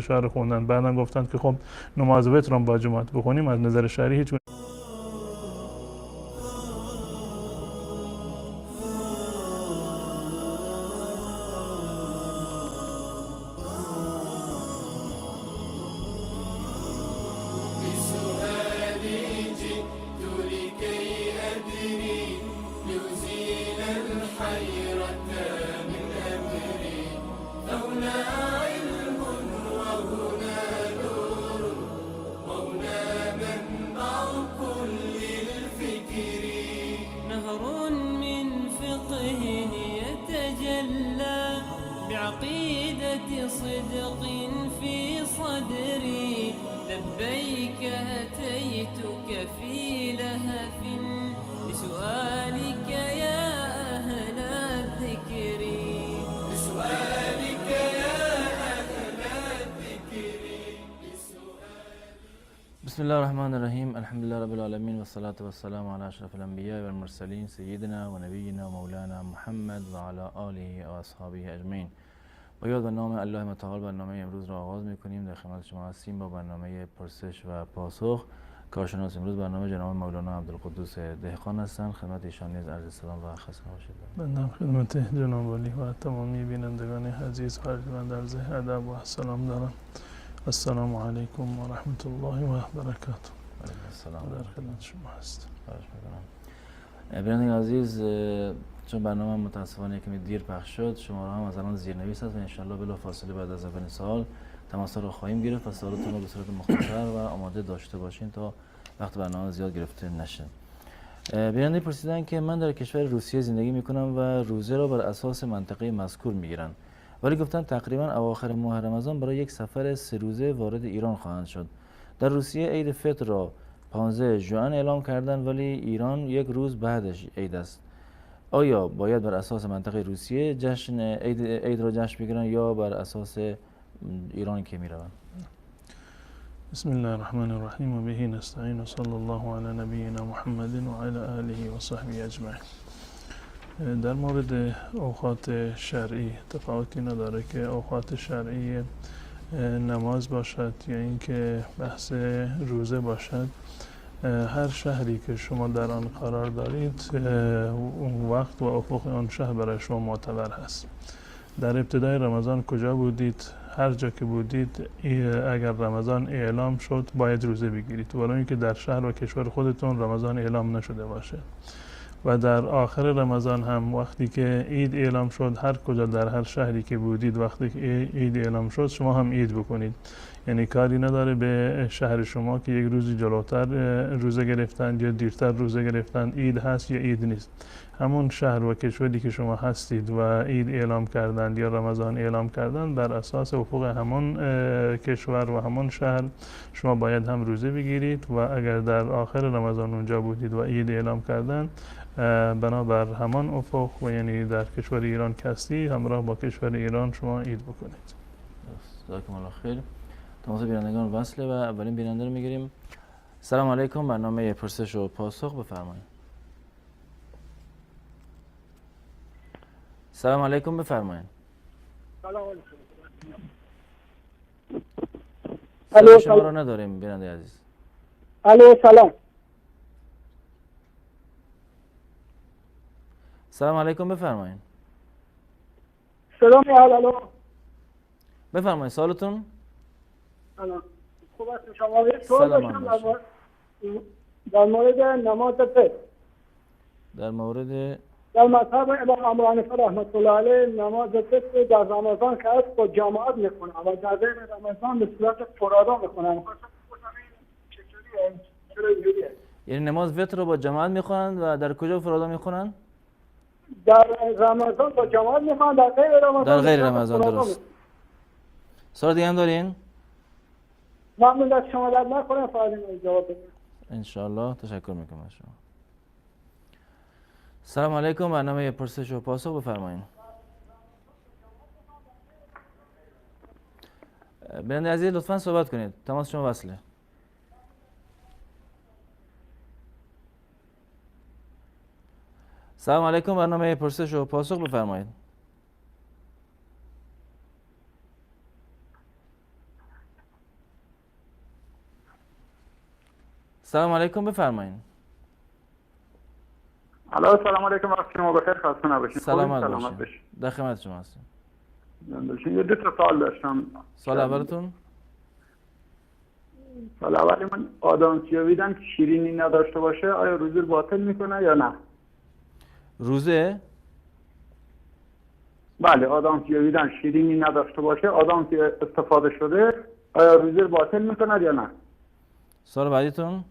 شهر خوندن. بعدم گفتند که خب نماز وتر هم با جماعت بخونیم. از نظر شرعی هیچ بعقيدة صدق في صدري لبيك أتيتك في لهف لسؤالك يا أهل الذكر لسؤالك يا أهل الذكر بسم الله الرحمن الرحيم. الحمد لله رب العالمين والصلاة والسلام على أشرف الأنبياء والمرسلين سيدنا ونبينا ومولانا محمد وعلى آله وأصحابه أجمعين. با یاد و نام الله متعال برنامه امروز را آغاز می‌کنیم. در خدمت شما هستیم با برنامه پرسش و پاسخ. کارشناس امروز برنامه جناب مولانا عبدالقدوس دهقان هستند. خدمت ایشان نیز عرض سلام و خسته باشید. بنده خدمت جناب عالی و تمامی بینندگان عزیز و ارجمند عرض ادب و سلام دارم. السلام علیکم و رحمت الله و برکاته. السلام. در خدمت شما هستم. بینندگان عزیز، چون برنامه متاسفانه کمی دیر پخش شد، شماره هم از الان زیرنویس هست و انشالله بلا فاصله بعد از اولین سوال تماس را خواهیم گرفت و سوالاتون رو به صورت مختصر و آماده داشته باشین تا وقت برنامه زیاد گرفته نشه. بیننده پرسیدن که من در کشور روسیه زندگی میکنم و روزه را بر اساس منطقه مذکور میگیرن، ولی گفتن تقریبا اواخر ماه رمضان برای یک سفر 3 روزه وارد ایران خواهند شد. در روسیه عید فطر را 15 ژوئن اعلام کردن، ولی ایران یک روز بعدش عید است. آیا باید بر اساس منطقه روسیه جشن عید را جشن بگیرن یا بر اساس ایران که میروند؟ بسم الله الرحمن الرحیم و به نستعین و صلی الله علی نبینا محمد و علی آله و صحبه اجمعین. در مورد اوقات شرعی تفاوتی نداره که اوقات شرعی نماز باشد یا اینکه بحث روزه باشد. هر شهری که شما در آن قرار دارید اون وقت و افق آن شهر برای شما معتبر هست. در ابتدای رمضان کجا بودید؟ هر جا که بودید اگر رمضان اعلام شد باید روزه بگیرید، ولو اینکه در شهر و کشور خودتون رمضان اعلام نشده باشه. و در آخر رمضان هم وقتی که عید اعلام شد، هر کجا در هر شهری که بودید وقتی که عید اعلام شد شما هم عید بکنید. یعنی کاری نداره به شهر شما که یک روزی جلوتر روزه گرفتند یا دیرتر روزه گرفتند عید هست یا عید نیست. همون شهر و کشوری که شما هستید و عید اعلام کردند یا رمضان اعلام کردند، بر اساس افق همون کشور و همون شهر شما باید هم روزه بگیرید. و اگر در آخر رمضان اونجا بودید و عید اعلام کردند، بنابر همان افق و یعنی در کشور ایران که هستی همراه با کشور ایران شما عید بکنید. جزاکم الله خیر. تماس بینندگان وصله و اولین بیننده رو میگیریم. سلام علیکم، برنامه پرسش و پاسخ بفرمایید. سلام علیکم بفرمایید. سلام علیکم. الو شما رو نداریم بیننده عزیز. الو سلام. سلام علیکم بفرمایید. سلام الو. بفرمایید سوالتون. سلام. خوب است شما. یه سوال داشتم در مورد نماز فطر. در مورد در مذهب امام ابو حنیفه رحمت الله علیه نماز فطر در رمضان که هست با جماعت میخونن و در غیر رمضان به صورت فرادا میخونن. چطوریه؟ یعنی نماز فطر رو با جماعت میخونن و در کجا فرادا میخونن؟ در رمضان با جماعت میخونن، در غیر رمضان در غیر رمضان. درست. سوال دیگه هم دارین؟ ممنون از شما. در نکنم فقط جواب بدید انشاءالله. تشکر میکنم از شما. سلام علیکم، برنامه پرسش و پاسخ بفرمایید. بیننده عزیز لطفاً صحبت کنید، تماس شما وصله. سلام علیکم، برنامه پرسش و پاسخ بفرمایید. سلام علیکم، بفرمایید. سلام علیکم، وقت شما بخیر، خسته نباشید. سلامت باشید. باشید. در خدمت شما هستیم. یه دو تا سوال داشتم. سوال اولتون؟ سوال اولی من آدم سیاویدن که شیرینی نداشته باشه آیا روزه رو باطل میکنه یا نه؟ روزه؟ بله، آدم سیاویدن شیرینی نداشته باشه، آدم که استفاده شده، آیا روزه رو باطل میکنه یا نه؟ سوال بعدیتون؟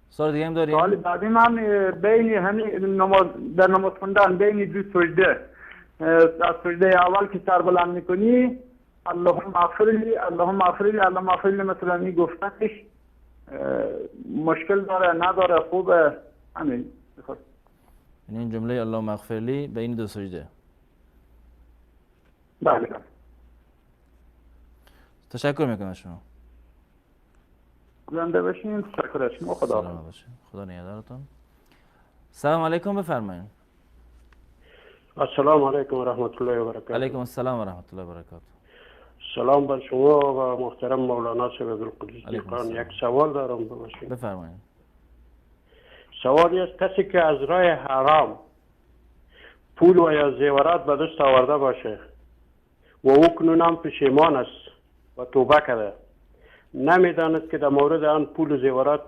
سوال دیگه هم داریم؟ سوال بعدی من بین همین نماز در نماز خوندن بین دو سجده، از سجده اول که سر بلند میکنی اللهم اغفر لی اللهم اغفر لی اللهم اغفر لی مثلا این گفتنش مشکل داره نداره خوبه؟ همین. یعنی این جمله اللهم اغفر لی بین دو سجده. بله. تشکر میکنم از شما. زنده باشین. تشکر از شما. خدا سلام باشین. خدا نگهدارتون. سلام علیکم، بفرمایید. السلام علیکم و رحمت الله و برکاته. علیکم السلام و رحمت الله و برکاته. سلام بر شما و محترم مولانا صاحب عبدالقدوس دیقان. یک سوال دارم ببخشید. بفرمایید. سوالی است کسی که از راه حرام پول و یا زیورات به دست آورده باشه و او کنون هم پشیمان است و توبه کرده، نمیداند که در مورد آن پول و زیورات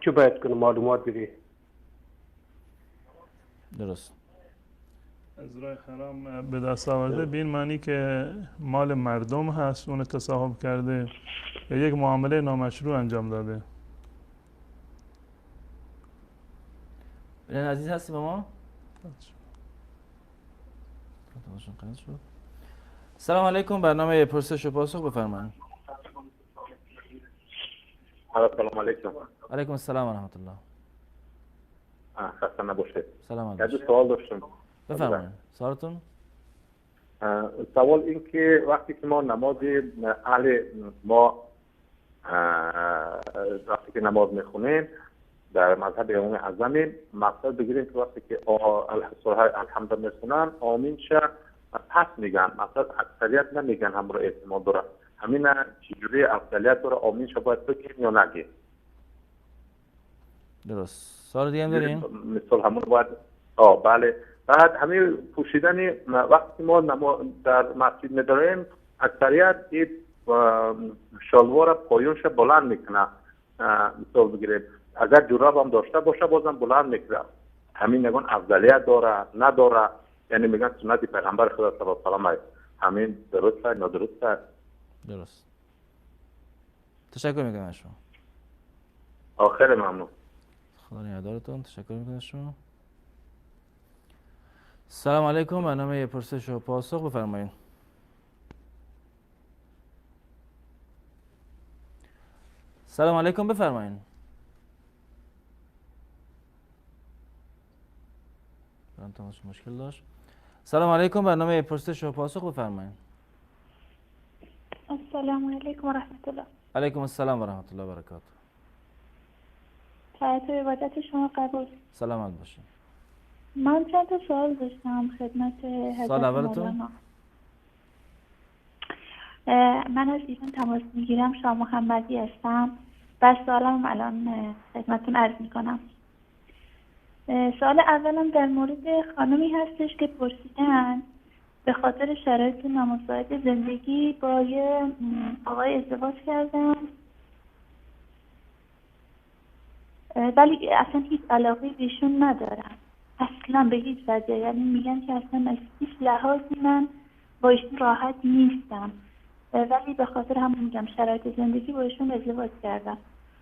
چی باید کنه، معلومات بده. درست. از راه حرام به دست آورده به این معنی که مال مردم هست اون تصاحب کرده یا یک معامله نامشروع انجام داده. بلین عزیز هستی با ما؟ سلام علیکم، برنامه پرسش و پاسخ، بفرمایید. سلام علیکم. علیکم السلام و رحمت الله. خسته نباشید. سلام یه علیکم. دو سوال داشتم. بفرمایید. سوالتون؟ سوال این که وقتی که ما نماز وقتی که نماز میخونیم در مذهب امام اعظمیم، مقصد بگیریم که وقتی که سوره الحمد میخونن آمین شه پس میگن، مقصد اکثریت نمیگن همراه احتمال داره. همین چجوری اکثریت داره آمین شه باید بگیم یا نگیم؟ درست. سوال دیگه هم دارین؟ مثال همون باید بله. بعد همین پوشیدن وقتی ما در مسجد میداریم اکثریت این شلوار پایونش بلند میکنه، مثال بگیریم اگر جوراب هم داشته باشه بازم بلند میکنه، همین نگون افضلیت داره نداره؟ یعنی میگن سنت پیغمبر خدا صلی الله علیه و آله همین درسته یا نادرسته؟ درست. تشکر میکنم از شما. خیلی ممنون. خدا نگهدارتون. تشکر میکنم از شما. سلام علیکم، برنامه پرسش و پاسخ، بفرمایید. سلام علیکم، بفرمایید. تماس مشکل داشت. سلام علیکم، برنامه پرسش و پاسخ، بفرمایید. السلام علیکم و رحمت الله. علیکم السلام و رحمت الله و برکاته. طاعت و عبادت شما قبول. سلامت باشید. من چند تا سوال داشتم خدمت حضرت سوال اولتون؟ مولانا. من از ایران تماس میگیرم، شاه محمدی هستم. بس سوالم الان خدمتتون عرض میکنم. سوال اولم در مورد خانمی هستش که پرسیدن به خاطر شرایط نامساعد زندگی با یه آقای ازدواج کردن ولی اصلا هیچ علاقه بهشون ندارن، اصلا به هیچ وجه. یعنی میگن که اصلا از هیچ لحاظی من با ایشون راحت نیستم، ولی به خاطر هم میگم شرایط زندگی با ایشون ازدواج کردم.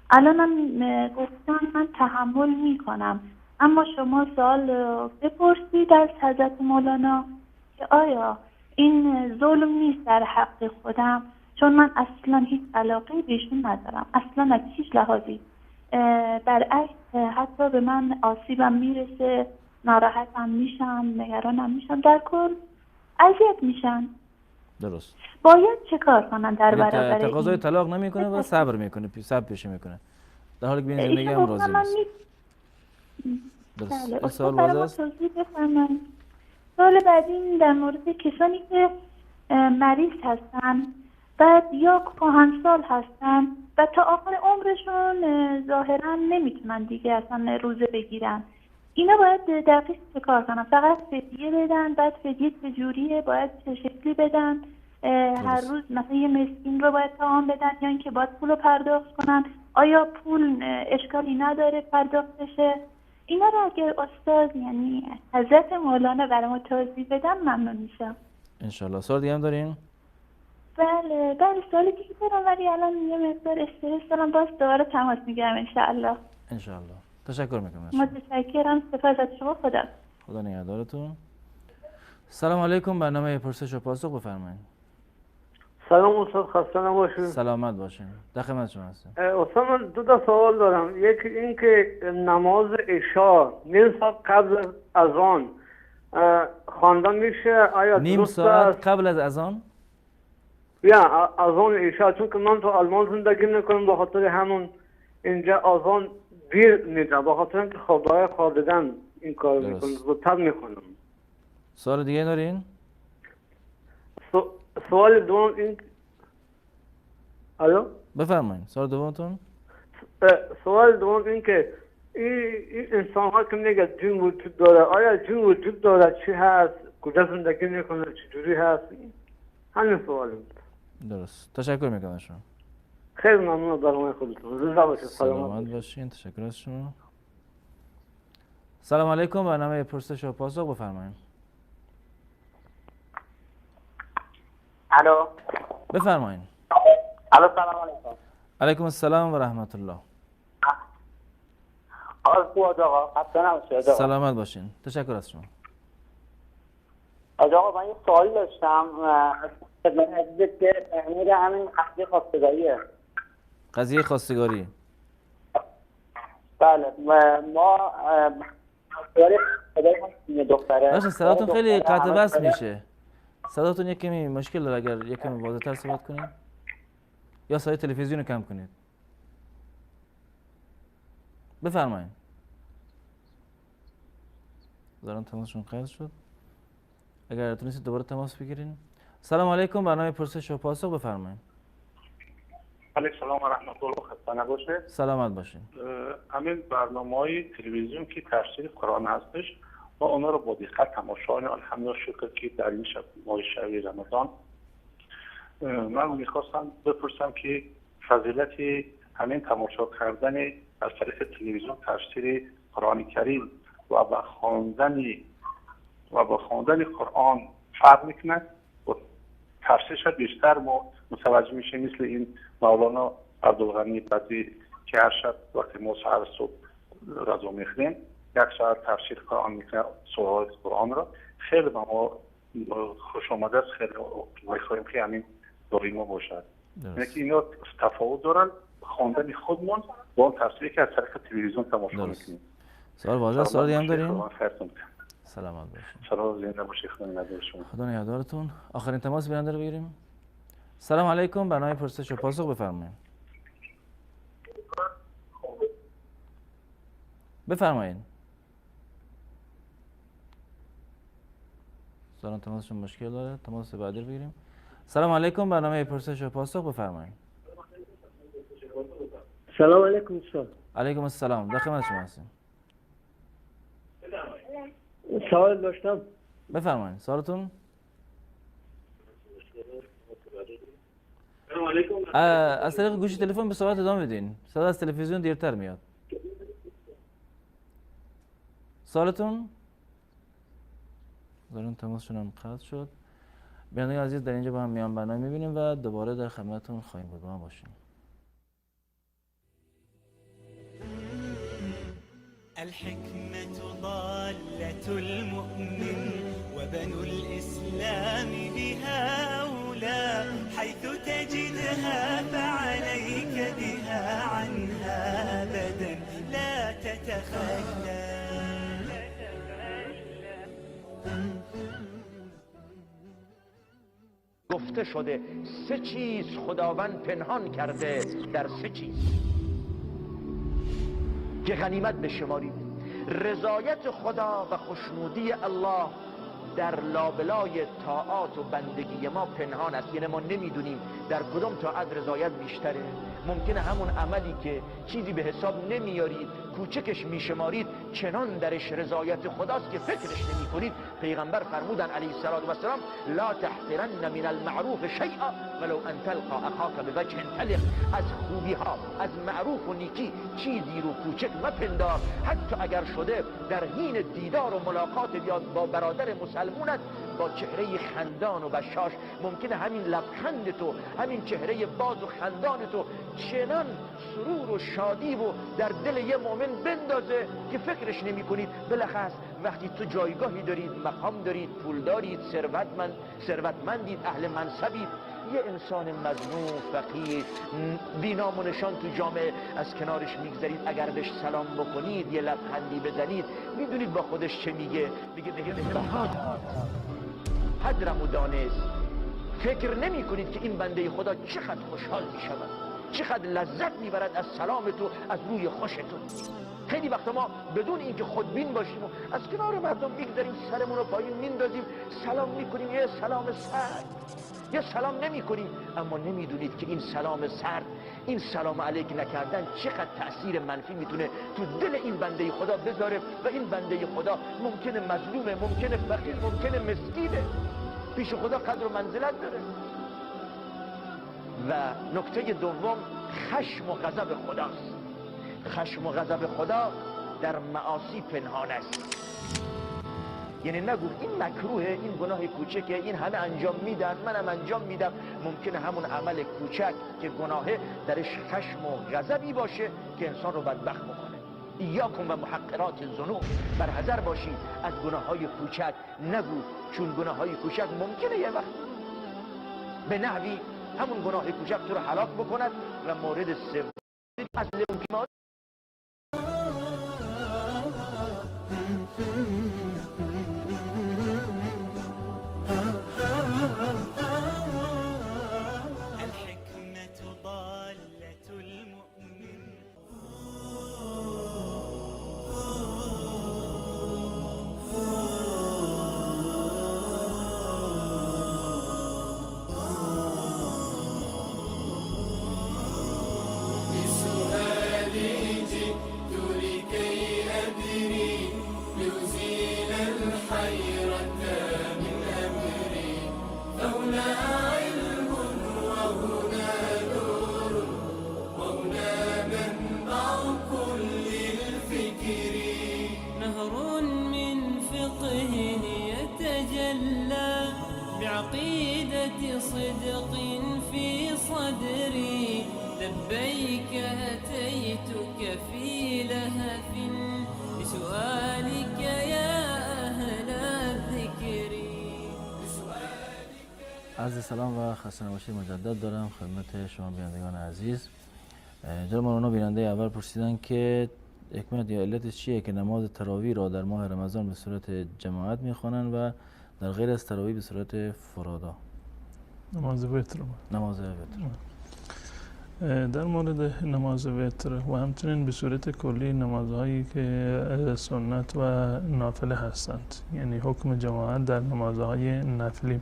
الانم گفتن من تحمل میکنم، اما شما سوال بپرسید از حضرت مولانا که آیا این ظلم نیست در حق خودم، چون من اصلا هیچ علاقه بهشون ندارم، اصلا از هیچ لحاظی. برعکس حتی به من آسیبم میرسه، ناراحتم میشم، نگرانم میشم، در کل اذیت میشن. درست. باید چه کار کنن در برابر این؟ تقاضای طلاق نمیکنه و صبر میکنه، صبر پیشه میکنه، در حالی که به این زندگی هم راضی نیست. درست. سوال واضح است. سوال بعدی در مورد کسانی که مریض هستن بعد یا کهنسال هستن و تا آخر عمرشون ظاهرا نمیتونن دیگه اصلا روزه بگیرن. اینا باید دقیق چه کار کنن؟ فقط فدیه بدن؟ بعد فدیه چجوریه؟ باید چه شکلی بدن؟ هر روز مثلا یه مسکین رو باید طعام بدن یا اینکه باید پول رو پرداخت کنن؟ آیا پول اشکالی نداره پرداخت بشه؟ اینا رو اگر استاد یعنی حضرت مولانا برای ما توضیح بدن ممنون میشم. انشالله. سوال دیگه هم دارین؟ بله سوالی که دارم ولی الان یه مقدار استرس دارم، باز دوباره تماس میگیرم انشالله. انشالله. تشکر میکنم. متشکرم. سپاس از شما. خدا نگهدارتون. سلام علیکم. برنامه پرسش و پاسخ بفرمایید. سلام استاد، خسته نباشید. سلامت باشین. در خدمت شما هستم. استاد من دو تا سوال دارم. یکی این که نماز عشا نیم ساعت قبل از آن خواندن میشه آیا نیم ساعت قبل از اذان؟ یا اذان عشا، چون که من تو آلمان زندگی میکنم به خاطر همون اینجا اذان دیر میده، به خاطر اینکه خدای خوابیدن این کار میکنم، زودتر میخونم. سوال دیگه دارین؟ سوال دوم این الو بفرمایید. سوال دومتون؟ سوال دوم این که این انسان ها که میگه جن وجود داره، آیا جن وجود داره؟ چی هست؟ کجا زندگی میکنه؟ چجوری هست؟ همین سوال بود. درست. تشکر میکنم شما. خیلی ممنون از برنامه خودتون. روزا باشید. سلامت باشین. تشکر از شما. سلام علیکم. برنامه پرسش و پاسخ بفرمایید. الو. بفرمایید. الو سلام علیکم. علیکم السلام و رحمت الله. آقا خسته نباشید. سلامت باشین. تشکر از شما. آقا من یه سوالی داشتم خدمت عزیزت که میره همین قضیه خواستگاریه. قضیه خواستگاری؟ بله ما دختره. باشه صداتون خیلی قطع وصل میشه. صداتون یک کمی مشکل داره، اگر یک کمی واضح‌تر صحبت کنید یا صدای تلویزیون رو کم کنید. بفرمایید. دارن تماسشون قطع شد. اگر تونستید دوباره تماس بگیرین. سلام علیکم. برنامه پرسش و پاسخ بفرمایید. علیکم السلام و رحمت الله. خسته نباشید. سلامت باشین. همین برنامه‌های تلویزیون که تفسیر قرآن هستش و اونا رو با دقت تماشا کنیم. الحمدلله شکر که در این شب ماه شب رمضان من میخواستم بپرسم که فضیلت همین تماشا کردن از طریق تلویزیون تفسیر قرآن کریم و با خواندن قرآن فرق میکنه و تفسیرش بیشتر ما متوجه میشه، مثل این مولانا عبدالغنی بدوی که هر شب وقتی ما سحر صبح غذا میخوریم یک ساعت تفسیر قرآن میکنه، سوره‌های قرآن را خیلی با ما خوش آمده است. خیلی میخواهیم که همین دائما باشد. یعنی که اینا تفاوت دارن خواندن خودمون با اون تفسیری که از طریق تلویزیون تماشا میکنیم. سوال واضحه. سوال دیگه هم دارین؟ سلامت باشید. سلام زنده باشید. خدا نگهدار شما. خدا نگهدارتون. آخرین تماس برنده رو بگیریم. سلام علیکم. برنامه پرسش و پاسخ بفرمایید. بفرمایید. سلام تماسشون مشکل داره. تماس بعدی رو بگیریم. سلام علیکم. برنامه پرسش و پاسخ بفرمایید. سلام علیکم استاد. علیکم السلام. در خدمت شما هستیم. سوال داشتم. بفرمایید. سوالتون؟ از طریق گوشی تلفن به صحبت ادامه بدین. صدا از تلویزیون دیرتر میاد. سوالتون؟ دارون تماسشون هم قطع شد. بینندگان عزیز در اینجا با هم میان برنامه میبینیم و دوباره در خدمتتون خواهیم بود. با هم باشیم. الحكمة ضالة المؤمن وبنو الإسلام بها أولى حيث تجدها فعليك بها عنها أبدا لا تتخلى. گفته شده 3 چیز خداوند پنهان کرده در 3 چیز که غنیمت بشمارید: رضایت خدا و خوشنودی الله در لابلای طاعات و بندگی ما پنهان است. یعنی ما نمیدونیم در کدام طاعت رضایت بیشتره. ممکنه همون عملی که چیزی به حساب نمیارید، کوچکش میشمارید، چنان درش رضایت خداست که فکرش نمی کنید. پیغمبر فرمودن علیه السلام لا تحقرن من المعروف شیئا ولو ان تلقى اخاک بوجه طلق. از خوبی ها، از معروف و نیکی چیزی رو کوچک مپندار، حتی اگر شده در حین دیدار و ملاقات با برادر مسلمونت با چهره خندان و بشاش، ممکنه همین لبخند تو، همین چهره باز و خندان تو چنان سرور و شادی و در دل یه مؤمن بندازه که فکرش نمی کنید. بالاخص وقتی تو جایگاهی دارید، مقام دارید، پول دارید، ثروتمندید، اهل منصبید، یه انسان مظلوم، فقیر، بی‌نام و نشان تو جامعه از کنارش میگذارید، اگر بهش سلام بکنید، یه لبخندی بزنید، میدونید با خودش چه میگه؟ میگه حدرم و دانست. فکر نمی کنید که این بنده خدا چقدر خوشحال می شود، چقدر لذت میبرد از سلام تو، از روی خوش تو. خیلی وقتا ما بدون اینکه خودبین باشیم و از کنار مردم میگذاریم، سرمون رو پایین میندازیم، سلام میکنیم، یه سلام سرد، یه سلام نمی کنیم. اما نمیدونید که این سلام سرد، این سلام علیک نکردن چقدر تأثیر منفی میتونه تو دل این بنده خدا بذاره. و این بنده خدا ممکنه مظلومه، ممکنه فقیر، ممکنه مسکینه، پیش خدا قدر و منزلت داره. و نکته دوم، خشم و غضب خداست. خشم و غضب خدا در معاصی پنهان است. یعنی نگو این مکروهه، این گناه کوچکه، این همه انجام میدن، منم انجام میدم. ممکنه همون عمل کوچک که گناهه درش خشم و غضبی باشه که انسان رو بدبخت بکنه. ایاکم و محقرات الذنوب، بر حذر باشید از گناههای کوچک. نگو چون گناههای کوچک ممکنه یه وقت به نحوی همون گناه کوچک تو رو هلاک بکند. و مورد سوم از لمکیمات الحكمة ضالة المؤمن. بعقيدة صدق في صدري لبيك أتيتك في لهف بسؤالك يا أهل الذكر. عرض سلام و خسته نباشید مجدد دارم خدمت شما بینندگان عزیز. جناب مولانا بیننده اول پرسیدن که حکمت یا علتش چیه که نماز تراویح را در ماه رمضان به صورت جماعت میخوانند و در غیر از تراویح به صورت فرادا؟ نماز وتر. در مورد نماز وتر و همچنین به صورت کلی نمازهایی که سنت و نافله هستند، یعنی حکم جماعت در نمازهای نفلی،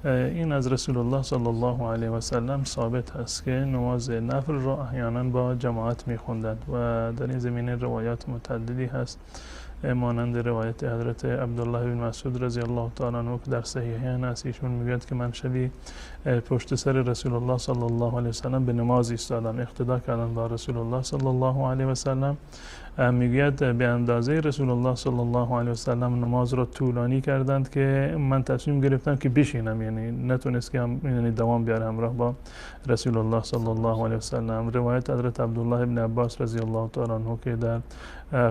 این از رسول الله صلی الله علیه و سلم ثابت است که نماز نفل را احیانا با جماعت می‌خواندند و در این زمینه روایات متعددی هست، مانند روایت حضرت عبدالله بن مسعود رضی الله تعالی عنه که در صحیحین است. ایشون میگوید که من شبی پشت سر رسول الله صلی الله علیه و سلم به نماز ایستادم، اقتدا کردم با رسول الله صلی الله علیه و سلم. میگوید به اندازه رسول الله صلی الله علیه و سلم نماز را طولانی کردند که من تصمیم گرفتم که بشینم، یعنی نتونست که یعنی دوام بیاره همراه با رسول الله صلی الله علیه و سلم. روایت حضرت عبدالله بن عباس رضی الله تعالی عنه که در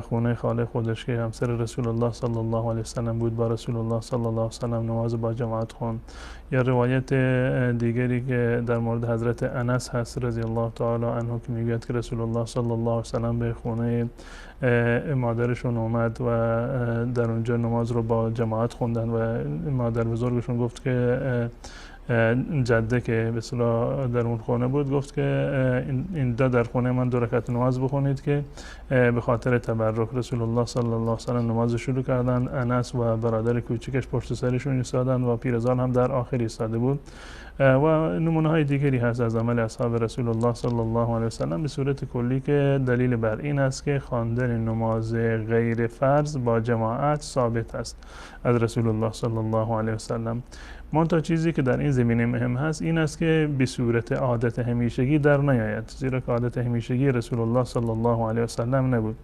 خونه خاله خودش که همسر رسول الله صلی الله علیه و سلم بود با رسول الله صلی الله علیه و سلم نماز با جماعت خوند. یا روایت دیگری که در مورد حضرت انس هست رضی الله تعالی عنه که میگوید که رسول الله صلی الله علیه و سلم به خونه مادرشون اومد و در اونجا نماز رو با جماعت خوندن و مادر بزرگشون گفت که جده که به اصطلاح در اون خانه بود گفت که این در خونه من 2 رکعت نماز بخونید که به خاطر تبرک رسول الله صلی الله علیه و سلم نماز شروع کردن. انس و برادر کوچکش پشت سرشون ایستادن و پیرزن هم در آخر ایستاده بود و نمونه های دیگری هست از عمل اصحاب رسول الله صلی الله علیه و سلم به صورت کلی که دلیل بر این است که خواندن نماز غیر فرض با جماعت ثابت است از رسول الله صلی الله علیه و سلم. منتها چیزی که در این زمینه مهم هست این است که به صورت عادت همیشگی در نیاید، زیرا که عادت همیشگی رسول الله صلی الله علیه و سلم نبود.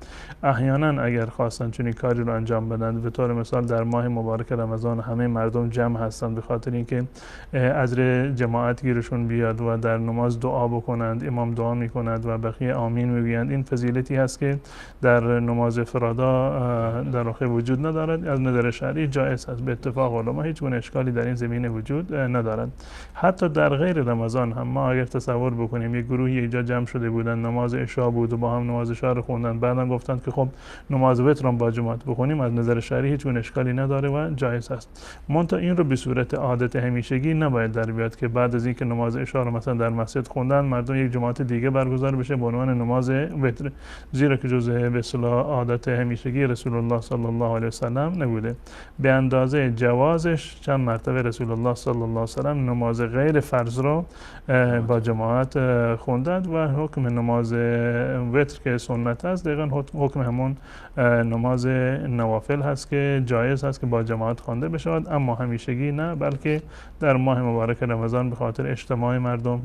احیانا اگر خواستن چنین کاری رو انجام بدن، به طور مثال در ماه مبارک رمضان همه مردم جمع هستند به خاطر اینکه اجر جماعت گیرشون بیاد و در نماز دعا بکنند، امام دعا میکند و بقیه آمین میگویند، این فضیلتی هست که در نماز فرادا در واقع وجود ندارد. از نظر شرعی جایز است. به اتفاق علما هیچ گونه اشکالی در این زمینه وجود ندارد. حتی در غیر رمضان هم ما اگر تصور بکنیم یک گروهی اینجا جمع شده بودن، نماز عشا بود و با هم نماز عشا رو خوندن، بعدم گفتند که خب نماز وتر هم با جماعت بخونیم، از نظر شرعی هیچ گونه اشکالی نداره و جایز است. منتها این رو به صورت عادت همیشگی نباید در بیاد که بعد از اینکه نماز عشا رو مثلا در مسجد خوندن مردم یک جماعت دیگه برگزار بشه به عنوان نماز وتر، زیرا که جزء به اصطلاح عادت همیشگی رسول الله صلی الله علیه و سلم نبوده. به اندازه جوازش چند مرتبه رسول الله صلی الله علیه و سلم نماز غیر فرض رو با جماعت خوندند و حکم نماز وتر که سنت است دقیقاً حکم همون نماز نوافل هست که جایز هست که با جماعت خوانده بشود، اما همیشگی نه، بلکه در ماه مبارک رمضان به خاطر اجتماع مردم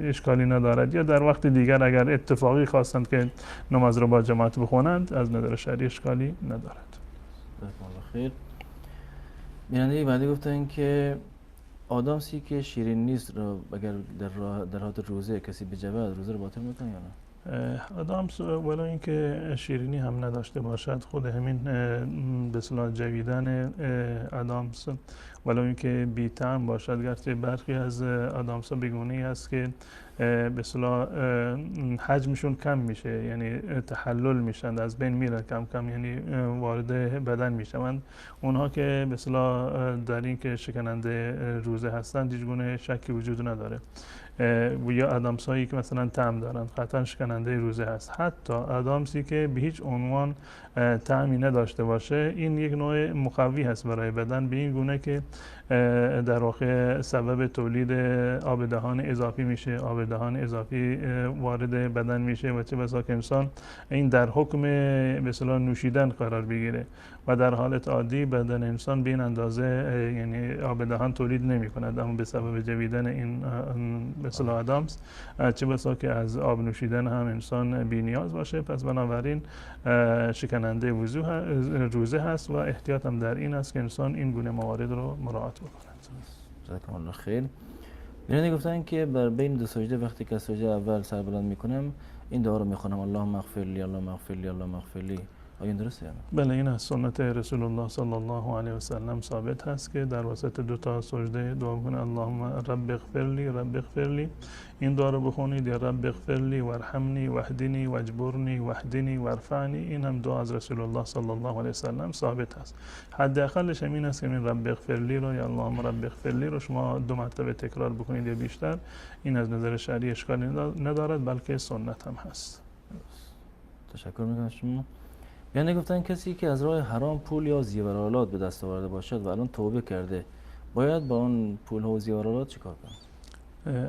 اشکالی ندارد، یا در وقت دیگر اگر اتفاقی خواستند که نماز رو با جماعت بخونند از نظر شرعی اشکالی ندارد. خیر. بیننده بعدی گفتن که آدمسی که شیرین نیست رو اگر در حالت روزه کسی بجود روزه رو باطل میکنه یا نه؟ آدامس ولو اینکه شیرینی هم نداشته باشد، خود همین به اصطلاح جویدن آدامس ولو اینکه بی طعم باشد، گرچه برخی از آدامس ها بگونه‌ای هست که به اصطلاح حجمشون کم میشه، یعنی تحلل میشن، از بین میرن کم کم، یعنی وارد بدن میشن. اونها که به اصطلاح در این که شکننده روزه هستند هیچ گونه شکی وجود نداره. و یا آدامس هایی که مثلا طعم دارن قطعا شکننده روزه هست. حتی آدامسی که به هیچ عنوان طعمی نداشته باشه، این یک نوع مقوی هست برای بدن، به این گونه که در واقع سبب تولید آب دهان اضافی میشه، آب دهان اضافی وارد بدن میشه و چه بسا که انسان این در حکم به اصطلاح نوشیدن قرار بگیره و در حالت عادی بدن انسان به این اندازه یعنی آب دهان تولید نمی کند، اما به سبب جویدن این به اصطلاح آدامس چه بسا که از آب نوشیدن هم انسان بی نیاز باشه. پس بنابراین شکننده روزه هست و احتیاط هم در این است که انسان این گونه موارد رو مراعات بکند. جزاکم الله خیر. بیننده گفتن که بر بین دو سجده وقتی که سجده اول سر بلند میکنم این دعا رو میخونم اللهم اغفر لی اللهم اغفر لی اللهم اغفر لی. آیا این درسته یا نه؟ بله، این از سنت رسول الله صلی الله علیه و سلم ثابت هست که در وسط دو تا سجده دعا کنید اللهم رب اغفر لی رب اغفر لی. این دعا رو بخونید یا رب اغفر لی وارحمنی واهدنی واجبرنی واهدنی وارفعنی. این هم دعا از رسول الله صلی الله علیه و سلم ثابت هست. حداقلش همین است که این رب اغفر لی رو یا اللهم رب اغفر لی رو شما 2 مرتبه تکرار بکنید یا بیشتر. این از نظر شرعی اشکالی ندارد بلکه سنت هم هست. تشکر میکنم شما. یعنی گفتن کسی که از راه حرام پول یا زیورآلات به دست آورده باشد و الان توبه کرده باید با اون پول ها و زیورآلات چیکار کنه؟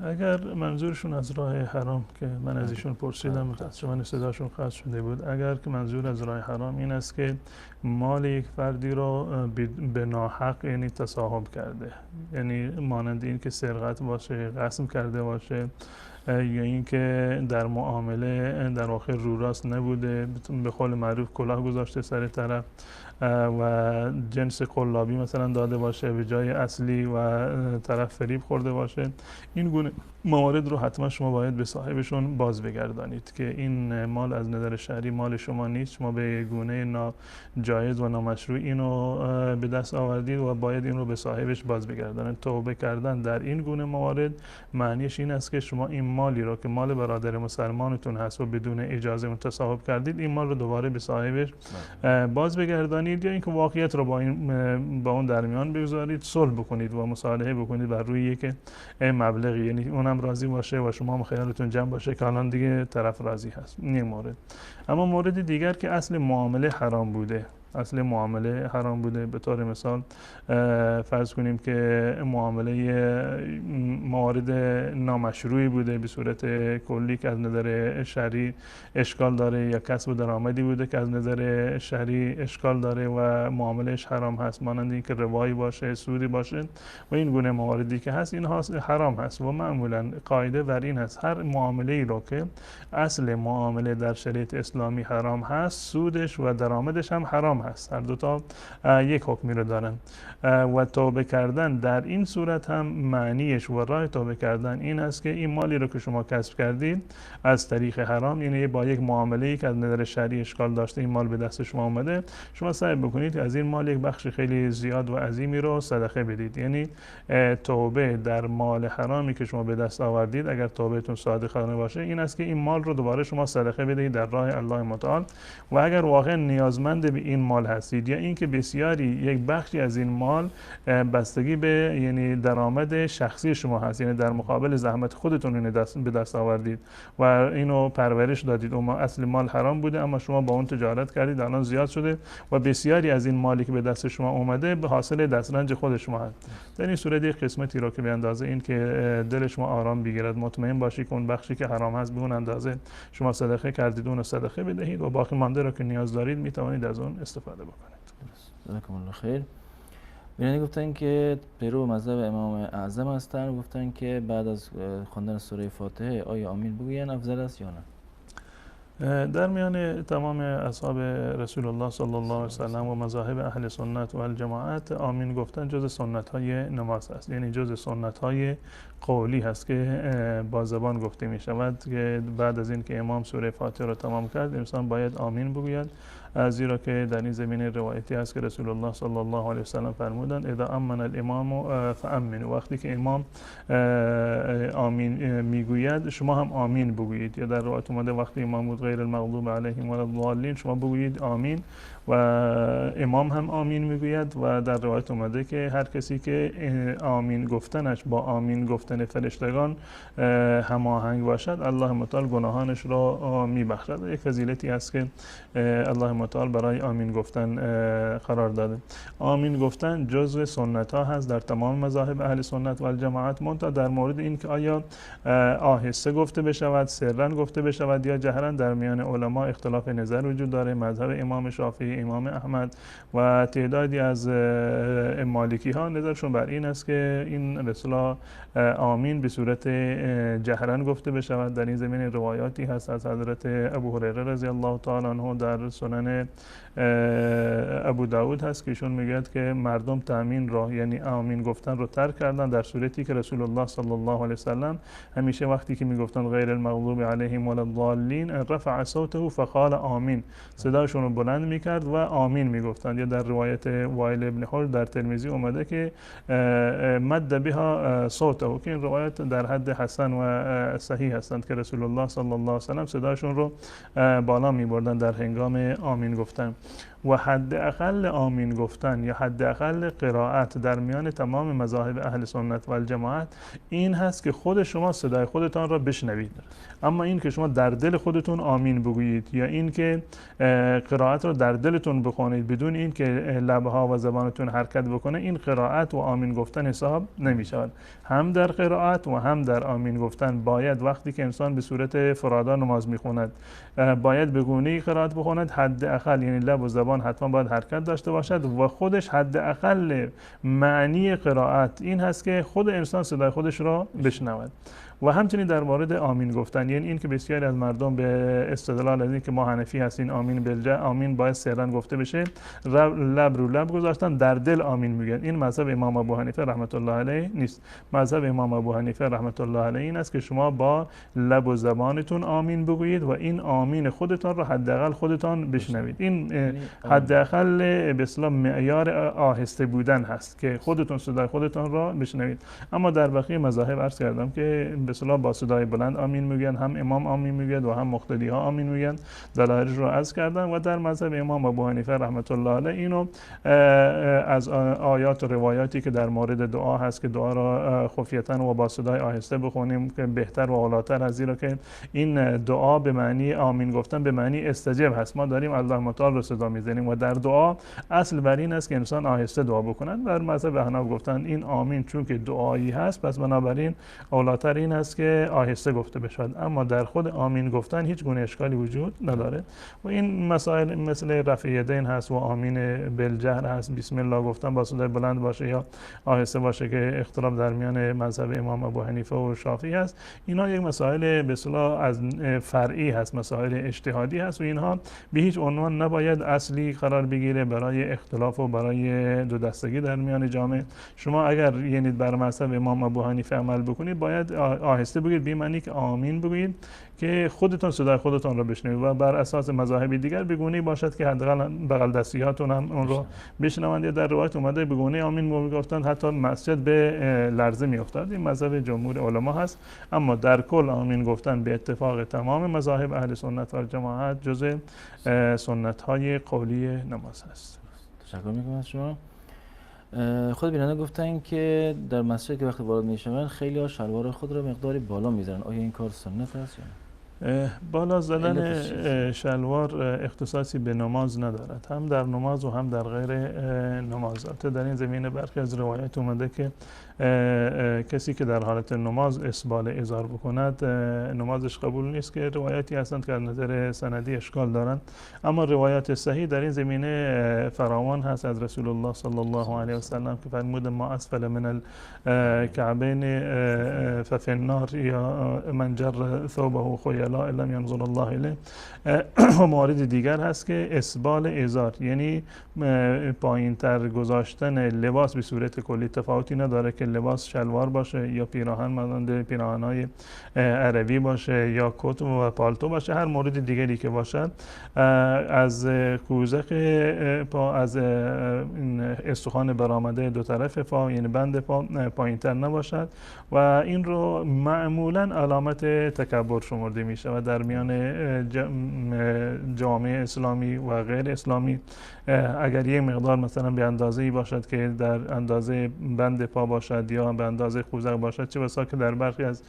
اگر منظورشون از راه حرام که من از ایشون پرسیدم متأسفانه صداشون قطع شده بود، اگر که منظور از راه حرام این است که مال یک فردی رو به ناحق یعنی تصاحب کرده، یعنی مانند این که سرقت باشه، غصب کرده باشه یا اینکه در معامله در واقع رو راست نبوده، به قول معروف کلاه گذاشته سر طرف و جنس قلابی مثلا داده باشه به جای اصلی و طرف فریب خورده باشه، این گونه موارد رو حتما شما باید به صاحبشون باز بگردانید که این مال از نظر شرعی مال شما نیست، شما به گونه ناجایز و نامشروع اینو به دست آوردید و باید این رو به صاحبش باز بگردانید. توبه کردن در این گونه موارد معنیش این است که شما این مالی را که مال برادر مسلمانتون هست و بدون اجازه اون تصاحب کردید، این مال رو دوباره به صاحبش باز بگردانید، یا اینکه واقعیت رو با اون در میان بگذارید، صلح بکنید و مصالحه بکنید بر روی که مبلغی، یعنی اونم راضی باشه و شما هم خیالتون جمع باشه که الان دیگه طرف راضی هست. این مورد. اما مورد دیگر که اصل معامله حرام بوده، اصل معامله حرام بوده، به طور مثال فرض کنیم که معامله موارد نامشروعی بوده به صورت کلی که از نظر شرعی اشکال داره، یا کسب درآمدی بوده که از نظر شرعی اشکال داره و معاملهش حرام هست، مانند اینکه ربایی باشه، سودی باشه و این گونه مواردی که هست، این حرام هست. و معمولا قاعده بر این هست هر معامله‌ای رو که اصل معامله در شریعت اسلامی حرام هست، سودش و درآمدش هم حرام هست، هر دوتا یک حکمی رو دارن. و توبه کردن در این صورت هم معنیش و راه توبه کردن این است که این مالی رو که شما کسب کردید از طریق حرام، یعنی با یک معامله‌ای که از نظر شرعی اشکال داشته این مال به دست شما اومده، شما سعی بکنید از این مال یک بخش خیلی زیاد و عظیمی رو صدقه بدید. یعنی توبه در مال حرامی که شما به دست آوردید، اگر توبهتون صادقانه باشه، این است که این مال رو دوباره شما صدقه بدهید در راه الله متعال. و اگر واقعا نیازمند به این مال هستید، یا اینکه بسیاری یک بخشی از این مال بستگی به یعنی درآمد شخصی شما هست، یعنی در مقابل زحمت خودتون اینو به دست آوردید و اینو پرورش دادید، اون اصل مال حرام بوده اما شما با اون تجارت کردید، الان زیاد شده و بسیاری از این مالی که به دست شما اومده به حاصل دسترنج خود شما هست. در این صورت یک قسمتی رو که به اندازه این که دل شما آرام بگیرد، مطمئن باشید که اون بخشی که حرام هست به اون اندازه شما صدقه کردید، اون رو صدقه بدهید و باقی مانده رو که نیاز دارید میتوانید از اون استفاده بکنید. جزاکم الله خیر. بیننده گفتن که پیرو مذهب امام اعظم هستن و گفتن که بعد از خواندن سوره فاتحه آیا آمین بگوین افضل است یا نه؟ در میان تمام اصحاب رسول الله صلی الله علیه و سلم و مذاهب اهل سنت و الجماعت، آمین گفتن جز سنت های نماز است، یعنی جز سنت های قولی هست که با زبان گفته می شود که بعد از این که امام سوره فاتحه را تمام کرد انسان باید آمین بگوید، زیرا که در این زمینه روایتی هست که رسول الله صلی الله علیه و سلم فرمودند اذا امن الامام فامنوا، وقتی که امام آمین میگوید شما هم آمین بگویید. یا در روایت اومده وقتی امام بود غیر المغضوب علیهم ولا الضالین، شما بگویید آمین و امام هم آمین میگوید. و در روایت اومده که هر کسی که آمین گفتنش با آمین گفتن فرشتگان هماهنگ باشد، الله متعال گناهانش را میبخشد. یک فضیلتی هست که الله متعال برای آمین گفتن قرار داده. آمین گفتن جزء سنت ها هست در تمام مذاهب اهل سنت و الجماعت، منتها در مورد این که آیا آهسته گفته بشود، سرا گفته بشود یا جهرا، در میان علما اختلاف نظر وجود داره. مذهب امام شافعی، امام احمد و تعدادی از مالکی ها نظرشون بر این است که این رسول آمین به صورت جهرا گفته بشود. در این زمینه روایاتی هست از حضرت ابو هریره رضی الله تعالی عنه در سنن ابو داود هست که ایشون میگه که مردم تامین را یعنی آمین گفتن رو ترک کردن، در صورتی که رسول الله صلی الله علیه وسلم همیشه وقتی که میگفتن غیر المغضوب علیهم ولا الضالین رفع صوته فقال آمین، صداشون رو بلند میکرد و آمین میگفتند. یا در روایت وائل ابن حجر در ترمذی اومده که مد بها صوته، که این روایت در حد حسن و صحیح هستند که رسول الله صلی الله علیه وسلم صداشون رو بالا میبردن در هنگام آمین گفتن. و حد اقل آمین گفتن یا حد اقل قرائت در میان تمام مذاهب اهل سنت و الجماعت این هست که خود شما صدای خودتان را بشنوید. اما این که شما در دل خودتون آمین بگویید یا این که قرائت رو در دلتون بخونید بدون این که لبها و زبانتون حرکت بکنه، این قرائت و آمین گفتن حساب نمی شود. هم در قرائت و هم در آمین گفتن باید وقتی که انسان به صورت فرادا نماز میخوند باید به گونه‌ای قرائت بخوند حد اقل، یعنی لب و زبان حتما باید حرکت داشته باشد و خودش حد اقل معنی قرائت این هست که خود انسان صدای خودش را بشنود. و همچنین در مورد آمین گفتن، یعنی این که بسیاری از مردم به استدلال از این که ما حنفی هستیم آمین بالجه، آمین باید سرا گفته بشه، لب رو لب گذاشتن در دل آمین میگن. این مذهب امام ابو حنیفه رحمت الله علیه نیست. مذهب امام ابو حنیفه رحمت الله علیه این است که شما با لب و زبانتون آمین بگویید و این آمین خودتان رو حداقل خودتان بشنوید. این حداقل به اصطلاح معیار آهسته بودن هست که خودتون صدای خودتان را بشنوید. اما در بقیه مذاهب عرض کردم که به اصطلاح با صدای بلند آمین میگن، هم امام آمین میگه و هم مقتدی ها آمین میگن. دلایلش رو عرض کردن و در مذهب امام ابو حنیفه رحمت الله علیه اینو از آیات و روایاتی که در مورد دعا هست که دعا را خفیتاً و با صدای آهسته بخونیم که بهتر و اولاتر از زیرا که این دعا به معنی آمین گفتن به معنی استجاب هست. ما داریم الله متعال رو صدا میزنیم و در دعا اصل بر این است که انسان آهسته دعا بکنند. در مذهب احناف گفتن این آمین چون که دعایی هست پس بنابراین اولاتر این است که آهسته گفته بشود، اما در خود آمین گفتن هیچ گونه اشکالی وجود نداره و این مسائل مثل رفع یدین هست و آمین بالجهر هست، بسم الله گفتن با صدای بلند باشه یا آهسته باشه که اختلاف در میان مذهب امام ابو حنیفه و شافعی هست. اینا یک مسائل به اصطلاح از فرعی هست، مسائل اجتهادی هست و اینها به هیچ عنوان نباید اصلی قرار بگیره برای اختلاف و برای دو دستگی در میان جامعه. شما اگر یعنی بر مذهب امام ابو حنیفه عمل بکنید باید آهسته بگید به معنی که آمین بگید که خودتون صدای خودتون رو بشنوید و بر اساس مذاهب دیگر بگونه باشد که حداقل بغل دستیاتون هم اون رو بشنوند. یا در روایت اومده بگونه آمین میگفتند حتی مسجد به لرزه میافتاد. این مذهب جمهور علما هست، اما در کل آمین گفتن به اتفاق تمام مذاهب اهل سنت و جماعت جزء سنت های قولی نماز هست. تشکر میکنم از شما. خود بیننده گفتن که در مسجد که وقتی وارد میشن خیلی ها شلوار خود رو مقداری بالا میذارن، آیا این کار سنت هست یا نه؟ بالا زدن شلوار اختصاصی به نماز ندارد، هم در نماز و هم در غیر نمازات. در این زمینه برخی از روایات اومده که کسی که در حالت نماز اسبال ازار بکند نمازش قبول نیست، که روایاتی هستند که از نظر سندی اشکال دارند، اما روایات صحیح در این زمینه فراوان هست از رسول الله صلی الله علیه و سلم که فرمود ما اسفل من الکعبین ففی النار یا من جر ثوبه خیلا لم ينظر الله الیه. و مورد دیگر هست که اسبال ازار یعنی پایین تر گذاشتن لباس به صورت کلی، تفاوتی نداره که لباس شلوار باشه یا پیراهن مانند پیراهن‌های عربی باشه یا کت و پالتو باشه، هر مورد دیگری که باشد از کوزق پا، از استخوان برآمده دو طرف پا یعنی بند پا پایین‌تر نباشد و این رو معمولاً علامت تکبر شمرده میشه و در میان جامعه اسلامی و غیر اسلامی اگر یک مقدار مثلا به اندازه‌ای باشد که در اندازه بند پا باشد یا به اندازه خوزق باشد، چه بسا که در برخی از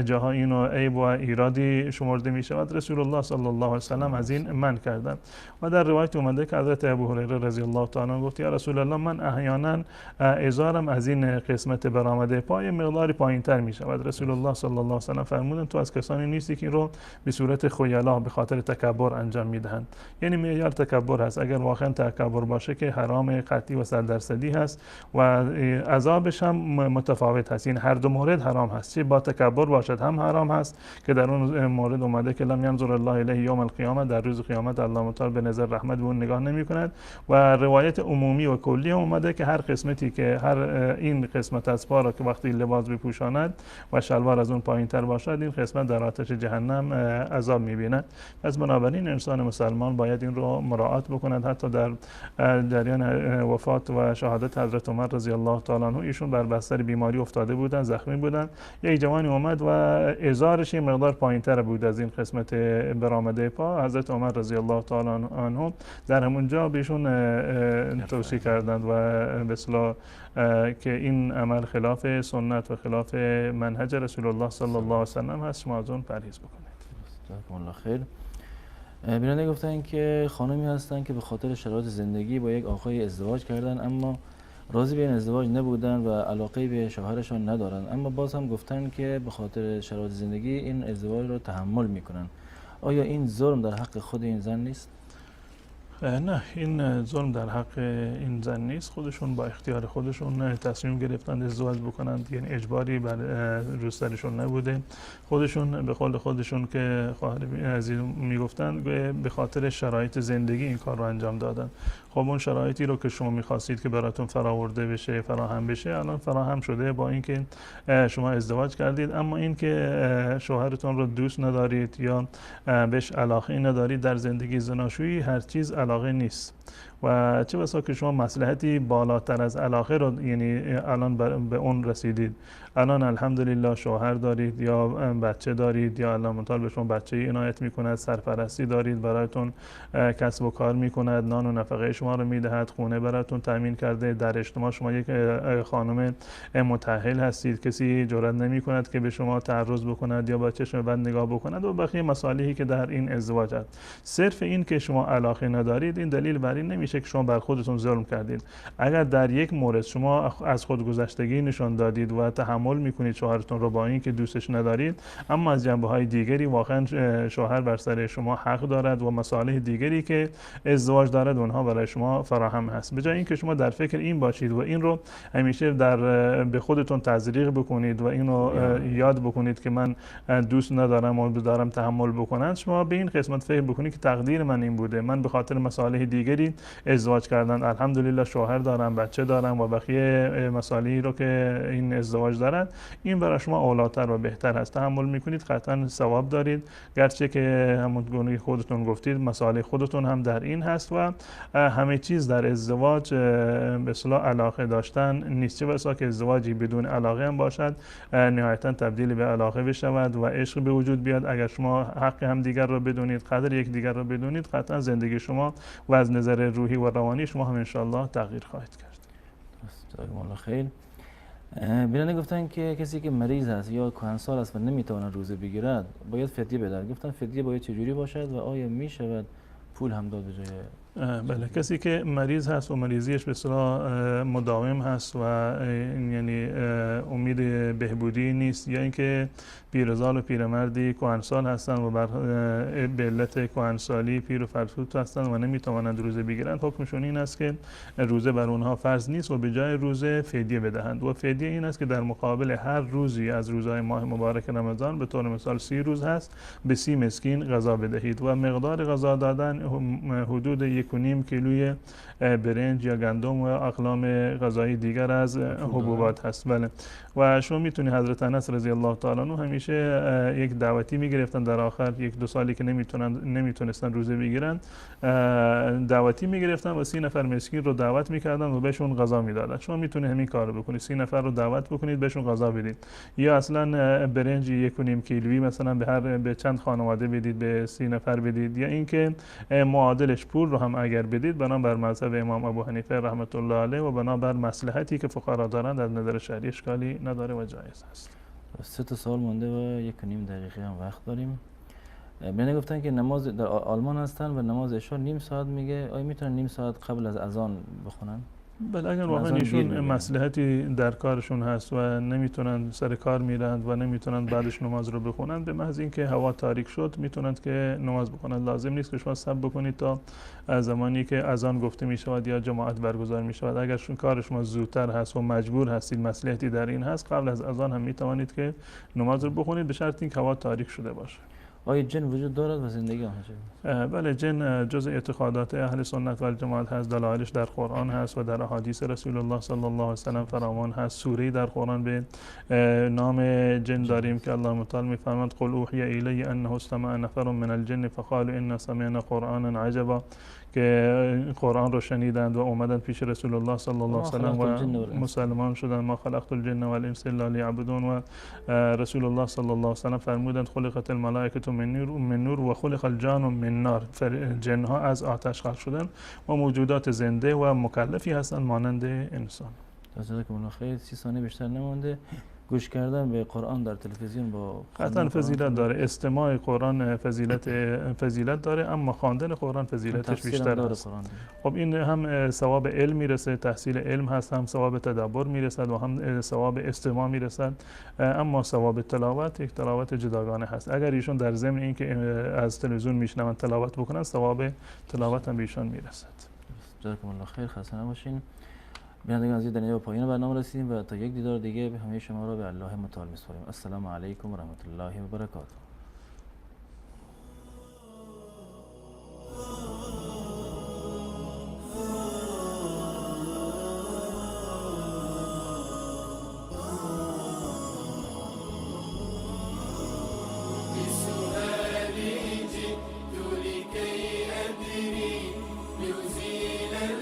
جاها اینو عیب و ایرادی شمرده می شود، رسول الله صلی الله علیه و سلم از این منع کردند. و در روایت اومده که حضرت ابو هریره رضی الله تعالی عنه گفت یا رسول الله من احیانا ازارم از این قسمت برآمده پای مقداری پایینتر می شود. رسول الله صلی الله علیه و سلم فرمودند تو از کسانی نیستی که این رو به صورت خیلا به خاطر تکبر انجام میدهند. یعنی معیار تکبر هست، اگر واقعا تکبر باشه که حرام قطعی و 100% هست و عذابش هم متفاوت هست. این هر دو مورد حرام هست، چه با تکبر باشد هم حرام هست که در اون مورد اومده که لم ینظر الله الیه یوم القیامه، در روز قیامت الله متعال به نظر رحمت به اون نگاه نمی کند. و روایت عمومی و کلی هم اومده که هر قسمتی که هر این قسمت از پا را که وقتی لباس بپوشاند و شلوار از اون پایینتر باشد این قسمت در آتش جهنم عذاب می‌بیند. پس بنابراین انسان مسلمان باید این رو مراعات بکند. حتی در جریان وفات و شهادت حضرت عمر رضی الله تعالی عنه ایشون بر بستر بیماری افتاده بودن، زخمی بودن، یک جوانی اومد و ازارش یک مقدار پایینتر بود از این قسمت برآمده پا. حضرت عمر رضی الله تعالی عنه در همونجا بهشون توصیه کردند و به اصطلاح که این عمل خلاف سنت و خلاف منهج رسول الله صلی الله علیه و سلم هست، شما از اون پرهیز بکنید. جزاکم الله خیر. بیننده گفتن که خانمی هستن که به خاطر شرایط زندگی با یک آقای ازدواج کردن اما راضی به این ازدواج نبودن و علاقه به شوهرشان ندارن، اما باز هم گفتن که به خاطر شرایط زندگی این ازدواج رو تحمل میکنن. آیا این ظلم در حق خود این زن نیست؟ نه، این ظلم در حق این زن نیست. خودشون با اختیار خودشون تصمیم گرفتند ازدواج بکنند، یعنی اجباری بر روسرشون نبوده. خودشون به قول خودشون که خواهر عزیز میگفتند به خاطر شرایط زندگی این کار رو انجام دادن. خب اون شرایطی رو که شما میخواستید که براتون فراورده بشه، فراهم بشه، الان فراهم شده با اینکه شما ازدواج کردید. اما اینکه شوهرتون رو دوست ندارید یا بهش علاقه ندارید، در زندگی زناشویی هر چیز علاقه نیست و چه بسا که شما مصلحتی بالاتر از علاقه رو یعنی الان به اون رسیدید. الان الحمدلله شوهر دارید یا بچه دارید یا الله متعال به شما بچه عنایت میکند، سرپرستی دارید، برایتون کسب و کار میکند، نان و نفقه شما رو میدهد، خونه براتون تامین کرده، در اجتماع شما یک خانم متأهل هستید، کسی جرئت نمیکند که به شما تعرض بکند یا با چشم بد نگاه بکند و بقیه مصالحی که در این ازدواج هست. صرف این که شما علاقه ندارید این دلیل بر این نمیشه که شما بر خودتون ظلم کردید. اگر در یک مورد شما از خودگذشتگی نشان دادید و تحمل میکنید شوهرتون رو با این که دوستش ندارید، اما از جنبه‌های دیگری واقعا شوهر بر سر شما حق دارد و مصالح دیگری که ازدواج دارد اونها برای شما فراهم هست. به جای اینکه شما در فکر این باشید و این رو همیشه به خودتون تزریق بکنید و اینو یاد بکنید که من دوست ندارم و دارم تحمل بکنم، شما به این قسمت فکر بکنید که تقدیر من این بوده، من به خاطر مصالح دیگری ازدواج کردم، الحمدلله شوهر دارم، بچه دارم و بقیه مصالحی رو که این ازدواج دارد، این برای شما اولاتر و بهتر هست. تحمل میکنید، قطعا ثواب دارید، گرچه که همون گونه خودتون گفتید مصالح خودتون هم در این هست و همه چیز در ازدواج به اصطلاح علاقه داشتن نیست. چه بسا که ازدواجی بدون علاقه هم باشد نهایتا تبدیل به علاقه بشود و عشق به وجود بیاد. اگر شما حق هم دیگر رو بدونید، قدر یک دیگر رو بدونید، قطعا زندگی شما و از نظر روحی و روانی شما هم انشالله تغییر خواهید کرد. جزاکم الله خیر. بیننده گفتن که کسی که مریض است یا کهنسال است و نمیتواند روزه بگیرد باید فدیه بدهد. گفتن فدیه باید چجوری باشد و آیا میشود پول هم داد به جای؟ بله، کسی که مریض هست و مریضیش به اصطلاح مداوم هست و یعنی امید بهبودی نیست، یا اینکه پیرزال و پیرمردی کهنسال هستند و به علت کهنسالی پیر و فرسود هستند و نمیتوانند روزه بگیرند، حکمشون این است که روزه بر اونها فرض نیست و به جای روزه فدیه بدهند. و فدیه این است که در مقابل هر روزی از روزهای ماه مبارک رمضان، به طور مثال 30 روز هست، به 30 مسکین غذا بدهید و مقدار غذا دادن حدود 1.5 کیلوی برنج یا گندم و اقلام غذایی دیگر از حبوبات هست. بله، و شما میتونید حضرت انس رضی الله تعالی عنه همیشه یک دعوتی میگرفتن در آخر 1-2 سالی که نمیتونستن روزه بگیرن، دعوتی میگرفتن و 30 نفر مسکین رو دعوت میکردن و بهشون غذا میدادن. شما میتونید همین کارو بکنید، 30 نفر رو دعوت بکنید بهشون غذا بدید، یا اصلا برنج 1.5 کیلویی مثلا به چند خانواده بدید، به 30 نفر بدید، یا اینکه معادلش پول رو هم اگر بدید بنابر مذهب امام ابو حنیفه رحمت الله علیه و بنابر مصلحتی که فقها دارند از نظر شرعی اشکالی نداره و جایز است. 3 سال مونده و 1.5 دقیقه هم وقت داریم. بینه گفتن که نماز در آلمان هستن و نماز عشا نیم ساعت میگه، آیا میتونن نیم ساعت قبل از اذان بخونن؟ بله، اگر واقعا ایشون مصلحتی در کارشون هست و نمیتونن سر کار میرند و نمیتونن بعدش نماز رو بخونن، به محض اینکه هوا تاریک شد میتونند که نماز بخونن. لازم نیست که شما صبر بکنید تا زمانی که اذان گفته میشود یا جماعت برگزار میشود. اگر کار شما زودتر هست و مجبور هستید، مصلحتی در این هست، قبل از اذان هم میتوانید که نماز رو بخونید، به شرط اینکه هوا تاریک شده باشه. آیا جن وجود دارد و زندگی آنها؟ بله، جن جز اعتقادات اهل سنت و الجماعت هست، دلایلش در قرآن هست و در احادیث رسول الله صلی الله علیه و سلم فراوان هست. سوره در قرآن به نام جن داریم که الله متعال میفرماید قل اوحی الی انه استمع نفر من الجن فقالوا انا سمعنا قرآنا عجبا، که قرآن رو شنیدند و اومدن پیش رسول الله صلی الله علیه و سلم و مسلمان شدند. ما خلقت الجن والانس الا لیعبدون. و رسول الله صلی الله علیه و سلم فرمودند خلقت الملائکه من نور و خلق الجان من نار، جنها از آتش خلق شدند و موجودات زنده و مکلفی هستند مانند انسان. جزاکم الله خیر. 30 ثانیه بیشتر نمونده. گوش کردن به قرآن در تلویزیون با قطعا فضیلت داره، استماع قرآن فضیلت داره، اما خواندن قرآن فضیلتش بیشتر است. خب این هم ثواب علم میرسه، تحصیل علم هست، هم ثواب تدبر میرسد و هم ثواب استماع میرسد، اما ثواب تلاوت یک تلاوت جداگانه هست. اگر ایشون در ضمن اینکه از تلویزیون میشنون تلاوت بکنن، ثواب تلاوت هم به ایشون میرسد. جزاکم الله خیر، خسته نباشین. بینندگان عزیز، در اینجا به پایان برنامه رسیدیم و تا یک دیدار دیگه به همه شما را به الله متعال می‌سپاریم. السلام علیکم و رحمت الله و برکاته. بسؤالي جئت لكي أدري لأزيل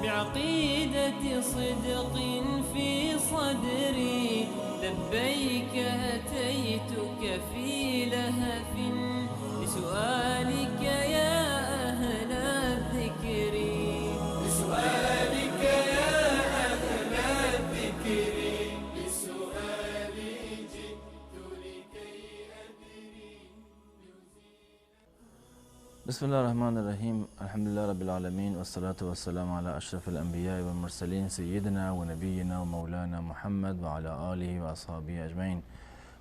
بعقيدة صدق في صدري لبيك أتيتك في لهف لسؤالك يا أهل الذكر لسؤالك يا أهل الذكر لسؤالي جئت لكي أدري. بسم الله الرحمن الرحيم. الحمد لله رب العالمين والصلاة والسلام على أشرف الأنبياء والمرسلين سيدنا ونبينا ومولانا محمد وعلى آله و اصحابه اجمعین.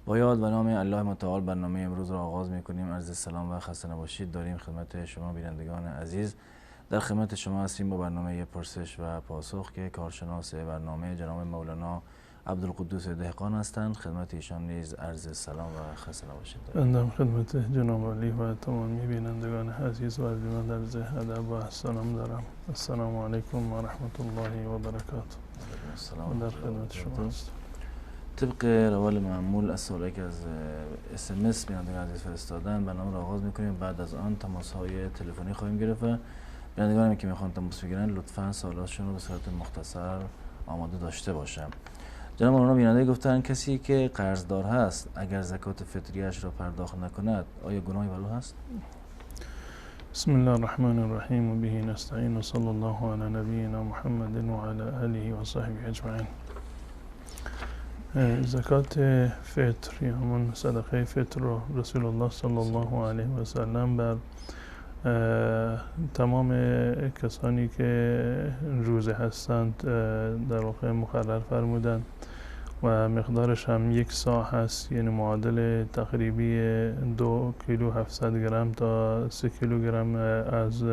با یاد و نام الله متعال برنامه امروز را آغاز می‌کنیم. عرض سلام و خسته نباشید داریم خدمت شما بینندگان عزیز. در خدمت شما هستیم با برنامه پرسش و پاسخ که کارشناس برنامه جناب مولانا عبدالقدوس دهقان هستند. خدمت ایشان نیز عرض سلام و خسته نباشید داریم. بنده خدمت جناب علی و تمامی بینندگان عزیز و ارجمند عرض ادب و سلام دارم. السلام علیکم و رحمت الله و برکاته. السلام در خدمت شما هستم. طبق روال معمول از سوالی که از SMS بینندگان عزیز فرستادن برنامه را آغاز می‌کنیم. بعد از آن تماس‌های تلفنی خواهیم گرفت و بینندگانی که می‌خوان تماس بگیرن لطفاً سوالاتشون رو به صورت مختصر آماده داشته باشم. جناب مولانا بیننده گفتن کسی که قرضدار هست اگر زکات فطریه‌اش را پرداخت نکند آیا گناهی بر او هست؟ بسم الله الرحمن الرحیم و به نستعین و صلی الله علی نبینا محمد و علی آله و صحبه اجمعین. زکات فطر یا همون صدقه فطر رو رسول الله صلی الله علیه و سلم بر تمام کسانی که روزه هستند در واقع مقرر فرمودند و مقدارش هم 1 صاع هست، یعنی معادل تقریبی 2 کیلو 700 گرم تا 3 کیلوگرم از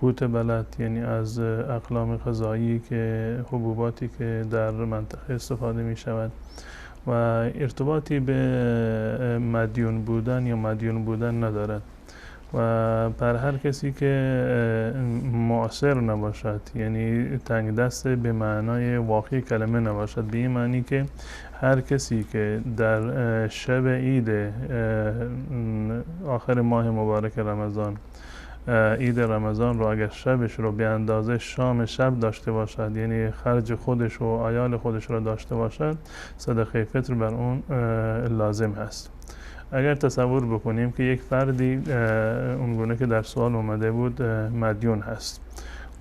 قوت بلد، یعنی از اقلام غذایی که حبوباتی که در منطقه استفاده می شود و ارتباطی به مدیون بودن یا مدیون بودن ندارد و بر هر کسی که معاصر نباشد، یعنی تنگ دست به معنای واقعی کلمه نباشد، به این معنی که هر کسی که در شب عید آخر ماه مبارک رمضان عید رمضان رو اگر شبش رو به اندازه شام شب داشته باشد، یعنی خرج خودش و عیال خودش رو داشته باشد، صدقه فطر بر اون لازم هست. اگر تصور بکنیم که یک فردی اونگونه که در سوال اومده بود مدیون هست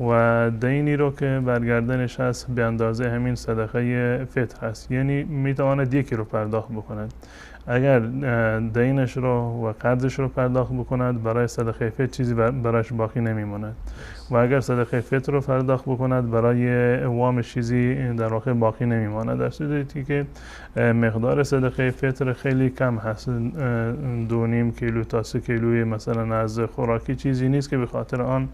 و دینی رو که برگردنش هست به اندازه همین صدقه فطر هست، یعنی میتواند یکی رو پرداخت بکند. اگر دینش رو و قرضش رو پرداخت بکند برای صدقه فطر چیزی برایش باقی نمیماند و اگر صدقه فطر رو پرداخت بکند برای وام چیزی در واقع باقی نمیماند، در صورتی که مقدار صدقه فطر خیلی کم هست. 2.5 کیلو تا 3 کیلوی مثلا از خوراکی چیزی نیست که به خاطر آن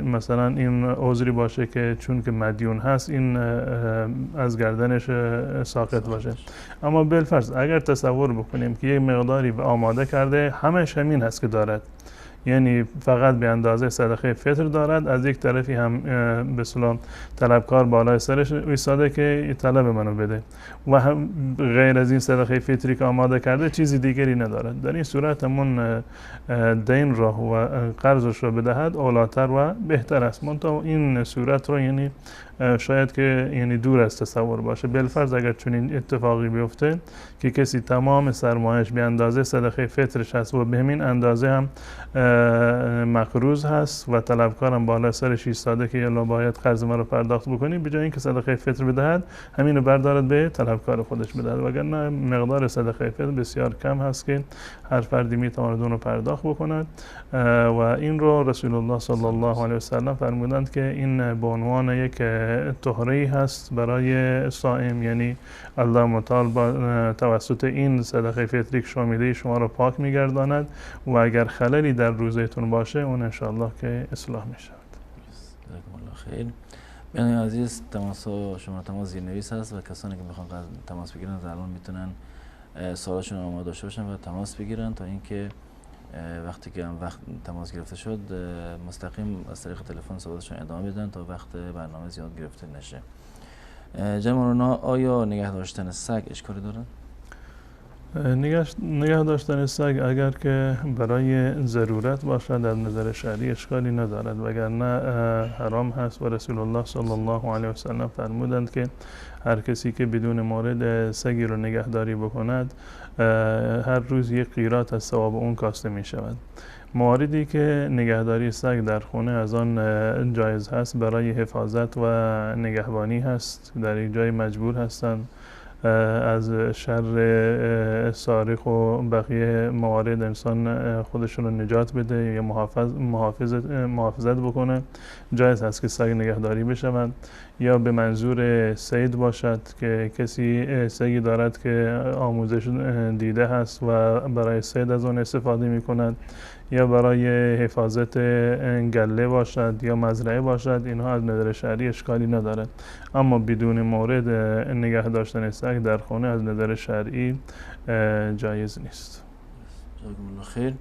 مثلا این عذری باشه که چون که مدیون هست این از گردنش ساقط باشه. اما بالفرض اگر تصور بکنیم که یک مقداری آماده کرده همش همین هست که دارد، یعنی فقط به اندازه صدقه فطر دارد، از یک طرفی هم به اصطلاح طلبکار بالای سرش ایستاده که طلب منو بده و هم غیر از این صدقه فطری که آماده کرده چیزی دیگری ندارد، در این صورت همون دین را و قرضش را بدهد اولاتر و بهتر است. منتها این صورت رو یعنی شاید که یعنی دور از تصور باشه. بالفرض اگر چنین اتفاقی بیفته که کسی تمام سرمایش به اندازه صدقه فطرش هست و به همین اندازه هم مقروض هست و طلبکارم بالا سرش ایستاده که یلا باید قرض ما رو پرداخت بکنی، به جای اینکه صدقه فطر بدهد همین رو بردارد به طلبکار خودش بدهد، وگرنه مقدار صدقه فطر بسیار کم هست که هر فردی میتواند اون رو پرداخت بکند و این رو رسول الله صلی الله علیه و سلم فرمودند که این به عنوان یک طهره هست برای صائم، یعنی الله متعال با توسط این صدقه فطری که شامله شما رو پاک میگرداند و اگر خللی در روزهتون باشه اون انشاءالله که اصلاح می شود. جزاکم الله خیر. بیننده عزیز، شما تماس زیرنویس هست و کسانی که میخوان تماس بگیرن الان میتونن سوالشون آماده داشته باشن و تماس بگیرن تا اینکه وقتی که وقت تماس گرفته شد مستقیم از طریق تلفن صحبتشون ادامه بدن تا وقت برنامه زیاد گرفته نشه. جناب مولانا، آیا نگه داشتن سگ اشکالی دارد؟ نگه داشتن سگ اگر که برای ضرورت باشد در نظر شرعی اشکالی ندارد، وگرنه حرام هست و رسول الله صلی الله علیه و سلم فرمودند که هر کسی که بدون مورد سگی رو نگهداری بکند هر روز یک قیرات از ثواب اون کاسته می شود. مواردی که نگهداری سگ در خونه از آن جایز هست برای حفاظت و نگهبانی هست، در یک جای مجبور هستند از شر سارق و بقیه موارد انسان خودشون رو نجات بده یا محافظت بکنه، جایز هست که سگ نگهداری بشوند. یا به منظور صید باشد که کسی سگی دارد که آموزش دیده هست و برای صید از اون استفاده می کند، یا برای حفاظت گله باشد یا مزرعه باشد، اینها از نظر شرعی اشکالی ندارد. اما بدون مورد نگه داشتن سگ در خانه از نظر شرعی جایز نیست. جزاکم الله خیر.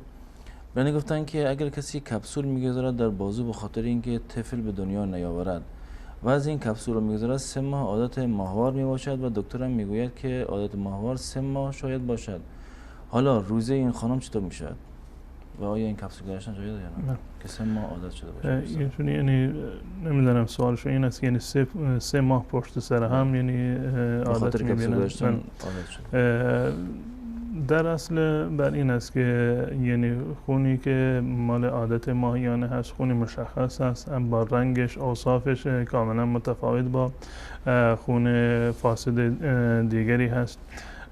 بنده گفتن که اگر کسی کپسول میگذارد در بازو به خاطر اینکه طفل به دنیا نیاورد و از این کپسول رو میگذارد 3 ماه عادت ماهوار میباشد و دکترم میگوید که عادت ماهوار 3 ماه شاید باشد، حالا روزه این خانم چطور میشود و آیا این کپسول گذاشتن جایزه یا نه؟ که 3 ماه عادت شده باشه. یعنی نمیدونم سوالش این است، یعنی 3 ماه پشت سر هم یعنی عادت میبینن. در اصل بر این است که یعنی خونی که مال عادت ماهیانه هست خونی مشخص هست، با رنگش اوصافش کاملا متفاوت با خون فاسد دیگری هست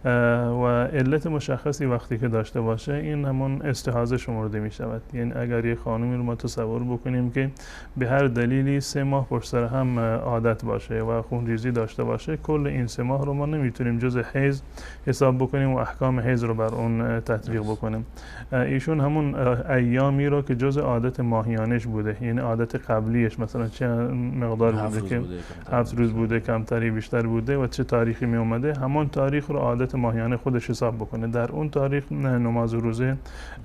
و علت مشخصی وقتی که داشته باشه این همون استحاضه شمرده می شود. یعنی اگر یک خانمی رو ما تصور بکنیم که به هر دلیلی 3 ماه پشت سر هم عادت باشه و خونریزی داشته باشه، کل این 3 ماه رو ما نمیتونیم جز حیض حساب بکنیم و احکام حیض رو بر اون تطبیق بکنیم. ایشون همون ایامی رو که جز عادت ماهیانش بوده، یعنی عادت قبلیش مثلا چه مقدار بوده که 7 روز بوده، کمتری بیشتر بوده و چه تاریخی می اومده، همون تاریخ رو عادت ماهیانه خودش حساب بکنه، در اون تاریخ نماز و روزه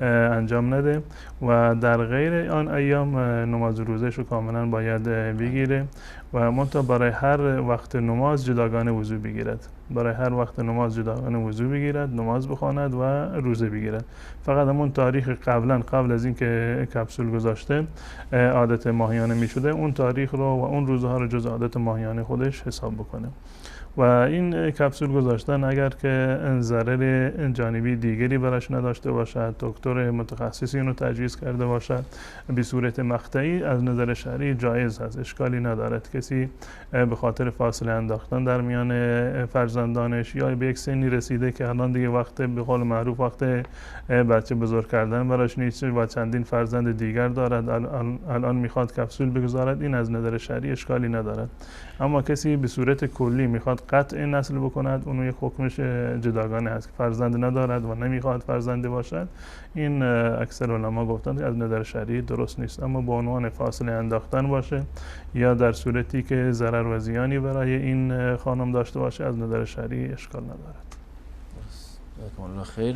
انجام نده و در غیر آن ایام نماز و روزه شو کاملا باید بگیره و منتها برای هر وقت نماز جداگانه وضو بگیرد، برای هر وقت نماز جداگانه وضو بگیرد، نماز بخواند و روزه بگیرد. فقط همون تاریخ قبل از اینکه کپسول گذاشته عادت ماهیانه می شده، اون تاریخ رو و اون روزها رو جز عادت ماهیانه خودش حساب بکنه. و این کپسول گذاشتن اگر که ضرر جانبی دیگری براش نداشته باشد، دکتر متخصصی اینو تجویز کرده باشد به صورت مقطعی، از نظر شرعی جایز هست، اشکالی ندارد. کسی به خاطر فاصله انداختن در میان فرزندانش یا به یک سنی رسیده که الان دیگه وقت به قول معروف وقت بچه بزرگ کردن براش نیست و چندین فرزند دیگر دارد، الان میخواد کپسول بگذارد، این از نظر شرعی اشکالی ندارد. اما کسی به صورت کلی میخواد قطع نسل بکند، اون یک حکمش جداگانه هست که فرزند ندارد و نمیخواد فرزند باشد، این اکثر علما گفتند از نظر شرعی درست نیست. اما به عنوان فاصله انداختن باشه یا در صورتی که ضرر و زیانی برای این خانم داشته باشه، از نظر شرعی اشکال ندارد. جزاکم الله خیر.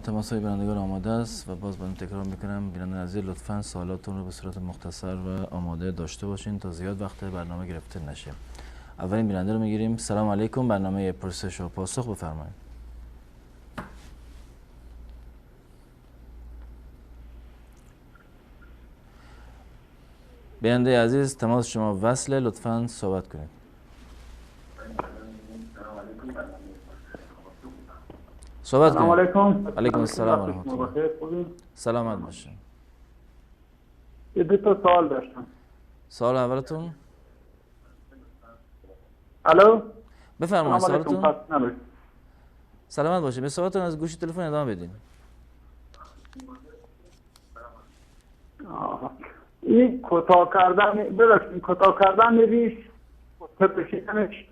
تماس‌های بینندگان آماده است و باز من تکرار میکنم بینندگان عزیز لطفاً سوالاتتون رو به صورت مختصر و آماده داشته باشین تا زیاد وقت برنامه گرفته نشه. اولین بیننده رو میگیریم. سلام علیکم، برنامه پرسش و پاسخ، بفرمایید. بیننده عزیز تماس شما وصله، لطفاً صحبت کنید. صحبت کنید. سلام علیکم. علیکم السلام و رحمت الله. سلامت باشین. یه دو تا سوال داشتم. سوال اولتون؟ الو. بفرمایید سوالتون. سلام. سلامت باشین. به صحبتتون از گوشی تلفن ادامه بدین. این کوتاه کردن ریش ترشیدنش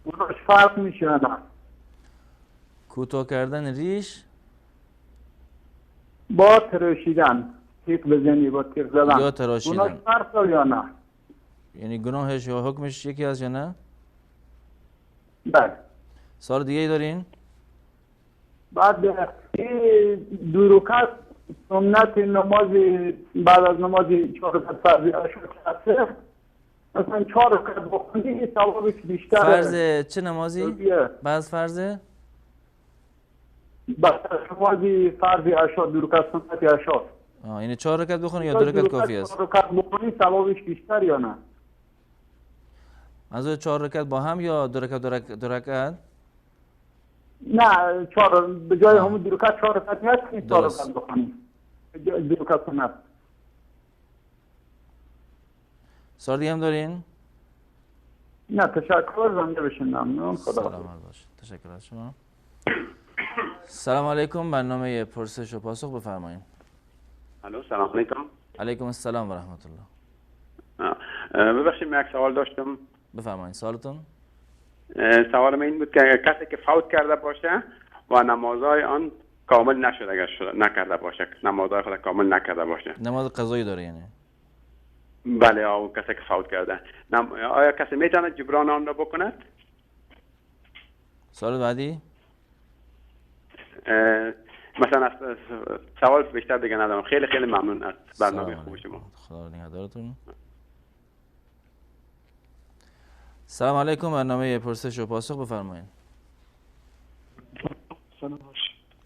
اوناش فرق میشه نه؟ کوتاه کردن ریش با ترشیدن، تیغ بزنی با تیغ زدن یا تراشیدن اوناش فرق داره یا نه؟ یعنی گناهش یا حکمش یکی از یا نه؟ بله. سوال دیگه ای دارین؟ بعد این دو رکعت سنت نماز بعد از نماز 4 رکعت فرضی اشاره هست، مثلا 4 رکعت بخونی ثوابش بیشتره. فرض چه نمازی؟ بعد فرض؟ بعد از نماز فرضی اشاره 2 رکعت سنت اشاره. یعنی 4 رکعت بخونی یا 2 رکعت کافی است؟ 4 رکعت بخونی ثوابش بیشتر یا نه؟ منظور 4 رکعت با هم یا 2 رکعت؟ نه 4 به جای همون 2 رکعت 4 رکعت هست، 4 رکعت بخونی. 2 رکعت سنت. سوال دیگه هم دارین؟ نه تشکر، زنده بشین. ممنون. خدا سلامت باشید. تشکر از شما. سلام علیکم. برنامه پرسش و پاسخ بفرمایید. الو سلام علیکم. علیکم السلام و رحمت الله. ببخشید من یک سوال داشتم. بفرمایید سوالتون. سوال من این بود که کسی که فوت کرده باشه و نمازهای آن کامل نشده نکرده باشه، نمازهای خود کامل نکرده باشه، نماز قضایی داره یعنی؟ بله، او کسی که فوت کرده آیا کسی میتونه جبران آن را بکند؟ سوال بعدی؟ مثلا سوال بیشتر دیگه ندارم. خیلی خیلی ممنون از برنامه خوب شما. خدا نگهدارتون. سلام علیکم. برنامه پرسش و پاسخ بفرمایید.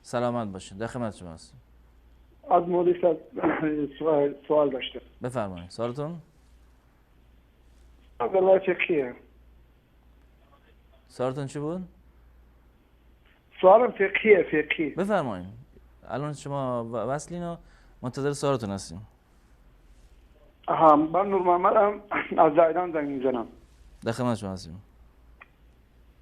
سلامت باشید. در خدمت شما هستم. از مودی سوال داشتم. بفرمایید سوالتون. والله فقهیه. سوالتون چی بود؟ سوالم فقهی. بفرمایید. الان شما وصلین و منتظر سوالتون هستیم. من نور محمدم از زایدان زنگ میزنم. در خدمت شما هستیم.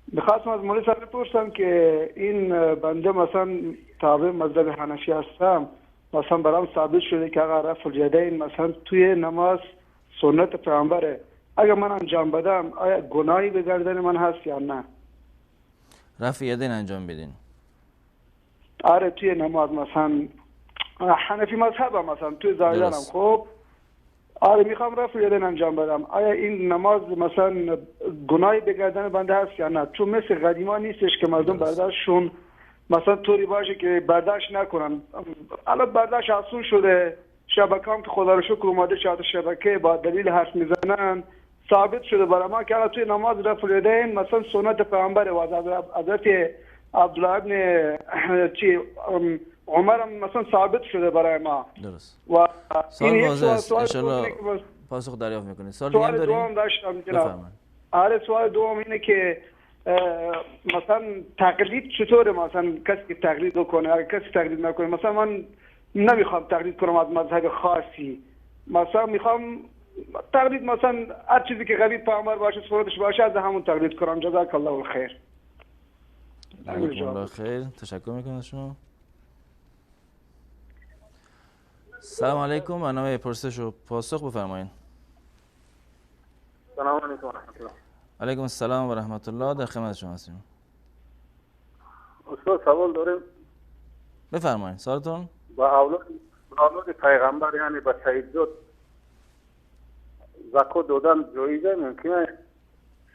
میخواستم از مولی صاحب بپرسم که این بنده مثلا تابع مذهب حنفی هستم، مثلا برام ثابت شده که اگر رفع الیدین مثلا توی نماز سنت پیامبره، اگر من انجام بدم آیا گناهی به گردن من هست یا نه؟ رفع یدین انجام بدین. آره توی نماز مثلا حنفی مذهبم، مثلا توی زایدانم. خب آره میخوام رفع یدین انجام بدم، آیا این نماز مثلا گناهی به گردن بنده هست یا نه؟ چون مثل قدیما نیستش که مردم برداشتشون مثلا طوری باشه که برداشت نکنن. الان برداشت آسون شده، شبکه هم که خدا رو شکر اومده چهار شبکه با دلیل حرف میزنن، ثابت شده برای ما که الان توی نماز رفع الیدین مثلا سنت پیامبر و حضرت عبدالله ابن عمر هم مثلا ثابت شده برای ما. درست. و سوال واضح است. انشالله پاسخ دریافت میکنید. سوال دیگه هم داریم؟ دوم داشتم جناب. آره سوال دوم اینه که مثلا تقلید چطوره؟ مثلا کسی که تقلید بکنه، اگه کسی تقلید نکنه، مثلا من نمیخوام تقلید کنم از مذهب خاصی، مثلا میخوام تقلید مثلا هر چیزی که قوی پیامبر باشه سنتش باشه از همون تقلید کنم. جزاک الله الخیر. جزاک الله خیر. تشکر میکنم از شما. سلام علیکم. برنامه پرسش و پاسخ بفرمایید. سلام علیکم و رحمت الله. علیکم السلام و رحمت الله. در خدمت شما هستیم. استاد سوال داریم. بفرمایید سوالتون. با اولاد پیغمبر یعنی با شهیدزاد زکات دادن جایزه؟ ممکنه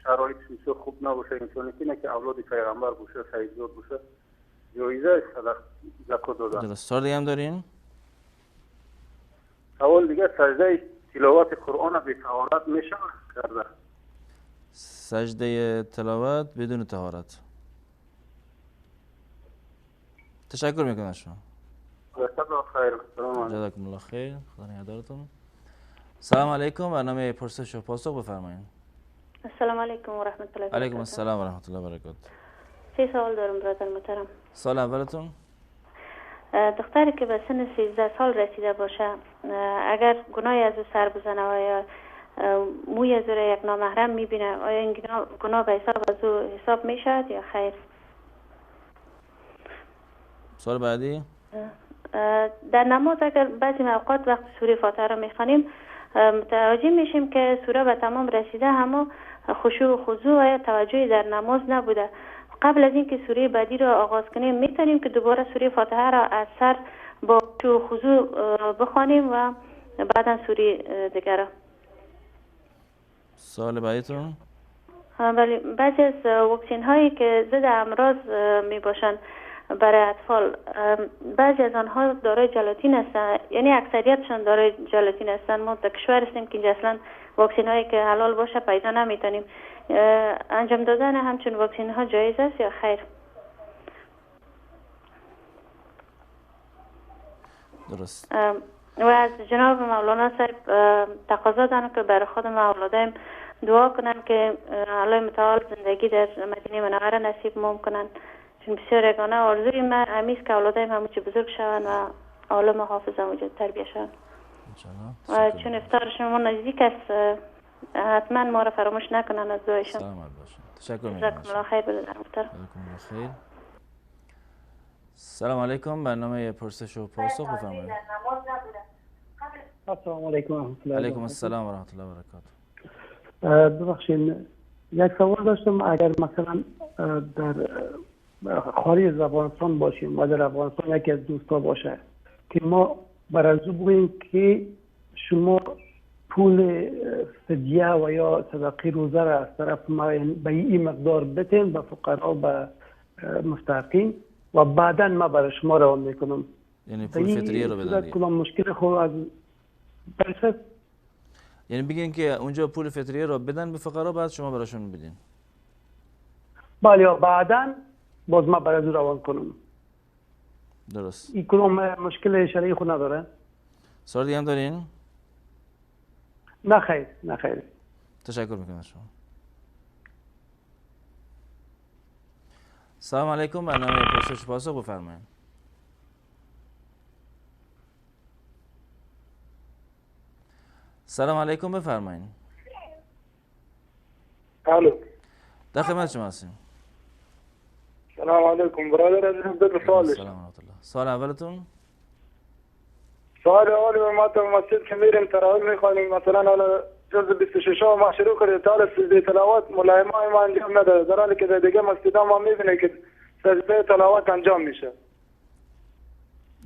شرایط سیاسی خوب نباشه، ممکنه که اولاد پیغمبر باشه شهیدزاد باشه جایزه زکات دادن؟ سوال دیگه هم دارین؟ سوال دیگه سجده تلاوت قرآن به طهارت میشه کرده؟ سجده تلاوت بدون طهارت. تشکر میکنم از شما. جزاکم الله خیر. جزاکم الله خیر. خدا نگهدارتون. سلام علیکم. برنامه پرسش و پاسخ بفرمایید. السلام علیکم و رحمت الله و برکاته. علیکم السلام و رحمت الله و برکاته. 3 سوال دارم برادر محترم. سال اولتون؟ دختری که به سن 13 سال رسیده باشه اگر گناهی از او سر بزنه و یا موی از او را یک نامحرم میبینه، آیا این گناه به حساب از او حساب میشد یا خیر؟ سوال بعدی؟ در نماز اگر بعضی اوقات وقت سوره فاتحه را میخوانیم متوجه میشیم که سوره به تمام رسیده اما خشوع و خضوع و یا توجهی در نماز نبوده. قبل از اینکه سوره بعدی را آغاز کنیم میتونیم که دوباره سوره فاتحه را از سر با خشوع و خضوع بخوانیم و بعدا سوره دیگر را. سوال بعدیتون؟ ولی بعضی از واکسین هایی که ضد امراض می باشند برای اطفال، بعضی از آنها دارای ژلاتین هستند، یعنی اکثریتشان دارای ژلاتین هستند. ما در کشور هستیم که اینجا اصلا واکسین هایی که حلال باشه پیدا نمیتونیم. انجام دادن همچون واکسین ها جایز است یا خیر؟ درست. و از جناب مولانا صاحب تقاضا دارم که برای خودم و اولادایم دعا کنن که الله متعال زندگی در مدینه منوره نصیب موم کنن، چون بسیار یگانه آرزوی من همیست که اولادایم همونچه بزرگ شون و عالم و حافظ همونجا تربیه شون. و چون افتار شما نزدیک است حتما ما را فراموش نکنن از دعایشان. سلامت باشین. تشکر می‌کنم. جزاکم الله خیر. خیر. سلام علیکم. برنامه پرسش و پاسخ بفرمایید. السلام علیکم و رحمت الله. علیکم السلام و رحمت الله و برکاته. ببخشید یک سوال داشتم. اگر مثلا در خارج از افغانستان باشیم و در افغانستان یکی از دوستا باشه که ما برای او بگوییم که شما پول فدیه و یا صدقه روزه را از طرف ما به این مقدار بتین به فقرا و به مستحقین و بعدا ما برای شما روان میکنم، یعنی پول فطریه رو بدن. کدام مشکل خود از برسد؟ یعنی بگین که اونجا پول فطریه رو بدن به فقرا بعد شما براشون بدین. بله بعدا باز ما برای روان کنم. درست. این کدام مشکل شرعی خود نداره؟ سوال دیگه هم دارین؟ نه خیر، نه خیر. تشکر میکنم از شما. سلام علیکم. برنامه پرسش و پاسخ بفرمایید. سلام علیکم بفرمایید. الو. در خدمت شما هستیم. سلام علیکم برادر عزیز. دو سوال. سلام علیکم. سوال اولتون؟ سوال اول ما تو مسجد که میریم تراویح میخوانیم، مثلا حالا جز 26 ما شروع کرده تا سجده تلاوت ملایمای ما انجام نداره، در حالی که در دیگه مسجدها ما میبینه که سجده تلاوت انجام میشه.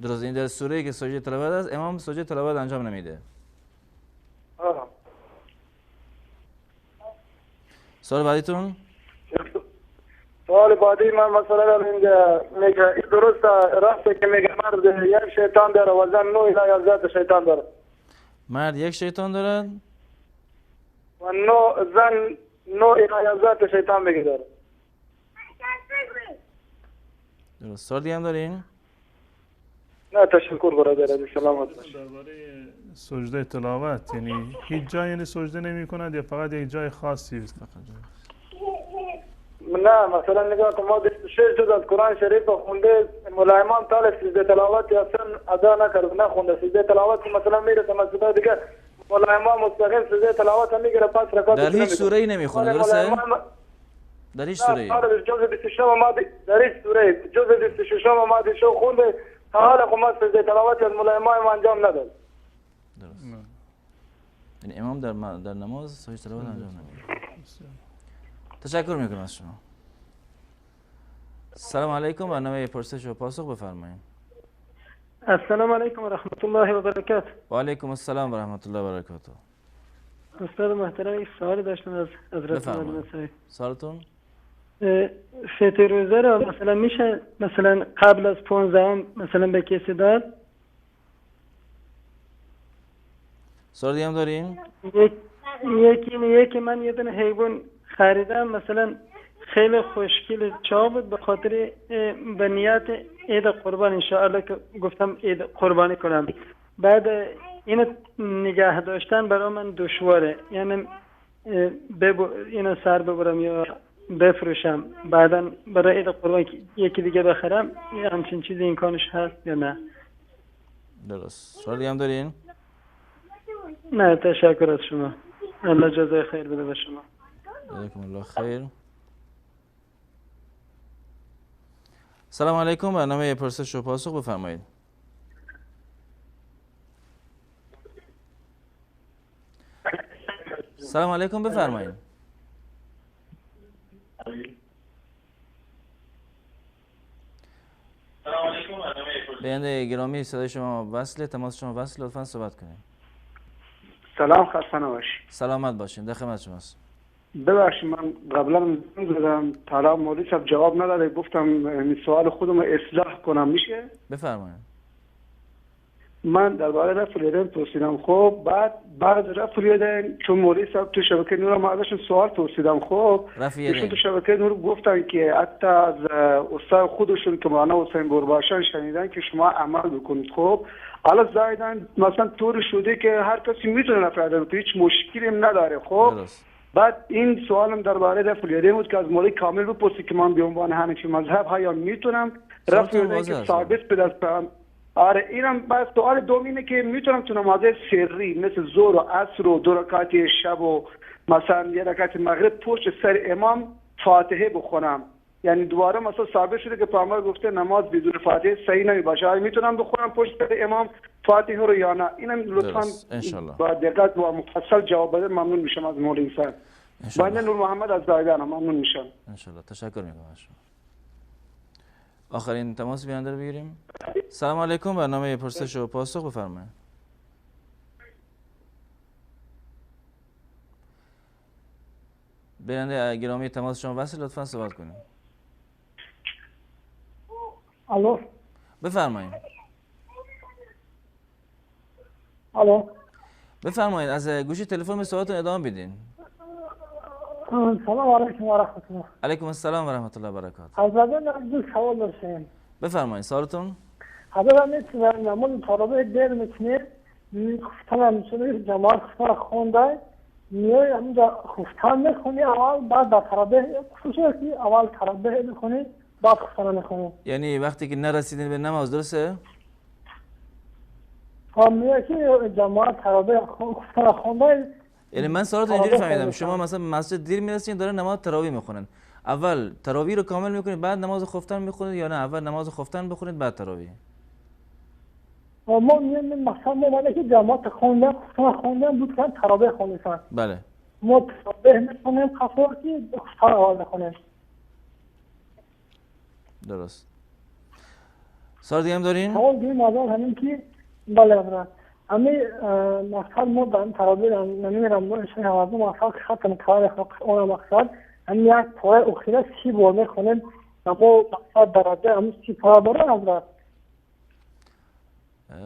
درست. این در سوره‌ای که سجده تلاوت است امام سجده تلاوت انجام نمیده. سوال بعدیتون؟ سوال بعدی من مثلا اینجا میگه درست راسته که میگه مرد یک شیطان داره و زن 9 الی 11 شیطان داره. مرد یک شیطان دارد و زن 9 الی 11 شیطان میگه داره. درست. سوال دیگه هم دارین؟ نه تشکر برادر. سلامت باشید. درباره سجده تلاوت یعنی هیچ جایی یعنی سجده نمی کند یا فقط یک جای خاصی است؟ نه مثلا نگاه کن ما 26 جز از قرآن شریف خونده، ملایمان تا سجده تلاوت اصلا ادا نکرد نخونده. سجده تلاوت مثلا میره تا مسجد دیگه ملایمان مستقیم سجده تلاوت میگیره پس رکعت در هیچ سوره‌ای نمیخونه. درسته؟ در هیچ سوره‌ای. جز 26 ما در هیچ سوره جز 26 ما شو خونده تا حالا خو ما سجده تلاوت از ملایمان ما انجام نداد. درست. یعنی امام در نماز سجده تلاوت انجام نمیده. تشکر میکنم از شما. سلام علیکم. برنامه پرسش و پاسخ بفرمایید. السلام علیکم و رحمت الله و برکاته. و علیکم السلام و رحمت الله و برکاته. استاد محترم یک سوال داشتم از حضرت مولانا صاحب. سوالتون؟ فطر روزه را مثلا میشه مثلا قبل از 15 مثلا به کسی داد؟ سوال دیگه هم دارین؟ یکی من یه دونه حیوان خریدم مثلا خیلی خوشگل چا بود، به خاطر به نیت عید قربان انشاءالله که گفتم عید قربانی کنم. بعد اینو نگه داشتن برای من دشواره. یعنی اینو سر ببرم یا بفروشم بعدا برای عید قربان یکی دیگه بخرم، همچین چیزی امکانش هست یا نه؟ درست. سوال دیگه هم دارین؟ نه تشکر از شما. الله جزای خیر بده به شما. علیکم الله خیر. سلام علیکم، برنامه پرسش و پاسخ بفرمایید. سلام علیکم بفرمایید. بیننده گرامی صدای شما وصله، تماس شما وصل، لطفا صحبت کنید. سلام، خسته نباشید. سلامت باشین، در خدمت شماست. ببخشید من قبلا زدم طلب مولوی صاحب جواب نداده، گفتم این سوال خودم اصلاح کنم، میشه؟ بفرمایید. من درباره رفع الیدین پرسیدم، خب بعد رفع الیدین چون مولوی صاحب تو شبکه نور ما ازشون سوال پرسیدم، خب ایشون تو شبکه نور گفتن که حتی از استاد خودشون که مولانا حسین گرباشان شنیدن که شما عمل بکنید. خب حالا زایدن مثلا طور شده که هر کسی میتونه رفع الیدین کنه، هیچ مشکلی هم نداره. خب بعد این سوالم درباره رفع الیدین بود که از مولوی کامل بپرسید که من به عنوان حنفی مذهب ها میتونم رفع الیدین که ثابت به دست. آره اینم بس. سوال دوم اینه که میتونم تو نماز سری مثل ظهر و عصر و 2 رکعت شب و مثلا 1 رکعت مغرب پشت سر امام فاتحه بخونم؟ یعنی دوباره مثلا ثابت شده که پیامبر گفته نماز بدون فاتحه صحیح نمیشه. میتونم بخونم پشت سر امام فاتحه رو یا نه؟ اینم لطفا با دقت و مفصل جواب بده، ممنون میشم از مولوی صاحب. بنده نور محمد از زایدان، ممنون میشم. ان شاء الله. تشکر میکنم از شما. آخرین تماس بیننده رو بگیریم. سلام علیکم، برنامه پرسش و پاسخ بفرمایید. بیننده گرامی تماس شما وصل، لطفا صحبت کنید. الو بفرمایید. الو بفرمایید، از گوشی تلفن صحبتتون ادامه بدین. سلام علیکم و رحمت الله. علیکم السلام و رحمت الله و برکاته. حضرت عزیز سوال داشتم. بفرمایید سوالتون. حضرت میتونه نماز تراویح دیر میکنه، خفتن میشه جماعت خفتن خونده، میای همونجا خفتن میخونی اول، بعد در تراویح خصوصی اول تراویح میکنی بعد خفتن میخونی. یعنی وقتی که نرسیدین به نماز، درسته؟ میای که جماعت تراویح خفتن خونده. یعنی من سوالتون اینجوری فهمیدم شما مثلا مسجد دیر میرسین داره نماز تراویح میخونن، اول تراویح رو کامل میکنید بعد نماز خفتن میخونید، یا نه اول نماز خفتن بخونید بعد تراویح؟ ما مثلا ما که جماعت خوندن بود که تراویح خوندن. بله. ما تراویح میخونیم خفاتی خفتن اول میخونیم. درست. سوال دیگه هم دارین؟ سوال دیگه مازال همین که بله حضرت همین مقصد ما در تراویح نمیرم ما اشتری حوضی مقصد ختم کار اون مقصد همین یک پاره اخیره 30 بار میخونیم اما مقصد درجه همین 30 پاره داره حضرت.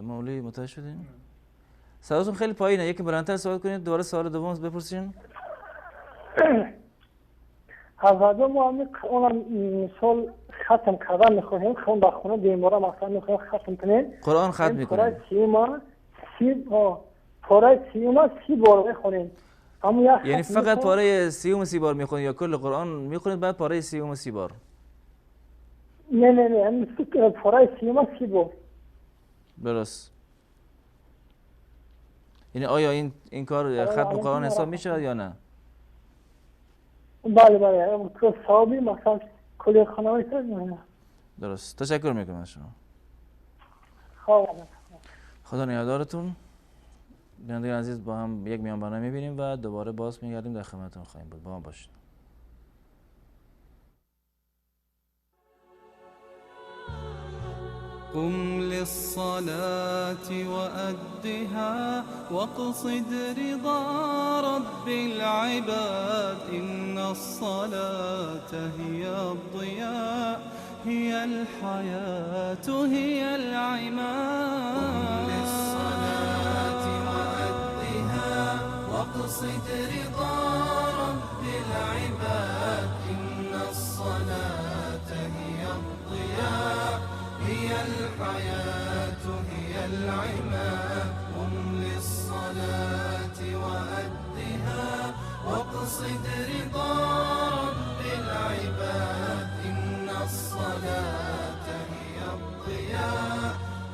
مولوی متوجه شدین؟ صداتون خیلی پایینه، یکی بلندتر صحبت کنید، دوباره سوال دوم بپرسین. حضرت ما همین اونم مثال ختم کردن میخونیم، خون در خونه دیمارا مثلا میخونیم ختم کنیم قرآن ختم میکنیم پاره 30 بار میخونیم. یعنی فقط پاره 30 بار میخونید یا کل قرآن میخونید بعد پاره 30 بار؟ نه همین پاره 30 بار. درست. یعنی آیا این کار ختم قرآن حساب میشه یا نه؟ بله تو ثوابی مثلا کلی خانواده نه. درست. تشکر میکنم از شما. خدا نگهدارتون. بینندگان عزیز با هم یک میان برنامه میبینیم و دوباره باز میگردیم، در خدمتتون خواهیم بود. با ما باشید. قم للصلاة وأدها واقصد رضا رب العباد إن الصلاة هي الضياء هي الحياة هي العماد. قم للصلاة وأدها واقصد رضا رب العباد إن الصلاة هي الضياء هي الحياة هي العماد. قم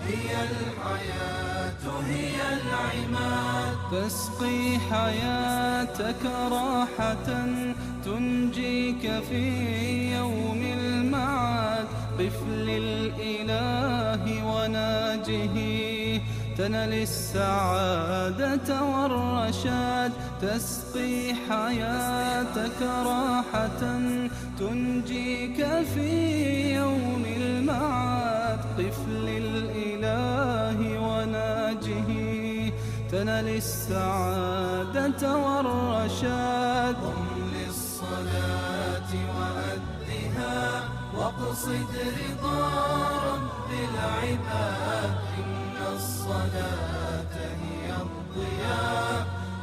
هي الحياة هي العماد تسقي حياتك راحة تنجيك في يوم المعاد قف للإله وناجه تنل السعادة والرشاد تسقي حياتك راحة تنجيك في يوم المعاد قف للإله وناجه تنل السعادة والرشاد قم للصلاة وأدها واقصد رضا رب العباد إن الصلاة هي الضياء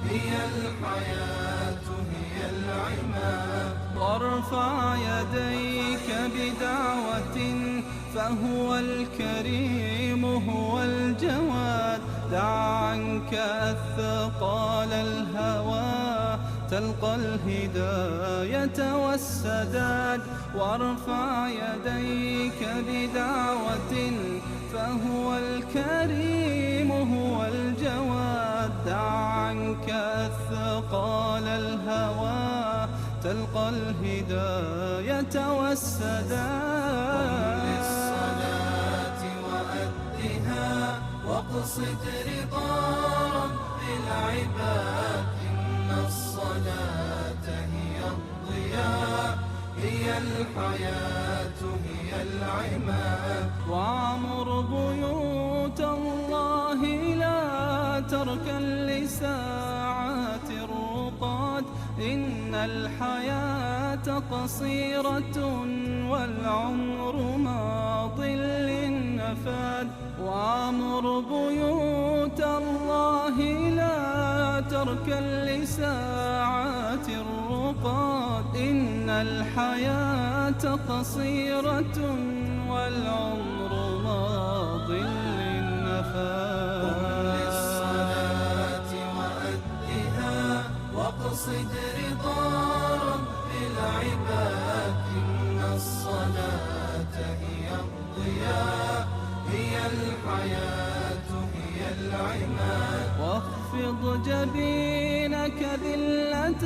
هي الحياة هي العماد وارفع يديك بدعوة فهو الكريم هو الجواد دع عنك أثقال الهوى تلقى الهداية والسداد وارفع يديك بدعوة فهو الكريم هو الجواد دع عنك أثقال الهوى تلقى الهداية والسداد للصلاة وأدها واقصد رضا رب العباد إن الصلاة هي الضياء هي الحياة هي العماد وعمر بيوت الله لا تركا لساعات الرقاد إن الحياة قصيرة والعمر ماض للنفاد وعمر بيوت الله لا تركا لساعات الرقاد إن الحياة قصيرة والعمر ماض للنفاد قم للصلاة وأدها واقصد رضا رب العباد إن الصلاة هي الضياء هي الحياة هي العماد واخفض جبينك ذلة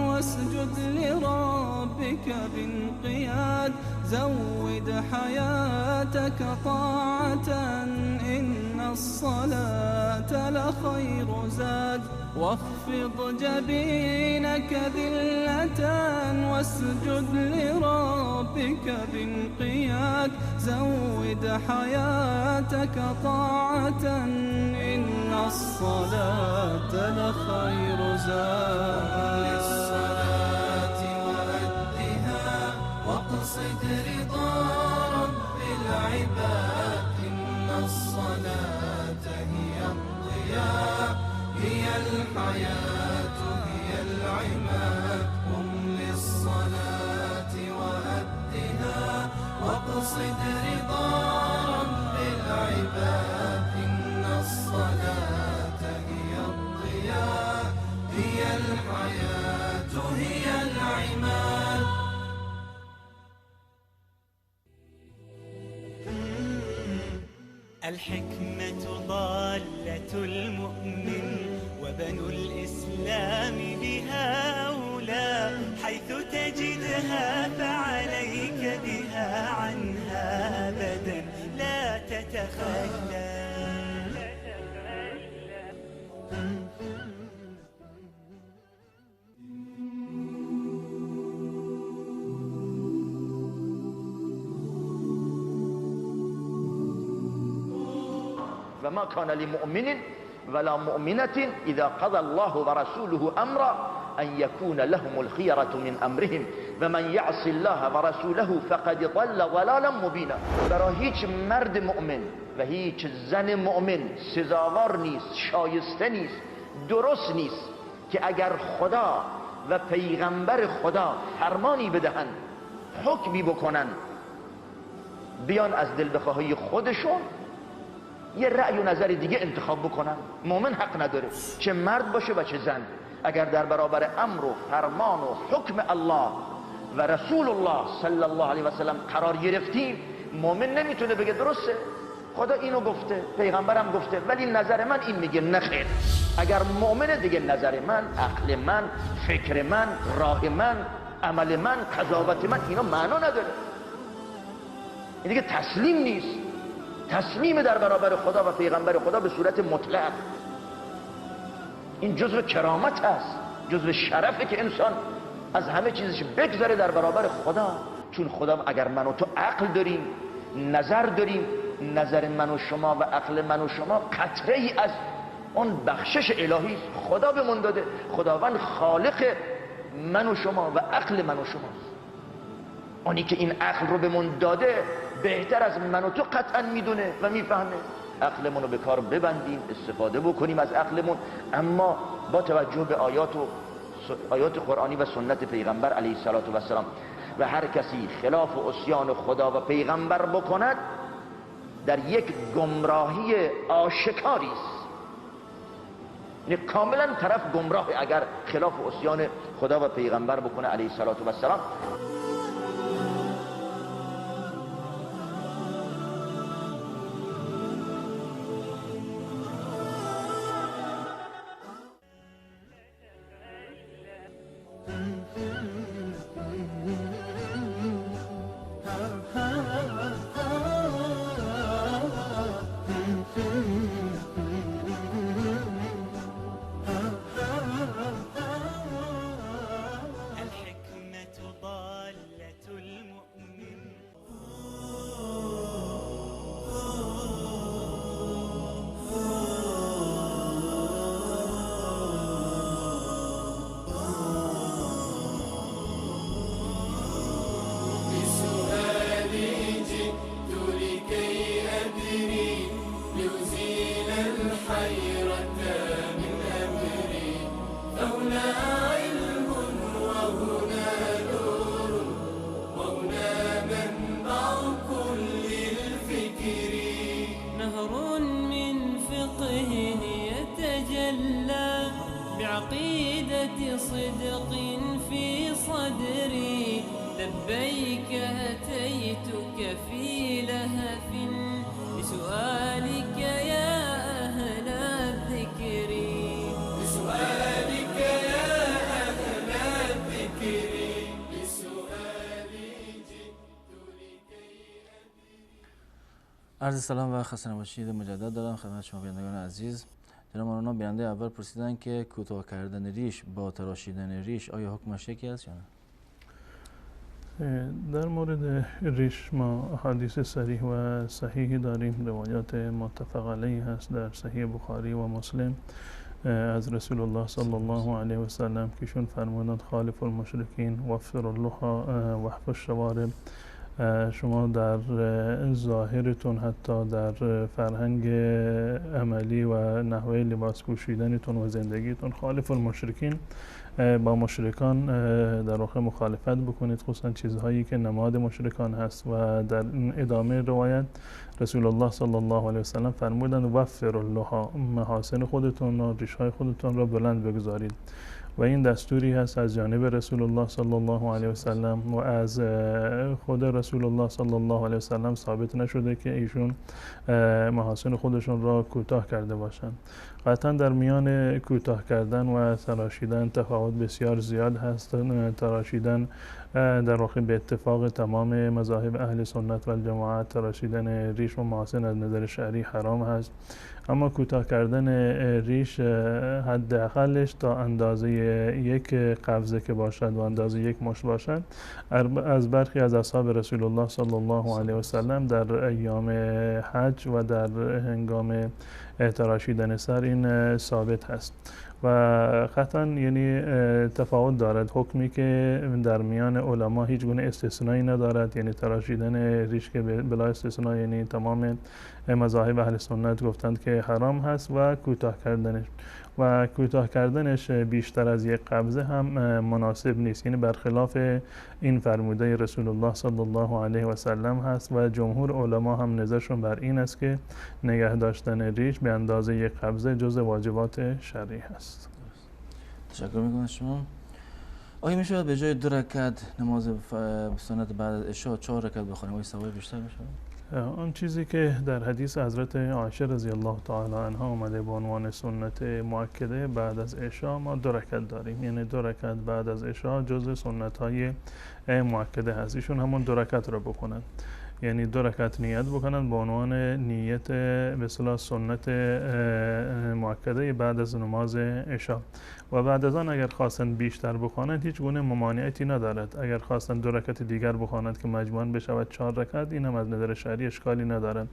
واسجد لربك بانقياد زود حياتك طاعة إن الصلاة لخير زاد واخفض جبينك ذلة واسجد لربك بانقياد زود حياتك طاعة إن الصلاة لخير زاد للصلاة وأدها واقصد رضا رب العباد إن الصلاة هي الضياء هي الحياة هي العماد قم للصلاة وأدها واقصد رضا رب العباد إن الصلاة هي الضياء هي الحياة هي العماد الحكمة ضالة المؤمن وبنو الإسلام بها أولى حيث تجدها فعليك بها عنها أبدا لا تتخلى وما كان لمؤمن ولا مؤمنة إذا قضى الله ورسوله أمرا أن يكون لهم الخيرة من أمرهم ومن يعص الله ورسوله فقد ضل ضلالا مبینا. برای هیچ مرد مؤمن و هیچ زن مؤمن سزاوار نیست، شایسته نیست، درست نیست که اگر خدا و پیغمبر خدا فرمانی بدهند، حکمی بکنن، بیان از دل بخواهی خودشون یه رأی و نظر دیگه انتخاب بکنن. مؤمن حق نداره، چه مرد باشه و چه زن. اگر در برابر امر و فرمان و حکم الله و رسول الله صلی الله علیه و سلم قرار گرفتیم، مؤمن نمیتونه بگه درسته، خدا اینو گفته، پیغمبرم گفته، ولی نظر من این میگه نخیر. اگر مؤمنه دیگه نظر من، عقل من، فکر من، راه من، عمل من، قضاوت من اینا معنا نداره. این دیگه تسلیم نیست. تسلیم در برابر خدا و پیغمبر خدا به صورت مطلق. این جزء کرامت هست، جزء شرفه که انسان از همه چیزش بگذره در برابر خدا. چون خدا اگر من و تو عقل داریم، نظر داریم، نظر من و شما و عقل من و شما قطره ای از اون بخشش الهی خدا بهمون داده. خداوند خالق من و شما و عقل من و شماست. اونی که این عقل رو بهمون داده بهتر از من و تو قطعا میدونه و میفهمه. عقلمون رو به کار ببندیم، استفاده بکنیم از عقلمون، اما با توجه به آیات قرآنی و سنت پیغمبر علیه السلام. و هر کسی خلاف و عصیان خدا و پیغمبر بکند در یک گمراهی آشکاری است. یعنی کاملا طرف گمراه اگر خلاف و عصیان خدا و پیغمبر بکنه علیه السلام. عرض سلام و خسته نباشید مجدد دارم خدمت شما بینندگان عزیز. جناب مولانا بیننده اول پرسیدن که کوتاه کردن ریش با تراشیدن ریش آیا حکمش یکی است یا نه؟ در مورد ریش ما احادیث صریح و صحیحی داریم. روایات متفق علیه هست در صحیح بخاری و مسلم از رسول الله صلی الله علیه و سلم که ایشون فرمودند خالف المشرکین وفر اللحا وحف الشوارب. شما در ظاهرتون حتی در فرهنگ عملی و نحوه لباس پوشیدنتون و زندگیتون خالف المشرکین، با مشرکان در واقع مخالفت بکنید، خصوصا چیزهایی که نماد مشرکان هست. و در ادامه روایت رسول الله صلی الله علیه و سلم فرمودند وفر اللحا، محاسن خودتون و ریش‌های خودتون را بلند بگذارید. و این دستوری هست از جانب رسول الله صلی الله علیه و سلم و از خود رسول الله صلی الله علیه و سلم ثابت نشده که ایشون محاسن خودشون را کوتاه کرده باشند. قطعا در میان کوتاه کردن و تراشیدن تفاوت بسیار زیاد هست. تراشیدن در واقع به اتفاق تمام مذاهب اهل سنت و الجماعت تراشیدن ریش و محاسن از نظر شرعی حرام هست، اما کوتاه کردن ریش حداقلش تا اندازه یک قبضه که باشد و اندازه یک مشت باشد از برخی از اصحاب رسول الله صلی الله علیه و سلم در ایام حج و در هنگام تراشیدن سر این ثابت هست. و قطعا یعنی تفاوت دارد. حکمی که در میان علما هیچ گونه استثنایی ندارد، یعنی تراشیدن ریش که بلا استثنا، یعنی تمام مذاهب اهل سنت گفتند که حرام هست و کوتاه کردنش بیشتر از یک قبضه هم مناسب نیست، یعنی برخلاف این فرموده رسول الله صلی الله علیه و سلم هست. و جمهور علما هم نظرشون بر این است که نگه داشتن ریش به اندازه یک قبضه جزء واجبات شرعی هست. تشکر میکنم شما. آیا میشه به جای 2 رکعت نماز سنت بعد از عشاء 4 رکعت بخونیم؟ آیا ثواب بیشتر میشه؟ آن چیزی که در حدیث حضرت عایشه رضی الله تعالی عنها آمده به عنوان سنت مؤکده بعد از عشا، ما 2 رکعت داریم، یعنی 2 رکعت بعد از عشا جزء سنت های مؤکده هست. ایشون همون 2 رکعت رو بکنن، یعنی 2 رکعت نیت بکنن به عنوان نیت به اصطلاح سنت مؤکده بعد از نماز عشا. و بعد از آن اگر خواستن بیشتر بخوانند هیچ گونه ممانعتی ندارد. اگر خواستن 2 رکعت دیگر بخوانند که مجموعاً بشود 4 رکعت، این هم از نظر شرعی اشکالی ندارد.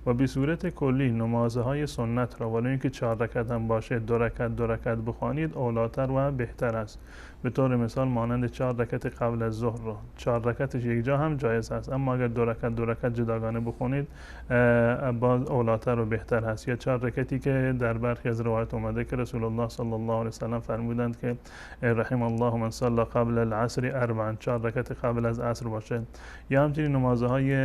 و به صورت کلی نمازهای سنت را ولو اینکه 4 رکعت هم باشه 2 رکعت بخوانید اولاتر و بهتر است. به طور مثال مانند 4 رکعت قبل از ظهر رو 4 رکعتش یک جا هم جایز است، اما اگر 2 رکعت جداگانه بخونید باز اولاتر و بهتر هست. یا 4 رکعتی که در برخی از روایات اومده که رسول الله صلی الله علیه وسلم فرمودند که رحم الله من صلی قبل العصر 4، 4 رکعت قبل از عصر باشه. یا همچنین نمازهای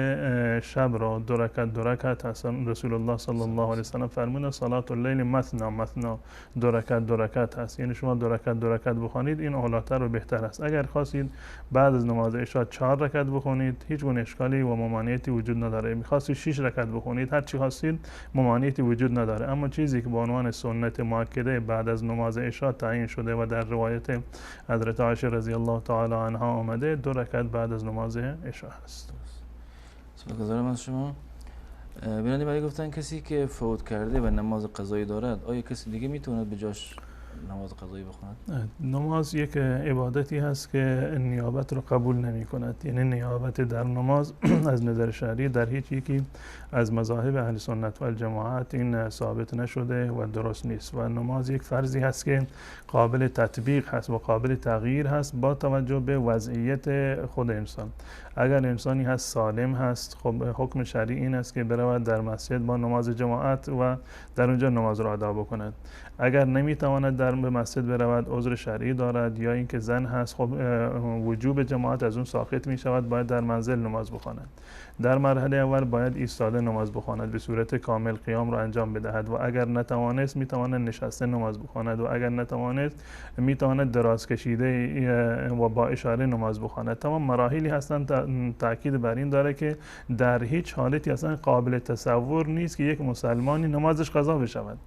شب را 2 رکعت هستن. رسول الله صلی الله علیه وسلم فرمودند صلات اللیل مثنا 2 رکعت هست، یعنی شما 2 رکعت بخونید این اولاتر و بهتر است. اگر خواستید بعد از نماز عشا 4 رکعت بخونید هیچ گونه اشکالی و ممانعتی وجود نداره. می‌خواستید 6 رکعت بخونید هر چی خواستید ممانعتی وجود نداره. اما چیزی که به عنوان سنت مؤکده بعد از نماز عشا تعیین شده و در روایت حضرت عایشه رضی الله تعالی عنها آمده 2 رکعت بعد از نماز عشا است. سپاسگزارم از شما. بیننده برای گفتن کسی که فوت کرده و نماز قضایی دارد، آیا کسی دیگه میتونه به جاش نماز قضایی بخواند؟ نماز یک عبادتی هست که نیابت رو قبول نمی کند، یعنی نیابت در نماز از نظر شرعی در هیچ یکی از مذاهب اهل سنت و الجماعت این ثابت نشده و درست نیست. و نماز یک فرضی هست که قابل تطبیق هست و قابل تغییر هست با توجه به وضعیت خود انسان. اگر انسانی هست سالم هست، خب حکم شرعی این است که برود در مسجد با نماز جماعت و در اونجا نماز را ادا بکند. اگر نمیتواند در مسجد برود، عذر شرعی دارد، یا اینکه زن هست، خب وجوب جماعت از اون ساقط می شود، باید در منزل نماز بخواند. در مرحله اول باید ایستاده نماز بخواند، به صورت کامل قیام را انجام بدهد و اگر نتوانست میتواند نشسته نماز بخواند و اگر نتوانست میتواند دراز کشیده و با اشاره نماز بخواند. تمام مراحلی هستند. تاکید بر این داره که در هیچ حالتی اصلا قابل تصور نیست که یک مسلمانی نمازش قضا بشود.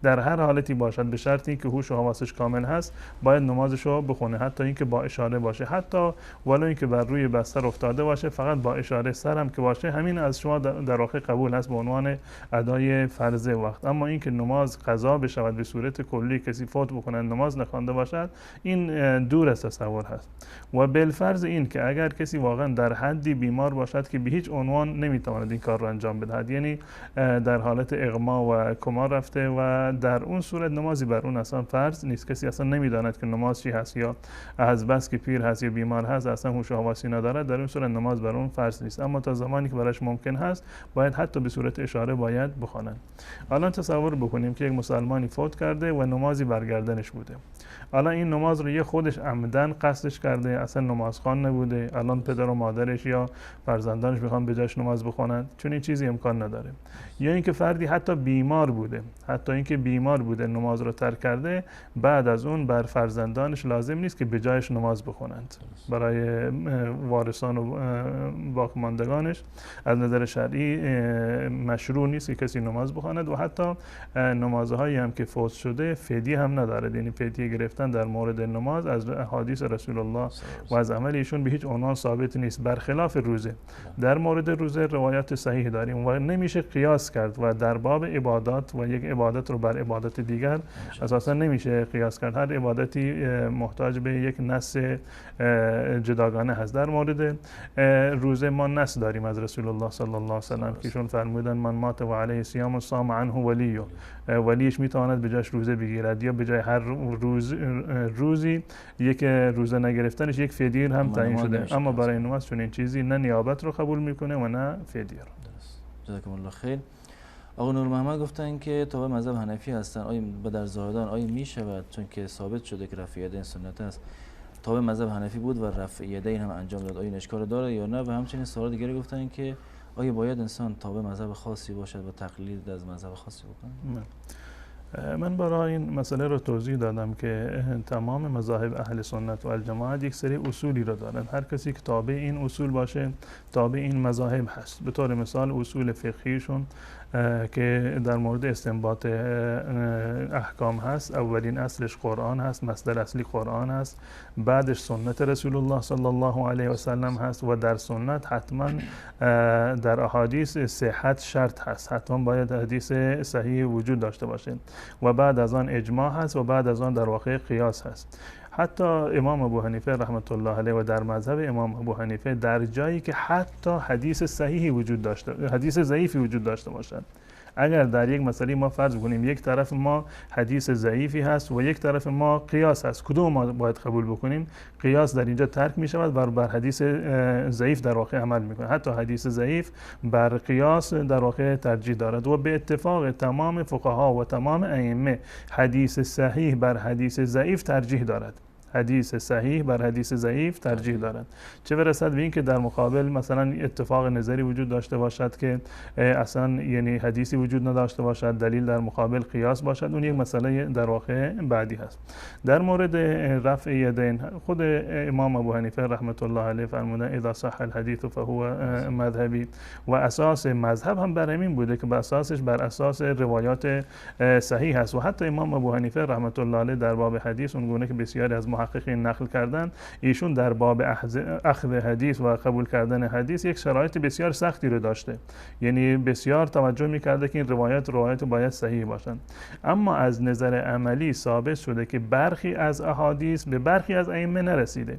در هر حالتی باشد به شرطی که هوش و حواسش کامل هست باید نمازش رو بخونه، حتی اینکه با اشاره باشه، حتی ولو اینکه بر روی بستر افتاده باشه فقط با اشاره سرم که باشه، همین از شما در واقع قبول هست به عنوان ادای فرض وقت. اما اینکه نماز قضا بشود به صورت کلی کسی فوت بکنه نماز نخوانده باشد، این دور از تصور هست. و بالفرض این که اگر کسی واقعا در حدی بیمار باشد که به هیچ عنوان نمیتواند این کار رو انجام بدهد، یعنی در حالت اغما و کما رفته و در اون صورت نمازی بر اون اصلا فرض نیست. کسی اصلا نمیداند که نماز چی هست، یا از بس که پیر هست یا بیمار هست اصلا هوش و حواسی ندارد، در اون صورت نماز بر اون فرض نیست. اما تا زمانی که براش ممکن هست باید حتی به صورت اشاره باید بخوانند. الان تصور بکنیم که یک مسلمانی فوت کرده و نمازی برگردنش بوده. الان این نماز رو یه خودش عمدن قصدش کرده، اصلا نمازخوان نبوده، الان پدر و مادرش یا فرزندانش میخوان به جاش نماز بخونند، چون این چیزی امکان نداره. یا اینکه فردی حتی بیمار بوده نماز رو ترک کرده، بعد از اون بر فرزندانش لازم نیست که به جایش نماز بخونند. برای وارثان و باقیماندگانش از نظر شرعی مشروع نیست که کسی نماز بخواند و حتی نمازهایی هم که فوت شده فدیه هم نداره، یعنی فدیه گرفتن در مورد نماز از احادیث رسول الله و از عمل ایشون به هیچ عنوان ثابت نیست. برخلاف روزه، در مورد روزه روایات صحیح داریم و نمیشه قیاس کرد و در باب عبادات و یک عبادت رو بر عبادت دیگر اساسا نمیشه قیاس کرد. هر عبادتی محتاج به یک نص جداگانه هست. در مورد روزه ما نص داریم از رسول الله صلی الله علیه و سلم که ایشون فرمودن من مات و علیه صیام صام عنه ولیه، ولیش میتواند به جاش روزه بگیرد یا به جای هر روزی یک روزه نگرفتنش یک فدیه هم تعیین شده. اما برای نماز چون این چیزی نه نیابت رو قبول میکنه و نه فدیه رو. جزاکم الله خیر. آقا نور محمد گفتن که تابع مذهب حنفی هستن، آیا در زاهدان آیا می شود، چون که ثابت شده که رفع یدین سنت است، تابع مذهب حنفی بود و رفع یدین هم انجام داد، آیا اشکال داره یا نه؟ و همچنین سوال دیگری گفتن که آیا باید انسان تابع مذهب خاصی باشد و تقلید از مذهب خاصی بکنه؟ من برای این مسئله رو توضیح دادم که تمام مذاهب اهل سنت و الجماعت یک سری اصولی رو دارن. هر کسی که تابع این اصول باشه تابع این مذاهب هست. به طور مثال اصول فقهیشون که در مورد استنباط احکام هست، اولین اصلش قرآن هست، مصدر اصلی قرآن هست، بعدش سنت رسول الله صلی الله علیه و سلم هست و در سنت حتما در احادیث صحت شرط هست، حتما باید حدیث صحیح وجود داشته باشه و بعد از آن اجماع هست و بعد از آن در واقع قیاس هست. حتی امام ابو حنیفه رحمت الله علیه و در مذهب امام ابو حنیفه در جایی که حتی حدیث صحیحی وجود داشته، حدیث ضعیفی وجود داشته باشد، اگر در یک مسئله ما فرض کنیم یک طرف ما حدیث ضعیفی هست و یک طرف ما قیاس هست، کدوم ما باید قبول بکنیم؟ قیاس در اینجا ترک می شود و بر حدیث ضعیف در واقع عمل میکنه. حتی حدیث ضعیف بر قیاس در واقع ترجیح دارد و به اتفاق تمام فقها و تمام ائمه حدیث صحیح بر حدیث ضعیف ترجیح دارد. حدیث صحیح بر حدیث ضعیف ترجیح دارند. چه برسد به این که در مقابل مثلا اتفاق نظری وجود داشته باشد که اصلا یعنی حدیثی وجود نداشته باشد، دلیل در مقابل قیاس باشد، اون یک مسئله در واقع بعدی هست. در مورد رفع یدین خود امام ابو حنیفه رحمت الله علیه فرمودن اذا صح الحدیث فهو مذهبی و اساس مذهب هم بر همین بوده که اساسش بر اساس روایات صحیح است. و حتی امام ابو حنیفه رحمت الله علیه در باب حدیث اونگونه که بسیاری از محققین نقل کردن، ایشون در باب اخذ حدیث و قبول کردن حدیث یک شرایط بسیار سختی رو داشته، یعنی بسیار توجه میکرده که این روایت باید صحیح باشند. اما از نظر عملی ثابت شده که برخی از احادیث به برخی از ائمه نرسیده.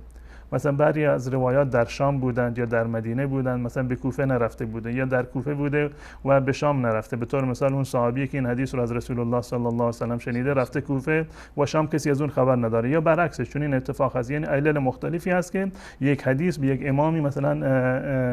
مثلا بعضی از روایات در شام بودند یا در مدینه بودند، مثلا به کوفه نرفته بوده یا در کوفه بوده و به شام نرفته. به طور مثال اون صحابی که این حدیث رو از رسول الله صلی الله علیه و سلم شنیده رفته کوفه و شام کسی از اون خبر نداره، یا برعکسش، چون این اتفاق هست. یعنی علل مختلفی هست که یک حدیث به یک امامی مثلا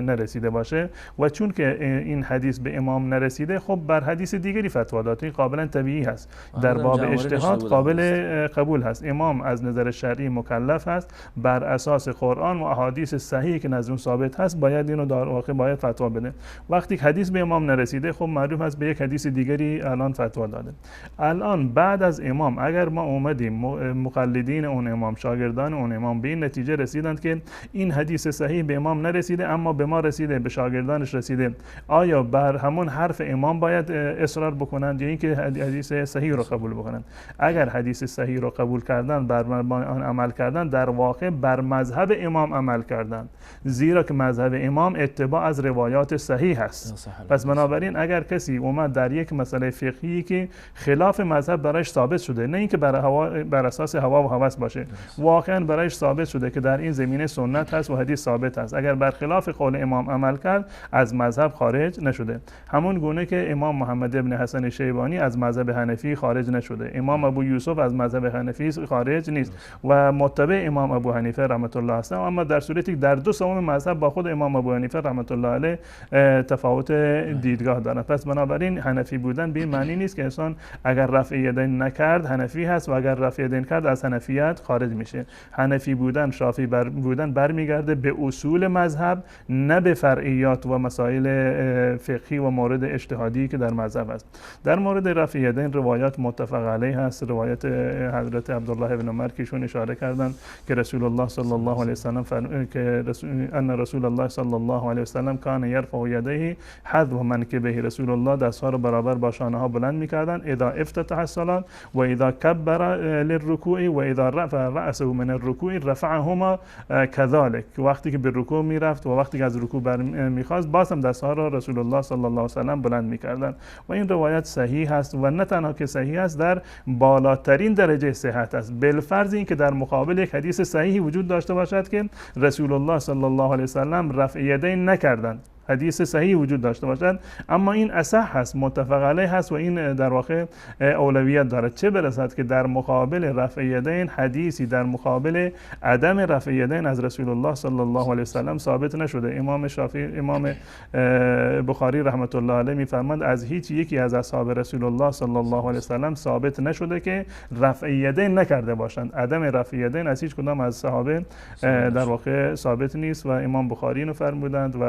نرسیده باشه و چون که این حدیث به امام نرسیده، خب بر حدیث دیگری فتوا داده، قابلا طبیعی هست، در باب اجتهاد قابل قبول هست. امام از نظر شرعی مکلف هست بر اساس قرآن و احادیث صحیحی که نزد اون ثابت هست باید اینو در واقع باید فتوا بده. وقتی حدیث به امام نرسیده، خب معلوم هست به یک حدیث دیگری الان فتوا داده. الان بعد از امام اگر ما اومدیم مقلدین اون امام، شاگردان اون امام به این نتیجه رسیدند که این حدیث صحیح به امام نرسیده اما به ما رسیده، به شاگردانش رسیده، آیا بر همون حرف امام باید اصرار بکنند یا اینکه حدیث صحیح رو قبول بکنند؟ اگر حدیث صحیح رو قبول کردن، بر آن عمل کردن، در واقع بر مذهب امام عمل کردند، زیرا که مذهب امام اتباع از روایات صحیح است. پس بنابراین اگر کسی اومد در یک مسئله فقهی که خلاف مذهب برایش ثابت شده، نه اینکه بر اساس هوا و هوس باشه، واقعا برایش ثابت شده که در این زمینه سنت هست و حدیث ثابت هست، اگر بر خلاف قول امام عمل کرد از مذهب خارج نشده. همون گونه که امام محمد ابن حسن شیبانی از مذهب حنفی خارج نشده، امام ابو یوسف از مذهب حنفی خارج نیست و متبع امام ابو حنیفه رحمت الله هستن، اما در صورتی که در دو سوم مذهب با خود امام ابو حنیفه رحمت الله علیه تفاوت دیدگاه دارند. پس بنابراین حنفی بودن به این معنی نیست که انسان اگر رفع یدین نکرد حنفی هست و اگر رفع یدین کرد از حنفیت خارج میشه. حنفی بودن، شافعی بودن برمیگرده به اصول مذهب، نه به فرعیات و مسائل فقهی و مورد اجتهادی که در مذهب است. در مورد رفع یدین روایات متفق علیه هست. روایت حضرت عبدالله ابن عمر که ایشون اشاره کردند که رسول الله صلی الله علیه و سلم که ان رسول الله صلی الله علیه و سلم کان یرفع یدیه حذو منکبه، رسول الله دستها رو برابر با شانه ها بلند می‌کردند اذا افتتح الصلاه و اذا کبر للرکوع و اذا رفع رأسه من الرکوع رفعهما كذلك، وقتی که به رکوع میرفت و وقتی که از رکوع برمیخواست باز هم دستها را رسول الله صلی الله علیه و سلم بلند می‌کردند. و این روایت صحیح است و نه تنها که صحیح است، در بالاترین درجه صحت است، بالفرض این که در مقابل یک حدیث صحیحی وجود داشته باشد که رسول الله صلی الله علیه و سلم رفع یدین نکردند، حدیث صحیح وجود داشته باشد، اما این اصح هست، متفق علیه هست و این در واقع اولویت دارد. چه برسد که در مقابل رفع یدین حدیثی در مقابل عدم رفع یدین از رسول الله صلی الله علیه و سلم ثابت نشده. امام بخاری رحمت الله علیه میفرماند از هیچ یکی از اصحاب رسول الله صلی الله علیه و سلم ثابت نشده که رفع یدین نکرده باشند. عدم رفع یدین از هیچ کدام از صحابه در واقع ثابت نیست و امام بخاری اینو فرمودند و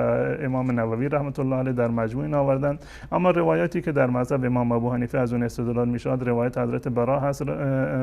امام امام نووی رحمت الله علیه در مجموع این آوردن. اما روایاتی که در مذهب امام ابو حنیفه از اون استدلال میشد روایت حضرت برا هست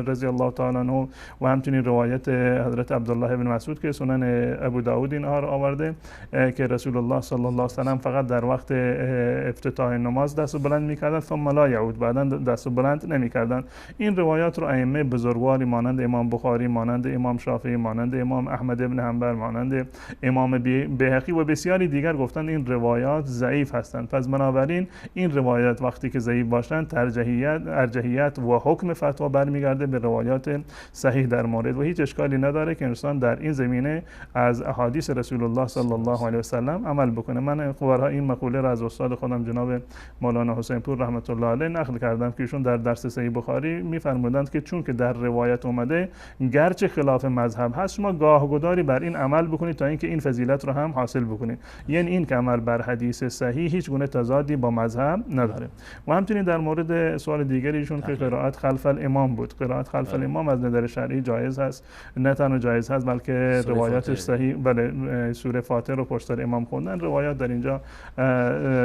رضی الله تعالی عنه و همچنین روایت حضرت عبدالله بن مسعود که سنن ابو داود اینها رو آورده که رسول الله صلی الله علیه و سلم فقط در وقت افتتاح نماز دست بلند میکردن ثم لا یعود، بعدا دست بلند نمیکردن. این روایات رو ائمه بزرگواری مانند امام بخاری، مانند امام شافعی، مانند امام احمد بن حنبل، مانند امام بیهقی و بسیاری دیگر گفتند این روایات ضعیف هستند. پس بنابراین این روایات وقتی که ضعیف باشند ارجحیت و حکم فتوا برمیگرده به روایات صحیح در مورد و هیچ اشکالی نداره که انسان در این زمینه از احادیث رسول الله صلی الله علیه و سلم عمل بکنه. من خبرها این مقوله را از استاد خودم جناب مولانا حسین پور رحمت الله علیه نقل کردم که ایشون در درس صحیح بخاری میفرمودند که چون که در روایت اومده گرچه خلاف مذهب هست شما گاهگداری بر این عمل بکنید تا اینکه این فضیلت رو هم حاصل بکنید. یعنی این که عمل بر حدیث صحیح هیچ گونه تضادی با مذهب نداره. و همچنین در مورد سوال دیگری ایشون که قرائت خلف الامام بود، قرائت خلف الامام از نظر شرعی جایز هست، نه تنها جایز هست بلکه روایاتش صحیح. بله، سوره فاتحه رو پشت سر امام خوندن روایات در اینجا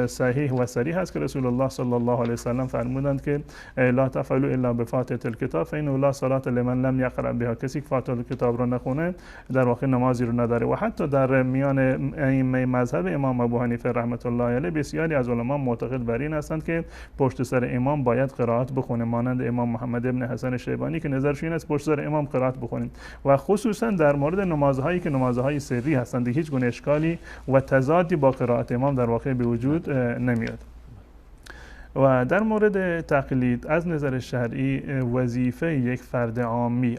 صحیح و صریح هست که رسول الله صلی الله علیه و سلم فرمودند که لا تفعلوا الا بفاتحه الکتاب فانه لا صلاه لمن لم یقرأ بها، کسی که فاتحه الکتاب رو نخونه در واقع نمازی رو نداره. و حتی در میان ائمه مذهب امام ابو حنیفه رحمت الله علیه بسیاری از علما معتقد بر این هستند که پشت سر امام باید قرائت بخونه، مانند امام محمد ابن حسن شیبانی که نظرش این است پشت سر امام قرائت بخونیم و خصوصا در مورد نمازهایی که نمازهای سری هستند هیچ گونه اشکالی و تضادی با قرائت امام در واقع به وجود نمیاد. و در مورد تقلید از نظر شرعی وظیفه یک فرد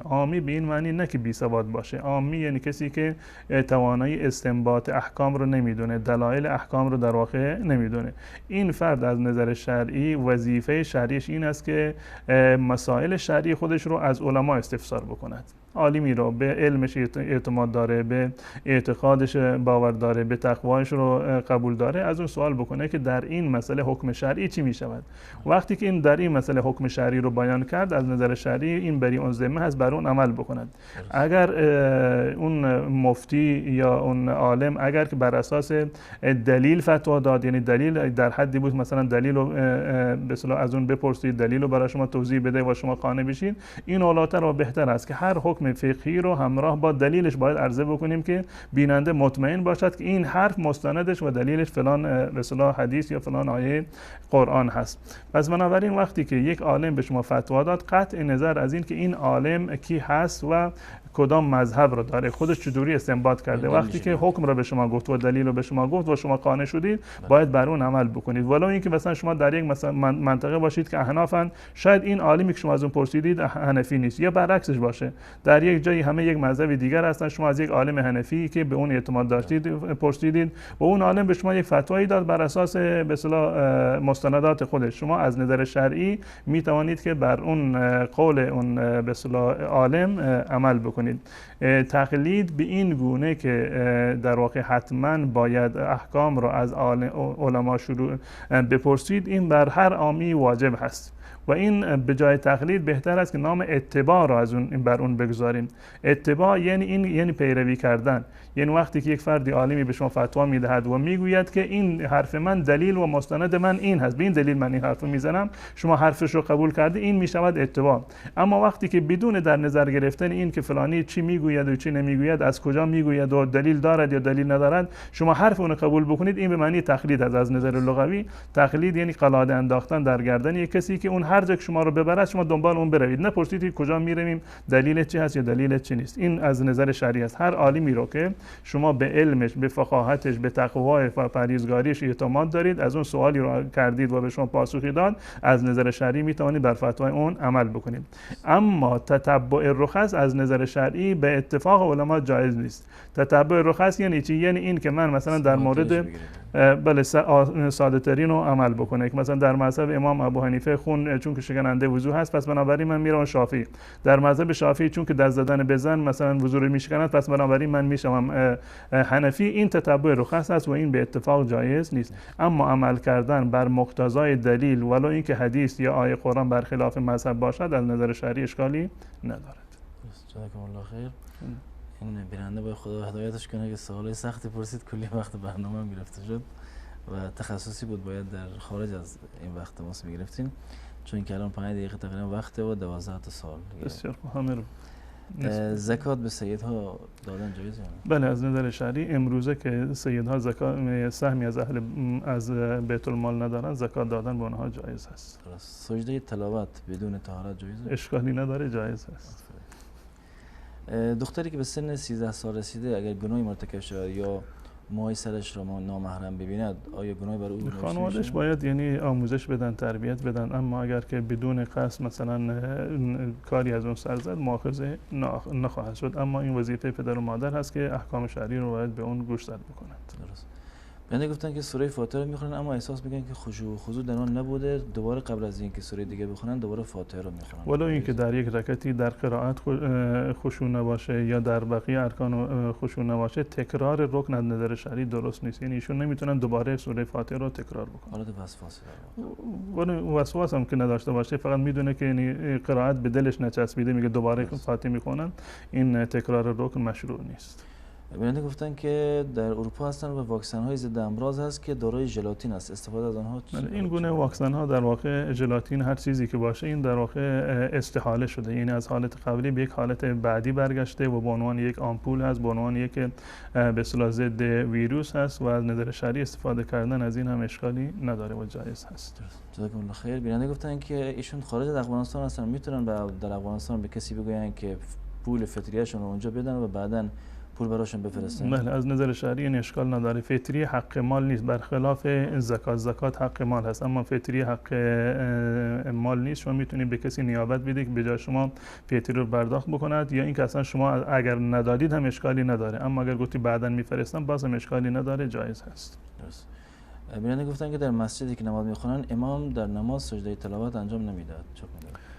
عامی به این معنی نه که بی سواد باشه، عامی یعنی کسی که توانایی استنباط احکام رو نمیدونه، دلایل احکام رو در واقع نمیدونه. این فرد از نظر شرعی وظیفه شرعیش این است که مسائل شرعی خودش رو از علما استفسار بکند. عالمی رو به علمش اعتماد داره، به اعتقادش باور داره، به تقوایش رو قبول داره، از اون سوال بکنه که در این مسئله حکم شرعی چی می شود. وقتی که این در این مسئله حکم شرعی رو بیان کرد از نظر شرعی این بری اون ذمه هست بر اون عمل بکند. اگر اون مفتی یا اون عالم اگر که بر اساس دلیل فتوا داد، یعنی دلیل در حدی بود مثلا دلیل رو به اصطلاح از اون بپرسید، دلیل رو برای شما توضیح بده و شما قانع بشید، این اولاتر و بهتر است که هر حکم فقهی رو همراه با دلیلش باید عرضه بکنیم که بیننده مطمئن باشد که این حرف مستندش و دلیلش فلان به اصطلاح حدیث یا فلان آیه قرآن هست. پس بنابراین وقتی که یک عالم به شما فتوا داد قطع نظر از این که این عالم کی هست و کدام مذهب رو داره، خودش چجوری استنباط کرده، وقتی که حکم رو به شما گفت و دلیل رو به شما گفت و شما قانع شدید باید بر اون عمل بکنید. ولو اینکه مثلا شما در یک مثلا منطقه باشید که احنافن، شاید این عالمی که شما از اون پرسیدید حنفی نیست، یا برعکسش باشه در یک جایی همه یک مذهب دیگر هستن، شما از یک عالم حنفی که به اون اعتماد داشتید پرسیدید و اون عالم به شما یک فتوایی داد بر اساس به اصطلاح مستندات خودش، شما از نظر شرعی می توانید که بر اون قول اون به اصطلاح عالم عمل بکنید. تقلید به این گونه که در واقع حتما باید احکام را از علما شروع بپرسید، این بر هر عامی واجب هست و این به جای تقلید بهتر است که نام اتباع را از اون بر اون بگذاریم. اتباع یعنی پیروی کردن، یعنی وقتی که یک فردی عالمی به شما فتوا میدهد و میگوید که این حرف من دلیل و مستند من این هست، به این دلیل من این حرف میزنم، شما حرفش رو قبول کرده، این میشود اتباع. اما وقتی که بدون در نظر گرفتن این که فلانی چی میگوید و چی نمیگوید، از کجا میگوید و دلیل دارد یا دلیل ندارد، شما حرف اون قبول بکنید، این به معنی تقلید است. از نظر لغوی تقلید یعنی قلاده انداختن در گردن یک کسی که اون هر جا که شما رو ببرد شما دنبال اون بروید، نپرسید کجا میرویم، دلیل چی هست یا دلیل چی نیست. این از نظر شرعی است. هر عالمی رو که شما به علمش، به فقاهتش، به تقوای و پرهیزگاریش اعتماد دارید، از اون سوالی رو کردید و به شما پاسخی داد، از نظر شرعی میتوانید بر فتوای اون عمل بکنید. اما تتبع رخص از نظر شرعی به اتفاق علما جایز نیست. تتبع رخص یعنی چی؟ یعنی این که من مثلا در مورد بله ساده ترین رو عمل بکنه، که مثلا در مذهب امام ابو حنیفه خون چون که شکننده وضو هست پس بنابراین من میرم شافعی، در مذهب شافعی چون که دست زدن به زن مثلا وضو رو میشکند پس بنابراین من میشم حنفی. این تتبع رخص است و این به اتفاق جایز نیست. اما عمل کردن بر مقتضای دلیل ولو اینکه حدیث یا آیه قرآن برخلاف مذهب باشد از نظر شرعی اشکالی ندارد. جزاکم الله خیر. این بیننده باید خدا هدایتش کنه که سوالای سختی پرسید، کلی وقت برنامه گرفته شد. و تخصصی بود باید در خارج از این وقت تماس میگرفتین، چون که الان 5 دقیقه تقریبا وقت و 12 تا سال. بسیار خوب. همه رو زکات به سیدها دادن جایزه؟ بله، از نظر شرعی امروزه که سیدها زکات سهمی از بیت المال ندارن، زکات دادن به اونها جایز هست. درست. سجده تلاوت بدون طهارت جایزه؟ اشکالی نداره، جایز هست. دختری که به سن 13 سال رسیده اگر گناهی مرتکب شود یا مای سرش را نامحرم ببیند، آیا گناهی بر او خانواده‌اش باید یعنی آموزش بدن، تربیت بدن، اما اگر که بدون قصد مثلا کاری از اون سر زد مؤاخذه نخواهد شد، اما این وظیفه پدر و مادر هست که احکام شرعی رو باید به اون گوش داد بکنند. درست. بنده گفتن که سوره فاتحه رو میخونن اما احساس میکنن که خشوع و خضوع در آن نبوده، دوباره قبل از اینکه سوره دیگه بخونن دوباره فاتحه رو میخونن. ولو اینکه در یک رکعتی در قرائت خشوع نباشه یا در بقیه ارکان خشوع نباشه، تکرار رکن از نظر شرعی درست نیست. یعنی ایشون نمیتونن دوباره سوره فاتحه رو تکرار بکنن. حالت وسواس ولو وسواس هم که نداشته باشه، فقط میدونه که یعنی قرائت به دلش نچسبیده، میگه دوباره فاتحه میخونن، این تکرار رکن مشروع نیست. بیننده گفتن که در اروپا هستن و واکسن های ضد امراض هست که دارای ژلاتین است، استفاده از آنها این گونه واکسن ها در واقع ژلاتین هر چیزی که باشه این در واقع استحاله شده، یعنی از حالت قبلی به یک حالت بعدی برگشته و به عنوان یک آمپول هست، به عنوان یک به اصطلاح ضد ویروس هست و از نظر شرعی استفاده کردن از این هم اشکالی نداره و جایز هست. جزاکم الله خیر. بیننده گفتن که ایشون خارج از افغانستان هستن، میتونن در افغانستان به کسی بگوین که پول فطریه‌شون رو اونجا بدن و بعداً پول براشون بفرستن؟ بله، از نظر شرعی این اشکال نداره. فطری حق مال نیست، برخلاف زکات. زکات حق مال هست اما فطری حق مال نیست. شما میتونید به کسی نیابت بدید که به جای شما فطری رو پرداخت بکند، یا اینکه اصلا شما اگر ندادید هم اشکالی نداره، اما اگر گفتی بعداً میفرستم باز هم اشکالی نداره، جایز هست. درست. بیننده گفتن که در مسجدی که نماز میخونن امام در نماز سجده تلاوت انجام نمیداد، چه کنید؟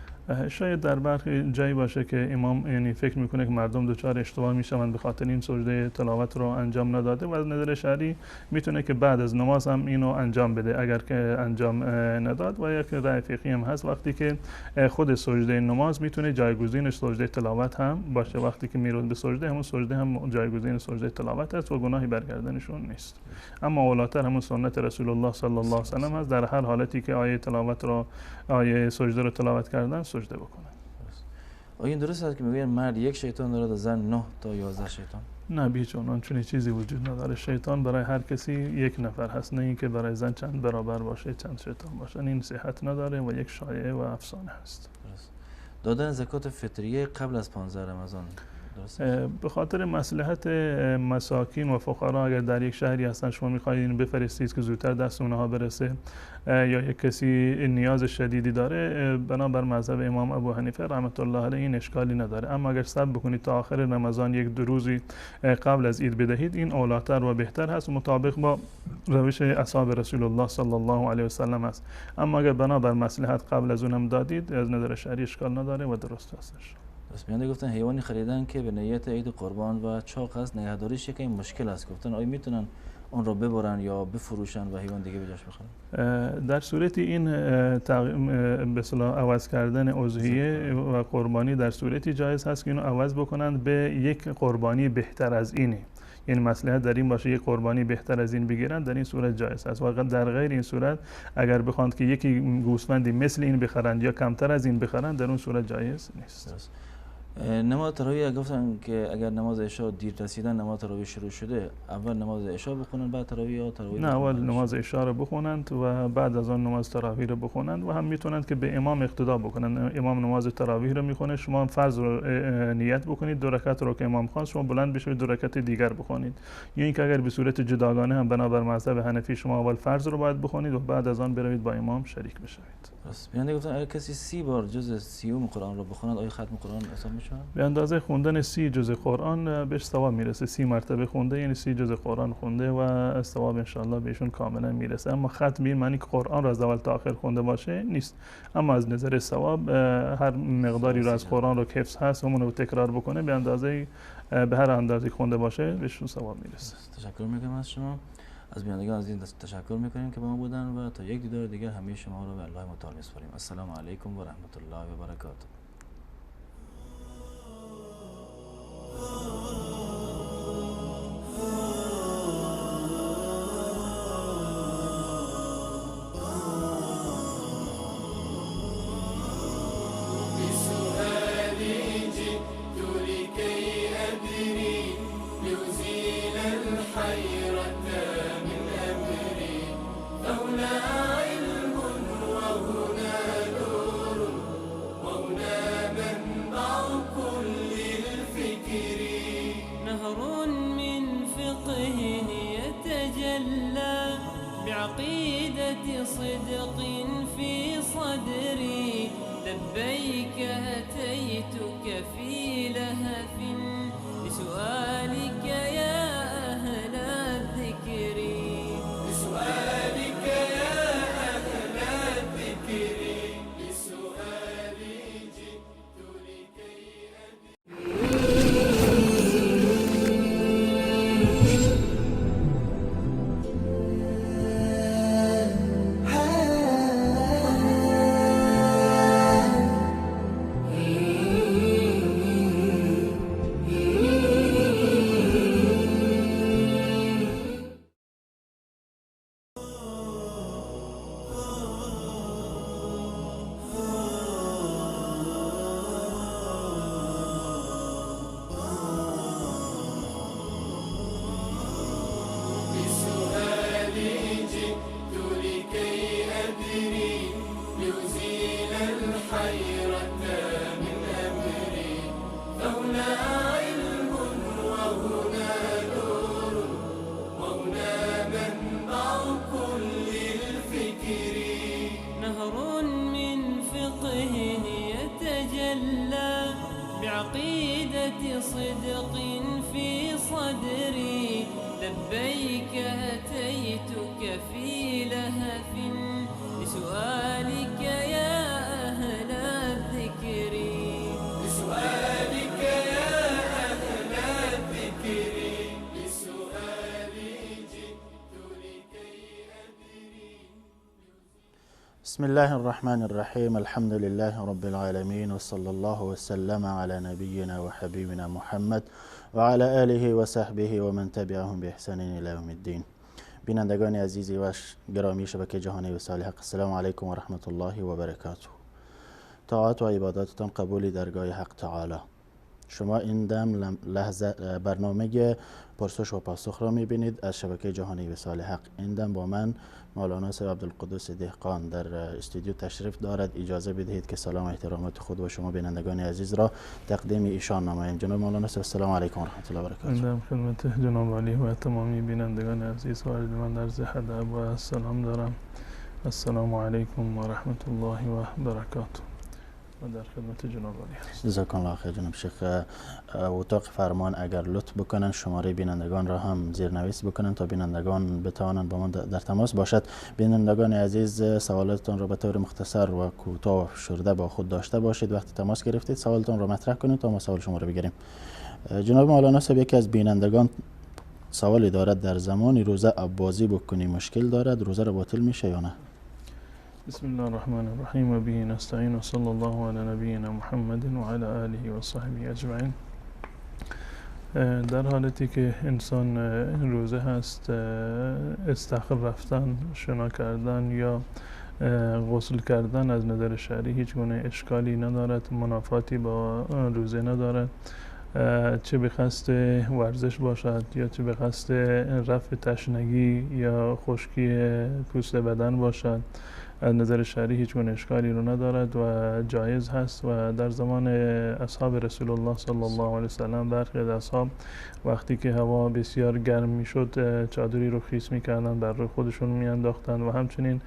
شاید در برخی جایی باشه که امام یعنی فکر میکنه که مردم دچار اشتباه میشوند به خاطر این سجده تلاوت رو انجام نداده و از نظر شرعی میتونه که بعد از نماز هم اینو انجام بده اگر که انجام نداد. و یک رأی فقهی هم هست وقتی که خود سجده نماز میتونه جایگزین سجده تلاوت هم باشه، وقتی که میرود به سجده همون سجده هم جایگزین سجده تلاوت است و گناهی برگردنشون نیست. اما اولاتر همون سنت رسول الله صلی الله علیه و سلم هست، در هر حالتی که آیه تلاوت رو آیه سجده رو تلاوت کردن سجده بکنن. آیا این درست است که میگوین مرد یک شیطان دارد و زن 9 تا 11 شیطان؟ نه، به هیچ عنوان چنین چیزی وجود نداره. شیطان برای هر کسی یک نفر هست، نه اینکه برای زن چند برابر باشه، چند شیطان باشن. این صحت نداره و یک شایعه و افسانه هست. درست. دادن زکات فطریه قبل از 15 رمضان به خاطر مصلحت مساکین و فقرا، اگر در یک شهری هستن شما میخواهید اینو بفرستید که زودتر دست اونها برسه، یا یک کسی نیاز شدیدی داره، بنابر مذهب امام ابو حنیفه رحمت الله علیه این اشکالی نداره. اما اگر صبر بکنید تا آخر رمضان یک دو روزی قبل از عید بدهید، این اولاتر و بهتر هست و مطابق با روش اصحاب رسول الله صلی الله علیه و سلم است. اما اگر بنابر مصلحت قبل از اونم دادید، از نظر شرعی اشکال نداره و درست هستش. بس میانده گفتن حیوانی خریدن که به نیت عید قربان و چاق است، نگهداریش یکی مشکل است. گفتن آیا میتونن اون رو ببرن یا بفروشن و حیوان دیگه به جاش بخرن؟ در صورتی این به اصطلاح عوض کردن اضحیه و قربانی در صورتی جایز هست که اینو عوض بکنند به یک قربانی بهتر از اینه. یعنی مصلحت در این باشه یک قربانی بهتر از این بگیرن، در این صورت جایز است. و در غیر این صورت اگر بخواند که یکی گوسفندی مثل این بخرند یا کمتر از این بخرند، در اون صورت جایز نیست. نماز تراویح گفتن که اگر نماز عشاء دیر رسیدن نماز تراویح شروع شده، اول نماز عشاء بخونن بعد تراویح، یا تراویح؟ نه، اول نماز عشاء رو بخونند و بعد از آن نماز تراویح رو بخونند. و هم میتونند که به امام اقتدا بکنند. امام نماز تراویح رو میخونه، شما فرض رو نیت بکنید، 2 رکعت رو که امام خواند شما بلند بشید 2 رکعت دیگر بخونید. یا اینکه اگر به صورت جداگانه هم بنابر مذهب حنفی شما اول فرض رو باید بخونید و بعد از آن بروید با امام شریک بشوید. بس میانده گفتن اگر کسی 30 بار جز 30 قرآن رو بخوند، آیا ختم قرآن حساب میشه؟ به اندازه خوندن 30 جز قرآن بهش ثواب میرسه. 30 مرتبه خونده یعنی 30 جز قرآن خونده و ثواب ان شاء الله بهشون کاملا میرسه. اما ختم این معنی که قرآن را از اول تا آخر خونده باشه نیست. اما از نظر ثواب هر مقداری رو از قرآن رو که حفظ هست همون رو تکرار بکنه، به اندازه به هر اندازه خونده باشه بهشون ثواب میرسه. تشکر میکنم از شما. از بینندگان از این تشکر میکنیم که با ما بودن و تا یک دیدار دیگر همه شما رو به الله متعال میسپاریم. السلام علیکم و رحمت الله و برکاته. صدق في صدري لبيك أتيتك في لهف لسؤالك يا أهل الذكر لسؤالك يا أهل الذكر لسؤالي جئت لكي بعقيدة صدق في صدري لبيك أتيتك في لهف لسؤالك يا أهل الذكر لسؤالك يا أهل الذكر لسؤالي جئت لكي أدري. بسم الله الرحمن الرحيم. الحمد لله رب العالمين وصلى الله وسلم على نبينا وحبيبنا محمد وعلى آله وصحبه ومن تبعهم بإحسان إلى يوم الدين. بینندگان عزیزی و گرامی شبکه جهانی وصال حق، السلام علیکم و رحمت الله و برکاته. طاعات و عباداتتان قبول درگاه حق تعالی. شما این دم لحظه برنامه پرسش و پاسخ را میبینید از شبکه جهانی وصال حق. این دم با من مولانا صاحب عبدالقدوس دهقان در استودیو تشریف دارد. اجازه بدهید که سلام و احترامات خود و شما بینندگان عزیز را تقدیم ایشان نماییم. جناب مولانا صاحب السلام علیکم و رحمت الله و برکاته. من خدمت جناب عالی و تمامی بینندگان عزیز وارد من در ادب و سلام دارم. السلام علیکم و رحمت الله و برکاته. در خدمت جناب عالی هست. جزاکم الله خیر جناب شیخ. اتاق فرمان اگر لطف بکنن شماره بینندگان را هم زیرنویس بکنن تا بینندگان بتوانند با ما در تماس باشد. بینندگان عزیز سوالاتتان را به طور مختصر و کوتاه و فشرده با خود داشته باشید. وقتی تماس گرفتید سوالتان را مطرح کنید تا ما سوال شما را بگیریم. جناب مولانا صاحب، یکی از بینندگان سوالی دارد: در زمان روزه بازی بکنی مشکل دارد، روزه را باطل میشه یا نه؟ بسم الله الرحمن الرحیم و به نستعین و صلی الله علی نبینا محمد و علی آله و صحبه اجمعین. در حالتی که انسان روزه هست، استخر رفتن، شنا کردن یا غسل کردن از نظر شرعی هیچ گونه اشکالی ندارد، منافاتی با روزه ندارد. چه به قصد ورزش باشد یا چه به قصد رفع تشنگی یا خشکی پوست بدن باشد، از نظر شرعی هیچ گونه اشکالی رو ندارد و جایز هست. و در زمان اصحاب رسول الله صلی الله علیه وسلم برخی از اصحاب وقتی که هوا بسیار گرم میشد چادری رو خیس میکردن، بر روی خودشون میانداختن و همچنین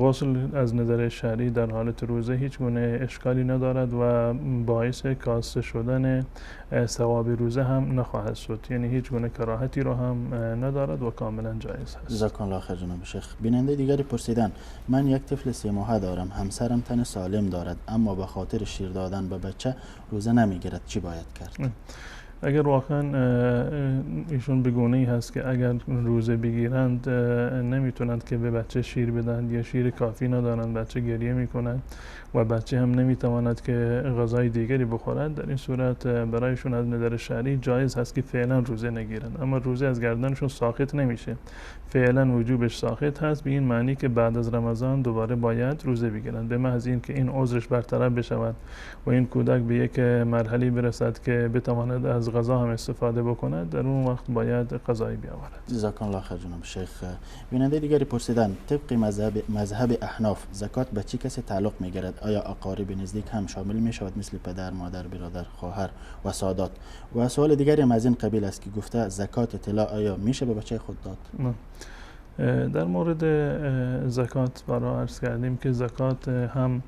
غسل از نظر شرعی در حالت روزه هیچ گونه اشکالی ندارد و باعث کاسته شدن ثواب روزه هم نخواهد شد، یعنی هیچ گونه کراهتی رو هم ندارد و کاملا جایز هست. جزاکم الله خیر جناب شیخ. بیننده دیگری پرسیدن: من یک طفل 3 ماهه دارم، همسرم تن سالم دارد اما به خاطر شیر دادن به بچه روزه نمیگیرد، چی باید کرد؟ اگر واقعا ایشون به گونه‌ای هست که اگر روزه بگیرند نمیتونند که به بچه شیر بدن یا شیر کافی ندارند، بچه گریه میکند و بچه هم نمیتواند که غذای دیگری بخورد، در این صورت برایشون از نظر شرعی جایز هست که فعلا روزه نگیرند. اما روزه از گردنشون ساقط نمیشه، فعلا وجوبش ساقط هست، به این معنی که بعد از رمضان دوباره باید روزه بگیرند، به محض این که این عذرش برطرف بشود و این کودک به یک مرحله برسد که بتواند از غذا هم استفاده بکند، در اون وقت باید قضایی بیاورد. جزاکم الله خیر جناب شیخ. بیننده دیگری پرسیدن: طبق مذهب احناف زکات به چه کسی تعلق میگیرد؟ آیا اقارب نزدیک هم شامل می شود مثل پدر، مادر، برادر، خواهر و سادات؟ و سوال دیگری هم از این قبیل است که گفته زکات طلا آیا میشه به بچه خود داد؟ در مورد زکات برای عرض کردیم که زکات هم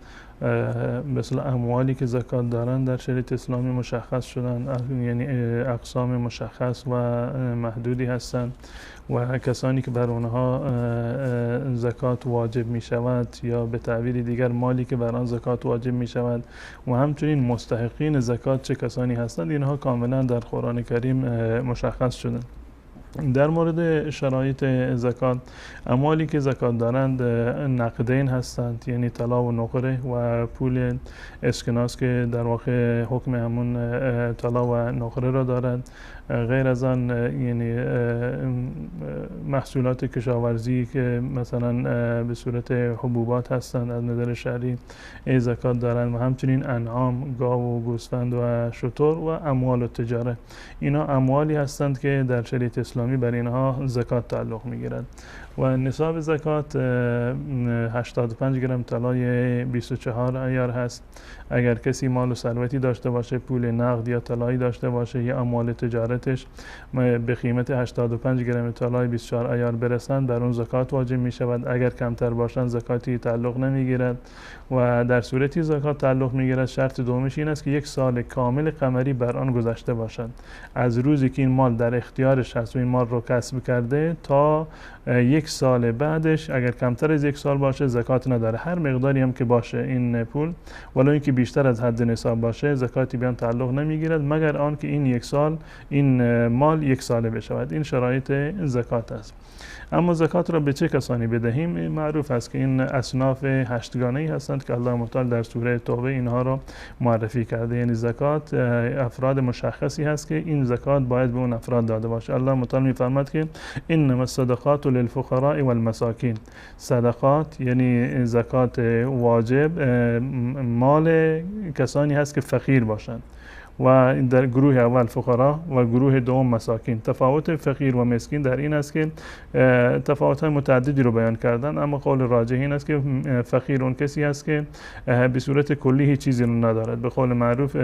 مثل اموالی که زکات دارن در شریعت اسلامی مشخص شدن، یعنی اقسام مشخص و محدودی هستند و کسانی که بر اونها زکات واجب می شود یا به تعبیر دیگر مالی که بر آن زکات واجب می شود و همچنین مستحقین زکات چه کسانی هستند، اینها کاملا در قرآن کریم مشخص شدن. در مورد شرایط زکات، اموالی که زکات دارند نقدین هستند، یعنی طلا و نقره و پول اسکناس که در واقع حکم همون طلا و نقره را دارد. غیر از آن یعنی محصولات کشاورزی که مثلا به صورت حبوبات هستند از نظر شرعی زکات دارند و همچنین انعام، گاو و گوسفند و شتر و اموال و تجاره. اینا اموالی هستند که در شریعت اسلامی بر اینها زکات تعلق میگیرد و نصاب زکات 85 گرم طلای 24 عیار هست. اگر کسی مال و ثروتی داشته باشه، پول نقد یا طلایی داشته باشه یا اموال تجارتش به قیمت 85 گرم طلای 24 عیار برسند، بر اون زکات واجب می شود. اگر کمتر باشند زکاتی تعلق نمی گیرد و در صورتی زکات تعلق می گیرد شرط دومش این است که یک سال کامل قمری بر آن گذشته باشد، از روزی که این مال در اختیارش هست و این مال رو کسب کرده تا یک سال بعدش. اگر کمتر از یک سال باشه زکات نداره، هر مقداری هم که باشه این پول، ولو اینکه بیشتر از حد نصاب باشه زکاتی بیان تعلق نمیگیرد مگر آن که این یک سال این مال یک ساله بشود. این شرایط زکات است. اما زکات را به چه کسانی بدهیم؟ معروف است که این اصناف هشتگانه‌ای هستند که الله متعال در سوره توبه اینها را معرفی کرده. یعنی زکات افراد مشخصی هست که این زکات باید به اون افراد داده باشه. الله متعال می‌فرماید که انما الصدقات للفقراء والمساکین. صدقات یعنی زکات واجب مال کسانی هست که فقیر باشند و در گروه اول فقرا و گروه دوم مساکین. تفاوت فقیر و مسکین در این است که تفاوت‌های متعددی رو بیان کردن، اما قول راجح این است که فقیر اون کسی است که به صورت کلی هیچ چیزی رو ندارد، به قول معروف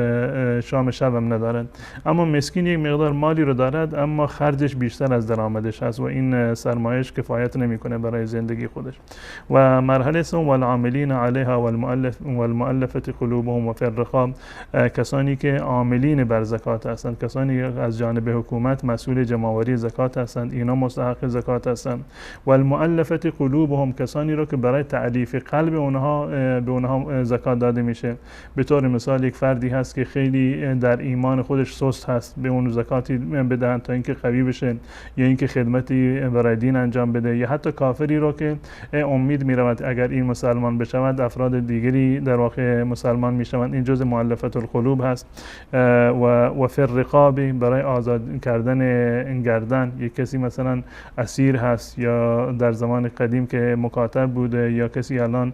شام شب هم ندارد. اما مسکین یک مقدار مالی رو دارد اما خرجش بیشتر از درآمدش هست و این سرمایش کفایت نمیکنه برای زندگی خودش. و مرحله سوم والعاملین علیها والمؤلفه قلوبهم و فی الرقاب، کسانی که عاملین بر زکات هستند، کسانی از جانب حکومت مسئول جمع‌آوری زکات هستند، اینا مستحق زکات هستند. و المؤلفه قلوبهم، کسانی رو که برای تعلیف قلب اونها به اونها زکات داده میشه. به طور مثال یک فردی هست که خیلی در ایمان خودش سست هست، به اون زکاتی بدهن تا اینکه قوی بشه یا اینکه خدمتی برای دین انجام بده، یا حتی کافری رو که امید میرود اگر این مسلمان بشود افراد دیگری در واقع مسلمان میشوند. این جزء مؤلفه القلوب هست. و فی الرقاب، برای آزاد کردن این گردن. یک کسی مثلا اسیر هست یا در زمان قدیم که مکاتب بوده یا کسی الان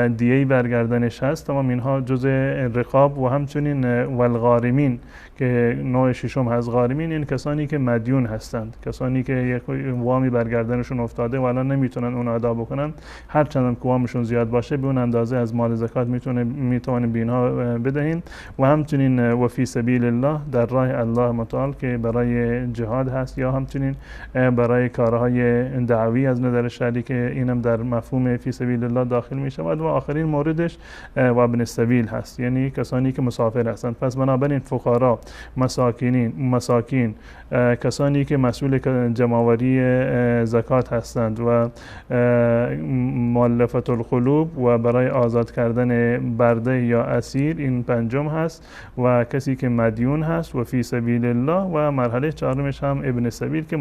دیهی برگردنش هست، تمام اینها جزء رقاب. و همچنین والغارمین که نوع ششم هست. غارمین این کسانی که مدیون هستند، کسانی که یک وامی برگردنشون افتاده و الان نمیتونن اون ادا بکنن، هر چند که وامشون زیاد باشه به اون اندازه از مال زکات میتونن به اینها بدهین. و همچنین و فی سبیل الله، در راه الله متعال که برای جهاد هست یا همچنین برای کارهای دعوی از نظر شرعی که اینم در مفهوم فی سبیل الله داخل می شود. و آخرین موردش و ابن السبیل هست، یعنی کسانی که مسافر هستند. پس بنابراین فقرا، مساکین، کسانی که مسئول جمع‌آوری زکات هستند و مؤلفه القلوب و برای آزاد کردن برده یا اسیر، این پنجم هست. و کسی که مدیون هست و فی سبیل الله. و مرحله چهارمش هم ابن السبیل که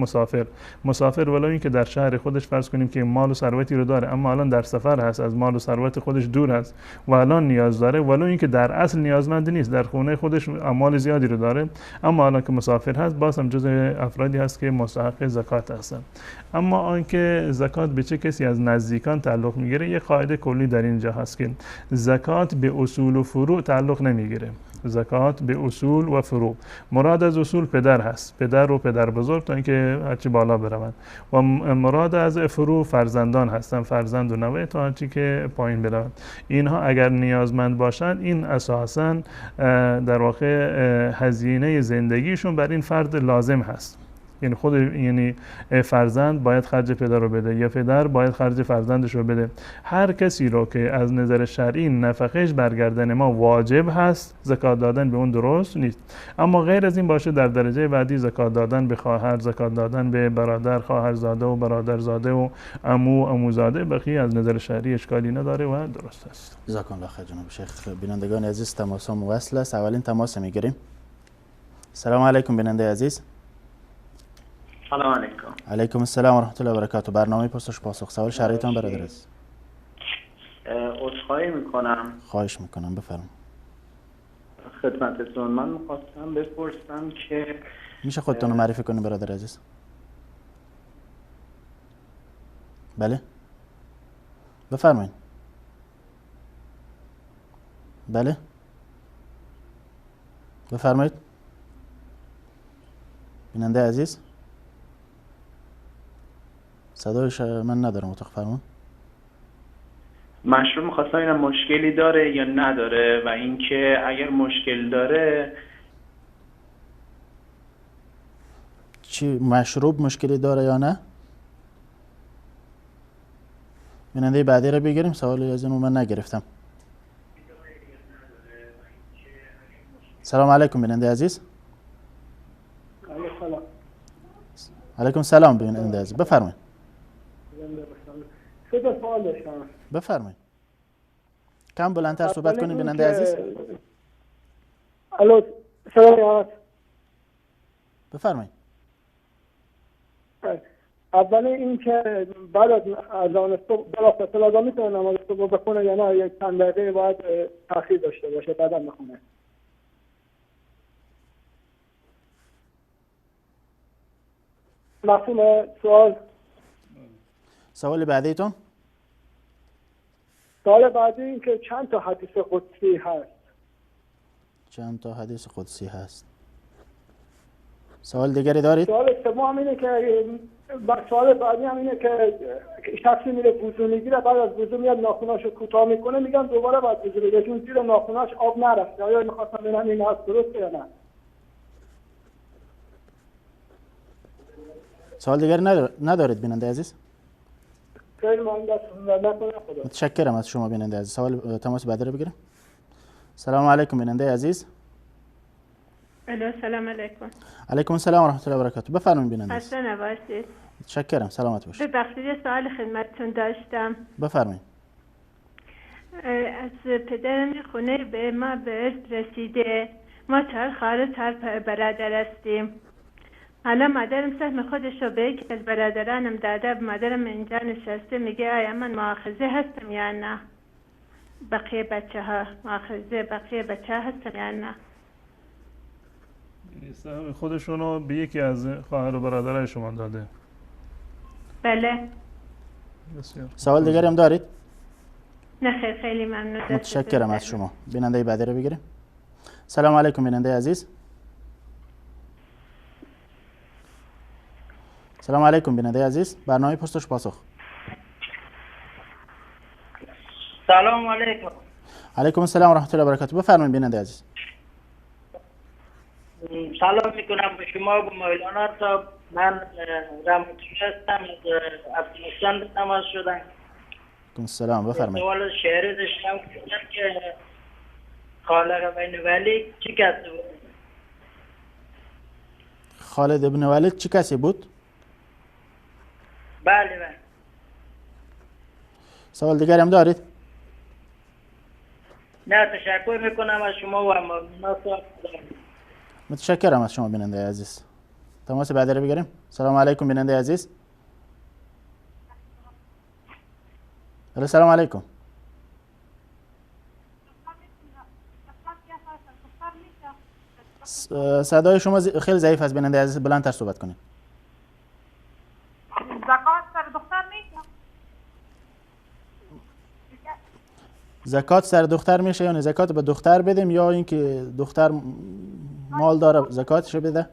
مسافر ولو این که در شهر خودش فرض کنیم که مال و ثروتی رو داره اما الان در سفر هست، از مال و ثروت خودش دور هست و الان نیاز داره، ولو این که در اصل نیازمند نیست، در خونه خودش اموال زیادی رو داره، اما الان که مسافر هست باز هم جزء افرادی هست که مستحق زکات هستند. اما آنکه زکات به چه کسی از نزدیکان تعلق میگیره، یک قاعده کلی در اینجا هست که زکات به اصول و فروع تعلق نمیگیره. زکات به اصول و فروع. مراد از اصول پدر هست، پدر و پدر بزرگ تا اینکه هرچی بالا بروند، و مراد از فروع فرزندان هستن، فرزند و نوه تا هرچی که پایین بروند. اینها اگر نیازمند باشند، این اساساً در واقع هزینه زندگیشون بر این فرد لازم هست. یعنی یعنی فرزند باید خرج پدر رو بده یا پدر باید خرج فرزندش رو بده. هر کسی رو که از نظر شرعی نفقهش برگردن ما واجب هست، زکات دادن به اون درست نیست. اما غیر از این باشه در درجه بعدی زکات دادن به خواهر، زکات دادن به برادر، خواهرزاده و برادرزاده و عمو، عموزاده، بقیه از نظر شرعی اشکالی نداره و درست است. جزاکم الله خیر جناب شیخ. بینندگان عزیز تماس هم وصل است. اولین تماس میگیریم. سلام علیکم بیننده عزیز. سلام علیکم. علیکم السلام و رحمت الله و برکاته. برنامه پرسش پاسخ. سوال شرایطتان برادر عزیز. عذرخواهی میکنم. خواهش میکنم بفرمایید. خدمتتون من میخواستم بپرسم که میشه خودتون رو معرفی کنید برادر عزیز؟ بله بفرمایید. بله بفرمایید بیننده عزیز. صدایش من ندارم اتاق فرمون. مشروب میخواستم اینم مشکلی داره یا نداره و اینکه اگر مشکل داره چی مشروب مشکلی داره یا نه؟ بیننده بعدی رو بگیریم. سوالی از اینو من نگرفتم. سلام علیکم بیننده عزیز. علیکم سلام بیننده عزیز بفرمایید. سوال داشتم. بفرمایید. کم بلندتر صحبت کنید بیننده عزیز. الو سلام. بفرمایید. اول این که بعد از اذان صبح بلافاصله آدم میتونه نماز صبح بخونه یا نه یک چند دقیقه باید تاخیر داشته باشه بعدا بخونه؟ مفهوم سوال بعدیتون؟ سوال بعدی این که چند تا حدیث قدسی هست؟ چند تا حدیث قدسی هست؟ سوال دیگری دارید؟ سوال سوم اینه که سوال بعدی هم اینه که شخصی میره وضو میگیره، بعد از وضو میاد ناخناشو کوتاه میکنه، میگن دوباره باید وضو بگیره چون زیر ناخناش آب نرفته. آیا میخواستم ببینم این هست درسته یا نه؟ سوال دیگری ندارید بیننده عزیز؟ خیلی ممنون. متشکرم از شما بیننده عزیز. سوال تماس بعدی رو بگیرم. سلام علیکم بیننده عزیز. الو سلام علیکم. علیکم السلام و رحمت الله و برکاته. بفرمایید بیننده عزیز. خسته نباشید. متشکرم. سلامت باشید. ببخشید یه سوال خدمتتون داشتم. بفرمایید. از پدرم خونه به ما به ارث رسیده. ما 4 خواهر 4 برادر هستیم. حالا مادرم سهم خودش رو به یک از برادرانم داده. مادرم اینجا نشسته میگه آیا من مؤاخذه هستم یا نه؟ بقیه بچه ها مؤاخذه بقیه بچه ها هستم یا نه؟ سهم خودشونو به یکی از خواهر و برادرای شما داده. بله. بسیار. سوال دیگری هم دارید؟ نه خیلی خیلی ممنون. متشکرم از شما. بیننده بعدی رو بگیریم. سلام علیکم بیننده عزیز. سلام علیکم بیننده عزیز. برنامه پرسش پاسخ. سلام علیکم. علیکم السلام و رحمت الله و برکاته. بفرمایید بیننده عزیز. سلام میکنم به شما و مولانا صاحب. من رحمتولی هستم از افغانستان تماس شدم. علیکم السلام بفرمایید. سوال شعری داشتم که خالد ابن ولید چی کسی بود؟ خالد ابن ولید چی کسی بود؟ بله بله. سوال دیگری هم دارید؟ نه تشکر میکنم از شما و مولانا صاحب. متشکرم از شما بیننده عزیز. تماس بعدی رو بگیریم. سلام علیکم بیننده عزیز. سلام علیکم. صدای شما خیلی ضعیف است بیننده عزیز. بلندتر صحبت کنید. زکات سر دختر میشه؟ زکات سر دختر میشه یا نه زکات به دختر بدیم یا اینکه دختر مال داره زکاتش بده؟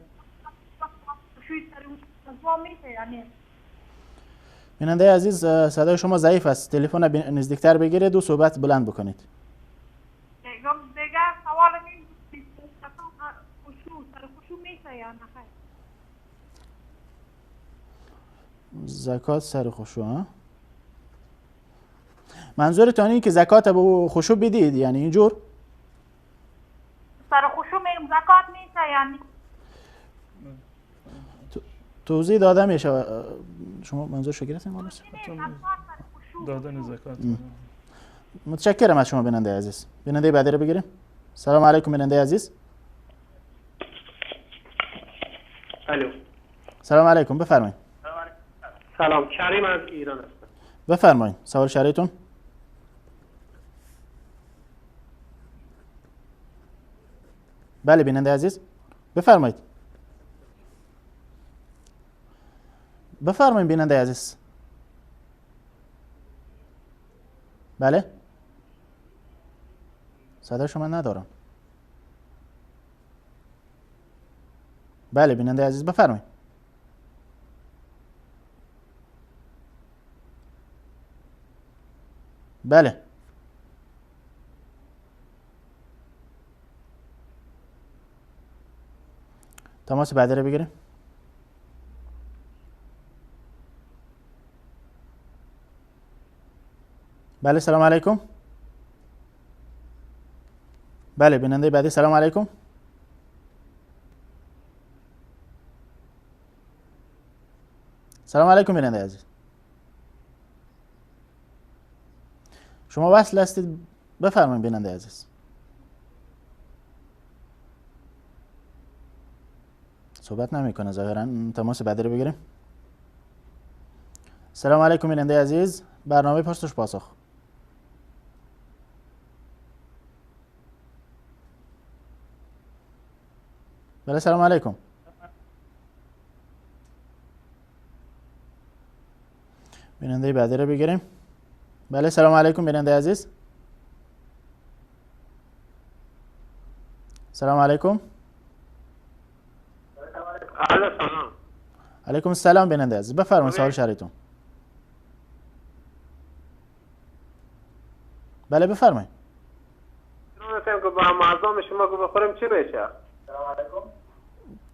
بیننده عزیز صدای شما ضعیف است. تلفن نزدیکتر بگیرید و صحبت بلند بکنید. دیگه سوال این خشوع سر خشوع میشه یا نه؟ زکات سر خشوع ها؟ منظورتان اینه که زکات به خشوع بدید یعنی اینجور؟ سر خشوع میگم زکات نیست یعنی توضیح داده میشه. شما منظور شو گرفتین مالش؟ دادن زکات. متشکرم از شما بیننده عزیز. بیننده بعدی رو بگیریم. سلام علیکم بیننده عزیز. الو. سلام علیکم بفرمایید. سلام، کریم از ایران هستم. بفرمایید سوال شرعیتون. بله بیننده عزیز بفرمایید. بفرمایید بیننده عزیز. بله صدا شما ندارم. بله بیننده عزیز بفرمایید. بله تماس بعدی رو بگیریم. بله سلام علیکم. بله بیننده بعدی سلام علیکم. سلام علیکم بیننده عزیز. شما وصل هستید بفرمایید بیننده عزیز. صحبت نمیکنه ظاهرا. تماس بعدی رو بگیریم. سلام علیکم بیننده عزیز. برنامه پرسش پاسخ. بله سلام علیکم. بیننده بعدی رو بگیریم. بله سلام علیکم بیننده عزیز. سلام علیکم. سلام. علیکم السلام بیننده عزیز بفرمایید سوال شرعیتون. بله بفرمایید. می‌خواستم که با معظم شما که بخوریم چی بشه؟ سلام علیکم.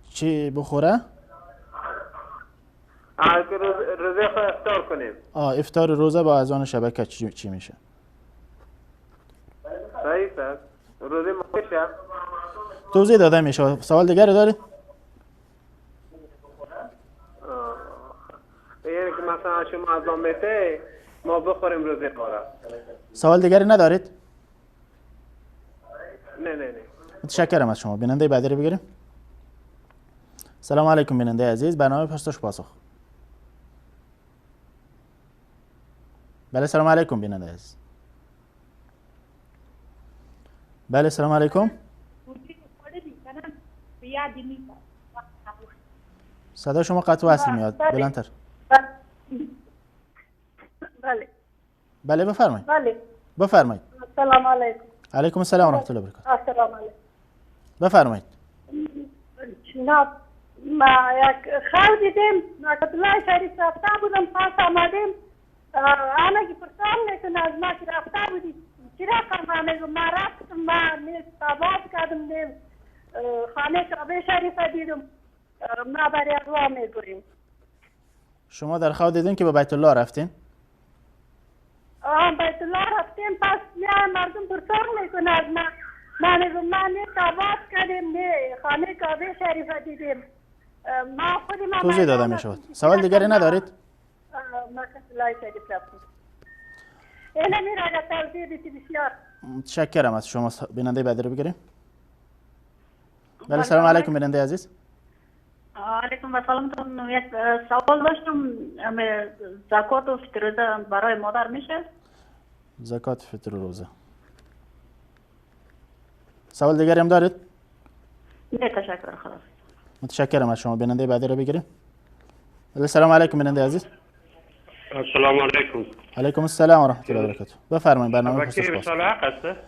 چی بخوره؟ که روزه خود افطار کنیم. افطار روزه با اذان شبکه چی میشه؟ صحیح است. روزه میشه؟ توضیح داده میشه. سوال دیگه دارید؟ یعنی که مثلا شما اذان بده ما بخوریم روزه خورا. سوال دیگری ندارید؟ نه. متشکرم از شما. بیننده بعدی رو بگیریم. سلام علیکم بیننده عزیز. برنامه پرسش پاسخ. بله سلام علیکم بیننده عزیز. بله سلام علیکم. صدا شما قطع وصل میاد. بلندتر. بله. بله بفرمایید. بله. بفرمایید. سلام علیکم. علیکم السلام و رحمت الله و برکاته. السلام علیکم. بفرمایید. جناب ما یک خواب دیدیم ناکت الله شریف رفته بودم پاس آمدیم آنها که پرسان میکنه از ما که رفته بودیم چی رقم همه ما رفتم ما نیز تاباب کردم دیم خانه کعبه شریف دیدم ما برای الله میگوییم. شما در خواب دیدین که به بیت الله رفتین؟ بیت الله رفتیم پس میان مردم پرسان میکنه از ما ما نیز تاباب کردیم نه خانه کعبه شریف دیدیم. ما خودی ما توضیح داده می شود. سوال دیگری ندارید؟ متشکرم از شما. بیننده بعدی رو بگیریم. بله سلام علیکم بیننده عزیز. علیکم السلام. یک سوال داشتم زکات و فطر روزه برای مادر میشه؟ زکات فطر روزه. سوال دیگری هم دارید؟ نه تشکر خلاص. متشکرم از شما. بیننده بعدی رو بگیریم. السلام علیکم بیننده عزیز. السلام علیکم. علیکم السلام و رحمت الله و برکاته. بفرمایید برنامه پرسش شبکه وصال حق هست؟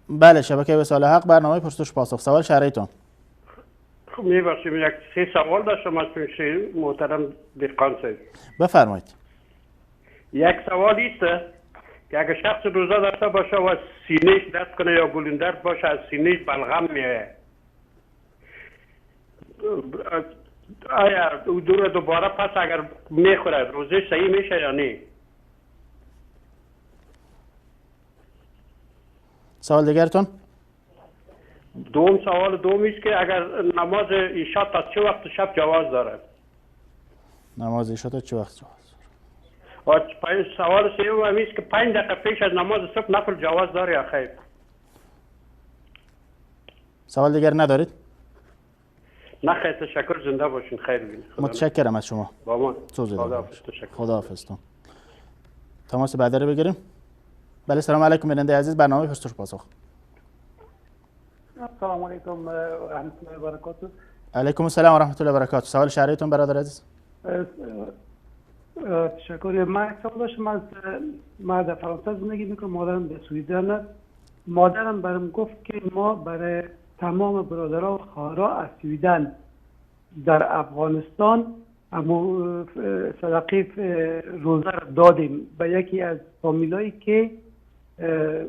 بله شبکه وصال حق برنامه پرسش پاسخ. سوال شرعیتون. خب میبخشیم یک 3 سوال داشتم از محترم دهقان صاحب. بفرمایید. یک سوال است که اگر شخص روزه داشته باشه و سینه‌اش درد کنه یا گلوندرد باشه از سینه‌اش بلغم میاد آیا او دوباره پس اگر میخوره روزه صحیح میشه یا نه؟ سوال دیگرتون؟ سوال دوم است که اگر نماز عشاء تا چه وقت شب جواز داره؟ نماز عشاء تا چه وقت جواز داره؟ و سوال سوم هم است که 5 دقیقه پیش از نماز صبح نفل جواز داره یا خیر؟ سوال دیگر ندارید؟ نه خیر، تشکر، زنده باشین، خیر بینید. متشکرم از شما. با ما. خداحافظ. تماس بعدی رو بگیریم. بله، سلام علیکم بیننده عزیز، برنامه پرسش پاسخ. سلام علیکم و رحمت الله و برکاته. علیکم السلام و رحمت الله و برکاته. سوال شهریتون برادر عزیز؟ تشکر. من سوال داشتم. من در فرانسه زندگی میکنم، مادرم در سویدن است. مادرم برام گفت که ما برای تمام برادرها و خواهرها از سویدن در افغانستان صدقه روزه را دادیم به یکی از فامیلایی که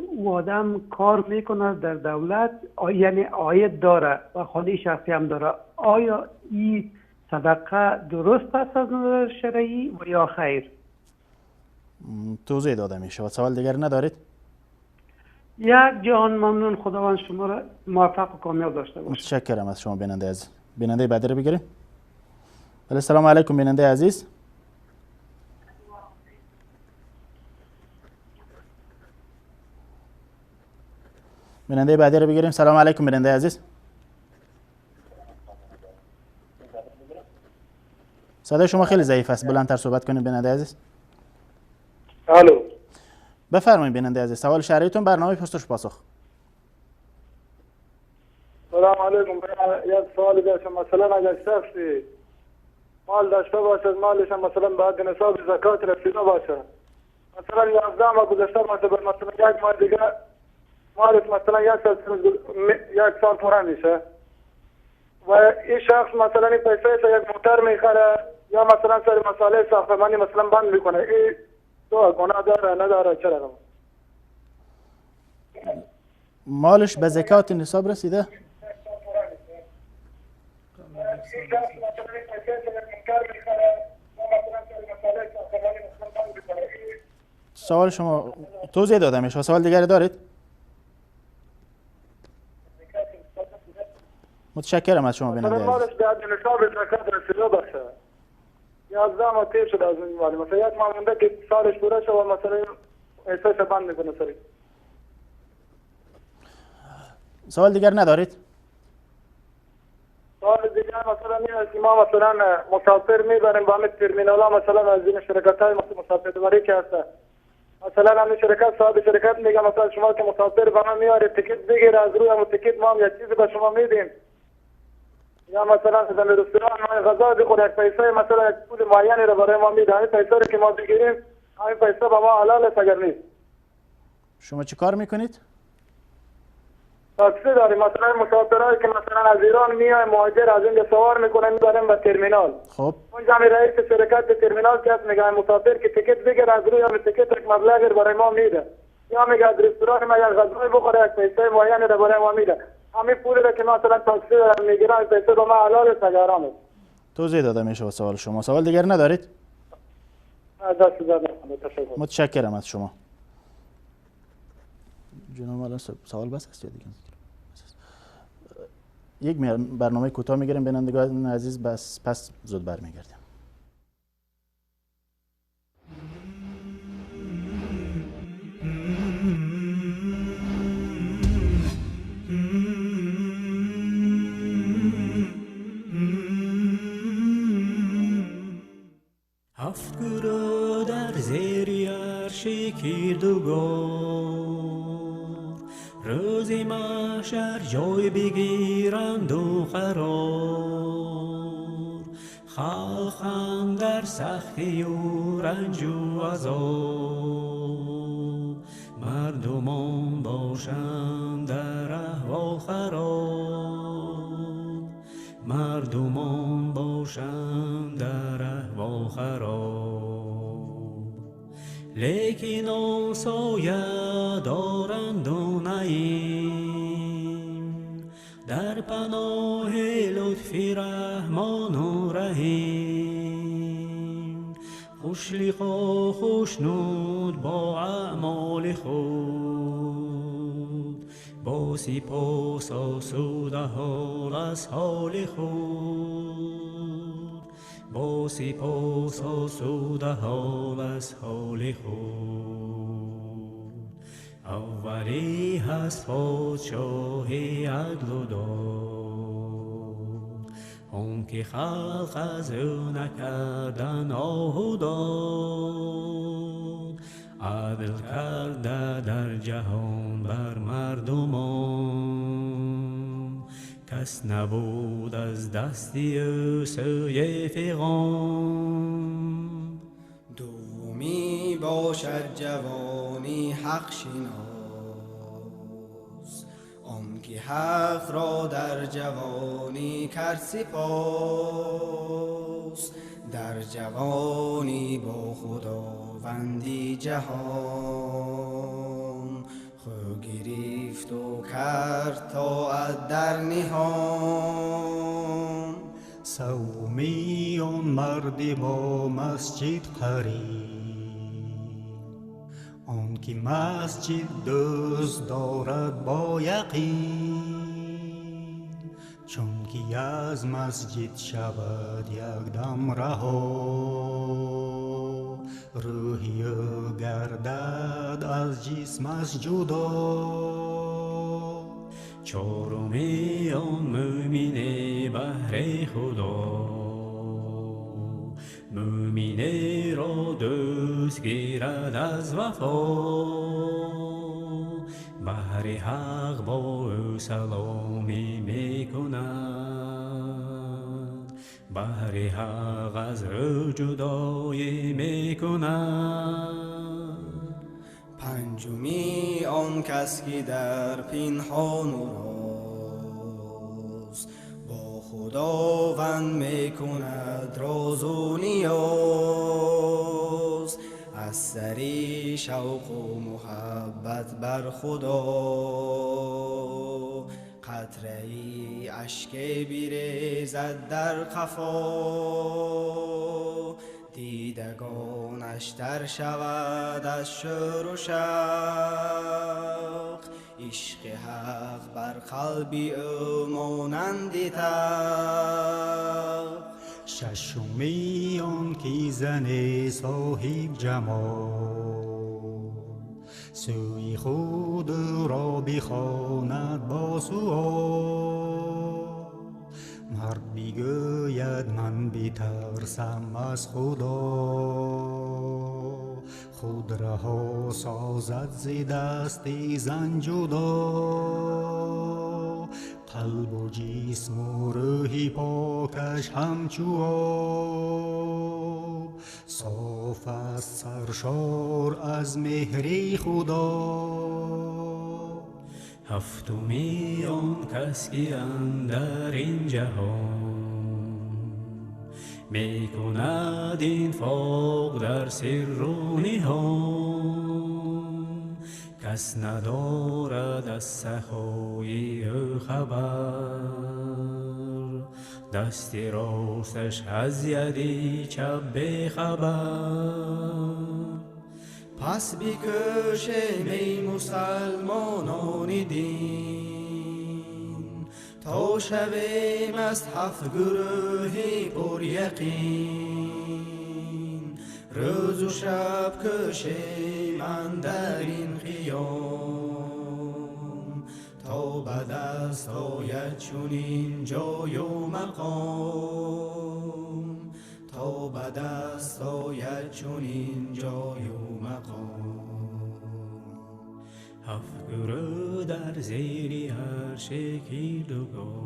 او آدم کار میکنه در دولت، یعنی عاید داره و خانه شخصی هم داره. آیا این صدقه درست است از نظر شرعی و یا خیر؟ توضیح داده میشه. و سوال دیگر ندارید؟ یک جهان ممنون. خداوند شما را موفق و کامیاب داشته باشه. متشکرم از شما بیننده عزیز. بیننده بعدی رو بگیریم. بله، سلام علیکم بیننده عزیز. بیننده بعدی رو بگیریم. سلام علیکم بیننده عزیز. صدای شما خیلی ضعیف است، بلندتر صحبت کنید بیننده عزیز. الو، بفرمایید بیننده عزیز، سوال شهریتون، برنامه پرسش پاسخ. سلام علیکم. یک سوال داشتم. مثلا اگر شخصی مال داشته باشد، مالش مثلا بعد نصاب زکات رسیده باشه، مثلا 11 ماه گذشته باشه، مثلا یک ماه دیگه مالش مثلا یک سال پوره میشه و این شخص مثلا این پیسه یک موتر میخره یا مثلا سر مسائل ساختمانی مثلا بند میکنه، این تو گناه داره نداره؟ چرا؟ مالش به زکات نصاب رسیده؟ سوال شما توضیح داده میشه. سوال دیگری دارید؟ متشکرم از شما بیننده عزیز. مالش بعد نصاب زکات رسیده باشه، 11 ماه تیر شده از این مالی، مثلا یک ماه مونده که سالش پوره شد و مثلا حسابش بند میکنه سری. سوال دیگر ندارید؟ سوال دیگر مثلا این است که ما مثلا مسافر میبریم با همین ترمینال ها، مثلا از این شرکت های مسافر بری که هست، مثلا همین شرکت صاحب شرکت میگه مثلا شما که مسافر با ما میاره تیکت بگیر، از روی همون تیکت ما هم یک چیزی به شما میدیم، یا مثلا در رستوران ما غذا بخور، یک پیسه مثلا یک پول معینی رو برای ما میده، همین پیسه رو که ما بگیریم همین پیسه به ما حلال است اگر نیست. شما چی کار میکنید؟ تاکسی داریم. مثلا مسافرایی که مثلا از ایران میای مهاجر از اینجا سوار میکنن میبرن به ترمینال. خب اونجا همین رئیس شرکت ترمینال که هست میگه مسافر که تیکت بگیر، از روی همین تیکت یک مبلغ برای ما میده، یا میگه از رستوران ما یک غذای بخوره یک پیسه معینی رو برای ما میده، همین پولی رو که مثلا تاکسی دارن میگیرن پیسه به ما حلال است اگر حرام است. توضیح داده میشه و سوال شما. سوال دیگر ندارید؟ دست زدم. متشکرم از شما. جناب الان سوال بس است یا دیگه؟ یک برنامه کوتاه میگیریم بینندگان عزیز، بس پس زود برمیگردیم. هفت گروه در زیر عرش کردگار، روز محشر جای بگیرند و قرار، خلقم در سختی و رنج و عذاب، مردمان باشند در احوال خراب، مردمان باشند در احوال خراب، لیکن آسایه دارند و نعیم، در پناه لطفی رحمان و رحیم. خوشلیق و خوشنود با اعمال خود، با سپاس آسوده حال از حال خود، با سپاس آسوده حال از حال خود. اولی هست پادشاه عدل و داد، آن که خلق از او نکردن آه و داد. عدل کرده در جهان بر مردمان، کس نبود از دستی او سوی فغان. دومی باشد جوانی حق شناس، آن که حق را در جوانی کرد سپاس. در جوانی با خداوندی جهان، خو گرفت و کرد طاعت در نهان. سومی آن مرد با مسجد قریب، آن که مسجد دوست دارد با یقین. چون که از مسجد شود یک دم رها، روحی او گردد از جسمش جدا. چهارمی آن مومن بهر خدا، مومن را دوست گیرد از وفا. بهر حق با او سلامی میکند، بهر حق از او جدایی میکند. پنجمی آن کس که در پنهان و راز، با خداوند میکند راز و نیاز. از سری شوق و محبت بر خدا، قطره‌ای اشک بیریزد در قفا. دیدگانش تر شود از شور و شوق، عشق حق بر قلبی او مانند تاب. ششمی آن که زن صاحب جمال، سوی خود را بخواند با سؤال. مرد بگوید من بترسم از خدا، خود رها سازد ز دست زن جدا. قلب و جسم و روح پاکش همچو آب، صاف است سرشار از مهر خدا. هفتمی آن کس که اندر این جهان، میکند انفاق در سر و نهان. کس ندارد از سخای او خبر، دست راستش از ید چپ بخبر. پس بکشیم ای مسلمانان دین، تا شویم از هفت گروه پر یقین. روز و شب کشیم اندر این قیام، تا به دست آید چنین جای و مقام. تا به دست آید چنین جای و مقام. هفت گروه در زیر عرش کردگار،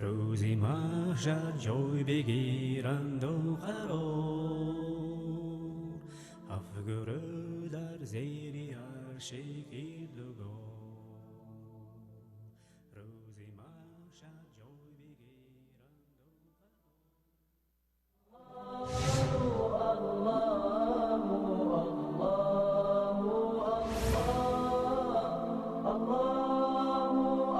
روزی محشر جای بگیرند و قرار. هفت گروه در زیر عرش کردگار، روزی محشر جای بگیرند و قرار. الله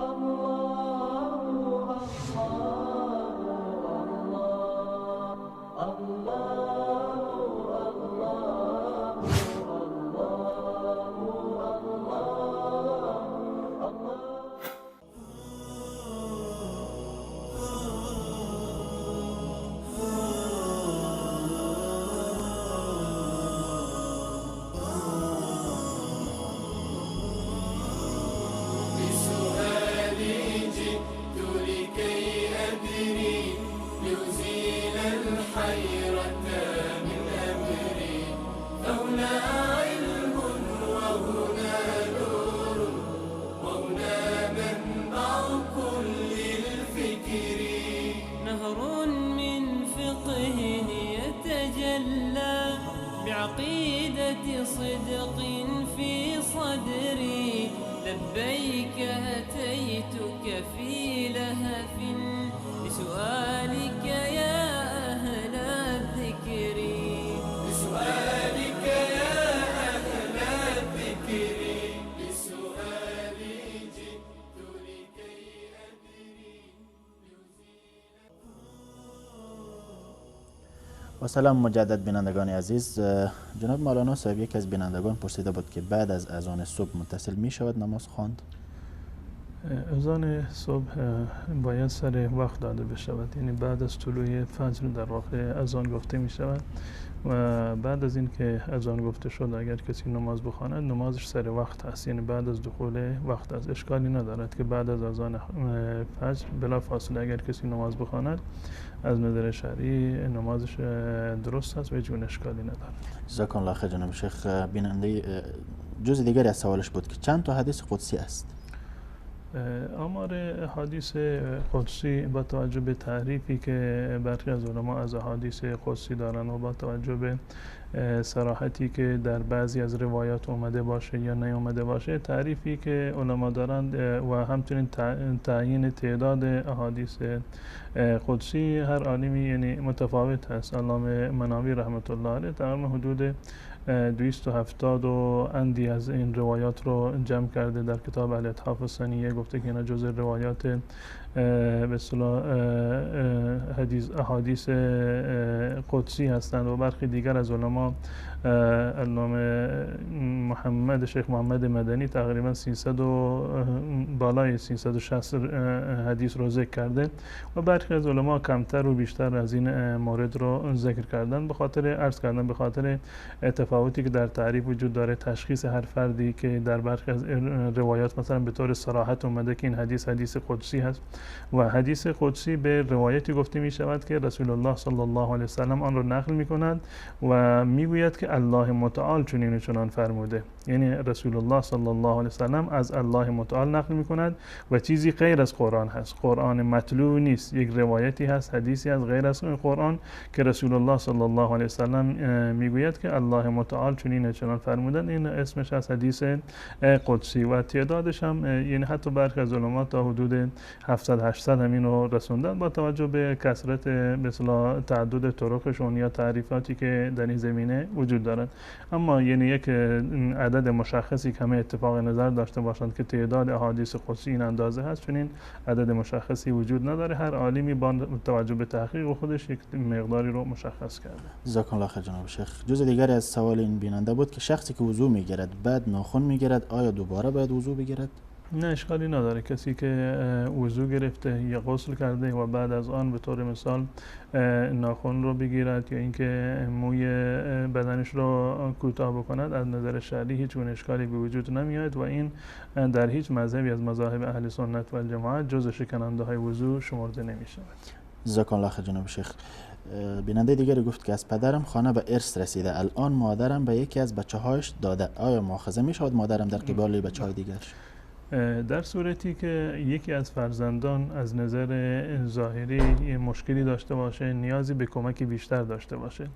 صدق في صدري لبيك أتيتك في لهف لسؤالك يا أهل الذكر لسؤالك يا أهل الذكر لسؤالي جئت لكي أدري و سلام مجدد بینندگان عزیز. جناب مولانا صاحب، یک از بینندگان پرسیده بود که بعد از اذان صبح متصل می شود نماز خواند؟ اذان صبح باید سر وقت داده بشود، یعنی بعد از طلوع فجر در واقع اذان گفته می شود و بعد از این که اذان گفته شد اگر کسی نماز بخواند نمازش سر وقت هست، یعنی بعد از دخول وقت است. اشکالی ندارد که بعد از اذان فجر بلا فاصله اگر کسی نماز بخواند از نظر شرعی نمازش درست است و هیچ گونه اشکالی ندارد. جزاکم الله خیر جناب شیخ. بیننده جزء دیگری از سوالش بود که چند تا حدیث قدسی است؟ آمار حدیث قدسی با توجه به تعریفی که برخی از علما از حدیث قدسی دارن و با توجه به صراحتی که در بعضی از روایات اومده باشه یا نیومده باشه، تعریفی که علما دارند و همچنین تعیین تعداد احادیث قدسی هر عالمی یعنی متفاوت هست. علامه مناوی رحمت الله علیه تقریبا حدود 270 و اندی از این روایات رو جمع کرده در کتاب الاتحاف السنیه، گفته که اینا جزء روایات به اصطلاح احادیث قدسی هستند و برخی دیگر از علما علامه شیخ محمد مدنی تقریبا 300 و بالای 360 حدیث رو ذکر کرده و برخی از علما کمتر و بیشتر از این مورد رو ذکر کردن. به خاطر تفاوتی که در تعریف وجود داره، تشخیص هر فردی که در برخی از روایات مثلا به طور صراحت اومده که این حدیث قدسی هست و حدیث قدسی به روایتی گفته می شود که رسول الله صلی الله علیه وسلم آن رو نقل می کنند و می گوید که الله متعال چنین و چنان فرموده، یعنی رسول الله صلی الله علیه وسلم از الله متعال نقل می کند و چیزی غیر از قرآن هست، قرآن متلو نیست، یک روایتی هست، حدیثی از غیر از قرآن که رسول الله صلی الله علیه وسلم می گوید که الله متعال چنین و چنان فرمودن، این اسمش از حدیث قدسی و تعدادش هم یعنی حتی برخی از علما تا حدود 700-800 همین رو رسوندن با توجه به کثرت به اصطلاح تعدد طرقشون یا تعریفاتی که در این زمینه وجود دارند. اما یعنی یک عدد مشخصی که همه اتفاق نظر داشته باشند که تعداد احادیث قدسی این اندازه هست، چون این عدد مشخصی وجود نداره، هر عالمی با توجه به تحقیق خودش یک مقداری رو مشخص کرده. جزاکم الله خیر جناب شیخ. جزء دیگری از سوال این بیننده بود که شخصی که وضو میگیرد بعد ناخن میگیرد آیا دوباره باید وضو بگیرد؟ نه، اشکالی نداره. کسی که وضو گرفته یا غسل کرده و بعد از آن به طور مثال ناخن رو بگیرد یا اینکه موی بدنش رو کوتاه بکند، از نظر شرعی هیچ گونه اشکالی به وجود نمیاد و این در هیچ مذهبی از مذاهب اهل سنت و الجماعت جزء شکننده های وضو شمرده نمی شود. جزاکم الله خیر جناب شیخ. بیننده دیگری گفت که از پدرم خانه به ارث رسیده، الان مادرم به یکی از بچه‌هاش داده، آیا مؤاخذه می شود مادرم در قبال بچه‌های دیگرش؟ در صورتی که یکی از فرزندان از نظر ظاهری مشکلی داشته باشه، نیازی به کمکی بیشتر داشته باشه،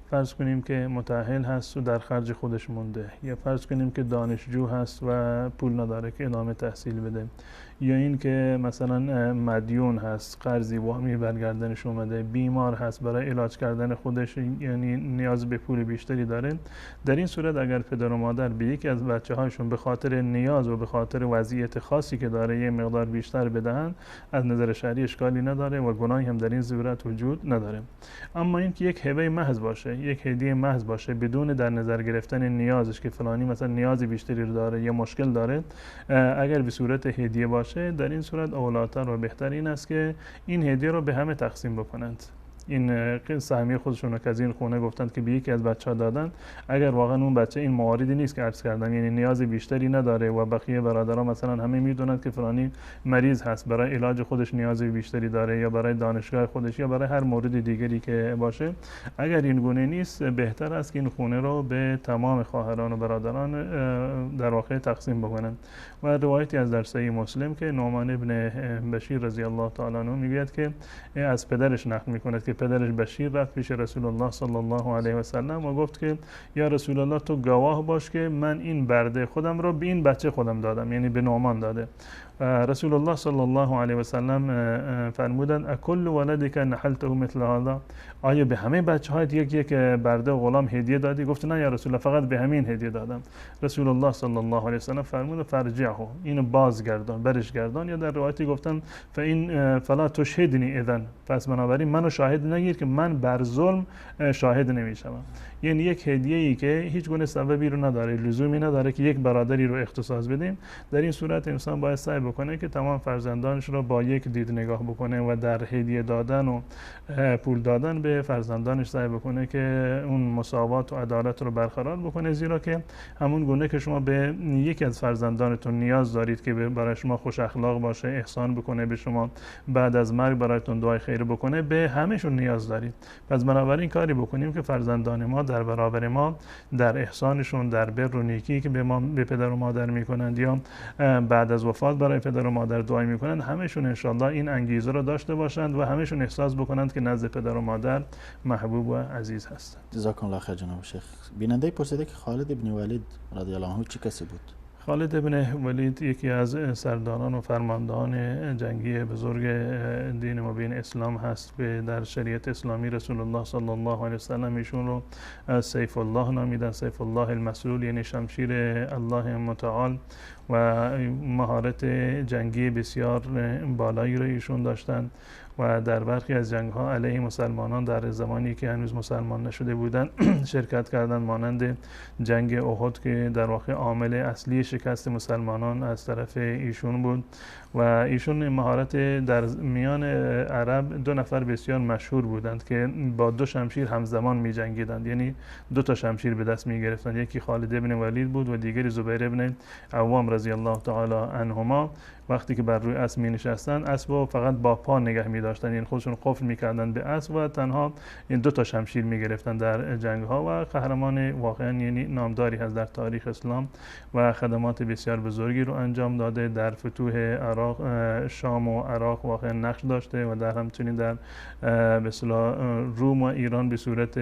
فرض کنیم که متأهل هست و در خرج خودش مونده، یا فرض کنیم که دانشجو هست و پول نداره که ادامه تحصیل بده، یا این که مثلا مدیون هست، قرضی وامی برگردنش اومده، بیمار هست، برای علاج کردن خودش یعنی نیاز به پول بیشتری داره، در این صورت اگر پدر و مادر به یکی از بچه‌هاشون به خاطر نیاز و به خاطر وضعیت خاصی که داره یه مقدار بیشتر بدهن، از نظر شرعی اشکالی نداره و گناهی هم در این صورت وجود نداره. اما این که یک هبه محض باشه، یک هدیه محض باشه بدون در نظر گرفتن نیازش که فلانی مثلا نیاز بیشتری رو داره یا مشکل داره، اگر به صورت هدیه باشه، در این صورت اولاتر و بهتر این است که این هدیه رو به همه تقسیم بکنند. این سهمیه خودشون رو که از این خونه گفتند که به یکی از بچه‌ها دادن، اگر واقعا اون بچه این مواردی نیست که عرض کردم، یعنی نیاز بیشتری نداره و بقیه برادرها مثلا همه میدونند که فلانی مریض هست، برای علاج خودش نیاز بیشتری داره یا برای دانشگاه خودش یا برای هر مورد دیگری که باشه، اگر این گونه نیست بهتر است که این خونه رو به تمام خواهران و برادران در واقع تقسیم بکنند. و روایتی از در صحیح مسلم که نعمان ابن بشیر رضی الله تعالی عنه میگوید که از پدرش نقل میکند که که پدرش بشیر رفت پیش رسول الله صلی الله علیه و سلم و گفت که یا رسول الله تو گواه باش که من این برده خودم رو به این بچه خودم دادم، یعنی به نعمان داده. رسول الله صلی الله علیه و سلم فرمودند اکل ولدک نحلته مثل هذا، آیا به همه بچه‌هایت یک برده غلام هدیه دادی؟ گفت نه یا رسول الله، فقط به همین هدیه دادم. رسول الله صلی الله علیه و سلم فرمود فرجعه، اینو بازگردان، برش گردان، یا در روایتی گفتن فلا تشهدنی اذن، پس بنابراین منو شاهد نگیر که من بر ظلم شاهد نمیشم. یعنی یک هدیه‌ای که هیچ گونه سببی رو نداره، لزومی نداره که یک برادری رو اختصاص بدیم. در این صورت انسان باید سعی بکنه که تمام فرزندانش رو با یک دید نگاه بکنه و در هدیه دادن و پول دادن به فرزندانش سعی بکنه که اون مساوات و عدالت رو برقرار بکنه، زیرا که همون گونه که شما به یکی از فرزندانتون نیاز دارید که برای شما خوش اخلاق باشه، احسان بکنه به شما، بعد از مرگ برایتون دعای خیر بکنه، به همهشون نیاز دارید. پس بنابراین کاری بکنیم که فرزندان ما در برابر ما در احسانشون، در بر و نیکی که به پدر و مادر میکنند یا بعد از وفات برای پدر و مادر دعا میکنند، همهشون انشالله این انگیزه رو داشته باشند و همهشون احساس بکنند که نزد پدر و مادر محبوب و عزیز هستند. جزاکم الله خیر جناب شیخ. بیننده پرسیده که خالد ابن ولید رضی الله عنه چه کسی بود؟ خالد ابن ولید یکی از سرداران و فرماندهان جنگی بزرگ دین مبین اسلام هست. در شریعت اسلامی رسول الله صلی الله علیه و سلم ایشون رو سیف الله نامیدن، سیف الله المسلول، یعنی شمشیر الله متعال، و مهارت جنگی بسیار بالایی رو ایشون داشتند و در برخی از جنگ ها علیه مسلمانان در زمانی که هنوز مسلمان نشده بودند شرکت کردند، مانند جنگ احد که در واقع عامل اصلی شکست مسلمانان از طرف ایشون بود. و ایشون مهارت در میان عرب دو نفر بسیار مشهور بودند که با دو شمشیر همزمان می جنگیدند، یعنی دو تا شمشیر به دست می گرفتند. یکی خالد ابن ولید بود و دیگری زبیر ابن عوام رضی الله تعالی عنهما. وقتی که بر روی اسب می نشستند، اسب رو فقط با پا نگه می داشتند، یعنی خودشون قفل می کردند به اسب و تنها این دو تا شمشیر می گرفتند در جنگ ها. و قهرمان واقعا یعنی نامداری هست در تاریخ اسلام و خدمات بسیار بزرگی رو انجام داده. در فتوح عراق، شام و عراق واقعا نقش داشته و در همچنین در به اصطلاح روم و ایران به صورت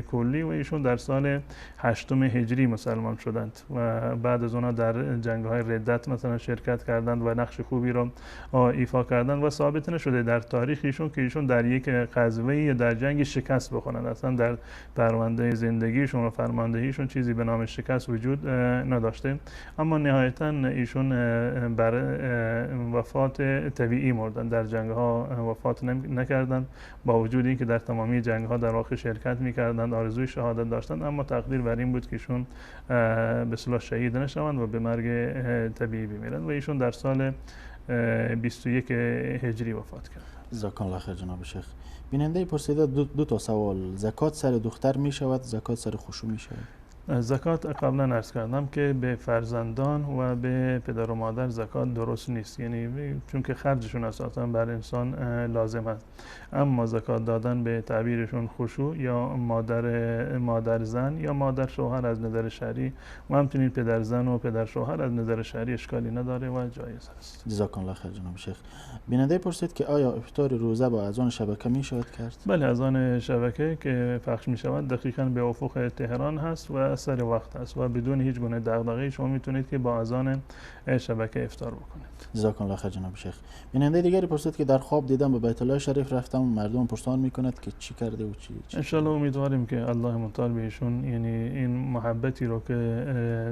کلی. و ایشون در سال 8 هجری مسلمان شدند و بعد از اونها در جنگ های ردت مثلا شرکت کردند و نقش خوبی رو ایفا کردند و ثابت نشده در تاریخ ایشون که ایشون در یک غزوه یا در جنگ شکست بخورند. اصلا در پرونده زندگیشون و فرماندهیشون چیزی به نام شکست وجود نداشته. اما نهایتا ایشون بر وفات طبیعی مردن، در جنگ ها وفات نکردند، با وجود اینکه در تمامی جنگ ها در واقع شرکت میکردند، آرزوی شهادت داشتند، اما تقدیر بر این بود که ایشون به اصطلاح شهید نشوند و به مرگ طبیعی بمیرند و ایشون در سال 21 هجری وفات کرد. جزاکم الله خیر جناب شیخ. بیننده پرسیده دو تا سوال، زکات سر دختر می شود، زکات سر خشوع می شود؟ زکات قبلا عرض کردم که به فرزندان و به پدر و مادر زکات درست نیست، یعنی چون که خرجشون اساسا بر انسان لازم است. اما زکات دادن به تعبیرشون خشوع یا مادر زن یا مادر شوهر از نظر شرعی و همچنین پدر زن و پدر شوهر از نظر شرعی اشکالی نداره و جایز است. جزاکم الله خیر جناب شیخ. بیننده پرسید که آیا افطار روزه با اذان شبکه می شود کرد؟ بله، اذان شبکه که پخش می شود دقیقاً به افق تهران هست و سر وقت است و بدون هیچ گونه دغدغه‌ای شما میتونید که با اذان شبکه افطار بکنید. جزاکم الله خیر جناب شیخ. بیننده دیگری پرسید که در خواب دیدم به بیت الله شریف رفتم، مردم پرسان میکند که چی کرده و چی. ان شاء الله امیدواریم که الله متعال بهشون یعنی این محبتی رو که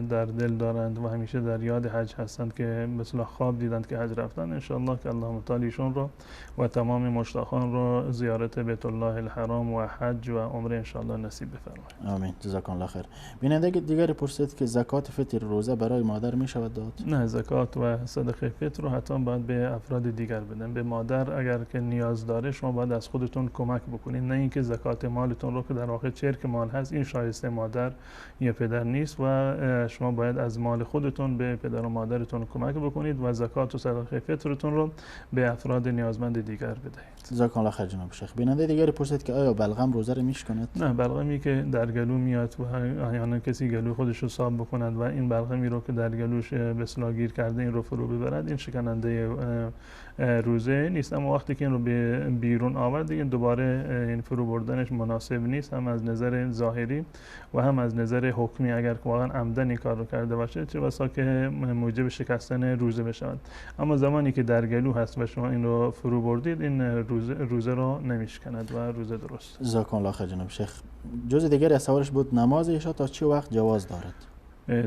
در دل دارند و همیشه در یاد حج هستند که مثلا خواب دیدند که حج رفتن، ان شاء الله که الله متعال ایشون رو و تمام مشتاقان رو زیارت بیت الله الحرام و حج و عمره ان شاء الله نصیب بفرمایید. آمین. جزاکم الله خیر. بیننده دیگری پرسید که زکات فطر روزه برای مادر می شود داد؟ نه، زکات و صدقه فطر رو حتما باید به افراد دیگر بدن. به مادر اگر که نیاز داره شما باید از خودتون کمک بکنید، نه اینکه زکات مالتون رو که در واقع چرک مال هست این شایسته مادر یا پدر نیست و شما باید از مال خودتون به پدر و مادرتون کمک بکنید و زکات و صدقه فطرتون رو به افراد نیازمند دیگر بدهید. جزاکم الله خیر جناب شیخ. بیننده دیگری پرسید که آیا بلغم روزه رو میشکند؟ نه، بلغمی که در گلو میاد و احیانا کسی گلو خودش رو صاب بکند و این بلغمی رو که در گلوش به اصطلاح گیر کرده این رو فرو ببرد، این شکننده روزه نیست. اما وقتی که این رو به بیرون آورد دیگه دوباره این فرو بردنش مناسب نیست، هم از نظر ظاهری و هم از نظر حکمی. اگر واقعا عمدن این کار رو کرده باشه چه بسا که موجب شکستن روزه بشود. اما زمانی که در گلو هست و شما این رو فرو بردید، این روزه رو نمیشکند و روزه درست. جزاکم الله خیر جناب شیخ. جز دیگری از سوالش بود نماز عشا تا چه وقت جواز دارد؟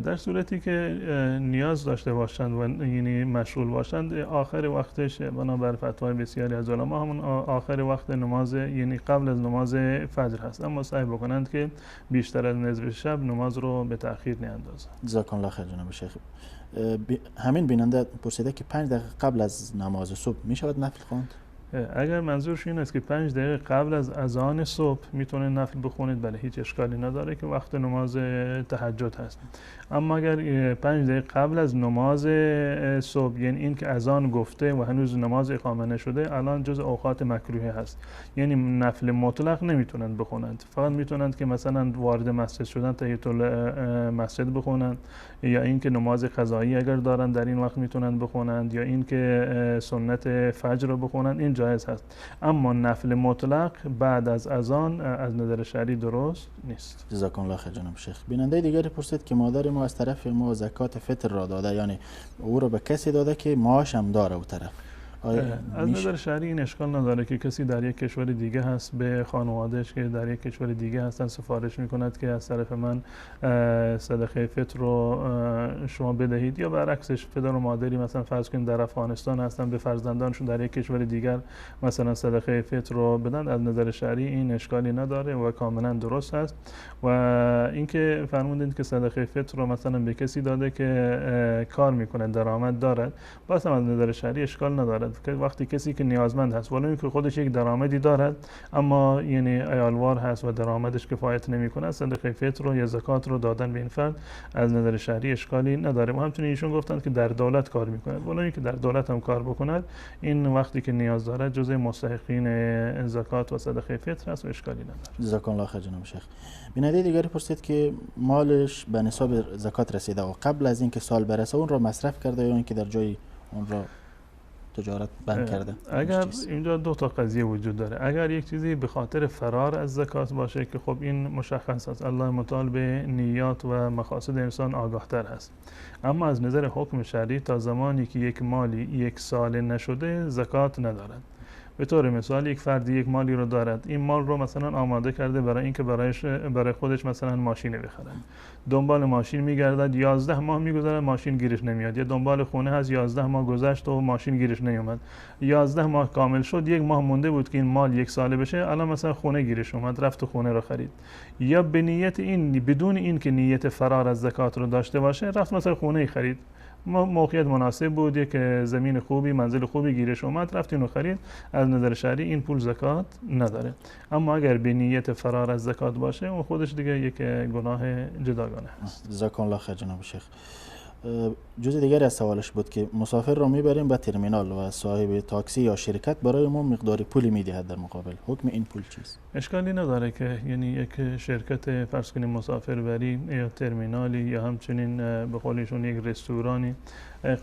در صورتی که نیاز داشته باشند و یعنی مشغول باشند، آخر وقتش بنابر فتوای بسیاری از علما همون آخر وقت نماز یعنی قبل از نماز فجر هست، اما سعی بکنند که بیشتر از نصف شب نماز رو به تأخیر نیندازند. جزاکم الله خیر جناب شیخ. همین بیننده پرسیده که 5 دقیقه قبل از نماز صبح می شود نفل خواند؟ اگر منظورش این است که 5 دقیقه قبل از اذان صبح میتونه نفل بخونید، بله هیچ اشکالی نداره که وقت نماز تهجد هست. اما اگر 5 دقیقه قبل از نماز صبح، یعنی این که اذان گفته و هنوز نماز اقامه نشده، الان جز اوقات مکروه هست، یعنی نفل مطلق نمیتونند بخونند، فقط میتونند که مثلا وارد مسجد شدن تحیت المسجد بخونند، یا این که نماز قضایی اگر دارن در این وقت میتونند بخونند، یا این که سنت فجر رو بخونند، این جایز هست. اما نفل مطلق بعد از اذان از نظر شرعی درست نیست. جزاکم الله خیر جناب شیخ. بیننده دیگری پرسید که مادر ما از طرف ما زکات فطر را داده، یعنی او رو به کسی داده که معاش هم داره او طرف. از نظر شرعی این اشکال نداره که کسی در یک کشور دیگه هست به خانوادهش که در یک کشور دیگه هستن سفارش میکند که از طرف من صدقه فطر رو شما بدهید، یا برعکسش پدر و مادری مثلا فرض کنید در افغانستان هستن به فرزندانشون در یک کشور دیگر مثلا صدقه فطر رو بدن. از نظر شرعی این اشکالی نداره و کاملا درست است. و اینکه فرمودید که صدقه فطر رو مثلا به کسی داده که کار میکنه درآمد دارد، باز هم از نظر شرعی اشکال نداره که وقتی کسی که نیازمند هست ولو اینکه خودش یک درآمدی دارد اما یعنی عیالوار هست و درآمدش کفایت نمیکنه، صدقه فطر رو یا زکات رو دادن به این فرد از نظر شرعی اشکالی نداره. و همچنین ایشون گفتند که در دولت کار میکنه، ولو اینکه در دولت هم کار بکند، این وقتی که نیاز دارد جزء مستحقین زکات و صدقه فطر است و اشکالی نداره. جزاکم الله خیر جناب شیخ. بیننده دیگری پرسید که مالش به نصاب زکات رسیده و قبل از اینکه سال برسه اون را مصرف کرده یا اینکه در جای اون را تجارت بند کرده؟ اگر اینجا دو تا قضیه وجود داره. اگر یک چیزی به خاطر فرار از زکات باشه که خب این مشخص است، الله متعال به نیات و مقاصد انسان آگاهتر هست. اما از نظر حکم شرعی تا زمانی که یک مالی 1 سال نشده زکات ندارد. به طور مثال یک فردی یک مالی رو دارد، این مال رو مثلا آماده کرده برای اینکه برای خودش مثلا ماشین بخرد، دنبال ماشین میگردد، 11 ماه میگذره ماشین گیرش نمیاد، یا دنبال خونه هست 11 ماه گذشت و ماشین گیرش نیومد، 11 ماه کامل شد، 1 ماه مونده بود که این مال 1 ساله بشه، الان مثلا خونه گیرش اومد، رفت خونه رو خرید، یا به نیت این بدون این که نیت فرار از زکات رو داشته باشه رفت مثلا خونه خرید، موقعیت مناسب بود، یک زمین خوبی منزل خوبی گیرش اومد رفت اینو خرید، از نظر شرعی این پول زکات نداره. اما اگر به نیت فرار از زکات باشه اون خودش دیگه یک گناه جداگانه است. جزاکم الله خیر جناب شیخ. جزء دیگری از سوالش بود که مسافر رو میبریم به ترمینال و صاحب تاکسی یا شرکت برای ما مقدار پولی میدهد در مقابل، حکم این پول چیست؟ اشکالی نداره که یعنی یک شرکت فرض کنیم مسافربری یا ترمینالی یا همچنین به قولشون یک رستورانی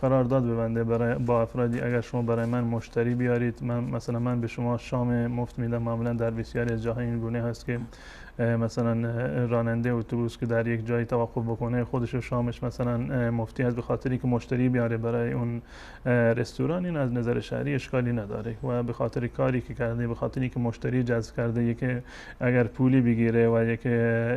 قرارداد ببنده با افرادی، اگر شما برای من مشتری بیارید، من به شما شام مفت میدم. معمولا در بسیاری از جاها این گونه هست که مثلا راننده اتوبوس که در یک جایی توقف بکنه خودش و شامش مثلا مفتی هست به خاطری که مشتری بیاره برای اون رستوران، این از نظر شرعی اشکالی نداره و به خاطر کاری که کرده، به خاطری که مشتری جذب کرده، یک اگر پولی بگیره و یک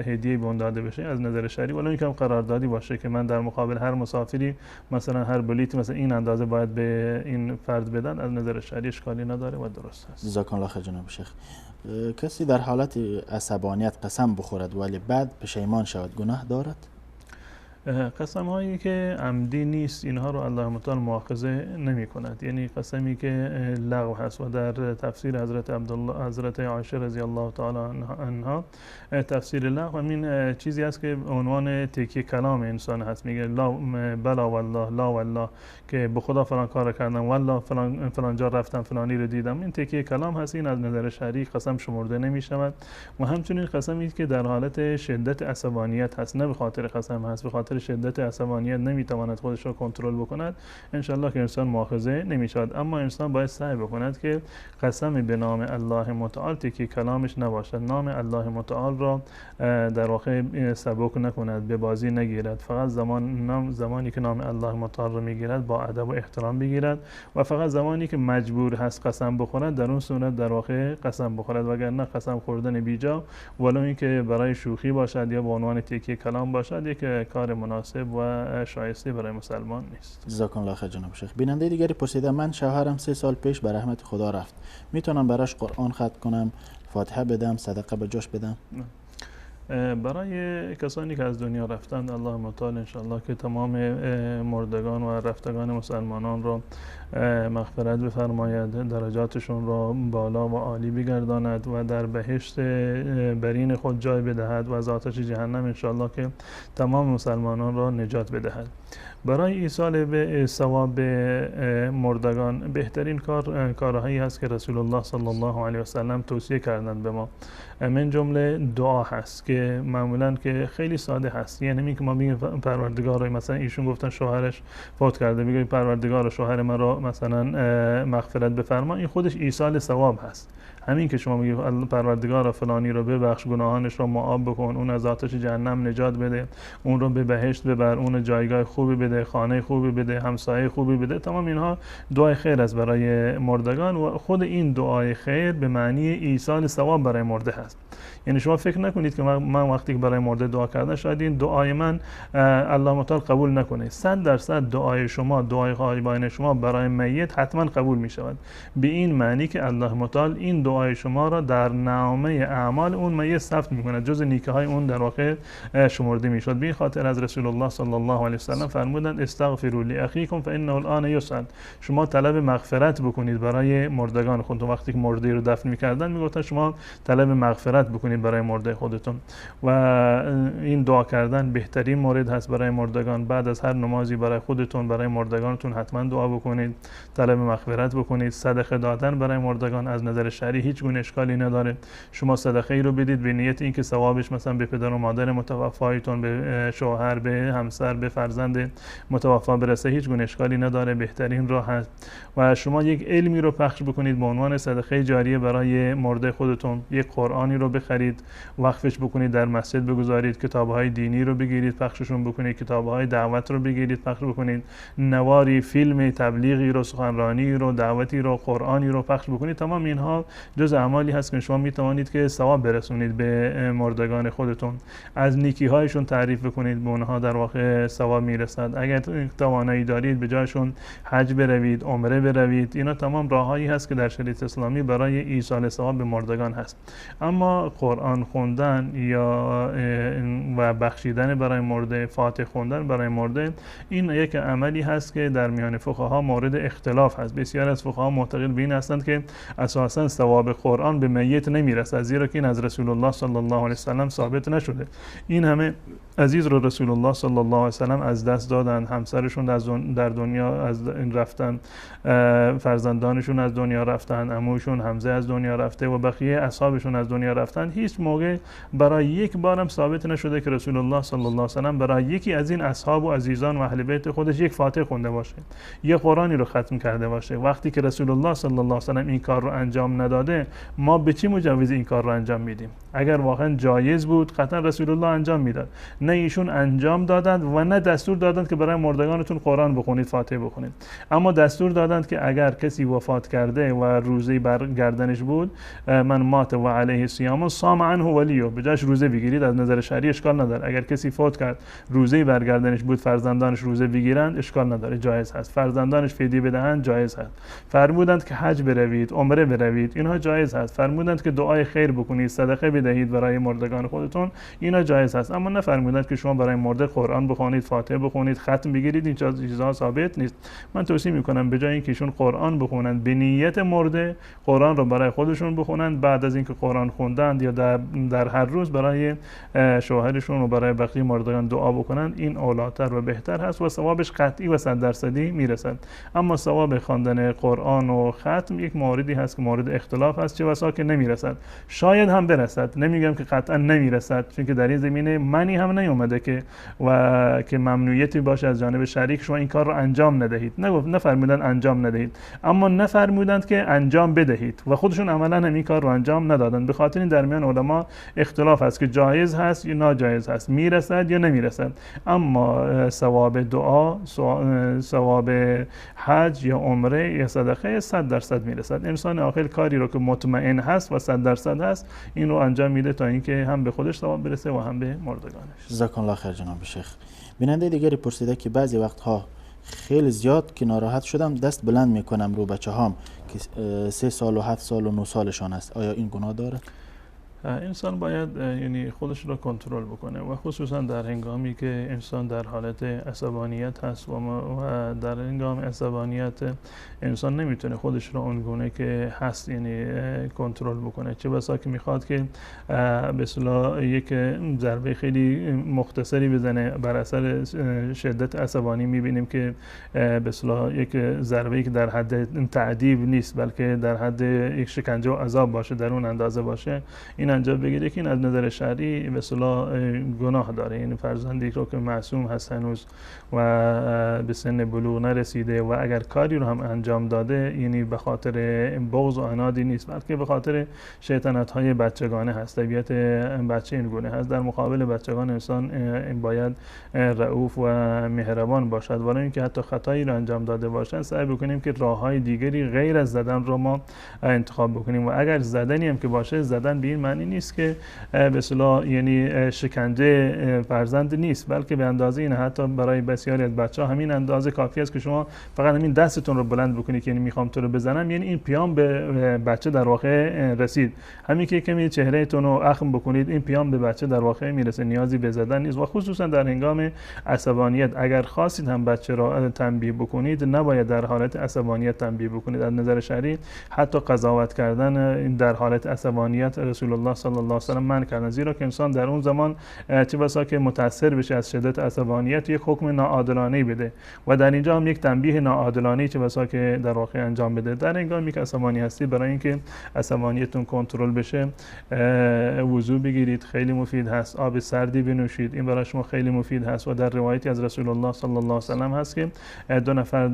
هدیه به اون داده بشه از نظر شرعی، ولی اینکه قراردادی باشه که من در مقابل هر مسافری مثلا هر بلیتی مثلا این اندازه باید به این فرد بدن، از نظر شرعی اشکالی نداره و درست است. جزاکم الله خیر جناب شیخ. کسی در حالت عصبانیت قسم بخورد ولی بعد پشیمان شود گناه دارد؟ قسم هایی که عمدی نیست اینها رو الله متعال مؤاخذه نمی کند. یعنی قسمی که لغو هست و در تفسیر حضرت عایشه رضی الله تعالی عنها تفسیر لغو همین چیزی است که عنوان تکیه کلام انسان هست. میگه لا بلا والله، لا والله، که به خدا فلان کار کردم، والله فلان جا رفتم، فلانی رو دیدم. این تکیه کلام هست. این از نظر شرعی قسم شمرده نمی شود. و همچنین قسمی که در حالت شدت عصبانیت هست، نه به خاطر قسم هست، به خاطر شدت عصبانیت نمیتواند خودش را کنترل بکند، انشالله که انسان مؤاخذه نمیشود. اما انسان باید سعی بکند که قسم به نام الله متعال تکیه کلامش نباشد. نام الله متعال را در واقع سبک نکند، به بازی نگیرد. فقط زمانی که نام الله متعال را میگیرد با ادب و احترام بگیرد و فقط زمانی که مجبور هست قسم بخورد در اون صورت در واقع قسم بخورد، وگرنه قسم خوردن بیجا ولو اینکه برای شوخی باشد یا به عنوان تکیه کلام باشد یک کار مناسب و شایسته برای مسلمان نیست. جزاکم الله خیر جناب شیخ. بیننده دیگری پرسیده من شوهرم 3 سال پیش به رحمت خدا رفت، میتونم براش قرآن ختم کنم، فاتحه بدم، صدقه به جاش بدم؟ برای کسانی که از دنیا رفتند الله متعال انشاءالله که تمام مردگان و رفتگان مسلمانان را مغفرت بفرماید، درجاتشون را بالا و عالی بگرداند و در بهشت برین خود جای بدهد و از آتش جهنم انشاءالله که تمام مسلمانان را نجات بدهد. برای ایصال به ثواب مردگان بهترین کارهایی هست که رسول الله صلی الله علیه و سلم توصیه کردند به ما. من جمله دعا هست که معمولا که خیلی ساده هست. یعنی همین که ما بگیم پروردگار، مثلا ایشون گفتن شوهرش فوت کرده، بگیم پروردگار شوهر من را مثلا مغفرت بفرما، این خودش ایصال ثواب هست. همین که شما میگید پروردگار فلانی رو ببخش، گناهانش رو معاف بکن، اون از آتش جهنم نجات بده، اون رو به بهشت ببر، اون جایگاه خوبی بده، خانه خوبی بده، همسایه خوبی بده، تمام اینها دعای خیر است برای مردگان و خود این دعای خیر به معنی ایصال ثواب برای مرده هست. یعنی شما فکر نکنید که من وقتی که برای مرده دعا کردم شاید این دعای من الله متعال قبول نکنه. 100% دعای شما، دعای غایبان شما برای میت حتما قبول می شود، به این معنی که الله متعال این دعای شما را در نامه اعمال اون میت ثبت می کند، جز نیکی های اون در واقع شمرده می شد. به این خاطر از رسول الله صلی الله علیه و سلم فرمودند استغفروا لاخیکم فانه الان یسأل. شما طلب مغفرت بکنید برای مردگان خود. وقتی که مرده رو دفن می‌کردن میگفتن شما طلب مغفرت بکنید برای مرده خودتون و این دعا کردن بهترین مورد هست برای مردگان. بعد از هر نمازی برای خودتون، برای مردگانتون حتما دعا بکنید، طلب مغفرت بکنید. صدقه دادن برای مردگان از نظر شرعی هیچ گونه اشکالی نداره. شما صدقه ای رو بدید به نیت اینکه ثوابش مثلا به پدر و مادر متوفایتون، به شوهر، به همسر، به فرزند متوفا برسه، هیچ گونه اشکالی نداره، بهترین راه هست. و شما یک علمی رو پخش بکنید به عنوان صدقه جاریه برای مرده خودتون. یک قرآنی رو بخرید، وقفش بکنید، در مسجد بگذارید، کتاب‌های دینی رو بگیرید پخششون بکنید، کتاب‌های دعوت رو بگیرید پخش بکنید، نواری، فیلم تبلیغی رو، سخنرانی رو، دعوتی رو، قرآنی رو پخش بکنید. تمام اینها جز اعمالی هست که شما میتوانید که ثواب برسونید به مردگان خودتون. از نیکی‌هایشون تعریف بکنید، به اونها در واقع ثواب میرسد. اگر توانایی دارید به جایشون حج بروید، عمره بروید. اینا تمام راههایی هست که در شریعت اسلامی برای ایصال ثواب به مردگان هست. اما قرآن خوندن یا و بخشیدن برای مرده، فاتحه خوندن برای مرده، این یک عملی هست که در میان فقها مورد اختلاف هست. بسیار از فقها معتقد به این هستند که اساساً ثواب قرآن به میت نمیرسد، زیرا که این از رسول الله صلی الله علیه و سلم ثابت نشده. این همه عزیز رو رسول الله صلی الله علیه و سلم از دست دادن، همسرشون در دنیا از رفتن، فرزندانشون از دنیا رفتن، عموشون حمزه از دنیا رفته و بقیه اصحابشون از دنیا رفتن. هیچ موقع برای یک بارم ثابت نشده که رسول الله صلی الله علیه و سلم برای یکی از این اصحاب و عزیزان و اهل بیت خودش یک فاتحه خونده باشه، یک قرآنی رو ختم کرده باشه. وقتی که رسول الله صلی الله علیه و سلم این کار رو انجام نداده، ما به چی مجوز این کار رو انجام میدیم؟ اگر واقعا جایز بود قطعا رسول الله انجام میداد. نه ایشون انجام دادند و نه دستور دادند که برای مردگانتون قرآن بخونید، فاتحه بخونید. اما دستور دادند که اگر کسی وفات کرده و روزه بر گردنش بود، من مات و علیه صیام صام عنه ولیه، بجاش روزه بگیرید. از نظر شرعی اشکال نداره. اگر کسی فوت کرد روزه بر گردنش بود، فرزندانش روزه بگیرند، اشکال نداره، جایز هست. فرزندانش فدیه بدهند، جایز هست. فرمودند که حج بروید، عمره بروید، اینها جایز هست. فرمودند که دعای خیر بکنید، صدقه بدهید برای مردگان خودتون، اینا جایز هست. اما نفرمودند فرمودن که شما برای مرده قرآن بخونید، فاتحه بخونید، ختم بگیرید. این چیزها ثابت نیست. من توصیه میکنم به جای اینکه ایشون قرآن بخونند به نیت مرده، قرآن رو برای خودشون بخونند، بعد از اینکه قرآن خوندند یا در هر روز برای شوهرشون و برای بقیه مردگان دعا بکنند، این اولاتر و بهتر هست و ثوابش قطعی و 100% میرسد. اما ثواب خواندن قرآن و ختم یک موردی هست که مورد اختلاف هست، چه بسا که نمیرسد. شاید هم برسد، نمیگم که قطعا نمیرسد، چون که در این زمینه منی هم نیومده که و که ممنوعیتی باشه از جانب شریک شما این کار رو انجام ندهید. نفرمودن انجام ندهید، اما نفرمودند که انجام بدهید و خودشون عملا هم این کار رو انجام ندادن. به خاطر این در میان علما اختلاف هست که جایز هست یا ناجایز هست، میرسد یا نمیرسد. اما ثواب دعا، ثواب حج یا عمره یا صدقه 100% میرسد. انسان عاقل کاری رو که مطمئن هست و 100% هست این رو انجام میده تا اینکه هم به خودش ثواب برسه و هم به مردگانش. جزاک الله خیر جناب شیخ. بیننده دیگری پرسیده که بعضی وقتها خیلی زیاد که ناراحت شدم دست بلند میکنم رو بچه هام که 3 سال و 7 سال و 9 سالشان است، آیا این گناه داره؟ انسان باید یعنی خودش را کنترل بکنه و خصوصا در هنگامی که انسان در حالت عصبانیت هست و در هنگام عصبانیت انسان نمیتونه خودش را اونگونه که هست یعنی کنترل بکنه، چه بسا که میخواد که به اصطلاح یک ضربه خیلی مختصری بزنه. بر اثر شدت عصبانی میبینیم که به اصطلاح یک ضربه‌ای که در حد تعذیب نیست بلکه در حد یک شکنجه و عذاب باشه، در اون اندازه باشه، این انجام بگیره که این از نظر شرعی به اصطلاح گناه داره. یعنی فرزندی رو که معصوم هست هنوز و به سن بلوغ نرسیده و اگر کاری رو هم انجام داده یعنی به خاطر بغض و عنادی نیست بلکه به خاطر شیطنت‌های بچگانه هست. طبیعت بچه این گونه هست. در مقابل بچگان انسان باید رؤوف و مهربان باشد، ولی اینکه حتی خطایی رو انجام داده باشن سعی بکنیم که راه‌های دیگری غیر از زدن رو ما انتخاب بکنیم و اگر زدنی هم که باشه، زدن به این معنی نیست که به اصطلاح یعنی شکنجه فرزند نیست، بلکه به اندازه این حتی برای بسیاری از بچه‌ها همین اندازه کافی است که شما فقط همین دستتون رو بلند بکنید یعنی میخوام تو رو بزنم، یعنی این پیام به بچه در واقع رسید. همین که کمی چهرهتون رو اخم بکنید این پیام به بچه در واقع میرسه، نیازی به زدن نیست. و خصوصا در هنگام عصبانیت اگر خواستید هم بچه را تنبیه بکنید نباید در حالت عصبانیت تنبیه بکنید. از نظر شرعی حتی قضاوت کردن در حالت عصبانیت رسول الله صلی الله علیه و سلم منع کردن، زیرا که انسان در اون زمان چه بسا که متاثر بشه از شدت عصبانیت یک حکم ناعادلانه بده و در اینجا هم یک تنبیه ناعادلانه چه بسا که در واقع انجام بده. در هنگامی که عصبانی هستی برای اینکه عصبانیتتون کنترل بشه وضو بگیرید، خیلی مفید هست. آب سردی بنوشید، این برای شما خیلی مفید هست. و در روایتی از رسول الله صلی الله علیه و سلم هست که 2 نفر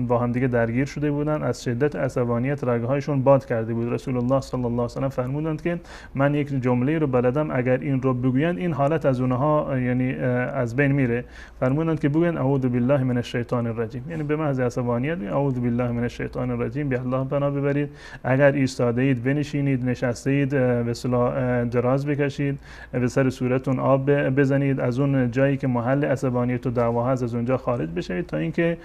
با هم دیگه درگیر شده بودن، از شدت عصبانیت رگهایشون باد کرده بود. رسول الله صلی الله علیه و سلم فرمودند که من یک جمله رو بلدم اگر این رو بگویند این حالت از اونها یعنی از بین میره. فرمودند که بگویند اعوذ بالله من الشیطان الرجیم، یعنی به محض عصبانیت اعوذ بالله من الشیطان الرجیم، به الله پناه ببرید. اگر ایستاده اید بنشینید، نشسته اید به اصطلاح دراز بکشید، به سر صورتتون آب بزنید، از اون جایی که محل عصبانیت و دعوا هست از اونجا خارج بشید تا اینکه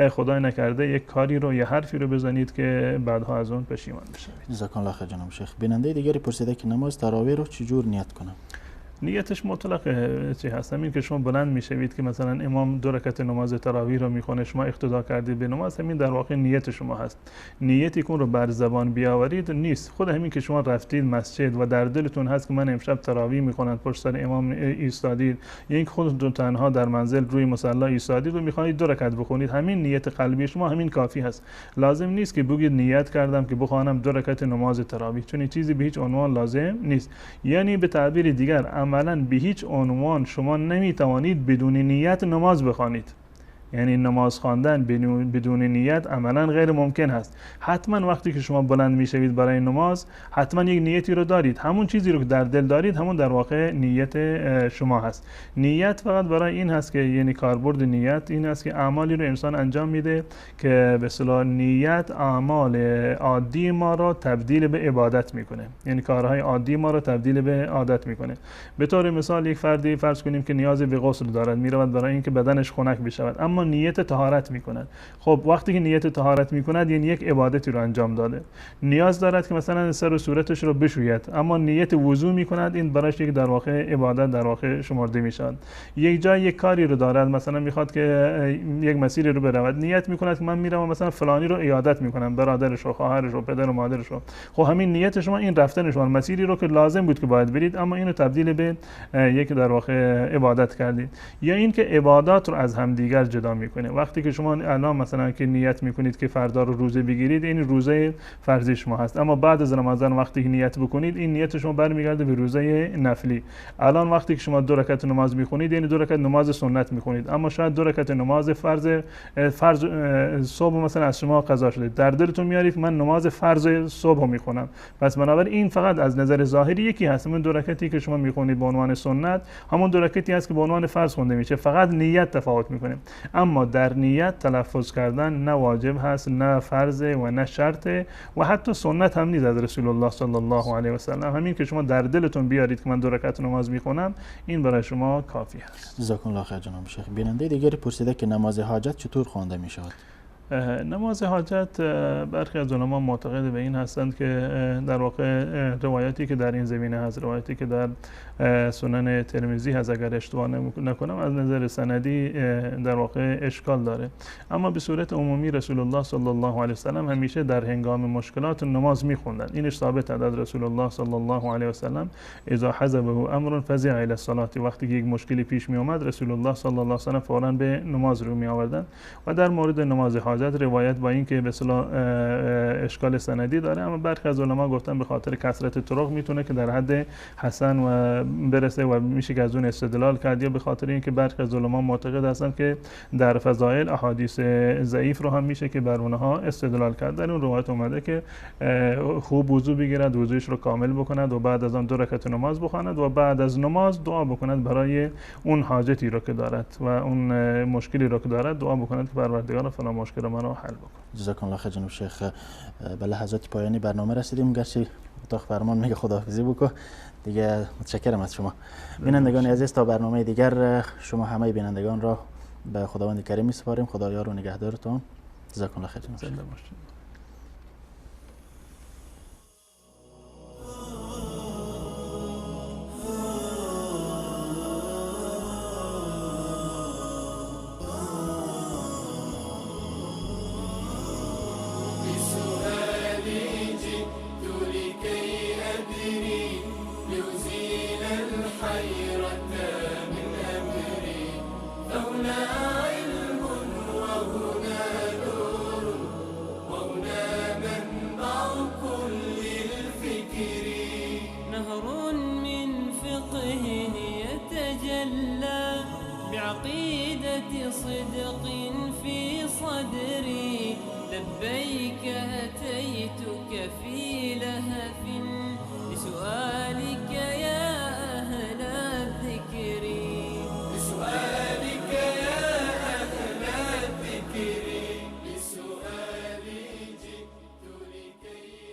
خدای نکرده یک کاری رو یا حرفی رو بزنید که بعدها از اون پشیمان بشید. جزاک الله خیر جناب شیخ. بیننده دیگری پرسیده که نماز تراویح رو چجور نیت کنم؟ نیتش مطلق چی هست؟ همین که شما بلند میشوید که مثلا امام 2 رکعت نماز تراویح رو میخونه، شما اقتدا کردید به نماز، همین در واقع نیت شما هست. نیتی که اون رو بر زبان بیاورید نیست. خود همین که شما رفتید مسجد و در دلتون هست که من امشب تراویح میخونم، پشت سر امام ایستادید، یا اینکه خودتون تنها در منزل روی مصلی ایستادید و میخواهید 2 رکعت بخونید، همین نیت قلبی شما همین کافی هست. لازم نیست که بگید نیت کردم که بخوانم 2 رکعت نماز تراویح، چون این چیزی به هیچ عنوان لازم نیست. یعنی به تعبیر دیگر عملاً به هیچ عنوان شما نمیتوانید بدون نیت نماز بخوانید. یعنی نماز خواندن بدون نیت عملا غیر ممکن هست. حتما وقتی که شما بلند میشوید برای نماز حتما یک نیتی رو دارید، همون چیزی رو که در دل دارید همون در واقع نیت شما هست. نیت فقط برای این هست که یعنی کاربرد نیت این هست که اعمالی رو انسان انجام میده که به اصطلاح نیت اعمال عادی ما رو تبدیل به عبادت میکنه، یعنی کارهای عادی ما رو تبدیل به عادت میکنه. به طور مثال یک فردی فرض کنیم که نیاز به غسل دارد، میرود برای اینکه بدنش خنک بشود، اما اما نیت طهارت میکند. خب وقتی که نیت طهارت میکند یعنی یک عبادتی رو انجام داده، نیاز دارد که مثلا سر و صورتش رو بشوید، اما نیت وضو میکند، این براش یک در واقع عبادت در واقع شمرده میشد. یک جای یک کاری رو دارد، مثلا میخواد که یک مسیری رو برود، نیت میکند که من میرم مثلا فلانی رو عیادت میکنم، برادرش و خواهرش و پدر و مادرش رو. خب همین نیت شما این رفتن شما مسیری رو که لازم بود که باید برید، اما اینو تبدیل به یک در واقع عبادت کردید. یا این که عبادات رو از همدیگر جدا میکنه. وقتی که شما الان مثلا که نیت میکنید که فردا رو روزه بگیرید، این روزه فرضی شما هست، اما بعد از رمضان وقتی که نیت بکنید، این نیت شما برمیگرده به روزه نفلی. الان وقتی که شما 2 رکعت نماز میخونید، یعنی 2 رکعت نماز سنت میخونید، اما شاید 2 رکعت نماز فرض صبح مثلا از شما قضا شده، در دلتون میارید من نماز فرض صبح میخونم، پس بنابراین این فقط از نظر ظاهری یکی هست. همون 2 رکعتی که شما میخونید به عنوان سنت، همون 2 رکعتی هست که به عنوان فرض خونده میشه، فقط نیت تفاوت میکنه. اما در نیت تلفظ کردن نه واجب هست، نه فرض و نه شرط و حتی سنت هم نیست از رسول الله صلی الله علیه و سلم. همین که شما در دلتون بیارید که من 2 رکعت نماز میخونم، این برای شما کافی هست. جزاکم الله خیر جناب شیخ. بیننده دیگری پرسیده که نماز حاجت چطور خوانده میشود؟ نماز حاجت برخی از علما معتقد به این هستند که در واقع روایتی که در این زمینه هست، روایتی که در سنن ترمذی هست اگر اشتباه نکنم، از نظر سندی در واقع اشکال داره. اما به صورت عمومی رسول الله صلی الله علیه و سلم همیشه در هنگام مشکلات نماز میخوندن. اینش ثابت است از رسول الله صلی الله علیه و سلم، اذا حزبه امر فزع الی الصلاه، وقتی که یک مشکلی پیش می اومد رسول الله صلی الله علیه و سلم فوراً به نماز رو می آوردن. و در مورد نماز حاجت روایت با این که به اصطلاح اشکال سندی داره، اما برخی از علما گفتن به خاطر کثرت طرق میتونه که در حد حسن و برسه و میشه که از اون استدلال کرد، یا به خاطر اینکه برخی از علما معتقد هستن که در فضائل احادیث ضعیف رو هم میشه که بر اونها استدلال کرد. در اون روایت اومده که خوب وضو بگیرد، وضوش رو کامل بکند و بعد از آن 2 رکعت نماز بخواند و بعد از نماز دعا بکند برای اون حاجتی رو که دارد و اون مشکلی رو که دارد، دعا بکند که پروردگار فلان مشکل من رو حل بکن. جزاکم الله خیر جناب شیخ. به لحظات پایانی برنامه رسیدیم، گرچه اتاق فرمان میگه خداحافظی بکن دیگه. متشکرم از شما. بینندگان عزیز، تا برنامه دیگر شما همه بینندگان را به خداوند کریم میسپاریم. خدا یار و نگهدارتون. جزاکم الله خیر جناب شیخ. صدق في صدري لبيك أتيتك في لهف لسؤالك يا أهل الذكر، لسؤالك يا أهل الذكر، لسؤالي جئت لكي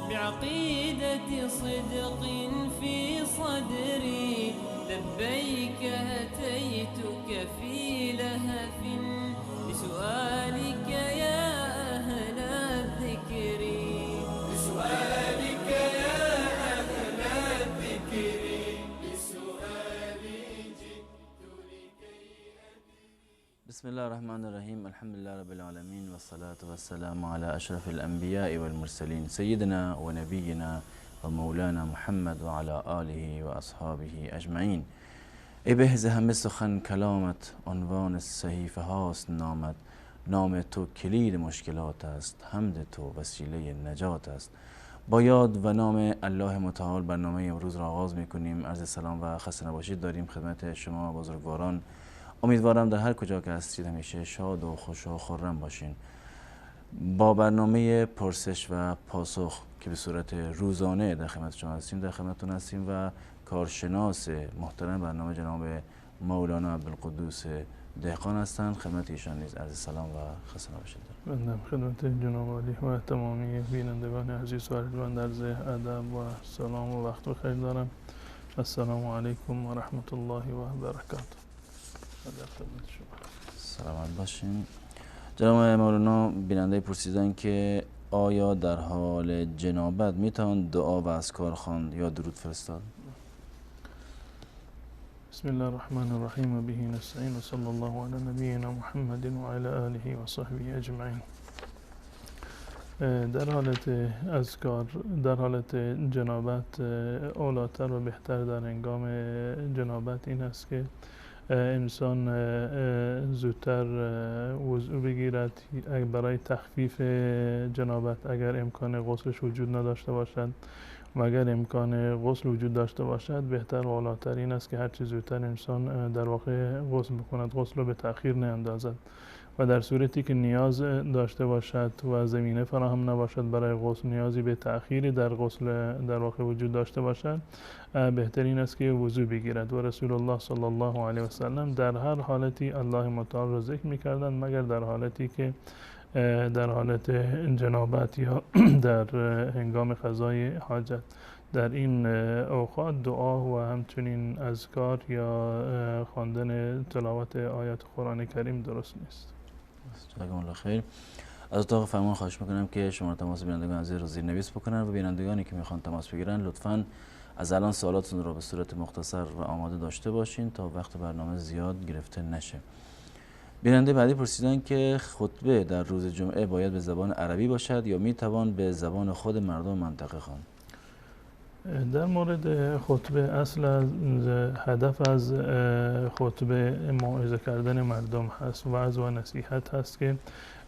بعقيدة صدق في صدري لبيك أتيتك في لهف لسؤالك يا أهل الذكر، لسؤالك يا أهل الذكر، لسؤالي جئت لكي بسم الله الرحمن الرحیم. الحمد لله رب العالمین و الصلاة و السلام علی اشرف الانبیاء و المرسلین سیدنا و نبینا و مولانا محمد و علی آله و اصحابه اجمعین. ای بهز همه سخن کلامت، عنوان صحیفه هاست نامت. نام تو کلید مشکلات است، حمد تو وسیله نجات است. با یاد و نام الله متعال برنامه امروز را آغاز میکنیم. عرض سلام و خسته نباشید داریم خدمت شما بزرگواران. امیدوارم در هر کجا که هستید همیشه شاد و خوش و خرم باشین. با برنامه پرسش و پاسخ که به صورت روزانه در خدمت شما هستیم در خدمتتون هستیم و کارشناس محترم برنامه جناب مولانا عبدالقدوس دهقان هستند. خدمت ایشان نیز عرض سلام و خسته نباشید. بنده خدمت جناب عالی و تمامی بینندگان عزیز و ارجمند عرض ادب و سلام و وقت بخیر دارم. السلام علیکم و رحمت الله و برکاته. سلامت باشین. جناب مولانا بیننده پرسیدن که آیا در حال جنابت میتوان دعا و اذکار خواند یا درود فرستاد؟ بسم الله الرحمن الرحیم و به نستعین و صلی الله علی نبینا محمد و علی آله و صحبه اجمعین. در حالت اذکار، در حالت جنابت اولاتر و بهتر در هنگام جنابت این است که انسان زودتر وضو بگیرد برای تخفیف جنابت. اگر امکان غسلش وجود نداشته باشد و اگر امکان غسل وجود داشته باشد بهتر و اولاتر این است که هرچی زودتر انسان در واقع غسل بکند، غسل رو به تأخیر نیندازد و در صورتی که نیاز داشته باشد و زمینه فراهم نباشد برای غسل، نیازی به تأخیری در غسل در واقع وجود داشته باشد، بهترین است که وضو بگیرد. و رسول الله صلی الله علیه و سلم در هر حالتی الله متعال را ذکر می‌کردند مگر در حالتی که در حالت جنابت یا در هنگام قضای حاجت. در این اوقات دعا و همچنین اذکار یا خواندن تلاوت آیات قرآن کریم درست نیست. جزاکم الله خیر. از اتاق فرمان خواهش میکنم که شما تماس بینندگان عزیز رو زیرنویس بکنن و بینندگانی که میخوان تماس بگیرن لطفاً از الان سوالاتتون رو به صورت مختصر و آماده داشته باشین تا وقت برنامه زیاد گرفته نشه. بیننده بعدی پرسیدن که خطبه در روز جمعه باید به زبان عربی باشد یا میتوان به زبان خود مردم منطقه خواند؟ در مورد خطبه اصل هدف از خطبه موعظه کردن مردم هست، وعظ و نصیحت هست که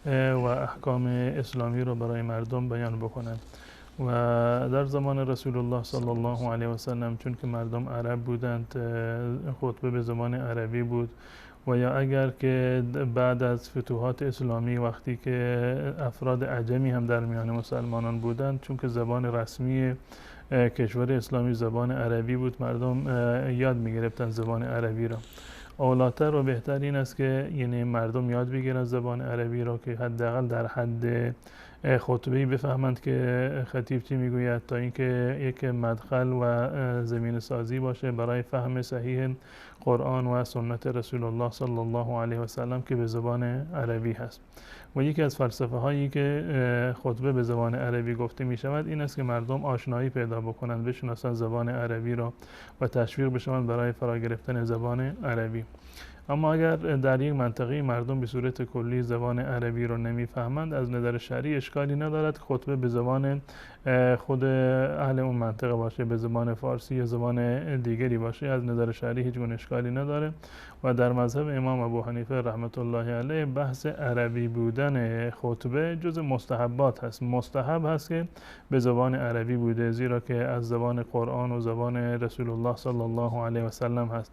و احکام اسلامی رو برای مردم بیان بکنند. و در زمان رسول الله صلی الله علیه و سلم چون که مردم عرب بودند خطبه به زبان عربی بود و یا اگر که بعد از فتوحات اسلامی وقتی که افراد عجمی هم در میان مسلمانان بودند چون که زبان رسمی کشور اسلامی زبان عربی بود مردم یاد می‌گرفتن زبان عربی را. اولاتر و بهتر این است که یعنی مردم یاد بگیرن زبان عربی را که حداقل در حد خطبه‌ای بفهمند که خطیب چی میگوید تا اینکه یک مدخل و زمین سازی باشه برای فهم صحیح قرآن و سنت رسول الله صلی الله علیه و سلم که به زبان عربی هست. و یکی از فلسفه هایی که خطبه به زبان عربی گفته می شود این است که مردم آشنایی پیدا بکنند، بشناسند زبان عربی را و تشویق بشوند برای فرا گرفتن زبان عربی. اما اگر در یک منطقه مردم به صورت کلی زبان عربی رو نمیفهمند از نظر شرعی اشکالی ندارد خطبه به زبان خود اهل اون منطقه باشه، به زبان فارسی یا زبان دیگری باشه، از نظر شرعی هیچ گونه اشکالی نداره. و در مذهب امام ابو حنیفه رحمت الله علیه بحث عربی بودن خطبه جز مستحبات هست. مستحب هست که به زبان عربی بوده زیرا که از زبان قرآن و زبان رسول الله صلی الله علیه و سلم هست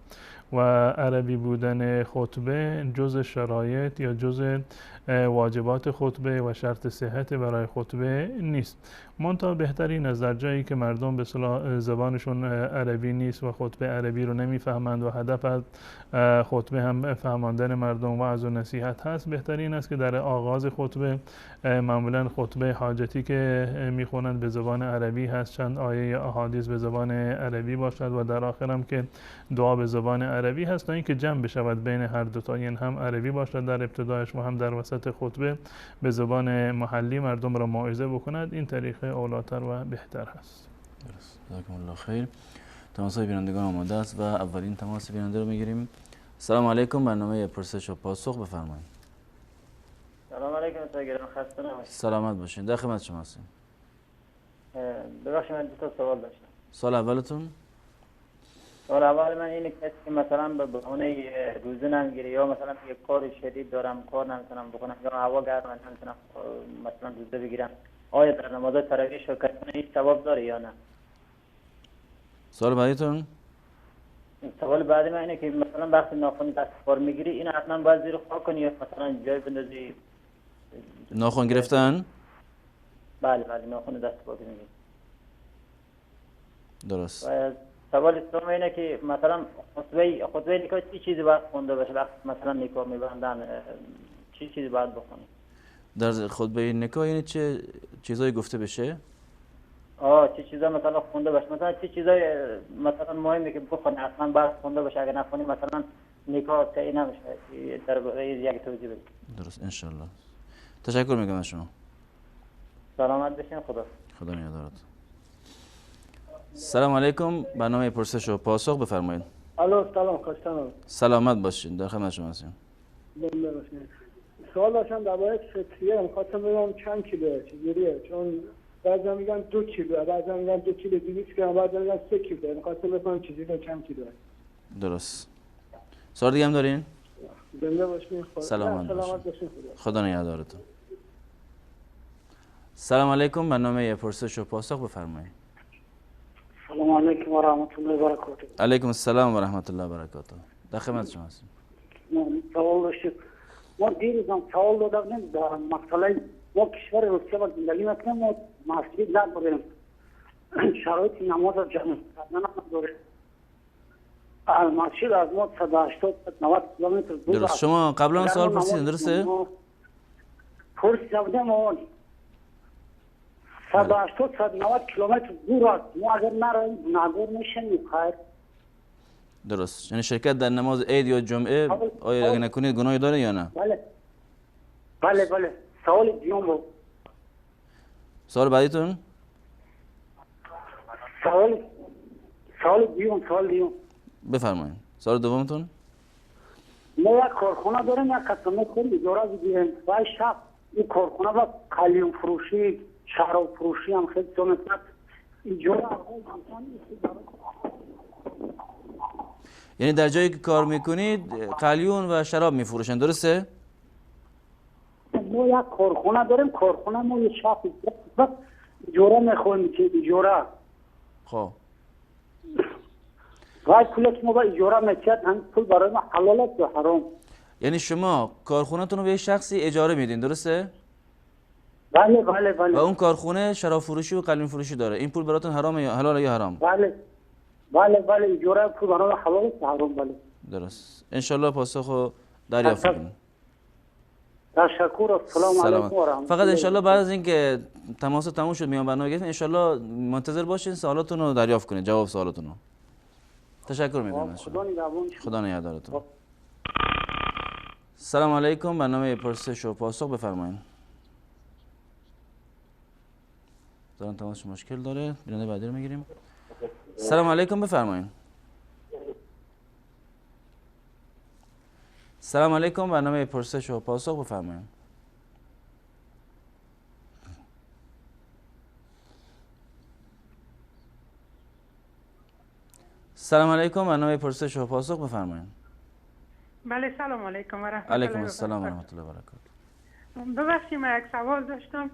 و عربی بودن خطبه جز شرایط یا جز واجبات خطبه و شرط صحت برای خطبه نیست. منتها بهترین از در جایی که مردم به اصطلاح زبانشون عربی نیست و خطبه عربی رو نمیفهمند و هدف از خطبه هم فهماندن مردم وعظ و نصیحت هست، بهترین است که در آغاز خطبه معمولا خطبه حاجتی که میخونند به زبان عربی هست، چند آیه احادیث به زبان عربی باشد و در آخر هم که دعا به زبان عربی هست تا اینکه جمع بشود بین هر دو تا، یعنی هم عربی باشد در ابتدایش و هم در وسط خطبه به زبان محلی مردم را موعظه بکند. این طریقه اولاتر و بهتر هست. درست. جزاکم الله خیر. تماس بینندگان آماده است و اولین تماس بیننده رو میگیریم. سلام علیکم، برنامه پرسش و پاسخ بفرمایید. سلام علیکم استاد گرامی، خسته نباشید. سلامت باشین. در خدمت شما هستیم. ببخشید من دو تا سوال داشتم. سوال اولتون؟ سوال اول من اینه که مثلا به بهونه روزه نمیگیره یا مثلا یک کار شدید دارم کار نمیتونم بکنم یا هوا گرم نمیتونم مثلا روزه بگیرم، آیا در نماز تراویح شرکت کنه این ثواب داره یا نه؟ سوال بعدیتون؟ سوال بعدی من اینه که مثلا وقتی ناخن دست کار میگیری این حتما باید زیر خاک کنی یا مثلا جای بندازی؟ ناخن گرفتن؟ بله ناخن دست کار میگیری. درست. و سوال سوم اینه که مثلا خطبه نکاح چی چیزی باید خونده باشه وقتی مثلا نکاح میبندن، چی چیزی باید بخونی؟ در خطبه نکاح یعنی چه چیزایی گفته بشه؟ چه چیزا مثلا خونده باشه، مثلا چه چیزای مثلا مهمه که بخونی حتما باید خونده باشه، اگر نخونی مثلا نکاح صحیح نمیشه. در باره یک توضیح بدید. درست ان شاء الله. تشکر میکنم از شما. سلامت باشین. خدا نگهدارت. سلام علیکم، برنامه پرسش و پاسخ بفرمایید. الو سلام، خسته سلامت باشین. در خدمت شما هستیم. زنده باشین. سوال داشتم درباره فطریه، می‌خواستم بدونم چند کیلوه چجوریه، چون بعضی میگن 2 کیلو، بعضی میگن 2 کیلو 200 گرم، بعضی میگن 3 کیلو. می‌خواستم بفهمم چجوریه چند کیلوه. درست. سوال دیگه هم دارین؟ زنده باشین. سلامت باشین. خدا نگهدارتون. سلام علیکم، برنامه پرسش و پاسخ بفرمایید. سلام علیکم و رحمت الله و برکاته. علیکم السلام و رحمت الله و برکاته. در خدمت شما هستیم. سوال داشتیم. ما دیروزم سوال دادم در مسئله ما کشور روسیه و زندگی میکنیم، ما مسجد نداریم، شرایط نماز جمع کردن نداریم. المسجد از ما 180 90 کیلومتر دور است. درست. شما قبلا سوال پرسیدین درسته؟ پرسیدم اون 180 190 کیلومتر دور است. ما اگر نرویم گناهگار میشیم. خیر. درست. یعنی شرکت در نماز عید یا جمعه آیا اگه نکنید گناهی داره یا نه؟ بله. سوال دیوم بود. سوال بعدیتون؟ سوال دیوم. بفرمایید. سوال دومتون؟ ما یک کارخانه داریم، یک کسانه خیلی اجاره بگیریم و شب این کارخانه با قلیون فروشی، شراب فروشی هم خیلی جانت اجاره. یعنی در جایی که کار میکنید قلیون و شراب میفروشن درسته؟ ما یک کارخانه داریم، کارخانه ما یک شب اجاره میخوایم که اجاره. خب وای پولی که ما با اجاره میکرد هم پول برای ما حلال است یا حرام؟ یعنی شما کارخونه‌تون رو به یک شخصی اجاره میدین درسته؟ بله. و اون کارخونه شراب فروشی و قلیون فروشی داره. این پول براتون حرامه یا حلاله یا حرام؟ بله اجاره پول برای ما حلال است یا حرام؟ بله. درست. ان شاء الله پاسخو دریافت کنید. تشکر. السلام علیکم و رحمت الله. فقط ان شاء الله بعد از اینکه تماس تموم شد میان برنامه گرفتین ان شاء الله منتظر باشین سوالاتون رو دریافت کنید، جواب سوالاتون رو. تشکر میکنم از شما. خدا نگهدارتون. سلام علیکم، برنامه پرسش و پاسخ بفرمایید. دارن تماس مشکل داره، بیننده بعدی رو میگیریم. سلام علیکم بفرمایید. سلام علیکم، برنامه پرسش و پاسخ بفرمایید. سلام علیکم، برنامه پرسش و پاسخ بفرمایید. بله سلام علیکم و رحمت الله. علیکم السلام و رحمت الله و برکاته. ببخشید من یک سوال داشتم.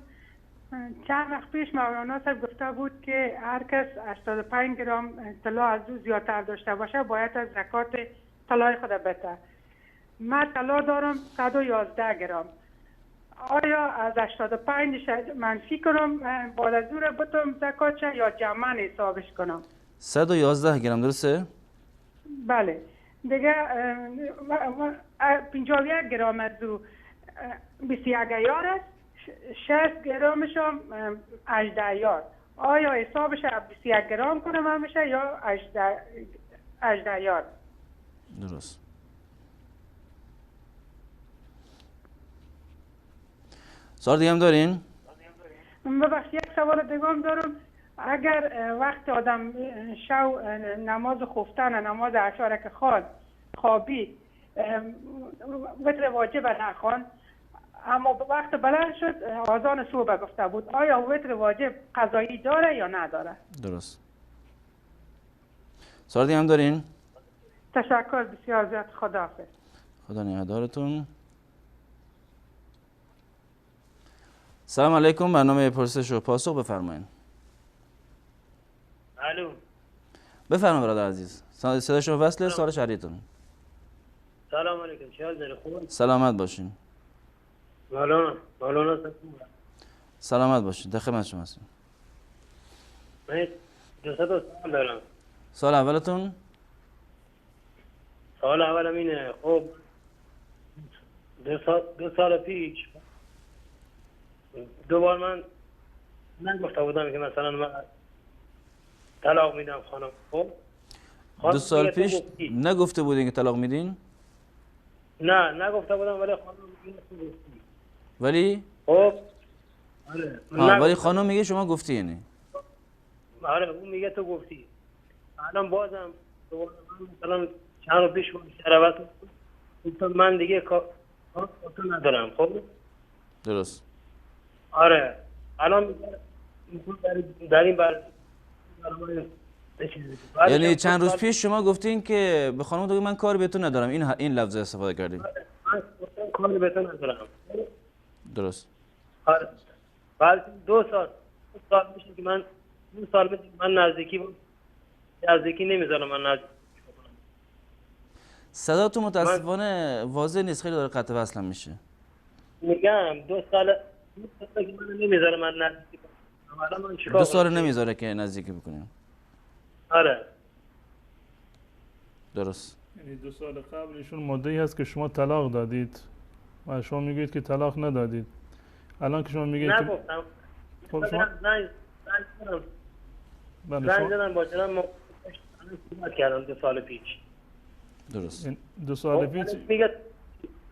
چند وقت پیش مولانا صاحب گفته بود که هر کس 85 گرم طلا از او زیادتر داشته باشه باید از زکات طلای خود بده. من طلا دارم 111 گرم. آیا از 85 منفی کنم بعد از اون بتونم زکات یا جمعاً حسابش کنم؟ 111 گرم درسته؟ بله. دیگه 51 گرم از او 21 یار است، 60 گرمش هم 18 یار. آیا حسابش 21 گرم کنم همیشه یا 18 یار؟ درست. سوال دیگه هم دارین؟ ببخشید یک سوال دیگه هم دارم. اگر وقت آدم شو نماز خفتن نماز عشا که خوابید وتر واجب نخوان، اما وقت بلند شد آذان صبح گفته بود. آیا وتر واجب قضایی داره یا نداره؟ درست. سوال دیگه هم دارین؟ تشکر بسیار زیاد. خداحافظ. خدا نگهدارتون. سلام علیکم، برنامه پرسش و پاسخ، بفرمایید. الو. بفرمایید برادر عزیز. صدای شما وصله، سوال شهریتون. سلام علیکم، چه حال داری؟ خوبی؟ سلامت باشین. مولانا سلامت باشین، در خدمت شما هستیم. من 200 سوال دارم. سوال اولتون؟ سوال اولم اینه، خب 2 سال پیش دوبار من نگفته بودم که مثلا من طلاق میدم خانم. خب 2 سال پیش نگفته بودین که طلاق میدین؟ نه نگفته بودم، ولی خانم میگه تو گفتی. ولی؟ خب آره. ولی خانم میگه شما گفتی یعنی؟ آره اون میگه تو گفتی. الان بازم مثلا چند رو پیش شربت من دیگه کار ندارم. خب درست. آره الان در این یعنی چند روز پیش شما گفتین که به خانم دیگه من کار بهتون ندارم، این لفظ استفاده کردین. من کار بهتون ندارم. درست. آره بعد 2 سال میشه که من 2 سال میشه من نزدیکی نمیذارم. من نزدیکی صداتون متاسفانه واضح نیست، خیلی داره قطع وصل میشه. میگم 2 سال که من نمیذارم من نزدیکی کنم. 2 سال نمیذاره که نزدیکی بکنیم. آره درست. یعنی 2 سال قبل ایشون مدعی هست که شما طلاق دادید و شما میگید که طلاق ندادید. الان که شما میگید نگفتم. خب شما زنگ زدم با جناب صحبت کردم 2 سال پیش. درست. 2 سال پیش میگه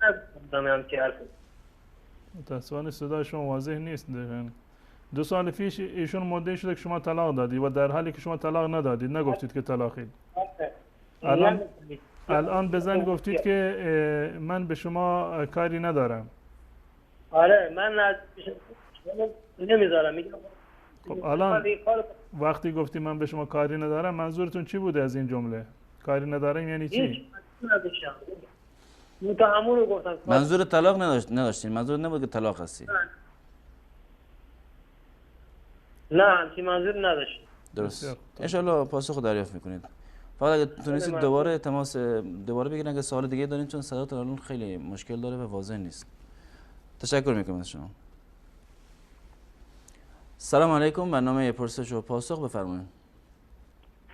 نگفتم هم که حرف. متاسفانه صدای شما واضح نیست. 2 سال پیش ایشون مدعی شده که شما طلاق دادید و در حالی که شما طلاق ندادید، نگفتید که طلاقید. الان به زن گفتید که من به شما کاری ندارم. آره من نمیذارم. میگم خب الان وقتی گفتی من به شما کاری ندارم، منظورتون چی بوده از این جمله؟ کاری ندارم یعنی چی؟ منظور طلاق نداشتین؟ منظور نبود که طلاق هستی؟ نه همچین منظور نداشت. درست. انشالله پاسخ دریافت میکنید. فقط اگه تونستید دوباره تماس بگیرین اگه سوال دیگه دارین، چون صداتون الان خیلی مشکل داره و واضح نیست. تشکر میکنم از شما. سلام علیکم، برنامه پرسش و پاسخ، بفرمایید.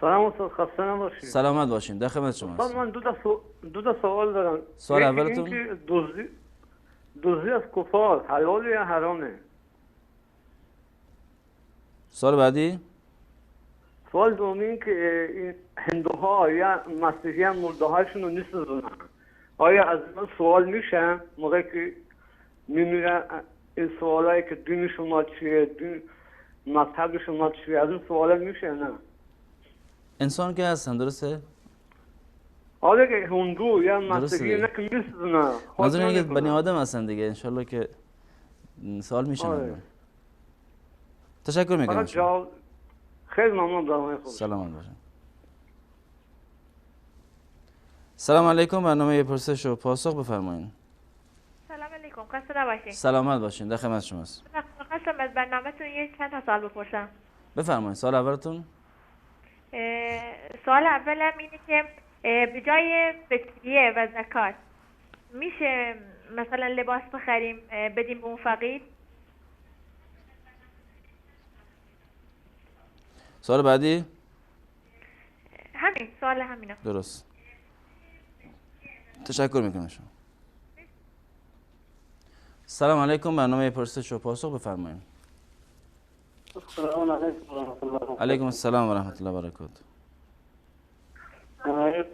سلام استاد، خسته نباشید. سلامت باشین، در خدمت شما هستم. استاد من دو تا سوال دارم. سوال اولتون اینکه دزدی از کفار حلاله یا حرامه؟ سوال بعدی؟ سوال دومی این که این هندوها یا مسیحیان مرده هاشون رو نیستن، آیا از این سوال میشن موقعی که میمیرن؟ این سوالایی که دینشون ما چیه، مذهبشون ما چیه، از این سوالا میشه نه؟ انسان که هستن، درسته؟ آره که هندو یا مسیحی نه که میسوزنن. منظور اینه که بنی آدم هستن دیگه، انشالله که سوال میشن. آره. تشکر میکنم. خیلی ممنون، برنامه خوب. سلامت باشین. سلام علیکم، برنامه پرسش و پاسخ، بفرمایید. سلام علیکم، خسته نباشید. سلامت باشین، در خدمت شما هستم. خواستم از برنامه‌تون چند تا سوال بپرسم. بفرمایید. سوال اولتون؟ سوال اولم اینه که به جای فطریه و زکات میشه مثلا لباس بخریم بدیم به اون فقیر؟ سوال بعدی؟ همین سوال همینه. درست. تشکر میکنم شما. سلام علیکم، برنامه پرسش و پاسخ، بفرمایید. سلام علیکم و رحمت الله. علیکم السلام و رحمت الله و برکاته.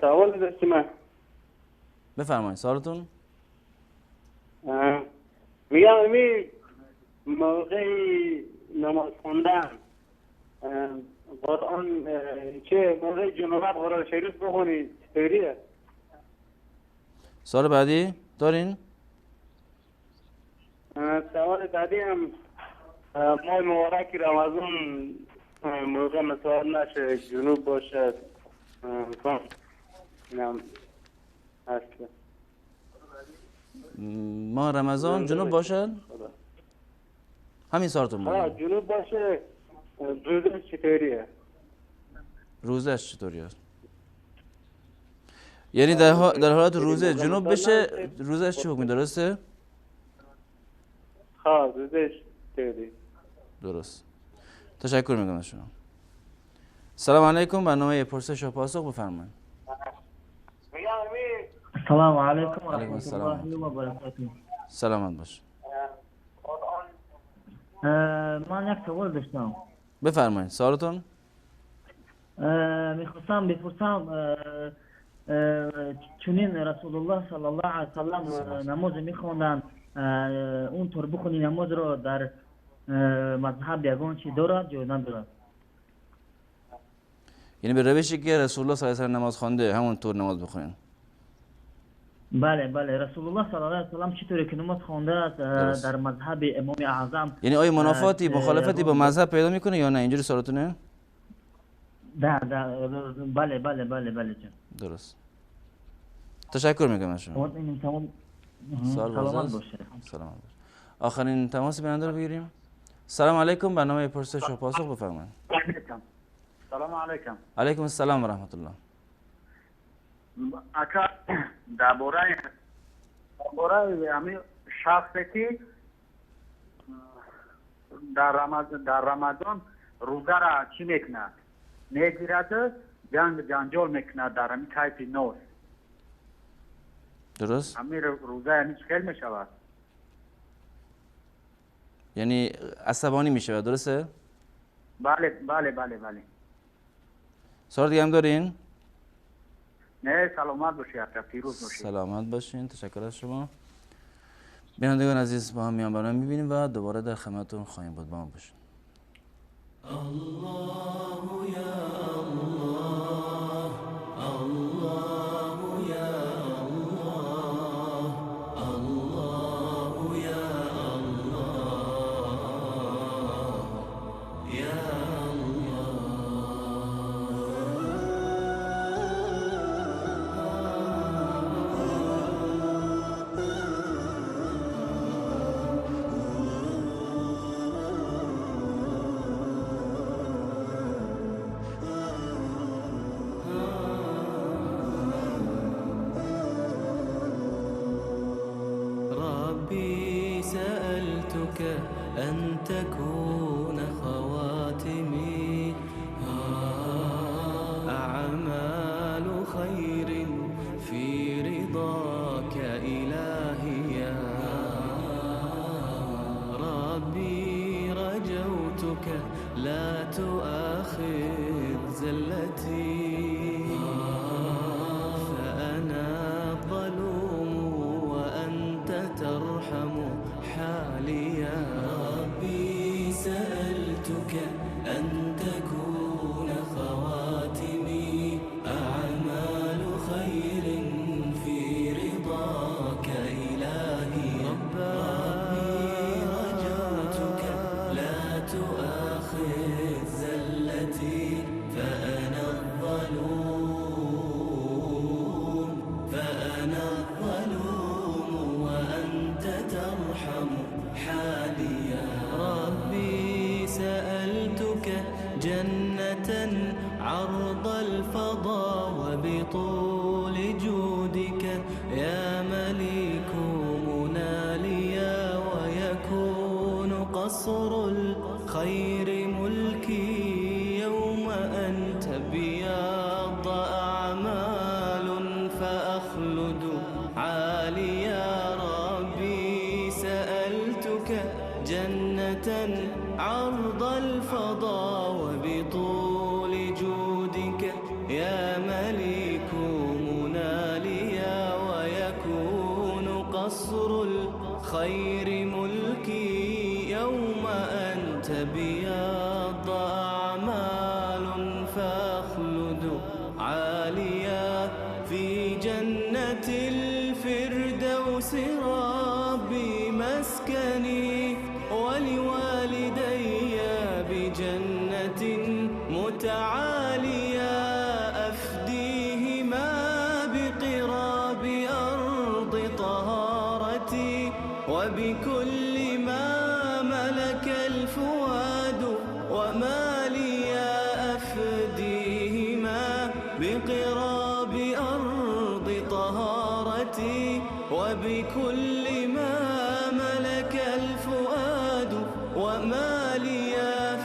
سوال داشتم. بفرمایید سوالتون. میگم موقع نماز خوندن قرآن چه موقع جنوبت قرآن شریف بخونید چطوریه؟ سوال بعدی دارین؟ سوال بعدی هم ماه مبارک رمضان موقع مثال نشه جنوب باشد اینم هست. ماه رمضان جنوب باشد؟ همین سارتون بود. جنوب باشه روزش چطوریه؟ روزش چطوری است؟ یعنی در حالت روزه جنوب بشه روزش چه حکمی درسته؟ روزش چطوری؟ درست. تشکر میکنم از شما. سلام علیکم، برنامه پرسش و پاسخ بفرمایید. السلام علیکم و علیکم رحمت السلام. الله و برکاته. سلامت باش. من یک سوال داشتم. بفرمایید سوالتون. میخواستم بپرسم چونین رسول الله صلی الله علیه و سلم نماز میخواندن اونطور بخونی نماز رو در مذهب یگان چی دارد یا ندارد؟ یعنی به روشی که رسول الله صلی الله علیه و نماز خوانده همونطور نماز بخونین. بله بله، رسول الله صلی الله علیه و سلم چطوری که نماز خوانده است در مذهب امام اعظم. یعنی آیا منافاتی مخالفتی با مذهب پیدا میکنه یا نه؟ اینجوری سوالتونه؟ بله بله بله بله جان. درست. تشکر میکنم از شما. سلامت باشه. سلامت باشه. آخرین تماس بیننده رو بگیریم. سلام علیکم، برنامه پرسش و پاسخ بفرمایید. سلام علیکم. علیکم السلام و رحمت الله. اکا درباره همین شخصی که در رمضان روزه را چی میکنه؟ میگیرد جنجال میکنه در همین تایپ نوز. درست؟ همین روزه یعنی چکل میشود؟ یعنی عصبانی میشه درسته؟ بله بله بله بله. سوال دیگه هم دارین؟ نه سلامت باشی اکا، پیروز باشی. سلامت باشین، تشکر از شما. بینندگان عزیز، با هم میان برنامه میبینیم و دوباره در خدمتتون خواهیم بود. با ما باشین. الله یا الله، الله یا الله، الله یا الله، یا أن تكون خواتمي أعمال خير في رضاك إلهي يا ربي رجوتك لا تؤاخذ زلتي فأنا الظلوم وأنت ترحم حالي يا ربي سألتك أن تكون خواتمي أعمال خير في رضاك إلهي ربي رجوتك لا تؤاخذ زلتي فأنا الظلوم وأنت ترحم حالي يا ربي سألتك جنة عرض الفضاء وبطول جودك يا مليك مناليا ويكون قصر الخير ملكي يوم أن تبيض أعمال فأخلد عاليا ربي سألتك جنة عرض الفضاء وبطول جودك يا مليك مناليا ويكون قصر الخير ملكي يوم أن تبيض أعمال فأخلد عاليا في جنة الفردوس وبكل ما ملك الفؤاد وما لي أفديهما بقراب أرض طهارتي وبكل ما ملك الفؤاد وما لي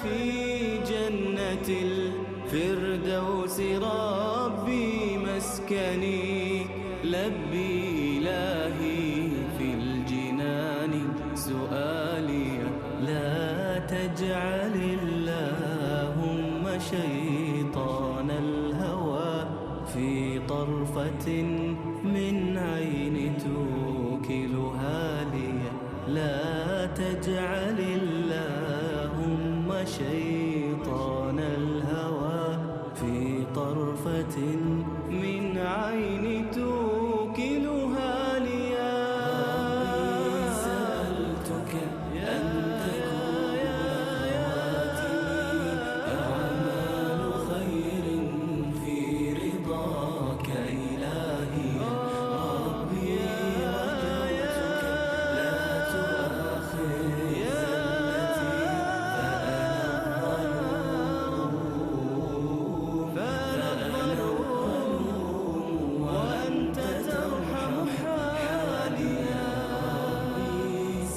في جنة الفردوس ربي مسكني لبي إلهي في الجنان سؤالي لا تجعل اللهم شيطان الهوى في طرفة من عين توكلها لي لا تجعل اللهم شيطان الهوى في طرفة من عين توكلها لي سألتك أن تكون أعمال خير في رضاك إلهي ربي رجوتك لا تؤاخذ زلتي فأنا الظلوم وأنت ترحم حالي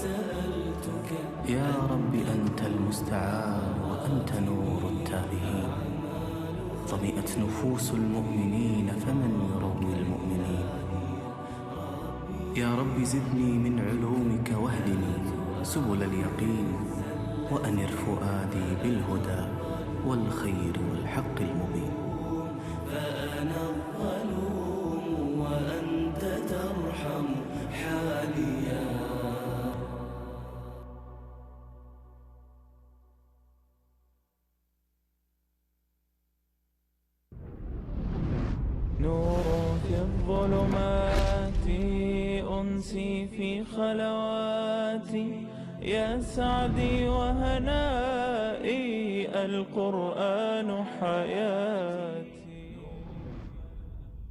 سألتك يا رب أنت المستعان وأنت نور التائهين ظمئت نفوس المؤمنين فمن يروي المؤمنين يا رب زدني من علومك واهدني سبل اليقين وأنر فؤادي بالهدى والخير والحق المبين فأنا الظلوم وأنت ترحم حاليا نور في الظلمات أنسي في خلواتي يا سعدي وهنائي القرآن حياتي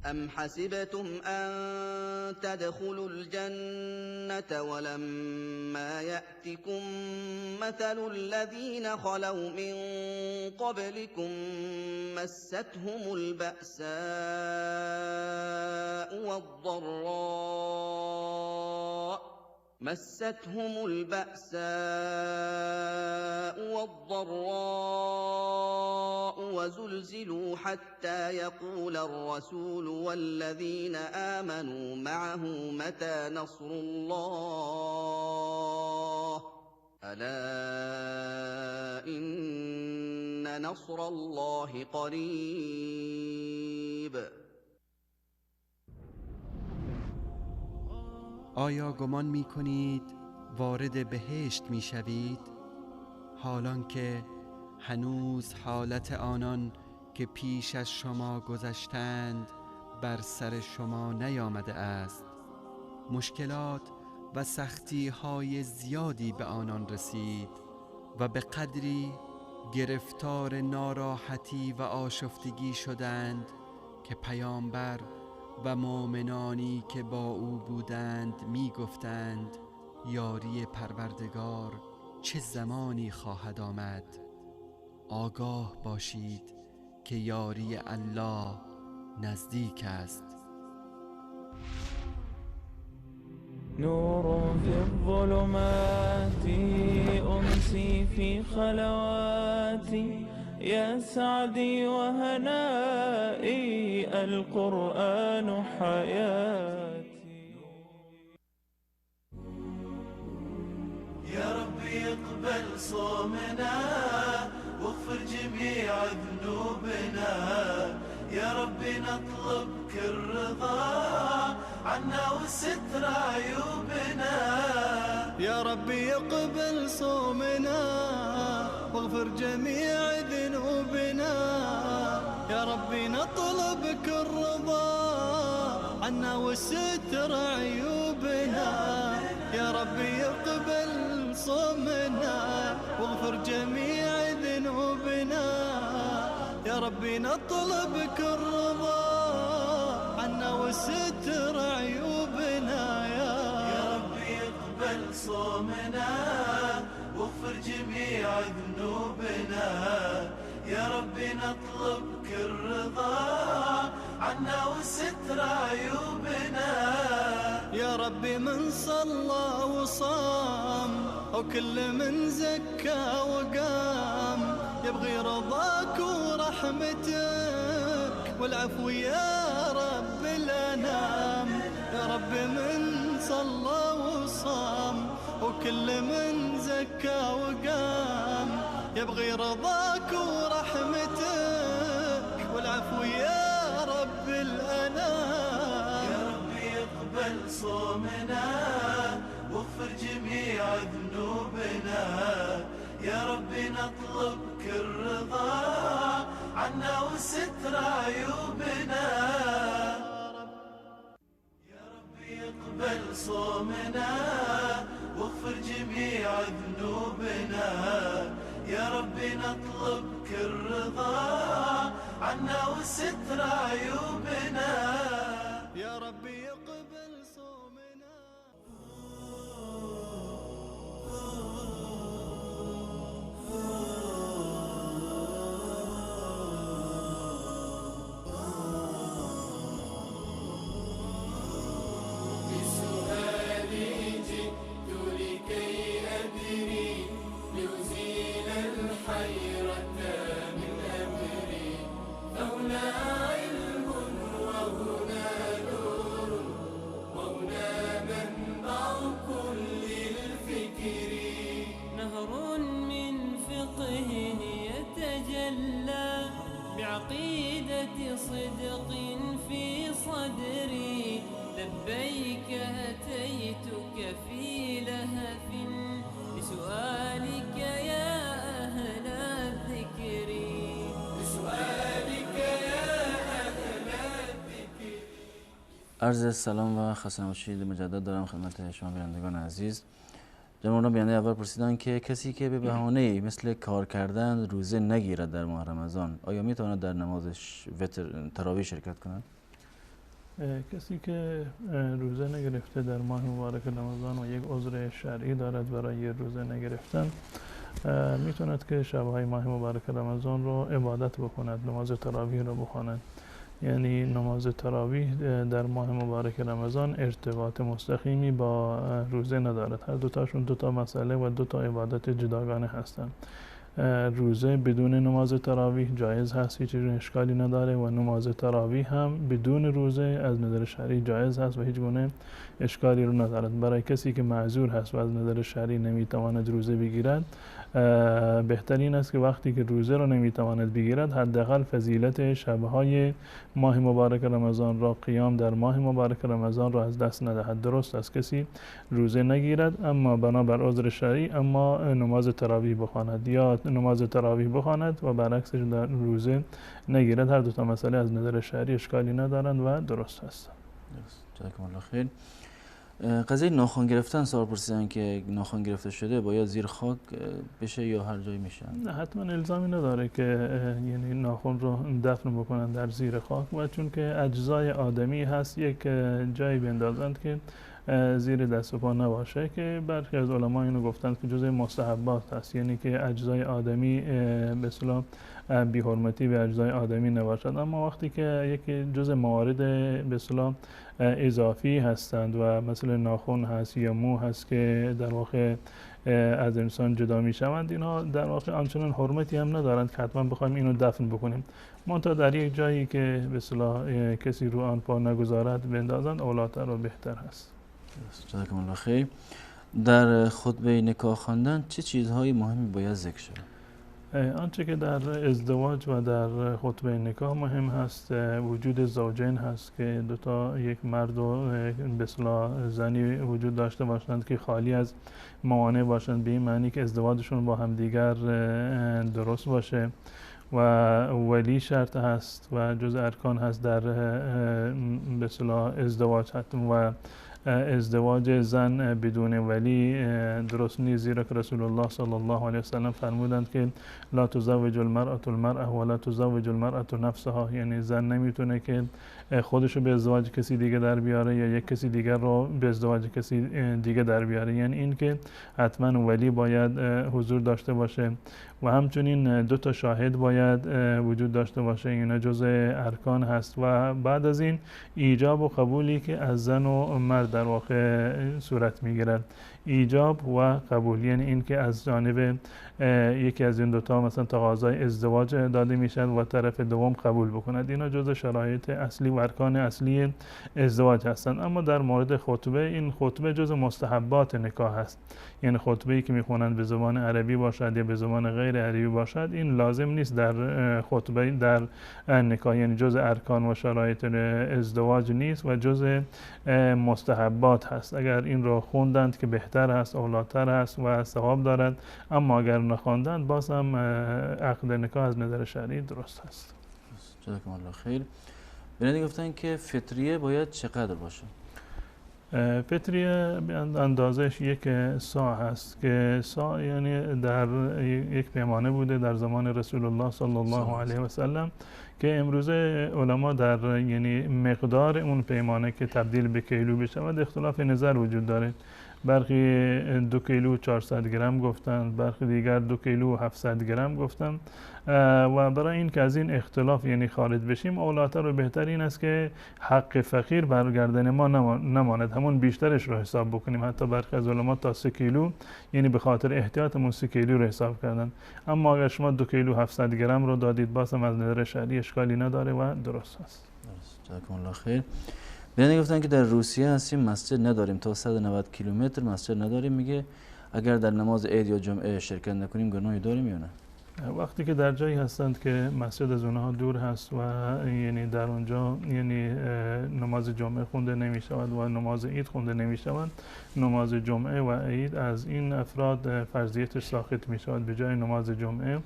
أم حسبتم أن تدخلوا الجنة ولما يأتكم مثل الذين خلوا من قبلكم مستهم البأساء والضراء وزلزلوا حتى يقول الرسول والذين آمنوا معه متى نصر الله ألا إن نصر الله قریب. آیا گمان می کنید وارد بهشت می شوید حالان که هنوز حالت آنان که پیش از شما گذشتند بر سر شما نیامده است؟ مشکلات و سختی های زیادی به آنان رسید و به قدری گرفتار ناراحتی و آشفتگی شدند که پیامبر و مؤمنانی که با او بودند می گفتند یاری پروردگار چه زمانی خواهد آمد؟ آگاه باشید که یاری الله نزدیک است. نور في الظلمات أنسي في خلواتي يا سعدي وهنائي القرآن حياتي. يا ربي اقبل صومنا واغفر جميع ذنوبنا يا ربي نطلبك الرضا عنا وستر عيوبنا يا ربي اقبل صومنا واغفر جميع ذنوبنا يا ربي نطلبك الرضا عنا وستر عيوبنا يا ربي اقبل صومنا واغفر جميع ذنوبنا يا ربي نطلبك الرضا عنا وستر عيوبنا يا ربي اقبل اقبل صومنا واغفر جميع ذنوبنا، يا ربي نطلبك الرضا عنا وستر عيوبنا. يا ربي من صلى وصام وكل من زكى وقام يبغي رضاك ورحمتك والعفو يا رب الأنام. يا ربي من صلى وصام وكل من زكى وقام يبغي رضاك ورحمتك والعفو يا رب الأنام. يا ربي اقبل صومنا واغفر جميع ذنوبنا، يا ربي نطلبك الرضا عنا وستر عيوبنا. يا ربي اقبل صومنا واغفر جميع ذنوبنا، يا ربي نطلبك الرضا عنا وستر عيوبنا. يا ربي يقبل صومنا. بسؤالي جئت لكي أدري لأزيل الحيرة من أمري، فهنا علم وهنا نور وهنا منبع كل الفكر. نهر من فقه يتجلى بعقيدة صدق في صدري، لبيك أتيتك في لهف بسؤالك يا أهل الذكر. بسؤالك يا أهل الذكر. عرض سلام و خسته نباشید مجدد دارم خدمت شما بینندگان عزیز. جناب بیننده اول پرسیدن که کسی که به بهانه مثل کار کردن روزه نگیرد در ماه رمضان آیا میتواند در نماز تراویح شرکت کند؟ کسی که روزه نگرفته در ماه مبارک رمضان و یک عذر شرعی دارد برای روزه نگرفتن میتوند که شبهای ماه مبارک رمضان رو عبادت بکند، نماز تراویح رو بخواند. یعنی نماز تراویح در ماه مبارک رمضان ارتباط مستقیمی با روزه ندارد. هر دوتاشون دوتا مسئله و دوتا عبادت جداگانه هستند. روزه بدون نماز تراویح جایز هست، هیچ اشکالی نداره، و نماز تراویح هم بدون روزه از نظر شرعی جایز هست و هیچ گونه اشکالی رو ندارد. برای کسی که معذور هست و از نظر شرعی نمیتواند روزه بگیرد، بهترین است که وقتی که روزه رو نمیتواند بگیرد حداقل فضیلت شبهای ماه مبارک رمضان را، قیام در ماه مبارک رمضان را از دست ندهد. درست است کسی روزه نگیرد اما بنابر عذر شرعی اما نماز تراویح بخواند، یا نماز تراویح بخواند و برعکسش در روزه نگیرد. هر دو تا مسئله از نظر شرعی اشکالی ندارند و درست هستند. جزاکم الله خیر. قضیه ناخن گرفتن سوال پرسیدن که ناخن گرفته شده باید زیر خاک بشه یا هر جایی میشه؟ نه، حتما الزامی نداره که یعنی ناخن رو دفن بکنن در زیر خاک، و چون که اجزای آدمی هست یک جایی بندازند که زیر دست و پا نباشه، که برخی از علما اینو گفتند که جزء مستحبات هست، یعنی که اجزای آدمی به اصطلاح بی حرمتی به اجزای آدمی نباشد. اما وقتی که یک جزء موارد به اصطلاح اضافی هستند و مثل ناخن هست یا مو هست که در واقع از انسان جدا می شوند، اینها در واقع آنچنان حرمتی هم ندارند که حتما بخوایم اینو دفن بکنیم. منتها در یک جایی که به اصطلاح کسی رو آن پا نگذارد بندازند اولاتر و بهتر هست. جزاکم الله خیر. در خطبه نکاح خواندن چه چیزهایی مهمی باید ذکر شود؟ آنچه که در ازدواج و در خطبه نکاح مهم هست وجود زوجین هست که دوتا، یک مرد و به اصطلاح زنی وجود داشته باشند که خالی از موانع باشند، به این معنی که ازدواجشون با همدیگر درست باشه، و ولی شرط هست و جز ارکان هست در به اصطلاح ازدواج هست، و ازدواج زن بدون ولی درست نیست، زیرا که رسول الله صلی الله علیه وسلم فرمودند که لا تزوج المرأة المرأة ولا تزوج المرأة نفسها، یعنی زن نمیتونه که خودشو به ازدواج کسی دیگه در بیاره یا یک کسی دیگر رو به ازدواج کسی دیگه در بیاره. یعنی این که حتما ولی باید حضور داشته باشه و همچنین 2 شاهد باید وجود داشته باشه. اینا جزء ارکان هست و بعد از این ایجاب و قبولی که از زن و مرد در واقع صورت میگیرد. ایجاب و قبول یعنی این که از جانب یکی از این 2 مثلا تقاضای ازدواج داده میشد و طرف دوم قبول بکند. اینا جزء شرایط اصلی و ارکان اصلی ازدواج هستند. اما در مورد خطبه، این خطبه جزء مستحبات نکاح هست، یعنی خطبه‌ای که میخونند به زبان عربی باشد یا به زبان غیر عربی باشد، این لازم نیست در خطبه در نکاح، یعنی جزء ارکان و شرایط ازدواج نیست و جزء مستحبات هست. اگر این رو خوندند که بهتر هست، اولاتر هست و ثواب دارد، اما اگر نخواندند باز هم عقد نکاح از نظر شرعی درست هست. جزاکم الله خیر. بنده گفتن که فطریه باید چقدر باشه؟ فطریه اندازش 1 صاع هست که صاع یعنی در یک پیمانه بوده در زمان رسول الله صلی الله علیه و سلم که امروزه علما در یعنی مقدار اون پیمانه که تبدیل به کیلو بشه و اختلاف نظر وجود داره. برخی 2 کیلو 400 گرم گفتند، برخی دیگر 2 کیلو 700 گرم گفتند و برای این که از این اختلاف یعنی خارج بشیم اولاتر و بهتر این است که حق فقیر بر گردن ما نماند، همون بیشترش رو حساب بکنیم. حتی برخی از علما تا 3 کیلو یعنی به خاطر احتیاطمون 3 کیلو رو حساب کردن. اما اگر شما 2 کیلو 700 گرم رو دادید باز هم از نظر شرعی اشکالی نداره و درست است. جزاکم الله خیر. بنده گفتن که در روسیه هستیم، مسجد نداریم، تا 190 کیلومتر مسجد نداریم. میگه اگر در نماز عید یا جمعه شرکت نکنیم گناهی داریم یا نه؟ وقتی که در جایی هستند که مسجد از اونها دور هست و یعنی در اونجا یعنی نماز جمعه خونده نمی شود و نماز عید خونده نمی شود، نماز جمعه و عید از این افراد فرضیتش ساقط می شود. به جای نماز جمعه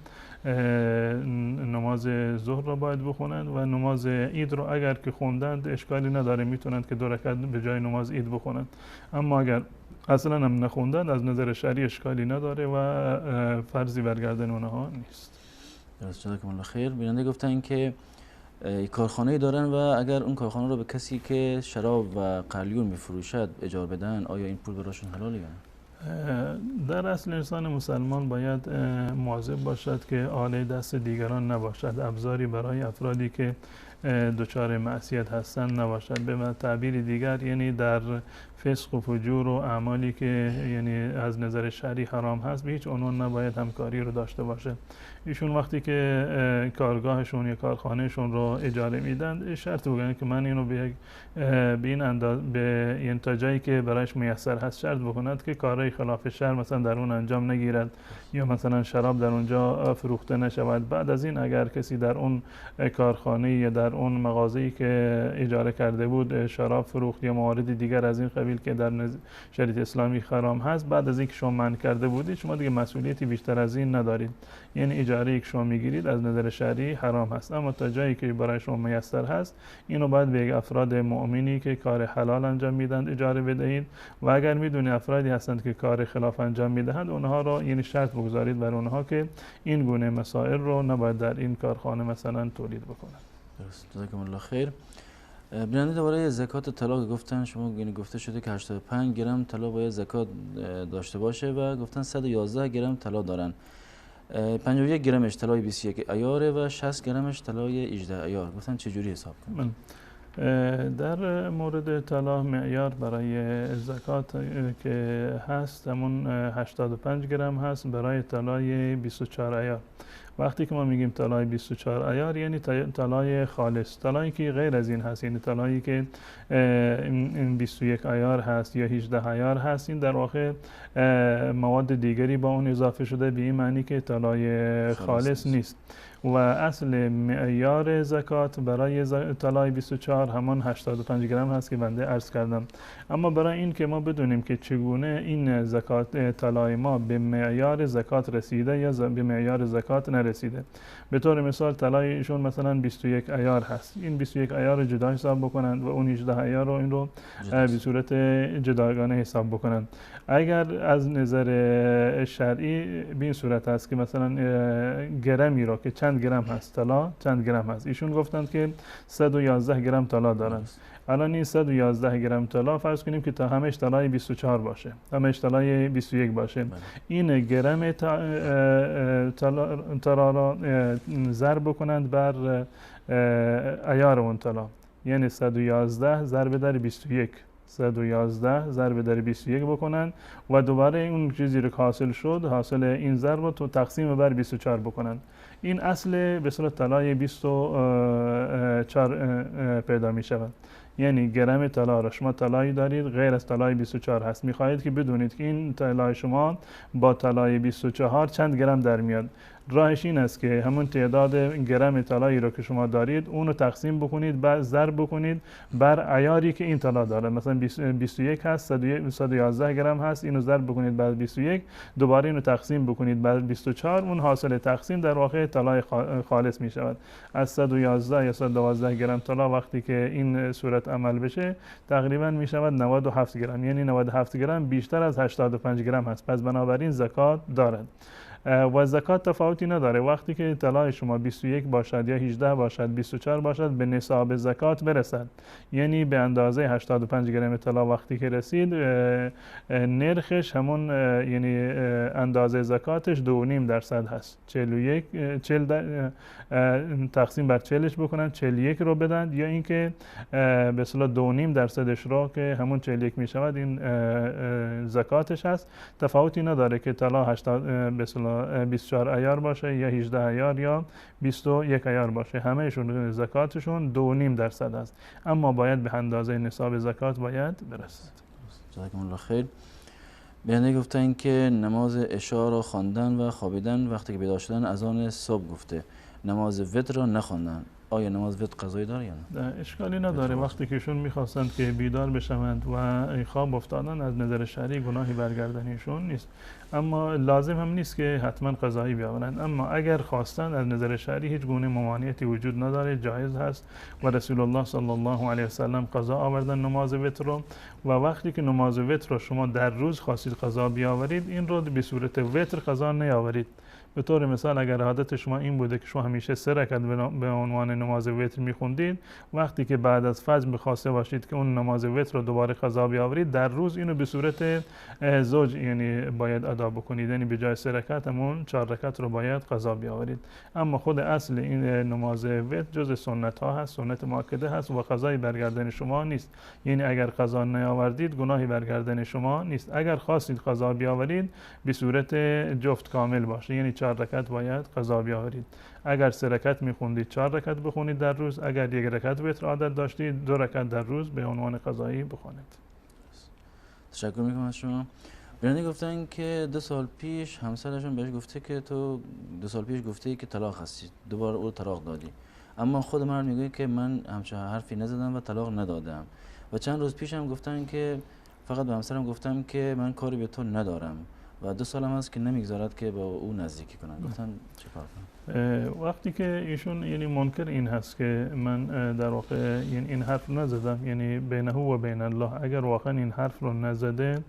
نماز ظهر را باید بخونند و نماز عید رو اگر که خوندند اشکالی نداره، میتونند که 2 رکعت به جای نماز عید بخونند. اما اگر اصلا هم نخوندن از نظر شرعی اشکالی نداره و فرضی برگردن اونها نیست. درست. جزاکم الله خیر. بیننده گفتن که کارخانه‌ای دارن و اگر اون کارخانه رو به کسی که شراب و قلیون میفروشد اجاره بدن، آیا این پول براشون حلاله یا نه؟ در اصل انسان مسلمان باید مواظب باشد که آله دست دیگران نباشد، ابزاری برای افرادی که دچار معصیت هستند نباشد. به تعبیر دیگر یعنی در فسق و فجور و اعمالی که یعنی از نظر شرعی حرام هست به هیچ عنوان نباید همکاری رو داشته باشه. ایشون وقتی که کارگاهشون یا کارخانهشون رو اجاره میدن شرط بگن که من اینو به این اندازه به این تا جایی که برایش میسر هست شرط بکند که کارهای خلاف شرع مثلا در اون انجام نگیرد یا مثلا شراب در اونجا فروخته نشود. بعد از این اگر کسی در اون کارخانه یا در اون مغازه‌ای که اجاره کرده بود شراب فروخت یا موارد دیگر از این قبیل که در شریعت اسلامی حرام هست، بعد از اینکه شما منع کرده بودید شما دیگه مسئولیتی بیشتر از این ندارید. یعنی اجاره که شما میگیرید از نظر شرعی حرام هست، اما تا جایی که برای شما میسر هست اینو باید به افراد مؤمنی که کار حلال انجام میدن اجاره بدهید و اگر میدونید افرادی هستند که کار خلاف انجام میدهند اونها رو یعنی شرط بگذارید بر اونها که این گونه مسائل رو نباید در این کارخانه مثلا تولید بکنند. درست. جزاکم الله خیر. بیننده درباره زکات طلا گفتن، شما یعنی گفته شده که 85 گرم طلا باید زکات داشته باشه و گفتن 111 گرم طلا دارن. 51 گرمش طلای 21 عیاره و 60 گرمش طلای 18 عیار. گفتن چه جوری حساب کنیم؟ در مورد طلا معیار برای زکات که هست همون 85 گرم هست برای طلای 24 عیار. وقتی که ما میگیم طلای 24 عیار یعنی طلای خالص، طلایی که غیر از این هست، یعنی طلایی که این 21 عیار هست یا 18 عیار هست، این در واقع مواد دیگری با اون اضافه شده به این معنی که طلای خالص نیست. و اصل معیار زکات برای طلای 24 همان 85 گرم هست که بنده عرض کردم. اما برای این که ما بدونیم که چگونه این زکات طلای ما به معیار زکات رسیده یا به معیار زکات نرسیده نرسیده. به طور مثال طلای ایشون مثلا 21 عیار هست، این 21 عیار رو جدا حساب بکنند و اون 18 عیار رو این رو به صورت جداگانه حساب بکنند. اگر از نظر شرعی به این صورت هست که مثلا گرمی را که چند گرم هست طلا چند گرم هست، ایشون گفتند که 111 گرم طلا دارند. الان این 111 گرم طلا فرض کنیم که تا همش طلای 24 باشه، همش طلای 21 باشه. این گرم طلا را ضرب بکنند بر عیار اون طلا، یعنی 111 ضرب در 21، 111 ضرب در 21 بکنن و دوباره اون چیزی رو که حاصل شد، حاصل این ضرب رو تو تقسیم بر 24 بکنن. این اصل به صورت طلای 24 پیدا می شود. یعنی گرم طلا را شما طلایی دارید غیر از طلای 24 هست، میخواهید که بدونید که این طلای شما با طلای 24 چند گرم در میاد. راهش این است که همون تعداد گرم طلایی رو که شما دارید اون رو تقسیم بکنید، بعد ضرب بکنید بر عیاری که این طلا داره. مثلا 21 هست، 111 گرم هست، اینو ضرب بکنید بر 21، دوباره اینو تقسیم بکنید بر 24، اون حاصل تقسیم در واقع طلای خالص می شود. از 111 یا 112 گرم طلا وقتی که این صورت عمل بشه تقریبا می شود 97 گرم، یعنی 97 گرم بیشتر از 85 گرم هست، پس بنابراین زکات دارد. و زکات تفاوتی نداره، وقتی که طلای شما 21 باشد یا 18 باشد 24 باشد به نصاب زکات برسد، یعنی به اندازه 85 گرم طلا وقتی که رسید نرخش همون یعنی اندازه زکاتش 2.5% هست. 40 تقسیم بر 40ش بکنن 41 رو بدن، یا اینکه به اصطلاح 2.5% رو که همون 41 می شود این زکاتش هست. تفاوتی نداره که طلا 24 عیار باشه یا 18 عیار یا 21 عیار باشه، همهشون زکاتشون 2.5% است، اما باید به اندازه نصاب زکات باید برسد. جزاکم الله خیر. بیانده گفتن که نماز عشا را خواندن و خوابیدن، وقتی که بیدار شدن اذان صبح گفته، نماز وتر را نخواندن، آیا نماز وتر قضایی داره یا نه؟ اشکالی نداره. وقتی که ایشون میخواستند که بیدار بشوند و خواب افتادن، از نظر شرعی گناهی برگردنیشون نیست، اما لازم هم نیست که حتما قضایی بیاورند. اما اگر خواستند از نظر شرعی هیچ گونه ممانعتی وجود نداره، جایز هست. و رسول الله صلی الله علیه و سلم قضا آوردن نماز وتر رو، و وقتی که نماز وتر رو شما در روز خواستید قضا بیاورید، این رو به صورت وتر قضا نیاورید. به طور مثال اگر عادت شما این بوده که شما همیشه 3 رکعت به عنوان نماز وتر میخوندید، وقتی که بعد از فجر میخواسته باشید که اون نماز وتر رو دوباره قضا بیاورید، در روز اینو به صورت زوج یعنی باید ادا بکنید، یعنی به جای 3 رکعت همون 4 رکعت رو باید قضا بیاورید. اما خود اصل این نماز وتر جز سنت ها هست، سنت مؤکده هست و قضای برگردن شما نیست. یعنی اگر قضا نیاوردید گناهی برگردن شما نیست. اگر خواستید قضا بیاورید به صورت جفت کامل باشه، یعنی 4 رکعت باید قضا بیاورید. اگر 3 رکعت میخوندید 4 رکعت بخونید در روز، اگر 1 رکعت وتر عادت داشتید 2 رکعت در روز به عنوان قضایی بخونید. تشکر میکنم از شما. بیانده گفتن که 2 سال پیش همسرشون بهش گفته که تو 2 سال پیش گفته که طلاق هستی، دوباره او طلاق دادی، اما خود مرد میگه که من همچین حرفی نزدم و طلاق ندادم. و چند روز پیش هم گفتن که فقط به همسرم گفتم که من کاری به تو ندارم و 2 سال هم هست که نمیگذارد که با او نزدیکی کنن. گفتن چه کار کنم؟ وقتی که ایشون یعنی منکر این هست که من در واقع یعنی این حرف نزدم، یعنی بینه و بین الله، اگر واقعا این حرف رو نزده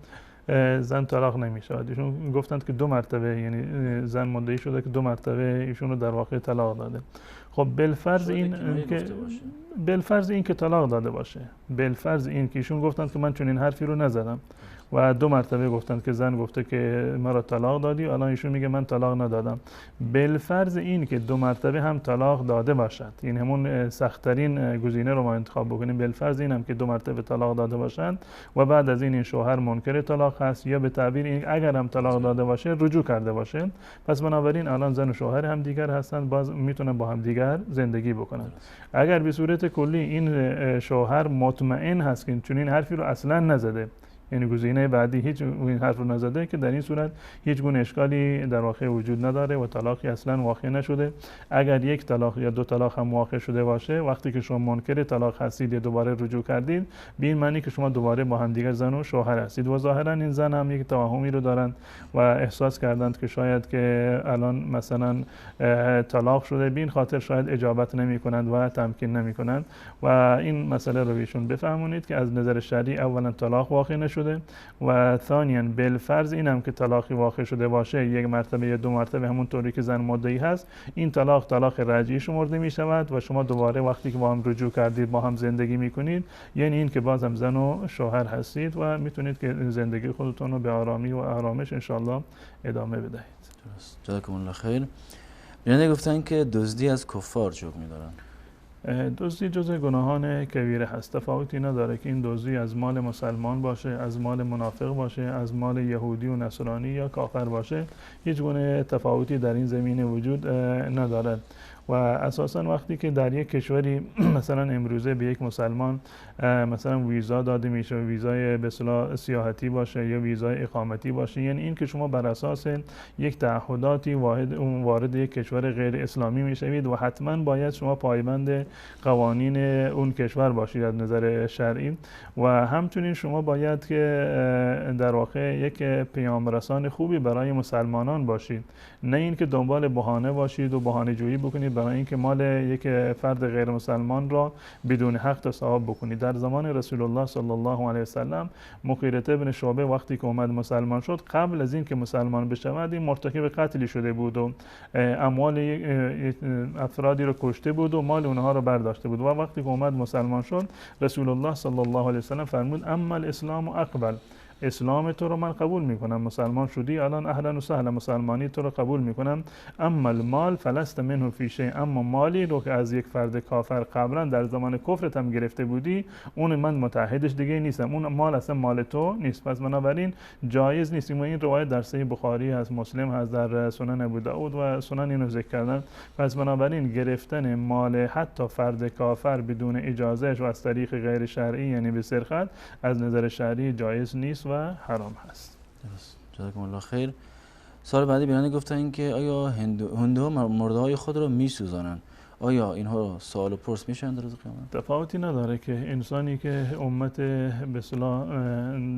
زن طلاق نمی شود. ایشون گفتند که 2 مرتبه یعنی زن مدعی شده که 2 مرتبه ایشون رو در واقع طلاق داده. خب بالفرض این که طلاق داده باشه، بالفرض این که ایشون گفتند که من چون این حرفی رو نزدم و 2 مرتبه گفتند که زن گفته که مرا طلاق دادی، الان ایشون میگه من طلاق ندادم. بالفرض این که 2 مرتبه هم طلاق داده باشد، این همون سخت‌ترین گزینه رو ما انتخاب بکنیم. بالفرض این هم که 2 مرتبه طلاق داده باشند و بعد از این شوهر منکر طلاق هست، یا به تعبیر این اگر هم طلاق داده باشه رجوع کرده باشه، پس بنابراین الان زن و شوهر هم دیگر هستند، باز میتونن با هم دیگر زندگی بکنن. اگر به صورت کلی این شوهر مطمئن هست که چون این حرفی رو اصلا نزده، یعنی گزینه بعدی هیچ این حرف رو نزده که در این صورت هیچ گونه اشکالی در واقع وجود نداره و طلاقی اصلا واقع نشده. اگر یک طلاق یا دو طلاق هم واقع شده باشه، وقتی که شما منکر طلاق هستید یا دوباره رجوع کردید، به این معنی که شما دوباره با هم دیگر زن و شوهر هستید و ظاهرا این زن هم یک توهمی رو دارند و احساس کردند که شاید که الان مثلا طلاق شده، به این خاطر شاید اجابت نمی کنند و تمکین نمی کنند و این مسئله رو بهشون بفهمونید که از نظر شرعی اولا طلاق واقع نشده و ثانیا بالفرض اینم که طلاقی واقع شده باشه، یک مرتبه یا دو مرتبه همون طوری که زن مدعی هست، این طلاق رجعی شمرده می شود و شما دوباره وقتی که با هم رجوع کردید با هم زندگی می کنید، یعنی این که بازم زن و شوهر هستید و میتونید که زندگی خودتون رو به آرامی و آرامش انشالله ادامه بدهید. درست. جزاکم الله خیر. بیننده گفتن که دزدی از کفار حکم می‌دارن. دزدی جزء گناهان کبیره هست. تفاوتی نداره که این دزدی از مال مسلمان باشه، از مال منافق باشه، از مال یهودی و نصرانی یا کافر باشه، هیچ گونه تفاوتی در این زمینه وجود نداره. و اساسا وقتی که در یک کشوری مثلا امروزه به یک مسلمان مثلا ویزا داده میشه، ویزای به اصطلاح سیاحتی باشه یا ویزای اقامتی باشه، یعنی این که شما بر اساس یک تعهداتی وارد یک کشور غیر اسلامی میشوید و حتما باید شما پایبند قوانین اون کشور باشید از نظر شرعی و همچنین شما باید که در واقع یک پیام رسان خوبی برای مسلمانان باشید، نه اینکه دنبال بهانه باشید و بهانه جویی بکنید برای اینکه مال یک فرد غیر مسلمان را بدون حق تصاحب بکنید. در زمان رسول الله صلی الله علیه وسلم مغیره بن شعبه وقتی که اومد مسلمان شد، قبل از اینکه مسلمان بشود این مرتکب قتلی شده بود و اموال افرادی رو کشته بود و مال اونها رو برداشته بود و وقتی که اومد مسلمان شد، رسول الله صلی الله علیه وسلم فرمود اما الاسلام اقبل، اسلام تو رو من قبول میکنم، مسلمان شدی الان اهلا و سهلا، مسلمانی تو رو قبول میکنم، اما المال فلست منه فی شیء، اما مالی رو که از یک فرد کافر قبلا در زمان کفرت هم گرفته بودی اون من متعهدش دیگه نیستم، اون مال اصلا مال تو نیست، پس بنابراین جایز نیست. و این روایت در صحیح بخاری هست، مسلم هست، در سنن ابو داود و سنن اینو ذکر کردن. پس بنابراین گرفتن مال حتی فرد کافر بدون اجازهش و از طریق غیر شرعی یعنی به سرقت از نظر شرعی جایز نیست و حرام هست. درست. جزاکم الله خیر. سوال بعدی بیننده گفتن که آیا هندوها مرده‌های خود را میسوزانند؟ آیا اینها سوال و پرس میشن در روز قیامت؟ تفاوتی نداره که انسانی که امت به اصطلاح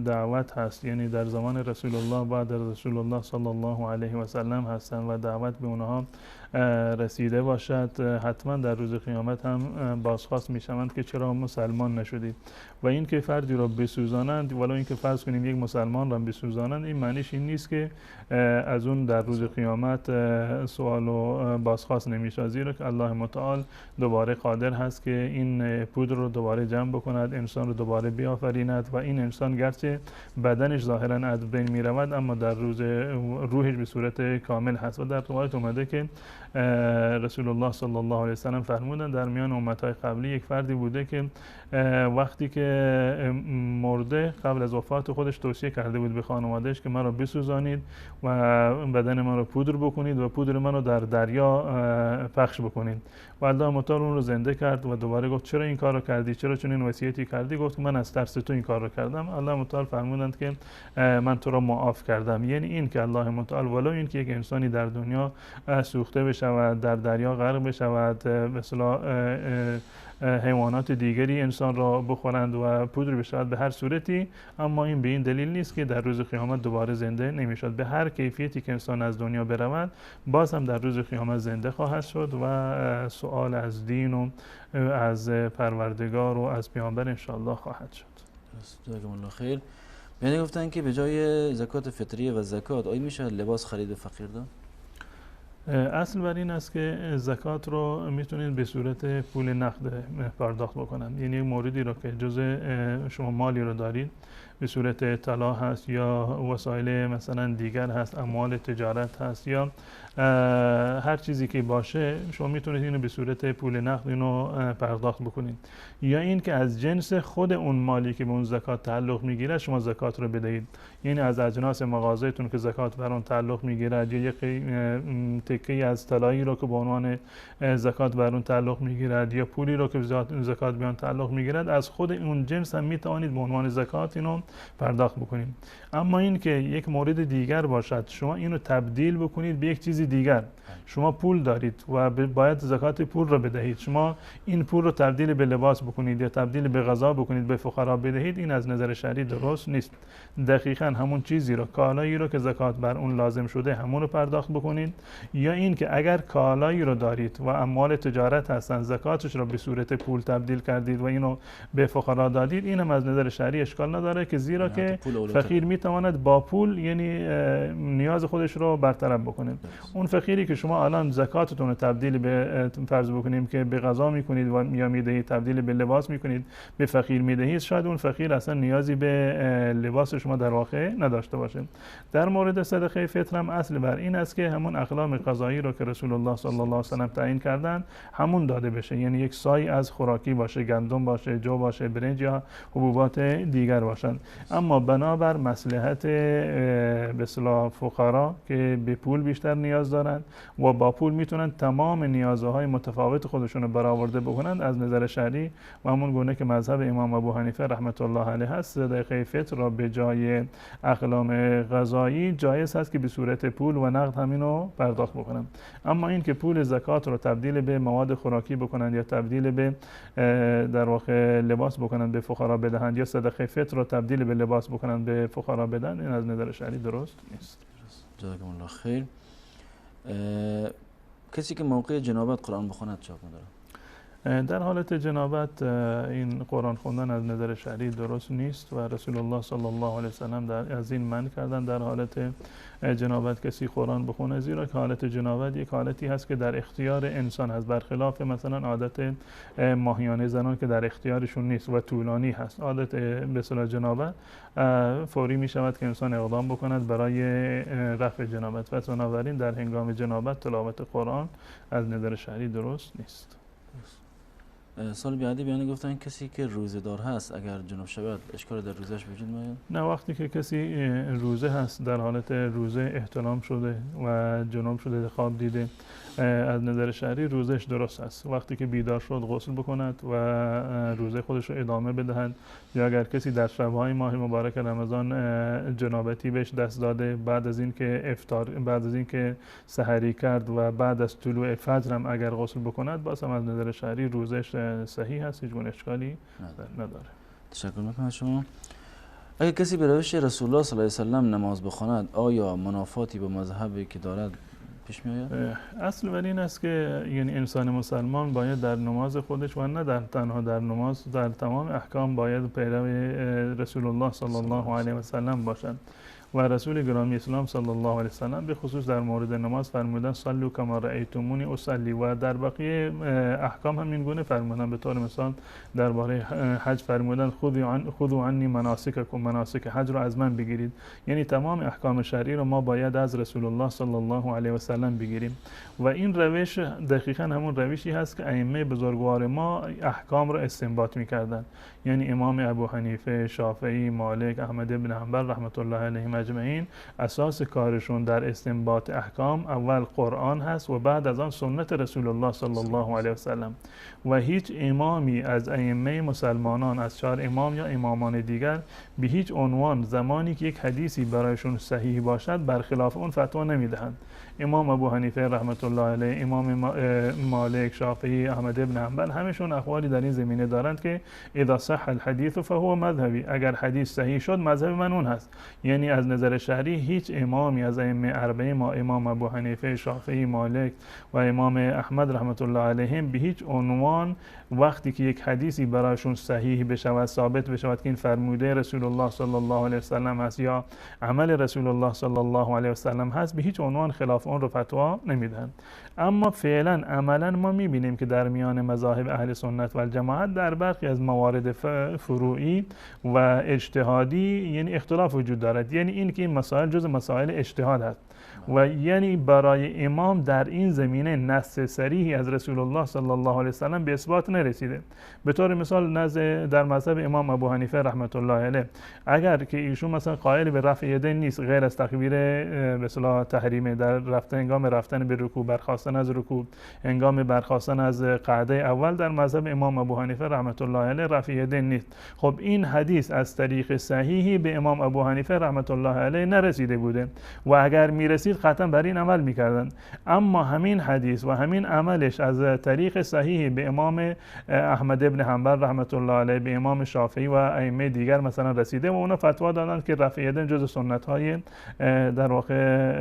دعوت هست، یعنی در زمان رسول الله بعد از رسول الله صلی الله علیه و سلم هستند و دعوت به اونها رسیده باشد، حتما در روز قیامت هم بازخواست میشوند که چرا مسلمان نشدید و این که فردی را بسوزانند، ولو اینکه فرض کنیم یک مسلمان را بسوزانند، این معنیش این نیست که از اون در روز قیامت سوال و بازخواست نمیشه، زیرا که الله متعال دوباره قادر هست که این پودر رو دوباره جمع بکند، انسان رو دوباره بیافریند و این انسان گرچه بدنش ظاهرا از بین می رود اما در روز روحش به صورت کامل هست. و در روایت اومده که رسول الله صلی الله علیه وسلم فرمودند در میان امتهای قبلی یک فردی بوده که وقتی که مرده قبل از وفات خودش توصیه کرده بود به خانوادهش که من رو بسوزانید و بدن من رو پودر بکنید و پودر من رو در دریا پخش بکنید و الله متعال اون رو زنده کرد و دوباره گفت چرا این کار رو کردی، چرا چنین وصیتی کردی؟ گفت من از ترس تو این کار رو کردم. الله متعال فرمودند که من تو را معاف کردم. یعنی این که الله متعال ولو این که یک انسانی در دنیا سوخته بشود، در دریا غرق بشود، به اصطلاح حیوانات دیگری انسان را بخورند و پودر بشود به هر صورتی، اما این به این دلیل نیست که در روز قیامت دوباره زنده نمیشد. به هر کیفیتی که انسان از دنیا برود باز هم در روز قیامت زنده خواهد شد و سؤال از دین و از پروردگار و از پیامبر انشاءالله خواهد شد. جزاکم الله خیر. بیننده گفتن که به جای زکات فطریه و زکات آیا میشه لباس خرید فقیر داد؟ اصل بر این است که زکات رو میتونید به صورت پول نقد پرداخت بکنن، یعنی یک موردی رو که جزء شما مالی رو دارید به صورت طلا هست یا وسایل مثلا دیگر هست، اموال تجارت هست یا هر چیزی که باشه، شما میتونید اینو به صورت پول نقد اینو پرداخت بکنید، یا این که از جنس خود اون مالی که به اون زکات تعلق میگیره شما زکات رو بدهید، یعنی از اجناس مغازه‌تون که زکات بر اون تعلق میگیرد یا یک تکه‌ای از طلایی رو که به عنوان زکات بر اون تعلق میگیرد یا پولی رو که زکات به اون تعلق میگیرد، از خود اون جنس هم میتوانید به عنوان زکات اینو پرداخت بکنید. اما این که یک مورد دیگر باشد شما اینو تبدیل بکنید به یک چیز دیگر، شما پول دارید و باید زکات پول را بدهید، شما این پول رو تبدیل به لباس بکنید یا تبدیل به غذا بکنید به فقرا بدهید، این از نظر شرعی درست نیست. دقیقاً همون چیزی رو، کالایی رو که زکات بر اون لازم شده همون رو پرداخت بکنید، یا این که اگر کالایی رو دارید و اموال تجارت هستن زکاتش رو به صورت پول تبدیل کردید و اینو به فقرا دادید، این هم از نظر شرعی اشکال نداره که زیرا که فقیر میتواند با پول یعنی نیاز خودش رو برطرف بکنه. اون فقیری که شما الان زکاتتون رو تبدیل به فرض بکنیم که به غذا میکنید و یا میدهید، تبدیل به لباس میکنید، به فقیر میدهید، شاید اون فقیر اصلا نیازی به لباس شما در واقع نداشته باشه. در مورد صدقه فطر هم اصل بر این است که همون اقلام غذایی رو که رسول الله صلی الله علیه و سلم تعیین کردن همون داده بشه، یعنی یک سای از خوراکی باشه، گندم باشه، جو باشه، برنج یا حبوبات دیگر باشند. اما بنابر مصلحت به اصطلاح فقرا که به پول بیشتر نیاز دارند و با پول میتونن تمام نیازهای متفاوت خودشون رو برآورده بکنند، از نظر شرعی و همون گونه که مذهب امام ابو حنیفه رحمت الله علیه هست، صدقه فطر را به جای اقلام غذایی جایز هست که به صورت پول و نقد همینو پرداخت بکنن. اما این که پول زکات رو تبدیل به مواد خوراکی بکنند یا تبدیل به در واقع لباس بکنند به فقرا بدهند یا صدقه فطر رو تبدیل به لباس بکنند به فقرا بدن، این از نظر شرعی درست نیست. جزاکم الله خیر. کسی که موقع جنابت قرآن بخواند چه حکم داره؟ در حالت جنابت این قرآن خوندن از نظر شرعی درست نیست و رسول الله صلی الله علیه و سلم از این منع کردن در حالت جنابت کسی قرآن بخونه، زیرا که حالت جنابت یک حالتی هست که در اختیار انسان هست، برخلاف مثلا عادت ماهیانه زنان که در اختیارشون نیست و طولانی هست. عادت به اصطلاح جنابت فوری می شود که انسان اقدام بکند برای رفع جنابت و بنابراین در هنگام جنابت تلاوت قرآن از نظر شرعی درست نیست. سال بعدی بیان گفتن کسی که روزه دار هست اگر جنوب شود اشکال در روزش وجود میاد؟ نه، وقتی که کسی روزه هست در حالت روزه احتلام شده و جنوب شده خواب دیده، از نظر شرعی روزش درست است. وقتی که بیدار شد غسل بکند و روزه خودش رو ادامه بدهد، یا اگر کسی در شب‌های ماه مبارک رمضان جنابتی بهش دست داده بعد از اینکه افطار، بعد از اینکه سحری کرد و بعد از طلوع فجر هم اگر غسل بکند، باز هم از نظر شرعی روزش صحیح هست، هیچ گونه اشکالی نداره. تشکر میکنم از شما. اگر کسی به روش رسول الله صلی الله علیه و سلم نماز بخواند آیا منافاتی با مذهبی که دارد پیش می آید؟ اصل بر این است که یعنی انسان مسلمان باید در نماز خودش و نه در تنها در نماز، در تمام احکام باید پیرو رسول الله صلی الله علیه و سلم باشد و رسول گرامی اسلام صلی الله علیه و سلم به خصوص در مورد نماز فرمودن صلوا کما رأیتمونی اصلی و در بقیه احکام هم این گونه فرمودن. به طور مثال درباره حج فرمودن خذوا عنی مناسککم، مناسک حج رو از من بگیرید، یعنی تمام احکام شرعی رو ما باید از رسول الله صلی الله علیه و سلم بگیریم و این روش دقیقاً همون روشی هست که ائمه بزرگوار ما احکام رو استنباط می‌کردند، یعنی امام ابو حنیفه، شافعی، مالک، احمد ابن حنبل رحمت الله علیهم اجمعین اساس کارشون در استنباط احکام اول قرآن هست و بعد از آن سنت رسول الله صلی الله علیه و سلم و هیچ امامی از ائمه مسلمانان از 4 امام یا امامان دیگر به هیچ عنوان زمانی که یک حدیثی برایشون صحیح باشد برخلاف اون فتوا نمیدهند. امام ابو حنیفه رحمت الله علیه، امام مالک، شافعی، احمد ابن حنبل همشون اقوالی در این زمینه دارند که اذا صح الحدیث فهو مذهبی، اگر حدیث صحیح شد مذهب من اون هست. یعنی از نظر شرعی هیچ امامی از ائمه اربعه ما امام ابو حنیفه، شافعی، مالک و امام احمد رحمت الله علیهم به هیچ عنوان وقتی که یک حدیثی برایشون صحیح بشود، ثابت بشود که این فرموده رسول الله صلی الله علیه و سلم است یا عمل رسول الله صلی الله علیه و سلم هست، به هیچ عنوان خلاف اون رو فتوا نمیدهند. اما فعلا عملا ما میبینیم که در میان مذاهب اهل سنت و الجماعت در برخی از موارد فروعی و اجتهادی یعنی اختلاف وجود دارد. یعنی این که این مسائل جز مسائل اجتهاد هست و یعنی برای امام در این زمینه نص صریحی از رسول الله صلی الله علیه وسلم به اثبات نرسیده. به طور مثال در مذهب امام ابو حنیفه رحمت الله علیه اگر که ایشون مثلا قائل به رفع یدین نیست غیر از تکبیر به اصطلاح تحریمه در هنگام رفتن به رکوع، برخاستن از رکوع، هنگام برخاستن از قعده اول، در مذهب امام ابو حنیفه رحمت الله علیه رفع یدین نیست. خب این حدیث از طریق صحیحی به امام ابو حنیفه رحمت الله علیه نرسیده بوده و اگر میرسید قطعا بر این عمل میکردن. اما همین حدیث و همین عملش از طریق صحیحی به امام احمد ابن حنبل رحمت الله علیه، به امام شافعی و ائمه دیگر مثلا رسیده و اونا فتوا دادن که رفع یدین جز سنت های در واقع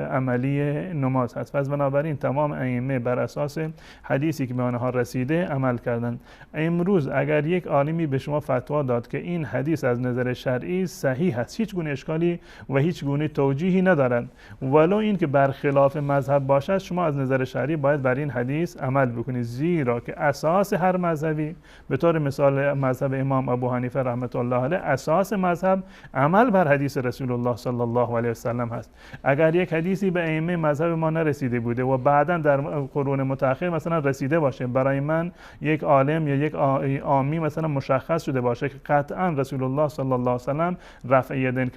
عملی نماز هست. پس بنابراین تمام ائمه بر اساس حدیثی که به آنها رسیده عمل کردند. امروز اگر یک عالمی به شما فتوا داد که این حدیث از نظر شرعی صحیح است، هیچ گونه اشکالی و هیچ گونه توجیهی ندارد، ولو این که برخلاف مذهب باشد، شما از نظر شرعی باید بر این حدیث عمل بکنید، زیرا که اساس هر مذهبی، به طور مثال مذهب امام ابو حنیفه رحمت الله علیه، اساس مذهب عمل بر حدیث رسول الله صلی الله علیه وسلم هست. اگر یک حدیثی به ائمه مذهب ما نرسیده بوده و بعدا در قرون متأخر مثلا رسیده باشه، برای من یک عالم یا یک عامی مثلا مشخص شده باشه که قطعا رسول الله صلی الله علیه وسلم رفع یدین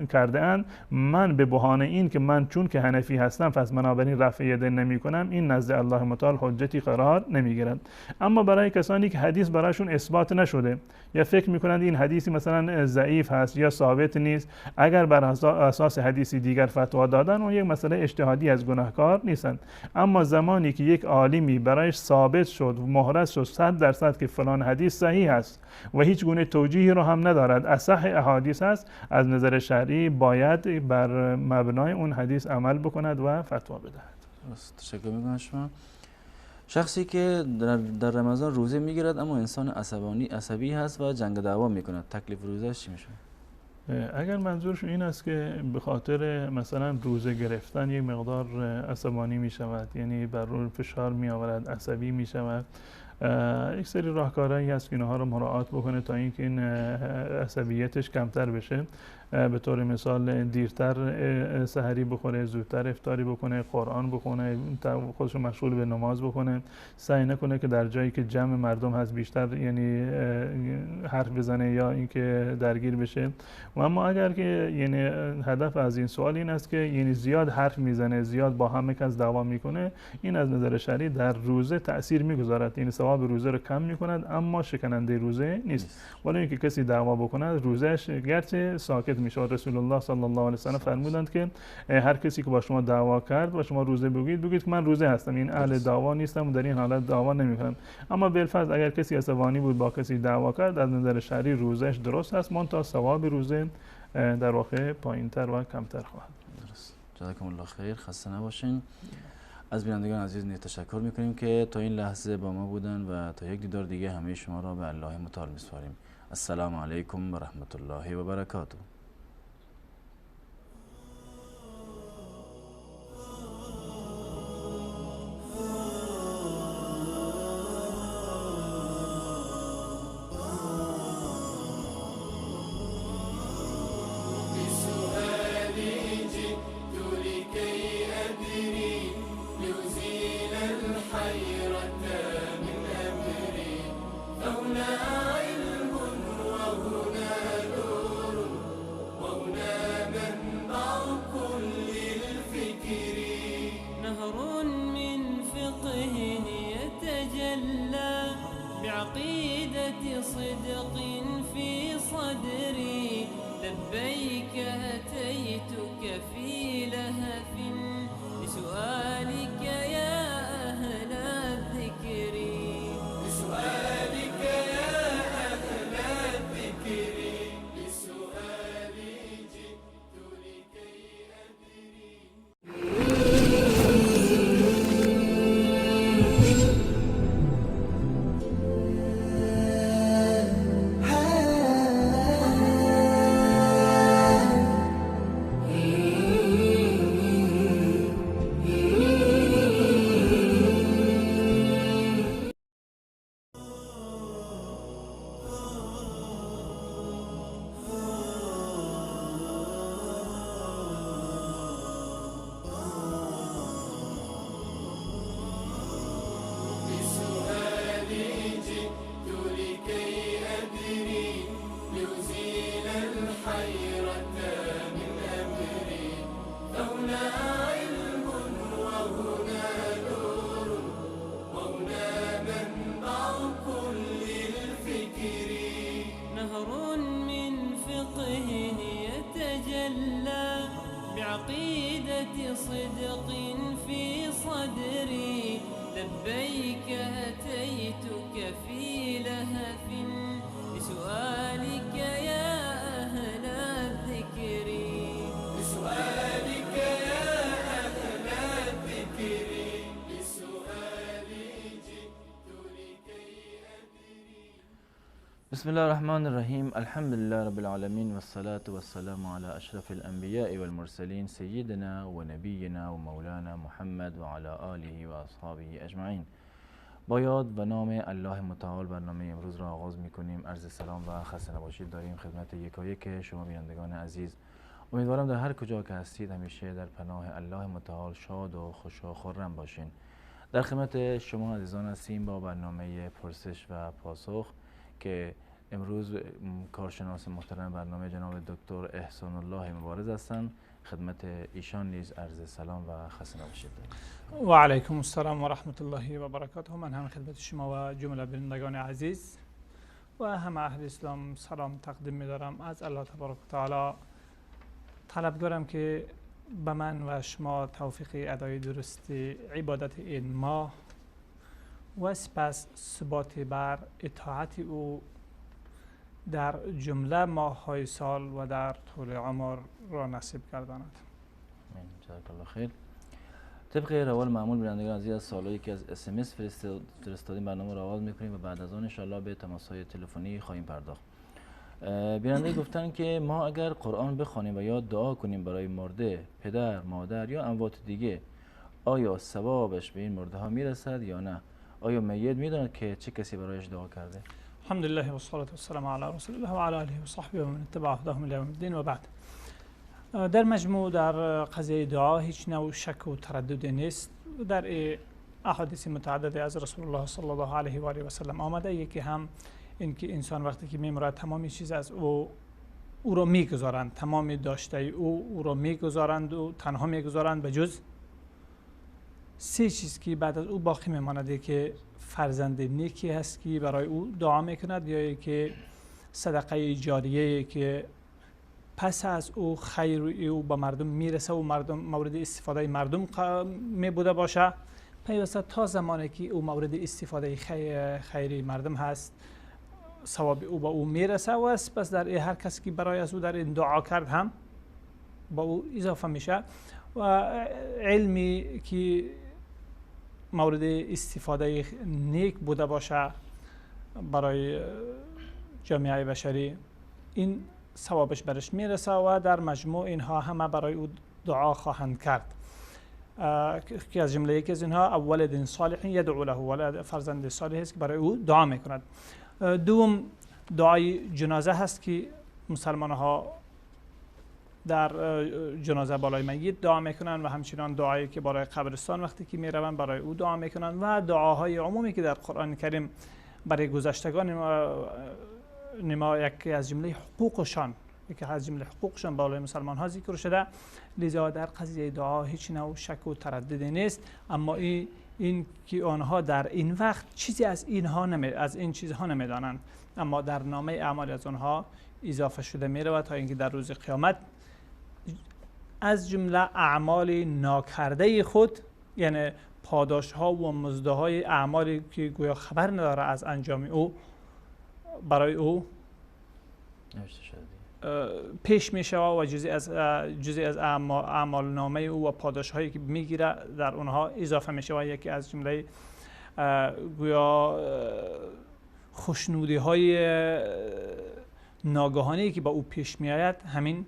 کرده اند، من به بهانه این که من چون که حنفی هستم پس بنابراین رفع یدین نمی کنم، این نزد الله متعال حجتی قرار نمی گیرد. اما برای کسانی که حدیث برایشون اثبات نشده یا فکر میکنند این حدیثی مثلا ضعیف هست یا ثابت نیست، اگر بر اساس حدیثی دیگر فتوا دادن، اون یک مسئله اجتهادی از گناهکار نیستند. اما زمانی که یک عالمی برایش ثابت شد و مهرس شد 100% که فلان حدیث صحیح است و هیچ گونه توجیهی رو هم ندارد، اصح احادیث است، از نظر شرعی باید بر مبنای اون حدیث عمل بکند و فتوا بدهد. تشکر میکنم شما. شخصی که در رمضان روزه میگیرد اما انسان عصبی هست و جنگ دعوا میکند، تکلیف روزهش چی میشه؟ اگر منظورش این است که به خاطر مثلا روزه گرفتن یک مقدار عصبانی می شود، یعنی بر روی فشار می آورد، عصبی می شود، یک سری راهکارهایی هست که اینها رو مراعات بکنه تا اینکه این عصبیتش کمتر بشه. به طور مثال دیرتر سحری بخوره، زودتر افطاری بکنه، قرآن بخونه، خودش مشغول به نماز بکنه، سعی نکنه که در جایی که جمع مردم هست بیشتر یعنی حرف بزنه یا اینکه درگیر بشه. و اما اگر که یعنی هدف از این سوال این است که یعنی زیاد حرف میزنه، زیاد با همه کس دعوا میکنه، این از نظر شرعی در روزه تأثیر میگذارد، یعنی ثواب روزه رو کم میکند اما شکننده روزه نیست. ولی اینکه کسی دعوا بکنه روزش گرچه ساکت میشه. رسول الله صلی الله علیه و سلم فرمودند که هر کسی که با شما دعوا کرد و شما روزه بگید که من روزه هستم، این اهل دعوا نیستم و در این حالت دعوا نمیکنم. اما بالفرض اگر کسی عصبانی بود با کسی دعوا کرد، از نظر شرعی روزش درست است، منتها ثواب روزه در واقع پایینتر و کمتر خواهد. درست. جزاکم الله خیر، خسته نباشین. از بینندگان عزیز نیز تشکر میکنیم که تا این لحظه با ما بودن و تا یک دیدار دیگه همه شما را به الله متعال میسپاریم. السلام علیکم و رحمت الله و برکاته. شوق في صدري لبيك أتيتك في لهف بسؤالك يا أهل الذكر بسؤالك يا أهل الذكر بسؤالي جئت لكي أدري. بسم الله الرحمن الرحيم. الحمد لله رب العالمين والصلاة والسلام على أشرف الأنبياء والمرسلين سيدنا ونبينا ومولانا محمد وعلى آله و اصحابه اجمعین. با یاد و نام الله متعال برنامه امروز را آغاز می‌کنیم. عرض سلام و خسته نباشید داریم خدمت یکایک شما بینندگان عزیز. امیدوارم در هر کجا که هستید همیشه در پناه الله متعال شاد و خوش و خرم باشین. در خدمت شما عزیزان هستیم با برنامه پرسش و پاسخ که امروز کارشناس محترم برنامه جناب دکتر احسان الله مبارز هستند. خدمت ایشان نیز عرض سلام و خسته نباشید. و علیکم السلام و رحمت الله و برکاته. من هم خدمت شما و جمله بینندگان عزیز و همه اهل اسلام سلام تقدیم می‌دارم. از الله تبارک و تعالی طلبگارم که به من و شما توفیق ادای درست عبادت این ماه و سپس ثبات بر اطاعت او در جمله ماه‌های سال و در طول عمر را نصیب گرداند. جزاک الله خیر. طبق روال معمول بینندگان عزیز از سالایی که از SMS فرستادیم برنامه را آغاز می‌کنیم و بعد از آن ان شاءالله به تماس‌های تلفنی خواهیم پرداخت. بیننده گفتن که ما اگر قرآن بخوانیم و یا دعا کنیم برای مرده، پدر، مادر یا اموات دیگه، آیا ثوابش به این مرده ها میرسد یا نه؟ آیا میت میداند که چه کسی برایش دعا کرده؟ الحمدلله و الصلاة والسلام علی رسول الله و علی آله و صحبه و من اتبع هداهم الی یوم الدین و بعد. در مجموع در قضیه دعا هیچ نوع شک و ترددی نیست. در احادیث متعدد از رسول الله صلی الله علیه و آله و سلم آمده. یکی هم اینکه انسان وقتی که میمیرد تمامی چیز از او را میگذارند، تمامی داشته او را میگذارند و تنها میگذارند به جز سه چیز که بعد از او باقی میماند، که فرزند نیکی هست که برای او دعا میکند، یا که صدقه جاریه که پس از او خیر او به مردم میرسه و مردم مورد استفاده مردم می بوده باشه، پیوسته تا زمانی که او مورد استفاده خیری مردم هست ثواب او با او میرسه و پس در هر کسی که برای از او در این دعا کرد هم با او اضافه میشه و علمی که مورد استفاده نیک بوده باشه برای جامعه بشری این ثوابش برش میرسه و در مجموع اینها همه برای او دعا خواهند کرد. که از جمله یکی از اینها ولد صالح یدعو له، ولد فرزند صالح است که برای او دعا میکند. دوم دعای جنازه هست که مسلمان ها در جنازه بالای میت دعا میکنن و همچنان دعایی که برای قبرستان وقتی که میروند برای او دعا میکنن و دعاهای عمومی که در قرآن کریم برای گذشتگان یکی از جمله حقوقشان بالای مسلمان ها ذکر شده. لذا در قضیه دعا هیچ نوع شک و ترددی نیست، اما این که آنها در این وقت چیزی از این چیزها نمیدانند، اما در نامه اعمال از آنها اضافه شده میرود تا اینکه در روز قیامت از جمله اعمال ناکرده خود، یعنی پاداش ها و مزد های اعمالی که گویا خبر نداره از انجام او، برای او پیش می شود و جزئی از اعمال نامه او و پاداش هایی که میگیره در اونها اضافه می شود. یکی از جمله گویا خوشنودی های ناگهانی که با او پیش می آید همین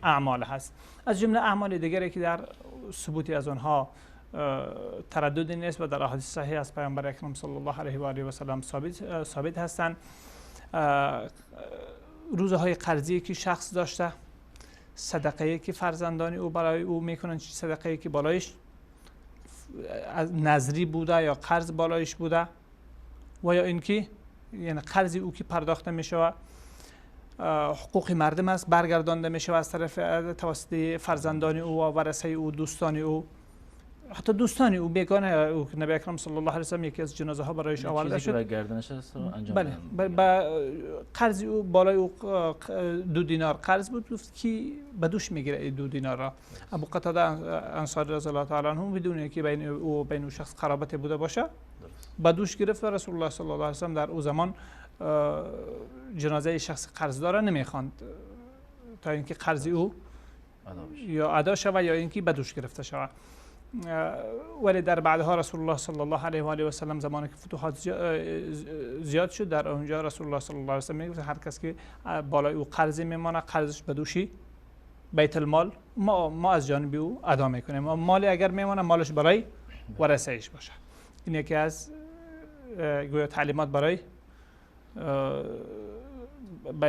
اعمال هست. از جمله اعمال دیگری که در ثبوتی از آنها ترددی نیست و در احادیث صحیح از پیامبر اکرم صلی الله علیه و آله و سلم ثابت هستند. روزهای قرضی که شخص داشته، صدقه‌ای که فرزندان او برای او میکنن، صدقه‌ای که بالایش از نظری بوده یا قرض بالایش بوده و یا اینکه یعنی قرضی او که پرداخته میشه حقوق مردم است برگردانده میشه از طرف توسط فرزندان او و ورثه او، دوستان او، حتی دوستانی او بیگانه او که نبی اکرم صلی الله علیه و سلم یکی از جنازه ها برایش آورده شد. گردنش است انجام بله با قرض او بالای او 2 دینار قرض بود، گفت کی به دوش میگیره این 2 دینار را. ابو قتاده انصاری رضی الله تعالی عنه بدون اینکه بین او و بین او شخص قرابت بوده باشه به دوش گرفت و رسول الله صلی الله علیه و سلم در او زمان جنازه شخص قرضدار نمیخواند تا اینکه قرض او یا ادا شود یا اینکه به دوش گرفته شود. ولی در بعدها رسول الله صلی الله علیه و آله و سلم زمانی که فتوحات زیاد شد، در اونجا رسول الله صلی الله علیه و سلم میگفت هر کس که بالای او قرضی میمانه قرضش به دوشی بیت المال ما از جانب او ادا میکنیم. مالی اگر میمانه مالش برای ورثه‌اش باشه. این یکی از گویا تعلیمات برای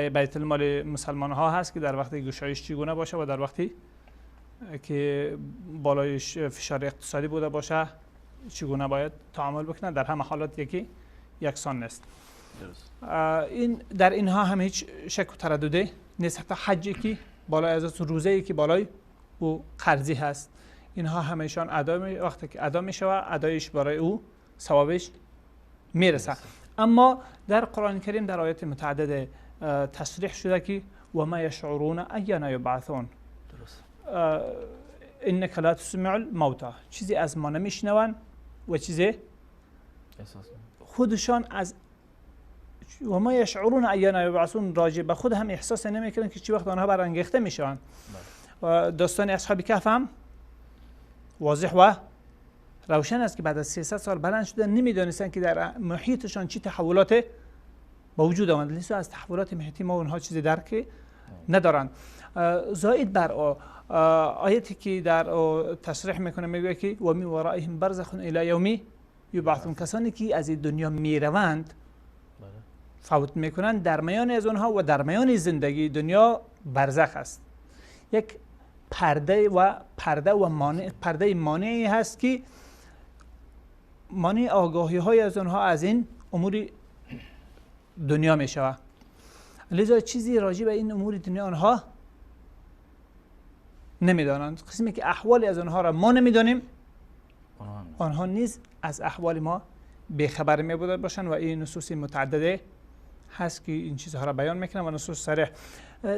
بیت المال مسلمان ها هست که در وقتی گشایش چگونه باشه و در وقتی که بالایش فشار اقتصادی بوده باشه چگونه باید تعامل بکنه. در همه حالات یکسان نیست. این در اینها هم هیچ شک و ترددی نیست. حتی حجی که بالای از روزه‌ای که بالای او قرضی هست، اینها همهشان وقتی که ادا می شود ادایش برای او ثوابش میرسه. اما در قرآن کریم در آیات متعدد تصریح شده که و ما یشعرون اینا یبعثون، انک لا تسمع الموتى، چیزی از ما نمیشنون و چیزی خودشان از و ما یشعرون اینا یبعثون راجع به خود هم احساس نمیکنن که چی وقت آنها برانگیخته میشوند. و داستان اصحاب کهف هم واضح و روشن است که بعد از 300 سال بلند شدن، نمیدانستن که در محیطشان چی تحولات با وجود آمد. لیسا از تحولات محیطی ما اونها چیزی درک ندارند. زائد بر آیتی که در تصریح میکنه میگه که و من ورائهم برزخ الی یوم یبعثون، کسانی که از این دنیا میروند فوت میکنن، در میان از اونها و در میان زندگی دنیا برزخ است. یک پرده مانعی هست که مانع آگاهی های از اونها از این امور دنیا می شود. لذا چیزی راجع به این امور دنیا آنها نمیدانند. قسمی که احوال از آنها را ما نمیدانیم، آنها نیز از احوال ما بیخبر می بوده باشند و این نصوص متعدده هست که این چیزها را بیان میکنن و نصوص صریح.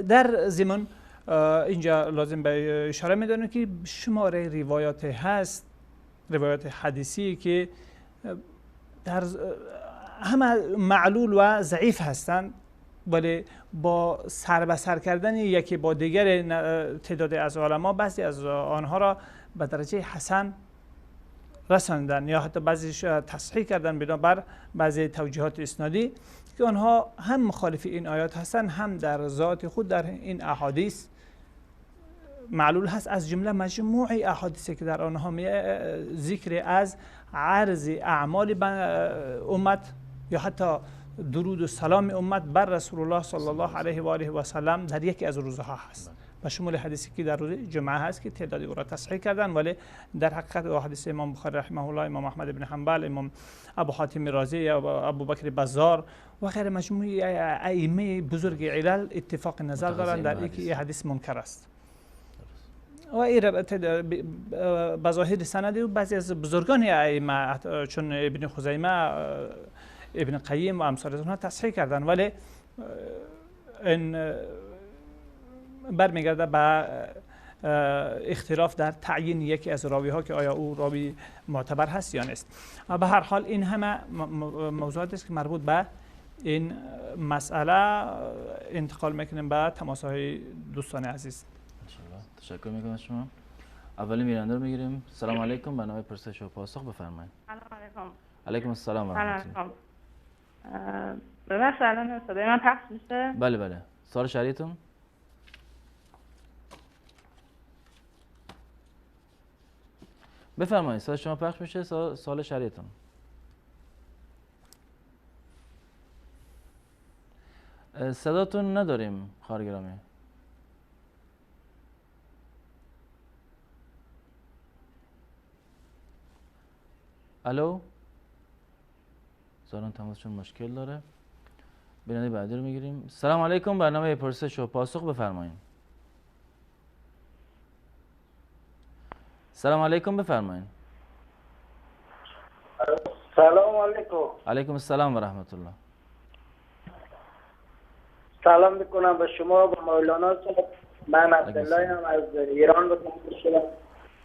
در ضمن اینجا لازم به اشاره میدانیم که شماره روایات هست، روایات حدیثی که در همه معلول و ضعیف هستند، ولی با سر به سر کردن یکی با دیگر تعداد از علما بعضی از آنها را به درجه حسن رساندن یا حتی بعضیش تصحیح کردن بنابر بعضی توجیهات اسنادی که آنها هم مخالف این آیات هستند، هم در ذات خود در این احادیث معلول هست. از جمله مجموع احادیثی که در آنها ذکر از عرض اعمال امت یا حتی درود و سلام امت بر رسول الله صلی الله علیه و آله و سلم در یکی از روزها هست، و شمول حدیثی که در روز جمعه هست که تعدادی او را تصحیح کردن، ولی در حقیقت حدیث امام بخاری رحمه الله، امام احمد بن حنبل، امام ابو حاتم رازی یا ابو بکر بزار و غیر مجموعه ائمه بزرگ علل اتفاق نظر دارند در اینکه حدیث منکر است. و این بظاهر سند و بعضی از بزرگان ائمه چون ابن خزیمه، ابن قیم و امثال اونها تصحیح کردن، ولی این برمیگرده به اختلاف در تعیین یکی از راوی ها که آیا او راوی معتبر هست یا نیست. به هر حال این همه موضوعات است که مربوط به این مسئله. انتقال میکنیم به تماس های دوستان عزیز. تشکر میکنم از شما. اولی میرنده رو میگیریم. سلام علیکم، برنامه پرسش و پاسخ بفرمایید. سلام علیکم. علیکم السلام و رحمت الله. ببخشید الان صدای من پخش میشه؟ بله بله. سوال شرعیتون؟ بفرمایید. صدای شما پخش میشه. سوال شرعیتون. صداتون نداریم خواهر گرامی. الو، زاران تماسشون مشکل داره. بیننده بعدی رو میگیریم. سلام علیکم، برنامه پرسش و پاسخ بفرمایید. سلام علیکم بفرمایید. سلام علیکم. علیکم السلام و رحمت الله. سلام میکنم به شما و مولانا صاحب. من عبدالله هم از ایران به تماس شدم.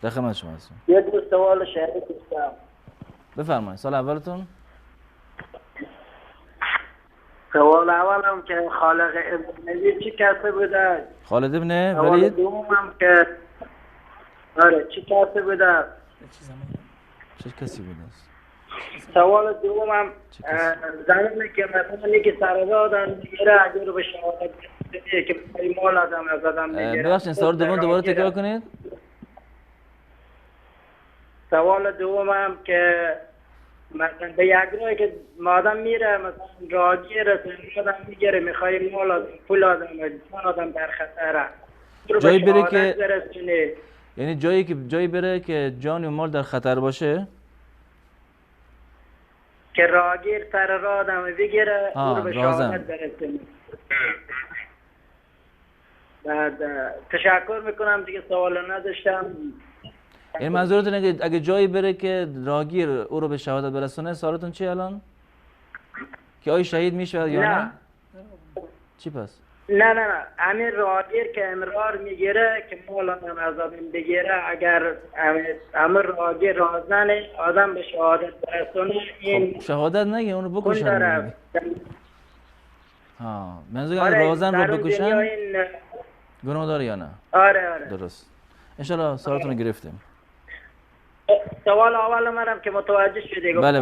در خدمت شما هستم. یه دو سوال شهری داشتم. بفرمایید. سال اولتون؟ سوال اولم که خالق ابن نبی چی کسی بوده؟ خالد ابن سوال ولید؟ دومم که آره چی کسی بوده؟ چه کسی بوده است؟ سوال دومم زمانی که مثلا یکی سرزادن میگیره اگر به شهادت بده که مال آدم از آدم میگیره. ببخشید سوال دوم دوباره تکرار کنید. سوال دومم که مثلا به یک راهی که آدم میره مثلا راهگیر آدم میگیره میخوای مال آدم پول آدم جان آدم در خطره. جایی بره که یعنی جایی بره که جان و مال در خطر باشه؟ که راهگیر سر راه آدم بگیره او رو به شهادت برسونه. بعد تشکر میکنم دیگه سوال نداشتم. این منظورتون اینه اگه جایی بره که راهگیر او رو به شهادت برسونه، سوالتون چیه الان؟ که آیا شهید میشه یا نه؟ چی پس؟ نه همین راهگیر که امرار میگیره که مال آدم از آدم بگیره، اگر همین راهگیر رازنه آدم به شهادت برسونه این خب شهادت نگه اونو بکشن. منظور اگه رازن رو بکشن گناه داره یا نه؟ آره درست. انشالله سوالتون رو گرفتیم. سوال اول منم که متوجه شده. بله.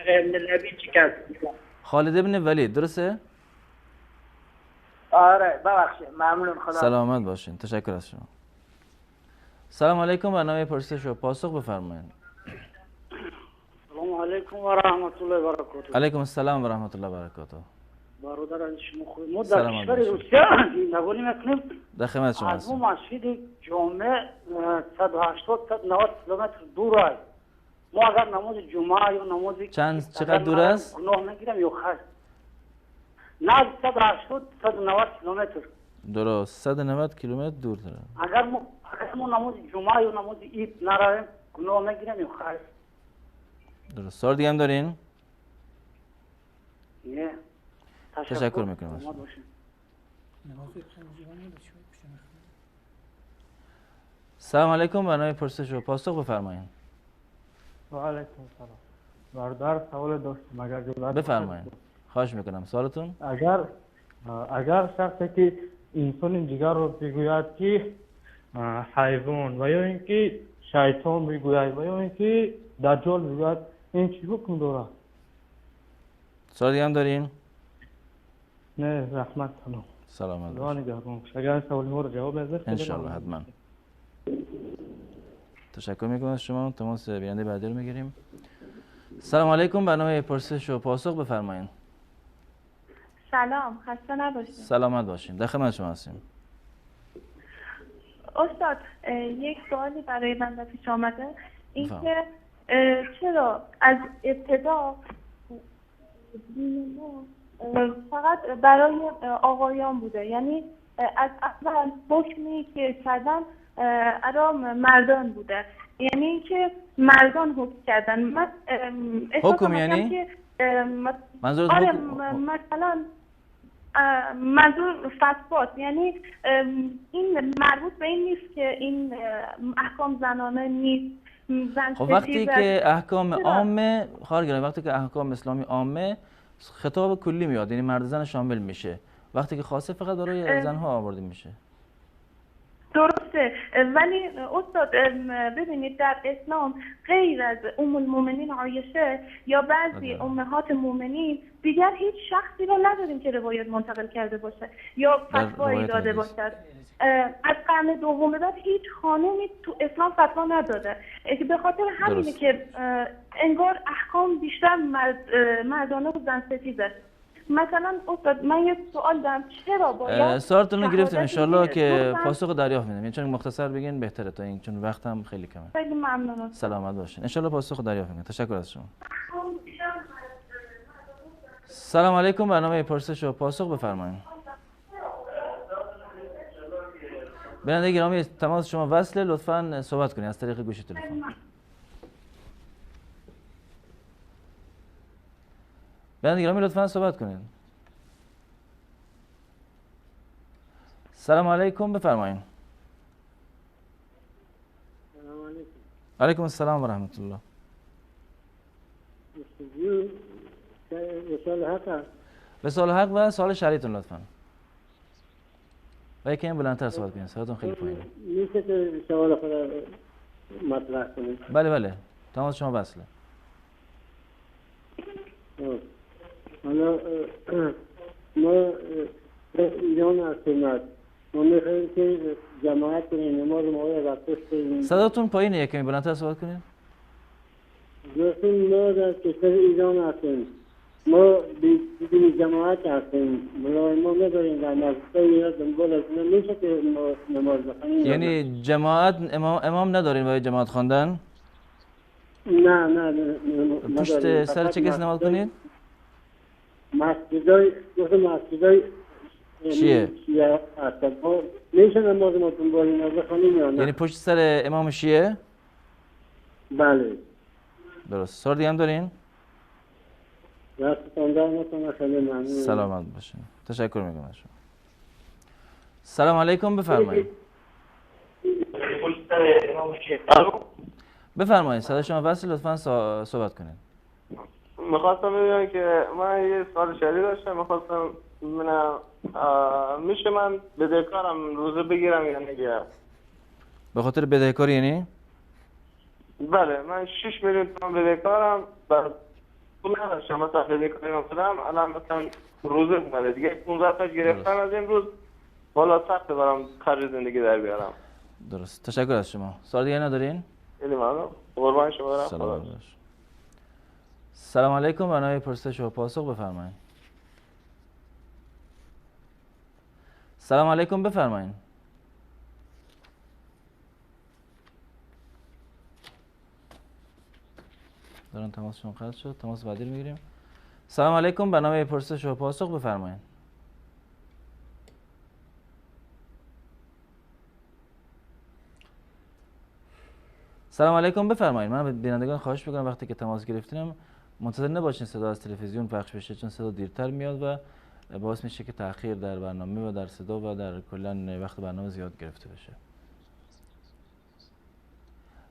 ابن نبی چی کسی؟ خالد ابن ولید درسته؟ آره ببخشید ممنون. خدا سلامت باشین. تشکر از شما. سلام علیکم. برنامه پرسش و پاسخ بفرمایید. سلام علیکم و رحمت الله و برکاته. علیکم السلام و رحمت الله و برکاته. برادران شما خوب. ما در کشور روسیه زندگی میکنیم. در خدمت شما از اون مسجد جامع 180 تا 90 کیلومتر دور است. ما اگر نماز جمعه یا نماز چقدر دور است؟ گناه نگیرم یا خیر. نه 180 تا 90 کیلومتر. درست. 190 کیلومتر دور داره. اگر ما نماز جمعه یا نماز عید نرویم گناه نگیرم یا خیر. درست. سوال دیگه هم دارین؟ نه. تشکر میکنم. سلام علیکم. برنامه پرسش و پاسخ بفرمایید. و علیکم السلام. برادر سوال داشتم اگر جواب بفرمایید. خواهش میکنم. سوالتون؟ اگر شخصی که انسان دیگر رو بگوید که حیوان و یا اینکه شیطان بگوید و یا اینکه دجال بگوید این چی حکم داره؟ سوال دیگه هم دارین؟ نه رحمت کنم. سلامت باشید. اگر سوال ما رو جواب بده انشالله حتما. تشکر میکنم از شما. تماس بیننده بعدی رو میگیریم. سلام علیکم. برنامه پرسش و پاسخ بفرمایید. سلام، خسته نباشید. سلامت باشین. در خدمت شما هستیم. استاد یک سوالی برای بنده پیش آمده، اینکه چرا از ابتدا فقط برای آقایان بوده، یعنی از اول حکمی که کردن ارام مردان بوده، یعنی اینکه مردان حکم کردن. من حکم یعنی که منظور مثلا منظور فتوات، یعنی این مربوط به این نیست که این احکام زنانه نیست. خب وقتی که احکام عامه خارگران، وقتی که احکام اسلامی عامه خطاب کلی میاد، یعنی مرد زن شامل میشه. وقتی که خاصه فقط برای زنها آورده میشه. درسته، ولی استاد ببینید در اسلام غیر از ام المؤمنین عایشه یا بعضی امهات مؤمنین دیگر هیچ شخصی رو نداریم که روایت منتقل کرده باشه یا فتوایی داده باشد. از قرن دوم بعد هیچ خانومی تو اسلام فتوا نداده. به خاطر همینه که انگار احکام بیشتر مردانه و زن ستیزه. مثلا استاد من یه سوال دارم، چرا باید سوالتون رو گرفتیم انشالله که پاسخ دریافت میدم. یعنی چون مختصر بگین بهتره تا این، چون وقتم خیلی کمه. خیلی ممنونم. سلامت باشین. انشالله پاسخ دریافت میدم. تشکر از شما. سلام علیکم. برنامه پرسش و پاسخ بفرمایید. بیننده گرامی تماس شما وصله، لطفاً صحبت کنید از طریق گوشی تلفن. بیننده گرامی لطفاً صحبت کنید. سلام علیکم، بفرمایید. سلام علیکم. علیکم السلام و رحمت الله. رسال حق. رسال حق و سوال شرعیتون لطفاً. و یکی بلندتر صحبت کنید، صداتون خیلی پایینه. میشه که سوال خود مطرح کنید؟ بله بله، تماس شما وصله. حالا ما ایران هستیم، ما میخواییم که جماعت کنیم، نماز موقع وقتش کنیم. صداتون پایینه، یکی بلندتر صحبت کنید. دوستون ما در کشور ایران هستیم، ما بدون جماعت هستیم، ما نداریم در مسجد ایران دنبال از نمیشه که نماز بخونیم. یعنی جماعت امام ندارین برای جماعت خواندن؟ نه پشت سر چه کسی نماز کنید؟ مسجدای چیه؟ شیعه هستن، میشه نماز ما دنبال اینا بخونیم یا نه؟ یعنی پشت سر امام شیعه؟ بله. درست. سوال دیگه هم دارین؟ دستتان در نکنه، خیلی ممنون. سلامت باشین. تشکر میکنم از شما. سلام علیکم، بفرمایید. بفرمایید، صدا شما وصل، لطفاً صحبت کنید. میخواستم ببینم که من یه سوال شدید داشتم، میخواستم ببینم میشه من بدهکارم روزه بگیرم یا نگیرم؟ به خاطر بدهکاری یعنی؟ بله، من 6 میلیون تومان بدهکارم، بعد پول نداشتم، مثلا بدهکاری مثلا الان مثلا روزه اومده دیگه 15 تا گرفتن از امروز، والا سخته برام خرج زندگی در بیارم. درست. تشکر از شما. سوال دیگه ندارین؟ خیلی ممنون. قربان شما برم. سلام باش. سلام علیکم، برنامه پرسش و پاسخ بفرمایید. سلام علیکم، بفرمایید. دارن تماسشون قطع شد، تماس بعدی رو میگیریم. سلام علیکم، برنامه پرسش و پاسخ بفرمایید. سلام علیکم، بفرمایید. من به بینندگان خواهش میکنم وقتی که تماس گرفتیم منتظر نباشین صدا از تلویزیون پخش بشه، چون صدا دیرتر میاد و باعث میشه که تأخیر در برنامه و در صدا و در کلا وقت برنامه زیاد گرفته بشه.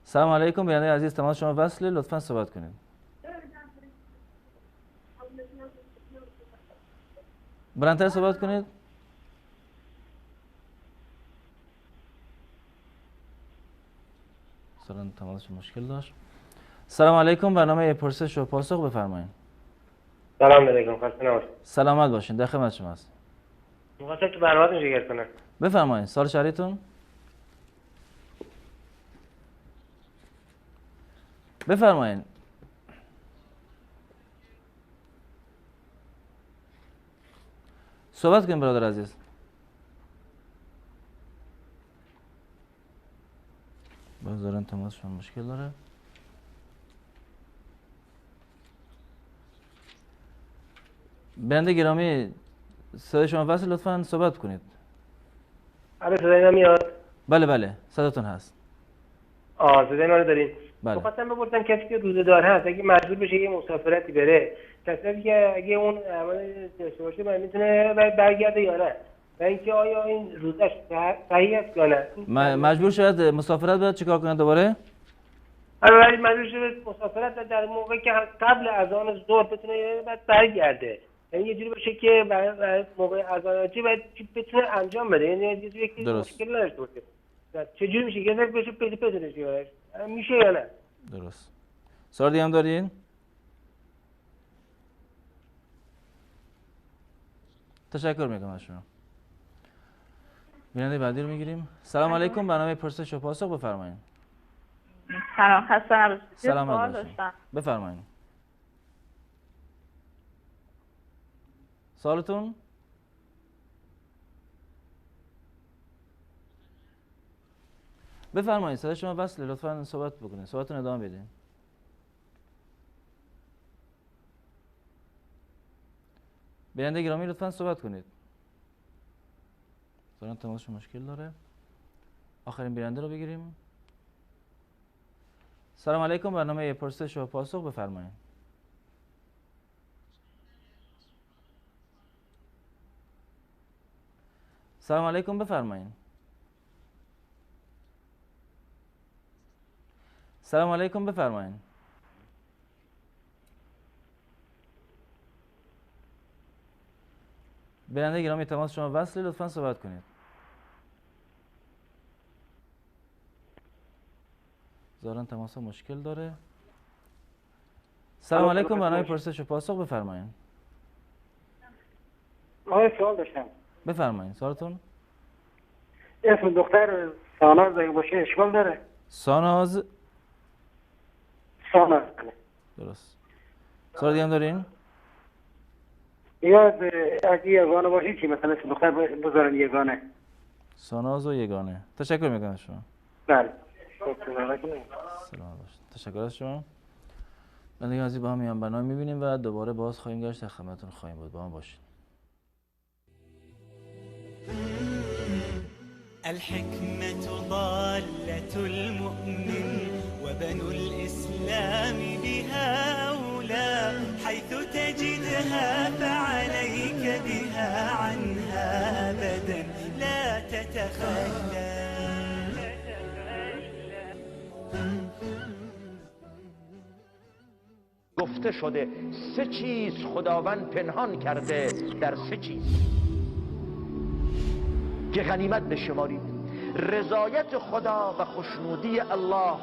سلام علیکم، بیننده عزیز، تماس شما وصله، لطفاً صحبت کنید. بلندتر صحبت کنید. سلام، تماسش مشکل داشت. سلام علیکم، برنامه پرسش و پاسخ بفرمایید. سلام علیکم، خسته نباشید. سلامت باشین، در خدمت شماست. می‌خواستم تو برنامه‌تون شرکت کنم. بفرمایید، سوال شرعیتون؟ بفرمایید. صحبت کنید برادر عزیز. باز دارن تماسشون مشکل داره. بنده گرامی، صدای شما وصل، لطفاً صحبت کنید. آره، صدای من میاد؟ بله بله، صداتون هست. صدای من رو دارین؟ بله. می‌خواستم بپرسم کسی که روزه دار هست اگه مجبور بشه یه مسافرتی بره، کسی که اگه اون عمل داشته باشه من میتونه برگرده یا نه؟ و اینکه آیا این روزش صحیح است یا نه؟ مجبور شد مسافرت بره، چیکار کنه دوباره؟ آره، ولی مجبور شد مسافرت در موقعی که قبل اذان ظهر بتونه بعد برگرده، یعنی یه جوری باشه که برای موقع اذان باید بتونه انجام بده، یعنی یه جوری که مشکل نداشته باشه. چجوری میشه که بشه بدونش یادش میشه یا نه؟ درست. سوال دیگه هم دارین؟ تشکر میکنم از شما. بیننده بعدی رو میگیریم. سلام علیکم، برنامه پرسش و پاسخ بفرمایید. سلام، خسته نباشید. سلام داشتم. بفرمایید. سوالتون؟ بفرمایید، صدای شما وصله، لطفاً صحبت بکنید، صحبتتون ادامه بدین. بیننده گرامی لطفاً صحبت کنید. دارن تماسشون مشکل داره. آخرین بیننده رو بگیریم. سلام علیکم، برنامه پرسش و پاسخ بفرمایید. سلام علیکم، بفرمایید. سلام علیکم، بفرمایید. بیننده گرامی، تماس شما وصله، لطفاً صحبت کنید. ظاهراً تماس مشکل داره. سلام علیکم، برنامه پرسش و پاسخ، بفرمایید. آقای سوال داشتم. بفرمایید سوالتون. اسم دختر ساناز اگه باشه اشکال داره؟ ساناز. ساناز. درست. سوال دیگه هم دارین؟ یا اگه یگانه باشه چی؟ مثلا اسم دختر بذارن یگانه. ساناز و یگانه. تشکر میکنم شما. بله. سلام باشید. تشکر از شما. بندگان عزیز، با هم میان برنامه میبینیم و دوباره باز خواهیم گشت، در خدمتتون خواهیم بود. با هم باشید. الحكمة ضالة المؤمن وبنو الإسلام بها أولى حيث تجدها فعليك بها عنها أبدا لا تتخلى. گفته شده 3 چیز خداوند پنهان کرده در 3 چیز که غنیمت بشمارید. رضایت خدا و خوشنودی الله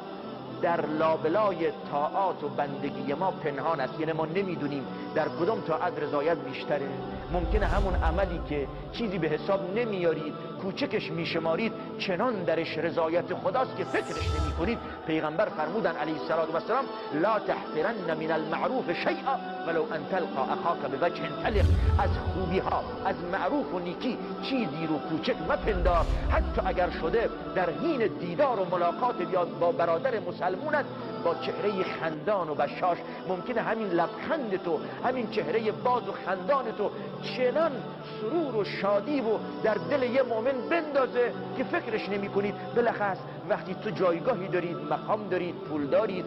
در لابلای طاعات و بندگی ما پنهان است. یعنی ما نمیدونیم در کدام طاعت رضایت بیشتره. ممکنه همون عملی که چیزی به حساب نمیارید، کوچکش میشمارید، چنان درش رضایت خداست که فکرش نمی کنید. پیغمبر فرمودن علیه السلام لا تحقرن من المعروف شیئا ولو ان تلقى اخاک بوجه طلق. از خوبی ها، از معروف و نیکی چیزی رو کوچک مپندار، حتی اگر شده در حین دیدار و ملاقات با برادر مسلمونت با چهره خندان و بشاش، ممکنه همین لبخند تو، همین چهره باز و خندان تو چنان سرور و شادی و در دل یه مؤمن بندازه که فکرش نمی کنید. بالاخص وقتی تو جایگاهی دارید، مقام دارید، پول دارید،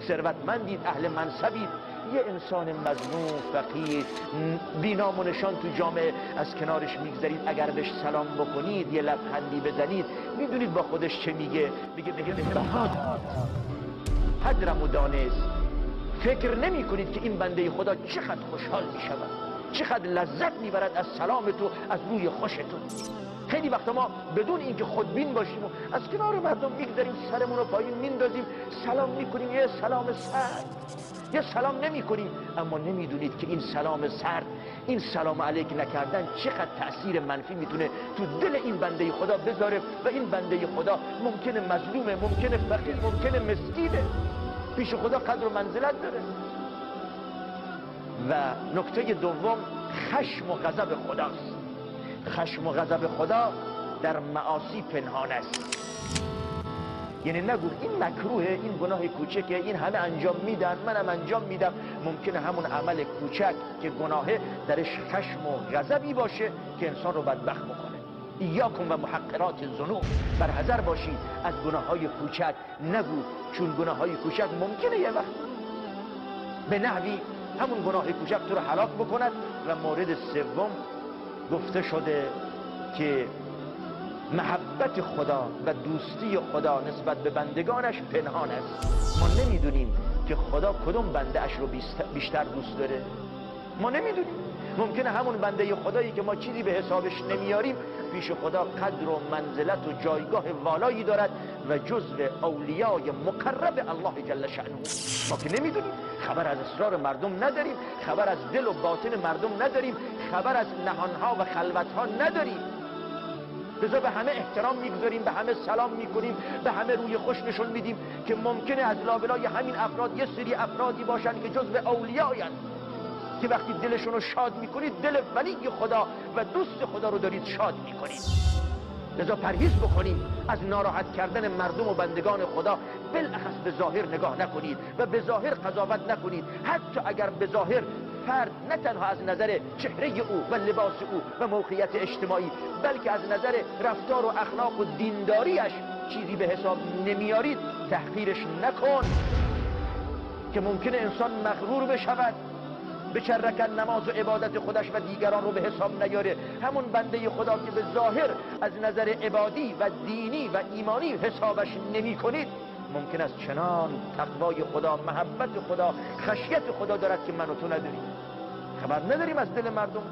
ثروتمندید، اهل منصبید، یه انسان مظلوم، فقیر، بی‌نام و نشان تو جامعه از کنارش میگذرید، اگر بهش سلام بکنید، یه لبخندی بزنید، میدونید با خودش چه میگه؟ میگه حدرم و دانست. فکر نمی کنید که این بنده خدا چقدر خوشحال می شود، چقدر لذت میبرد از سلام تو، از روی خوش تو. خیلی وقتا ما بدون اینکه خودبین باشیم و از کنار مردم میگذاریم، سرمون رو پایین میندازیم، سلام میکنیم، یه سلام سرد، یه سلام نمی کنیم. اما نمیدونید که این سلام سرد، این سلام علیک نکردن چقدر تأثیر منفی میتونه تو دل این بنده خدا بذاره و این بنده خدا ممکنه مظلومه، ممکنه فقیر، ممکنه مسکینه، پیش خدا قدر و منزلت داره. و نکته دوم، خشم و غضب خداست. خشم و غضب خدا در معاصی پنهان است. یعنی نگو این مکروه، این گناه کوچکه، این همه انجام میدن، منم انجام میدم. ممکنه همون عمل کوچک که گناهه درش خشم و غضبی باشه که انسان رو بدبخت بکنه. ایاکم و محقرات الذنوب، بر حذر باشید از گناههای کوچک. نگو چون گناههای کوچک ممکنه یه وقت به نحوی همون گناه کوچک تو رو هلاک بکند. و مورد سوم گفته شده که محبت خدا و دوستی خدا نسبت به بندگانش پنهان است. ما نمیدونیم که خدا کدوم بنده اش رو بیشتر دوست داره. ما نمیدونیم. ممکنه همون بنده خدایی که ما چیزی به حسابش نمیاریم پیش خدا قدر و منزلت و جایگاه والایی دارد و جزو اولیای مقرب الله جل شأنه. ما که نمیدونیم، خبر از اسرار مردم نداریم، خبر از دل و باطن مردم نداریم، خبر از نهانها و خلوتها نداریم. لذا به همه احترام میگذاریم، به همه سلام میکنیم، به همه روی خوش نشون میدیم که ممکنه از لابلای همین افراد یه سری افرادی باشن که جزو اولیایند، که وقتی دلشون رو شاد میکنید دل ولی خدا و دوست خدا رو دارید شاد میکنید. لذا پرهیز بکنید از ناراحت کردن مردم و بندگان خدا. بالاخص به ظاهر نگاه نکنید و به ظاهر قضاوت نکنید، حتی اگر به ظاهر فرد نه تنها از نظر چهره او و لباس او و موقعیت اجتماعی، بلکه از نظر رفتار و اخلاق و دینداریش چیزی به حساب نمیارید، تحقیرش نکن که ممکنه انسان مغرور بشود. بچرکن نماز و عبادت خودش و دیگران رو به حساب نیاره. همون بنده خدا که به ظاهر از نظر عبادی و دینی و ایمانی حسابش نمی کنید، ممکن است چنان تقوای خدا، محبت خدا، خشیت خدا دارد که من و تو نداریم. خبر نداریم از دل مردم.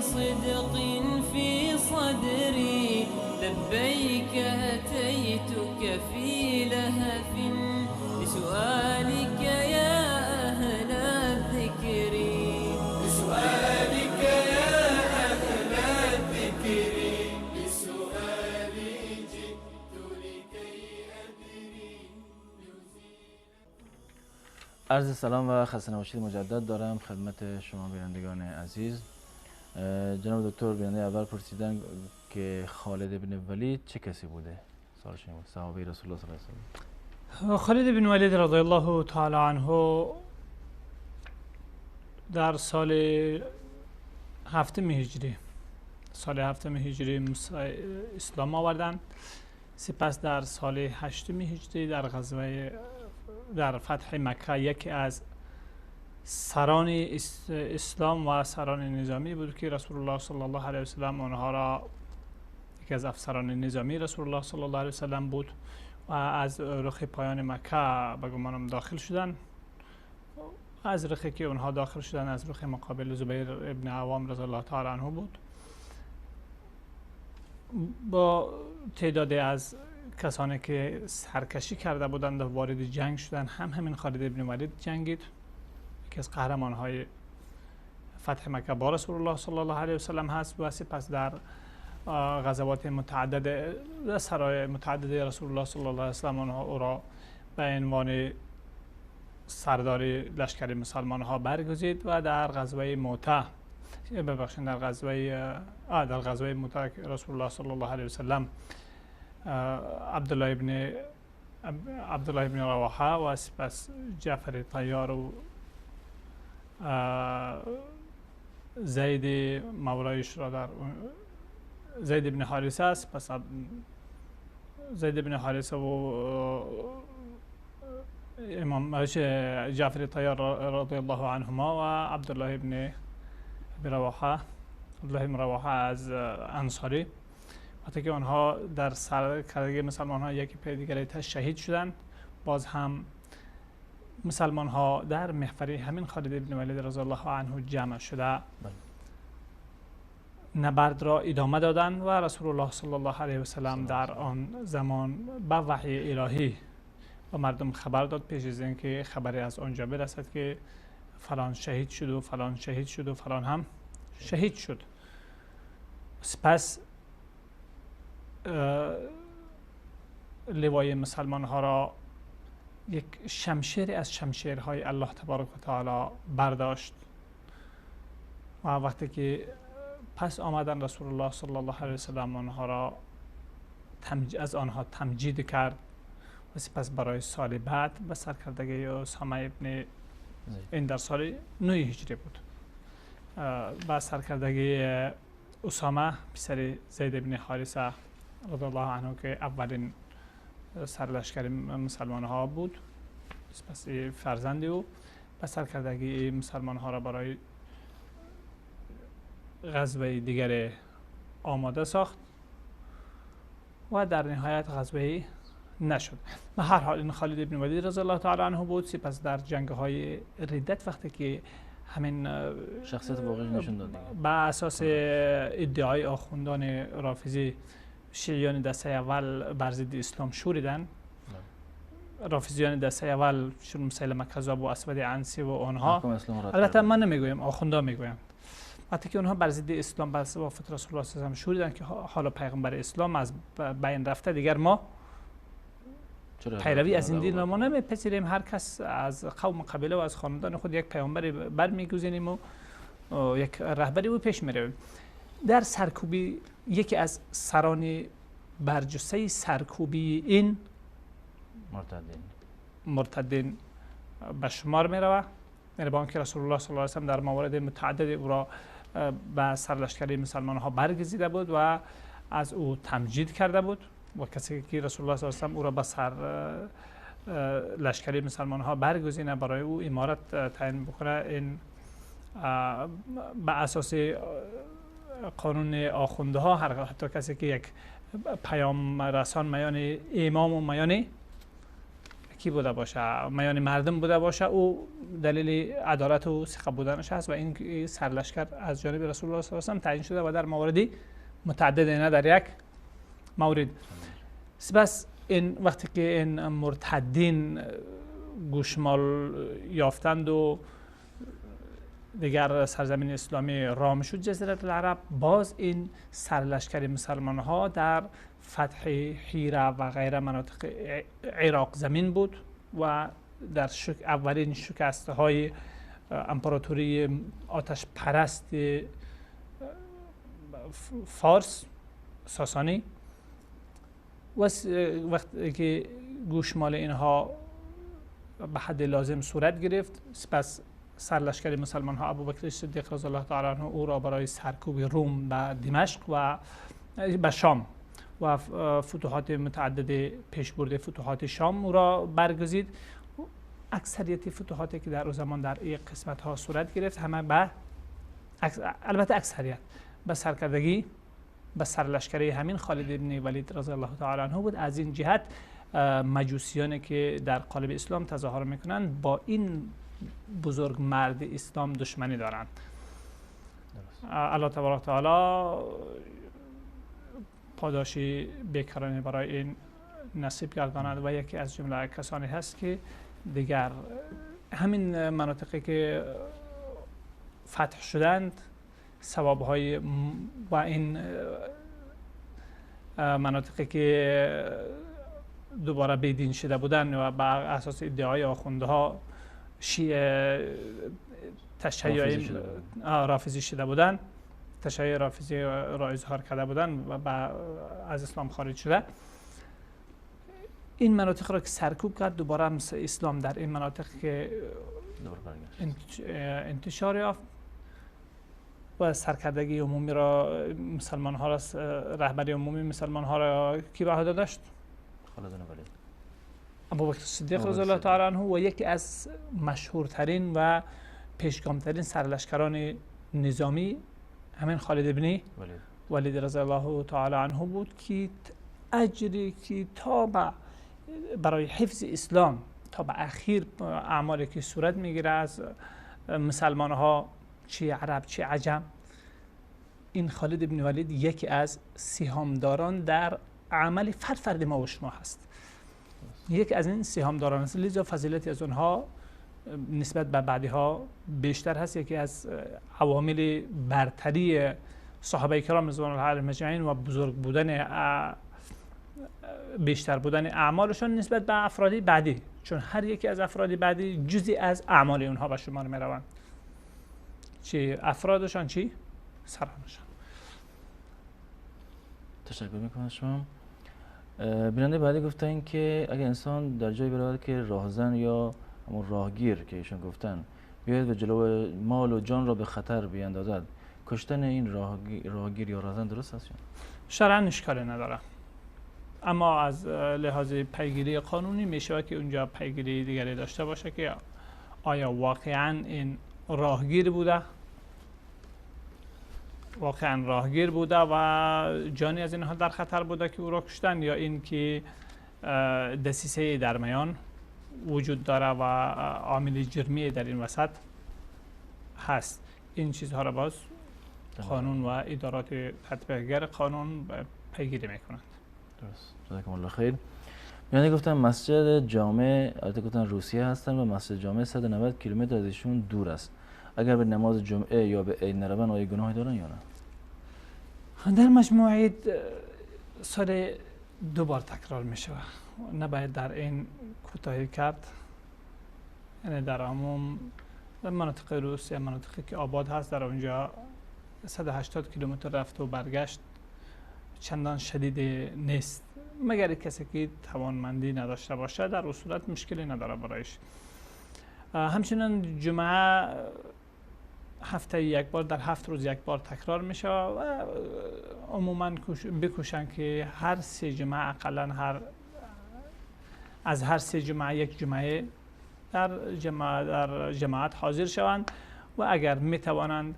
صدق في صدري لبيك أتيتك في لهف لسؤالك يا أهل الذكر لسؤالك يا أهل الذكر لسؤالي جئت لكي أدري. عرض سلام و خسته نباشید مجدد دارم خدمت شما بینندگان عزیز. جناب دکتر بیننده اول پرسیدن که خالد بن ولید چه کسی بوده؟ سوالش این بود. صحابه رسول الله صلی الله علیه و سلم. خالد بن ولید رضی الله تعالی عنه در سال 7 هجری اسلام آوردند. سپس در سال 8 هجری در فتح مکه یکی از سران اسلام و سران نظامی بود که رسول الله صلی الله علیه و سلم آنها را، یکی از افسران نظامی رسول الله صلی الله علیه و سلم بود و از رخ پایان مکه به گمانم داخل شدن. از رخی که اونها داخل شدن از رخ مقابل زبیر ابن عوام رضی الله تعالی عنه بود. با تعدادی از کسانی که سرکشی کرده بودند و وارد جنگ شدن، همین خالد بن ولید جنگید که از قهرمان‌های فتح مکه با رسول الله صلی الله علیه و سلم هست و سپس در غزوات متعدد در سرای متعدد رسول الله صلی الله علیه و سلم او را به عنوان سردار لشکر مسلمان ها برگزید و در غزوه موته در غزوه موته رسول الله صلی الله علیه و سلم عبدالله ابن رواحه و سپس جعفر طیار و زید مولایش را در زید ابن حارثه است. پس زید ابن حارثه و امام جعفر طیار رضی الله عنهما و عبدالله ابن رواحه از انصاری، وقتی که آنها در سرکردگی مسلمان ها یکی پی دیگری شهید شدند، باز هم مسلمان ها در محفر همین خالد ابن ولید رضی الله عنه جمع شده نبرد را ادامه دادند و رسول الله صلی الله علیه و سلم در آن زمان به وحی الهی و مردم خبر داد پیش از اینکه خبری از آنجا برسد که فلان شهید شد و فلان شهید شد و فلان هم شهید شد. سپس لوای مسلمان ها را یک شمشیر از شمشیرهای الله تبارک و تعالی برداشت و وقتی که پس آمدن رسول الله صلی الله علیه و سلم آنها را از آنها تمجید کرد و سپس برای سال بعد به سرکردگی اسامه ابن این در سال 9 هجری بود با سرکردگی اسامه پسر زید ابن حارثه رضی الله عنه که اولین سرلشکر مسلمان ها بود، پس فرزند او و سرکردگی مسلمان ها را برای غزوه دیگر آماده ساخت و در نهایت غزوه نشد. به هر حال این خالد ابن ولید رضی الله تعالی عنه بود. سپس در جنگ های ردت وقتی که همین شخصیت واقعی نشون داد بر اساس ادعای آخوندان رافضی شیعیان دسته اول بر ضد اسلام شوریدن، رافضیان دسته اول چون مسیلمه کذاب و اسود عنسی و آنها، البته من نمیگویم، آخوندا میگویم، وقتی که اونها بر ضد اسلام بر وافت رسول الله صلی الله علیه و شوریدن که حالا پیغمبر اسلام از بین رفته، دیگر ما پیروی از این دین ما نمیپذیریم، هر کس از قوم و قبیله و از خاندان خود یک پیامبری برمیگزینیم و یک رهبری او پیش میرویم. در سرکوبی یکی از سران برجسته سرکوبی این مرتدین به شمار میروه، یعنی با آنکه رسول الله صلی الله علیه و در موارد متعدد او را به سرلشکری مسلمان ها برگزیده بود و از او تمجید کرده بود و کسی که رسول الله صلی الله علیه و او را به سر لشکری مسلمان ها برگزینه، برای او امارت تعیین بکنه، این به اساس قانون آخونده ها حتی کسی که یک پیام رسان میان امام و میان کی بوده باشه، میان مردم بوده باشه، او دلیل عدالت و ثقه بودنش هست و این سرلشکر از جانب رسول الله صلی الله علیه و تعیین شده و در مواردی متعدد، نه در یک مورد. سپس این وقتی که این مرتدین گوشمال یافتند و دیگر سرزمین اسلامی رام شد جزیره العرب، باز این سرلشکر مسلمان ها در فتح حیره و غیره مناطق عراق زمین بود و در اولین شکسته های امپراتوری آتش پرست فارس ساسانی و وقتی که گوشمال اینها به حد لازم صورت گرفت، سپس سرلشکر مسلمان ها ابوبکر صدیق رضی الله تعالی عنه او را برای سرکوب روم به دمشق و به شام و فتوحات متعدد پیش برده فتوحات شام او را برگزید. اکثریت فتوحاتی که در او زمان در این قسمت ها صورت گرفت همه به البته اکثریت به سرکردگی به سرلشکری همین خالد ابن ولید رضی الله تعالی عنه بود. از این جهت مجوسیانی که در قالب اسلام تظاهر میکنند با این بزرگ مرد اسلام دشمنی دارند. الله تبارک تعالی پاداشی بیکرانه برای این نصیب گرداند و یکی از جمله کسانی هست که دیگر همین مناطقی که فتح شدند ثوابهای و این مناطقی که دوباره بیدین شده بودن و بر اساس ادعای آخونده ها شیعه تشیع رافضی شده بودن، تشیع رافضی را اظهار کرده بودن و از اسلام خارج شده، این مناطق را که سرکوب کرد دوباره اسلام در این مناطق که انتشار یافت و سرکردگی عمومی را مسلمان ها را، رهبری عمومی مسلمان ها را کی به عهده داشت؟ خالد بن ولید، ابوبکر صدیق رضی الله تعالی عنه و یکی از مشهورترین و پیشگامترین سرلشکران نظامی همین خالد بن ولید رضی الله تعالی عنه بود که اجری که تا برای حفظ اسلام تا به اخیر اعمالی که صورت میگیره از مسلمان ها چه عرب چه عجم، این خالد بن ولید یکی از سهامداران در عمل فرد ما و شما هست، یکی از این سهامداران است، لذا فضیلتی از اونها نسبت به بعدی ها بیشتر هست. یکی از عوامل برتری صحابه کرام رضوان الله علیهم اجمعین و بزرگ بودن بیشتر بودن اعمالشون نسبت به افراد بعدی، چون هر یکی از افراد بعدی جزئی از اعمال اونها به شمار می روند، چی افرادشان چی سرانشان. تشکر میکنم شما. بیننده بعدی گفتن که اگر انسان در جایی برود که راهزن یا همون راهگیر که ایشون گفتن بیاید و جلو مال و جان را به خطر بیاندازد، کشتن این راهگیر یا راهزن درست است؟ شرعاً اشکالی نداره. اما از لحاظ پیگیری قانونی میشه که اونجا پیگیری دیگری داشته باشه که آیا واقعا این راهگیر بوده و جانی از اینها در خطر بوده که او را کشتن، یا این که دسیسه در میان وجود داره و عامل جرمی در این وسط هست. این چیزها را باز قانون و ادارات تطبیقگر قانون پیگیری میکنند. درست. جزاکم الله خیر. یعنی گفتم مسجد جامع، البته گفتن روسیه هستن و مسجد جامع 190 کیلومتر از ایشون دور است. اگر به نماز جمعه یا به عید نروند آیا گناهی دارن یا نه؟ در مجموع عید سال 2 بار تکرار می شود، نباید در این کوتاهی کرد. یعنی در عموم در مناطق روسیه، مناطقی که آباد هست، در اونجا 180 کیلومتر رفت و برگشت چندان شدید نیست، مگر کسی که توانمندی نداشته باشه در اون صورت مشکلی نداره برایش. همچنین جمعه هفته یک بار، در 7 روز یک بار تکرار میشه و عموما بکوشن که هر 3 جمعه اقلا از هر 3 جمعه یک جمعه در جماعت حاضر شوند و اگر میتوانند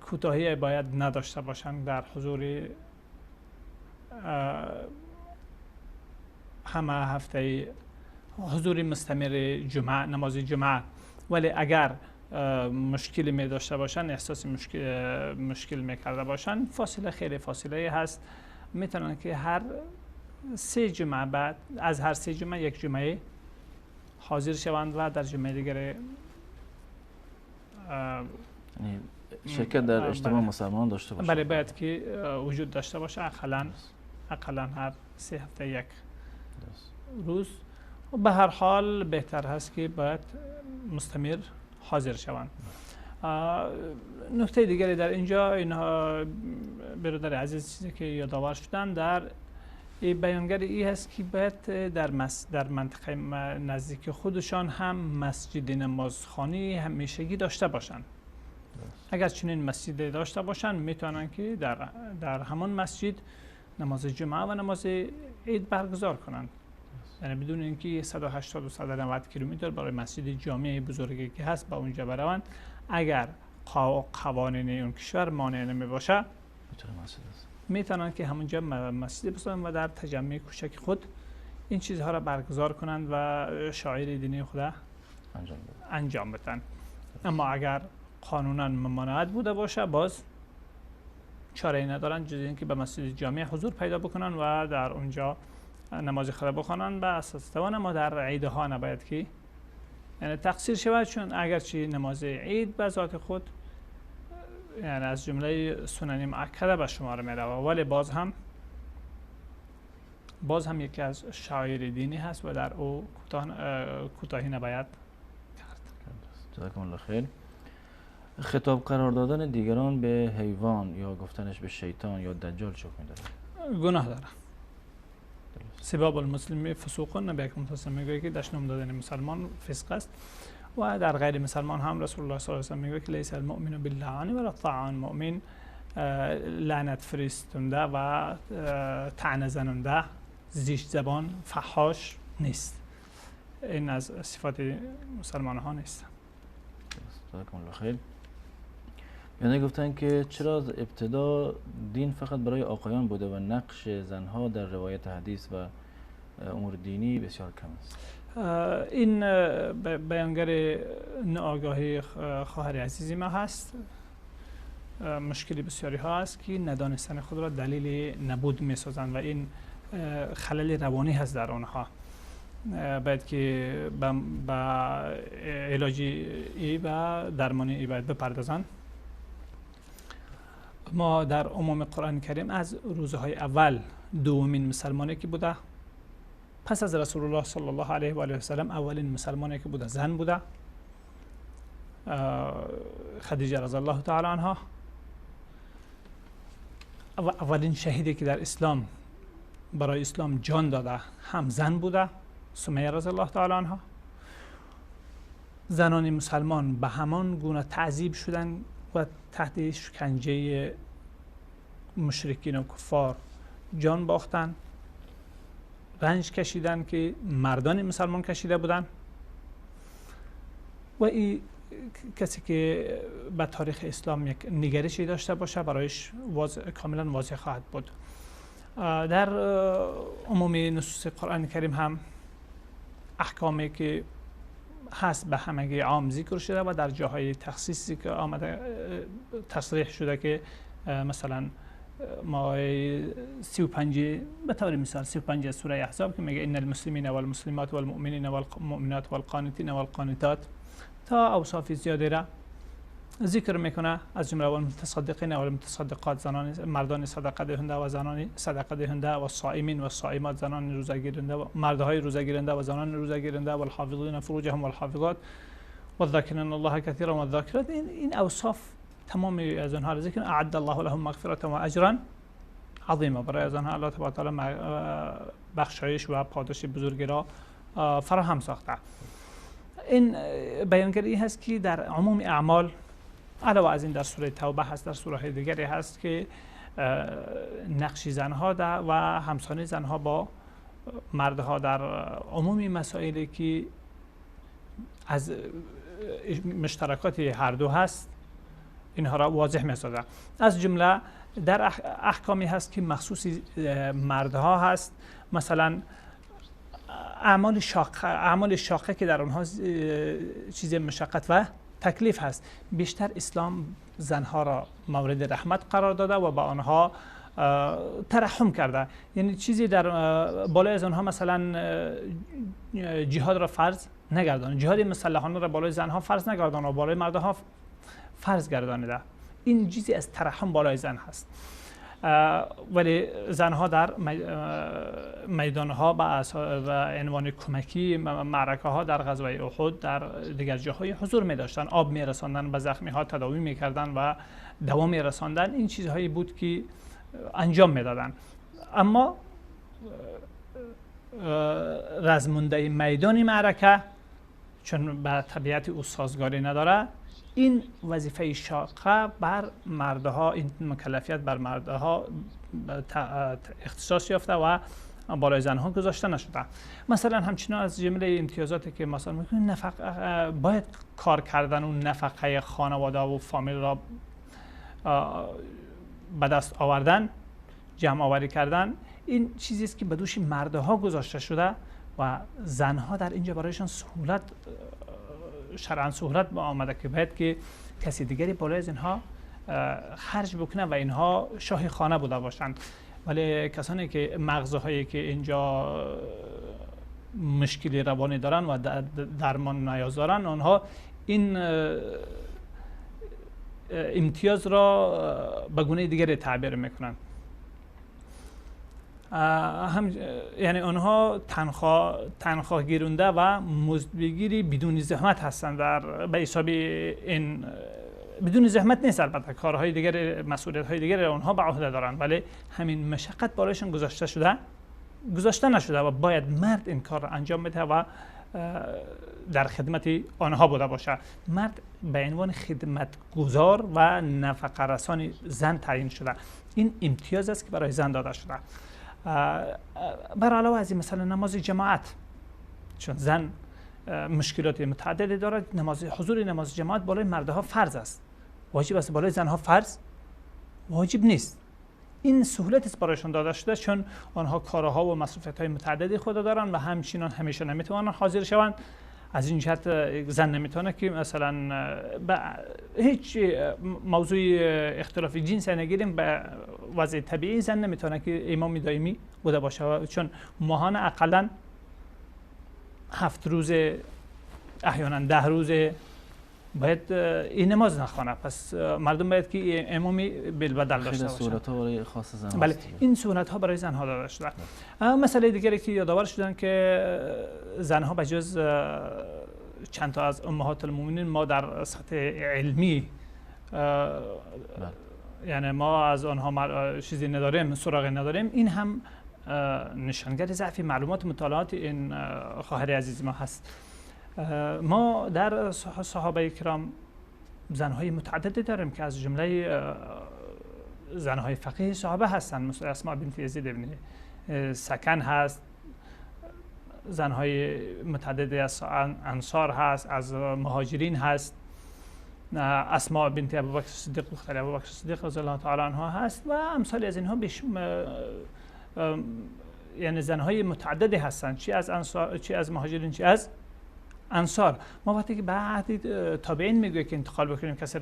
کوتاهی باید نداشته باشند در حضور همه هفته حضور مستمر جمعه، نماز جمعه. ولی اگر مشکلی می داشته باشن، احساس مشکل میکرده باشن، فاصله خیلی فاصله هست، میتونن که هر 3 جمعه بعد از هر 3 جمعه یک جمعه حاضر شوند و در جمعه دیگر شرکت در اجتماع مسلمان داشته باشه. بله، باید که وجود داشته باشه اقلا هر 3 هفته یک روز. به هر حال بهتر هست که باید مستمر حاضر شوند. نکته دیگری در اینجا، اینها برادر عزیز چیزی که یادآور شدن در بیانگر ای هست که باید در منطقه نزدیک خودشان هم مسجد نمازخانی همیشگی داشته باشند. اگر چنین مسجد داشته باشند میتونن که در همان مسجد نماز جمعه و نماز عید برگزار کنند. یعنی بدون اینکه 180 و 190 کیلومتر برای مسجد جامع بزرگی که هست با اونجا بروند، اگر قوانین اون کشور مانع نمی باشه میتونن که همونجا مسجد بسازند و در تجمع کوچک خود این چیزها را برگزار کنند و شعائر دینی خدا انجام بدن. اما اگر قانونا ممانعت بوده باشه، باز چاره‌ای ندارن جز اینکه به مسجد جامع حضور پیدا بکنن و در اونجا نماز خدا بخوانند به اساس توان. اما در عیدها نباید که یعنی تقصیر شود، چون اگرچه نماز عید به ذات خود یعنی از جمله سنن مؤکده به شمار می رود، ولی باز هم یکی از شعائر دینی هست و در او کوتاهی نباید کرد. جزاکم الله خیر. خطاب قرار دادن دیگران به حیوان یا گفتنش به شیطان یا دجال چه حکمی داره؟ گناه داره. سباب المسلم فسوق، نبی اکرم صلی الله علیه و میگه که دشنام دادن مسلمان فسق است و در غیر مسلمان هم رسول الله صلی الله علیه و میگه که لیس المؤمن باللعان ولا الطاعان، مؤمن لعنت فرستنده و طعنه زننده، زشت زبان، فحاش نیست. این از صفات مسلمان ها نیست. جزاکم الله خیر. یعنی گفتن که چرا ابتدا دین فقط برای آقایان بوده و نقش زنها در روایت حدیث و امور دینی بسیار کم است؟ این بیانگر ناآگاهی خواهر عزیزی ما هست. مشکلی بسیاری ها است که ندانستن خود را دلیل نبود می سازند و این خلل روانی هست در آنها. باید که با علاج ای و درمان ای باید بپردازند. ما در عموم قرآن کریم از روزهای اول دومین مسلمانی که بوده، پس از رسول الله صلی الله علیه و آله و سلم اولین مسلمانی که بوده زن بوده، خدیجه رضی الله تعالی عنها. اولین شهیدی که در اسلام برای اسلام جان داده هم زن بوده، سمیه رضی الله تعالی عنها. زنان مسلمان به همان گونه تعذیب شدن و تحت شکنجه مشرکین و کفار جان باختن رنج کشیدن که مردان مسلمان کشیده بودن و این کسی که به تاریخ اسلام یک نگرشی داشته باشه برایش کاملا واضح خواهد بود. در عموم نصوص قرآن کریم هم احکامی که هست به همگی عام ذکر شده و در جاهای تخصیصی که آمده تصریح شده که مثلا ما 35 به طور مثال 35 سوره احزاب که میگه ان المسلمین والمسلمات والمؤمنین والمؤمنات والقانتین والقانتات تا اوصاف زیادی را ذکر میکنه، از جمله والمتصدقین والمتصدقات زنان مردان صدقه دهنده و زنان صدقه دهنده و الصائمین و الصائمات زنان روزه گیرنده و مردهای روزه گیرنده و زنان روزه گیرنده و الحافظین فروجهم والحافظات والذاکرین الله کثیرا والذاکرات. این اوصاف تمام از آنها را ذکر اعد الله لهم مغفرة و اجرا عظیما. برای از آنها الله تبارک و تعالی بخشایش و پاداش بزرگی را فراهم ساخته. این بیانگری هست که در عموم اعمال علاوه از این در سوره توبه هست، در سوره های دیگری هست که نقش زنها و همسانی زنها با مردها در عمومی مسائلی که از مشترکات هر دو هست اینها را واضح می‌سازد. از جمله در احکامی هست که مخصوص مردها هست، مثلا اعمال شاقه که در آنها چیز مشقت و تکلیف هست. بیشتر اسلام زنها را مورد رحمت قرار داده و با آنها ترحم کرده، یعنی چیزی در بالای از آنها مثلا جهاد را فرض نگردانه، جهاد مسلحانه را بالای زنها فرض نگردانه و بالای مردها فرض گردانیده. این چیزی از ترحم بالای زن هست. ولی زنها در میدانها و عنوان کمکی معرکه ها در غزوه احد در دیگر جاهای حضور می داشتن، آب می رساندن به زخمی ها، تداوی می کردن و دوا می رساندن. این چیزهایی بود که انجام می دادن. اما رزمنده میدان معرکه چون به طبیعت او سازگاری نداره، این وظیفه شاقه بر مردها، این مکلفیت بر مردها اختصاص یافته و بالای زنها گذاشته نشده. مثلا همچنان از جمله امتیازاتی که مثلا میکنیم باید کار کردن و نفقه خانواده و فامیل را به دست آوردن، جمع آوری کردن، این چیزی است که به دوش مردها گذاشته شده و زنها در اینجا برایشان سهولت شرعاً سهولت با آمده که باید که کسی دیگری بالای از اینها خرج بکنه و اینها شاه خانه بوده باشند. ولی کسانی که مغزهایی که اینجا مشکلی روانی دارن و درمان نیاز دارن، آنها این امتیاز را به گونه دیگری تعبیر میکنن. یعنی آنها تنخواه گیرنده و مزدبگیری بدون زحمت هستند. به حساب این بدون زحمت نیست، البته کارهای دیگر، مسئولیت‌های دیگر آنها به عهده دارند، ولی همین مشقت بالایشان گذاشته نشده و باید مرد این کار را انجام بده و در خدمت آنها بوده باشه. مرد به عنوان خدمتگزار و نفقه رسان زن تعیین شده. این امتیاز است که برای زن داده شده. بر علاوه از این مثلا نماز جماعت، چون زن مشکلات متعددی دارد، حضور نماز جماعت بالای مردها فرض است، واجب است. بالای زنها فرض واجب نیست. این سهولت است برایشان داده شده چون آنها کارها و مصروفیت‌های متعددی خود دارند و همچنان همیشه نمیتوانند حاضر شوند. از این جهت زن نمیتونه که مثلا به هیچ موضوع اختلاف جنس نگیریم، به وضع طبیعی زن نمیتونه که امام دائمی بوده باشه، چون ماهانه اقلا 7 روز احیانا 10 روز باید این نماز نخوانه. پس مردم باید که امامی بالبدل داشته باشه. صورت‌ها برای خاص زن. بله، این صورت‌ها برای زن‌ها داده شده. مسئله دیگری که یادآور شدن که زن‌ها به جز چند تا از امهات المؤمنین ما در سطح علمی یعنی ما از آنها چیزی نداریم، سراغی نداریم. این هم نشانگر ضعف معلومات مطالعات این خواهر عزیز ما هست. ما در صحابه کرام زنهای متعددی داریم که از جمله زنهای فقیه صحابه هستند، مثل اسماء بنت یزید ابن سکن هست، زنهای متعددی از انصار هست، از مهاجرین هست، اسماء بنت ابوبکر صدیق دختر ابوبکر صدیق رضی الله تعالی عنها هست و امثال از اینها یعنی زنهای متعددی هستند، چی از انصار، چی از مهاجرین، چی از انصار. ما وقتی که بعد تابعین میگه که انتقال بکنیم کسی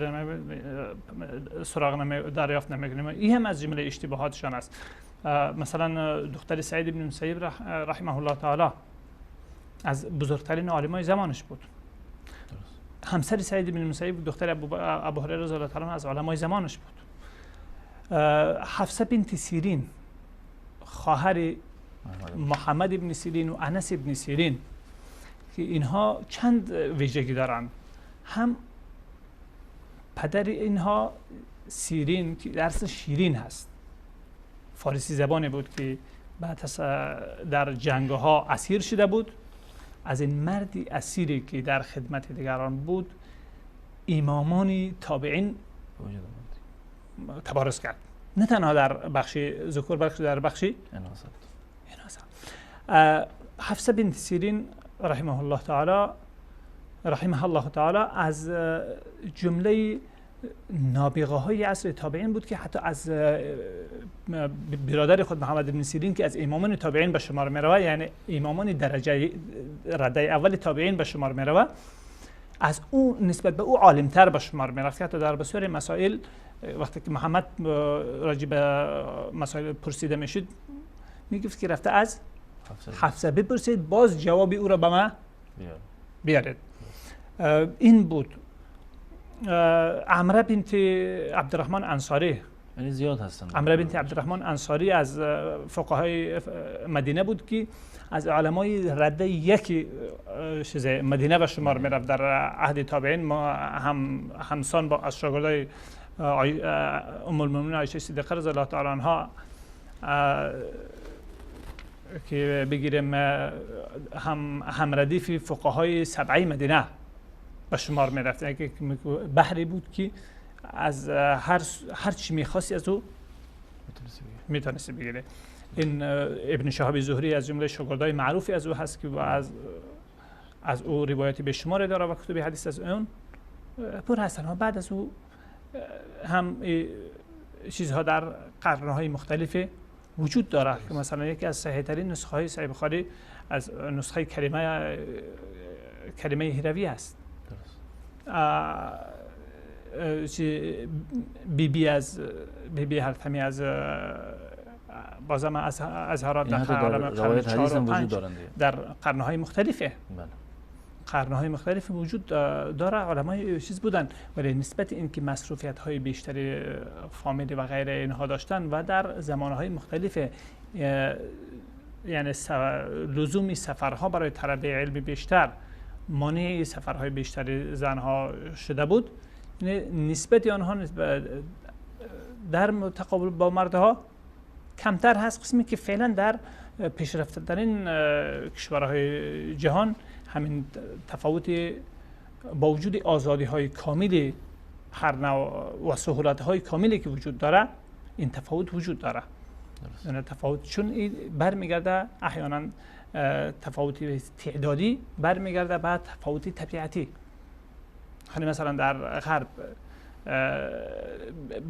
سراغ دریافت نمیکنیم، این هم از جمله اشتباهاتشان است. مثلا دختر سعید بن مسیب رحمه الله تعالی از بزرگترین عالمای زمانش بود. همسر سعید بن مسیب دختر ابو هریره رضی الله تعالی عنه از علمای زمانش بود. حفصه بنت سیرین خواهر محمد بن سیرین و انس بن سیرین که اینها چند ویژگی دارند. هم پدر اینها سیرین که درس شیرین هست، فارسی زبانی بود که بعد در جنگ‌ها اسیر شده بود. از این مردی اسیری که در خدمت دیگران بود امامان تابعین تبارز کرد، نه تنها در بخش ذکور بلکه در بخش اناث. حفصه بنت سیرین رحمه الله تعالی از جمله نابغه های عصر تابعین بود که حتی از برادر خود محمد بن سیرین که از امامان تابعین به شمار می رود، یعنی امامان درجه رده اول تابعین به شمار می رود، از او نسبت به او عالمتر به شمار می رفت. حتی در بسیاری مسائل وقتی که محمد راجع به مسائل پرسیده می شد می گفت که رفته از حفصه بپرسید، باز جواب او را به ما بیارید. این بود. عمره بنت عبدالرحمن انصاری، یعنی زیاد هستن. عمره بنت عبدالرحمن انصاری از فقهای مدینه بود که از علمای رده یکی مدینه به شمار می رفت. در عهد تابعین ما همسان با از شاگردای ام المؤمنین عایشه صدیقه رضی الله تعالی عنها که بگیریم هم ردیف فقهای سبعی مدینه به شمار می رفت. بحری بود که از هر چی میخواستی از او میتونستی بگیره. این ابن شهاب زهری از جمله شاگردای معروفی از او هست که از او روایتی به شمار داره و کتب حدیث از اون پر هستن. و بعد از او هم چیزها در قرنهای مختلف وجود داره که مثلا یکی از صحیح ترین نسخه های صحیح بخاری از نسخه کلمه هروی است. بی هرثمی از بازم از هرات در قرن 4 و 5 در قرنهای مختلفه. قرنهای مختلف وجود داره. علمای چیز بودن ولی نسبت این که مصروفیت های بیشتری فامیلی و غیره اینها داشتن و در زمانهای مختلف یعنی لزومی سفرها برای طلب علم بیشتر مانع سفرهای بیشتری زنها شده بود. نسبت آنها در تقابل با مردها کمتر هست. قسمی که فعلا در پیشرفته ترین کشورهای جهان همین تفاوت با وجود آزادی های کاملی هر نوع و سهولت های کاملی که وجود داره، این تفاوت وجود داره. یعنی تفاوت چون این برمیگرده احیانا تفاوتی تعدادی برمیگرده بعد تفاوتی طبیعتی. خیلی مثلا در غرب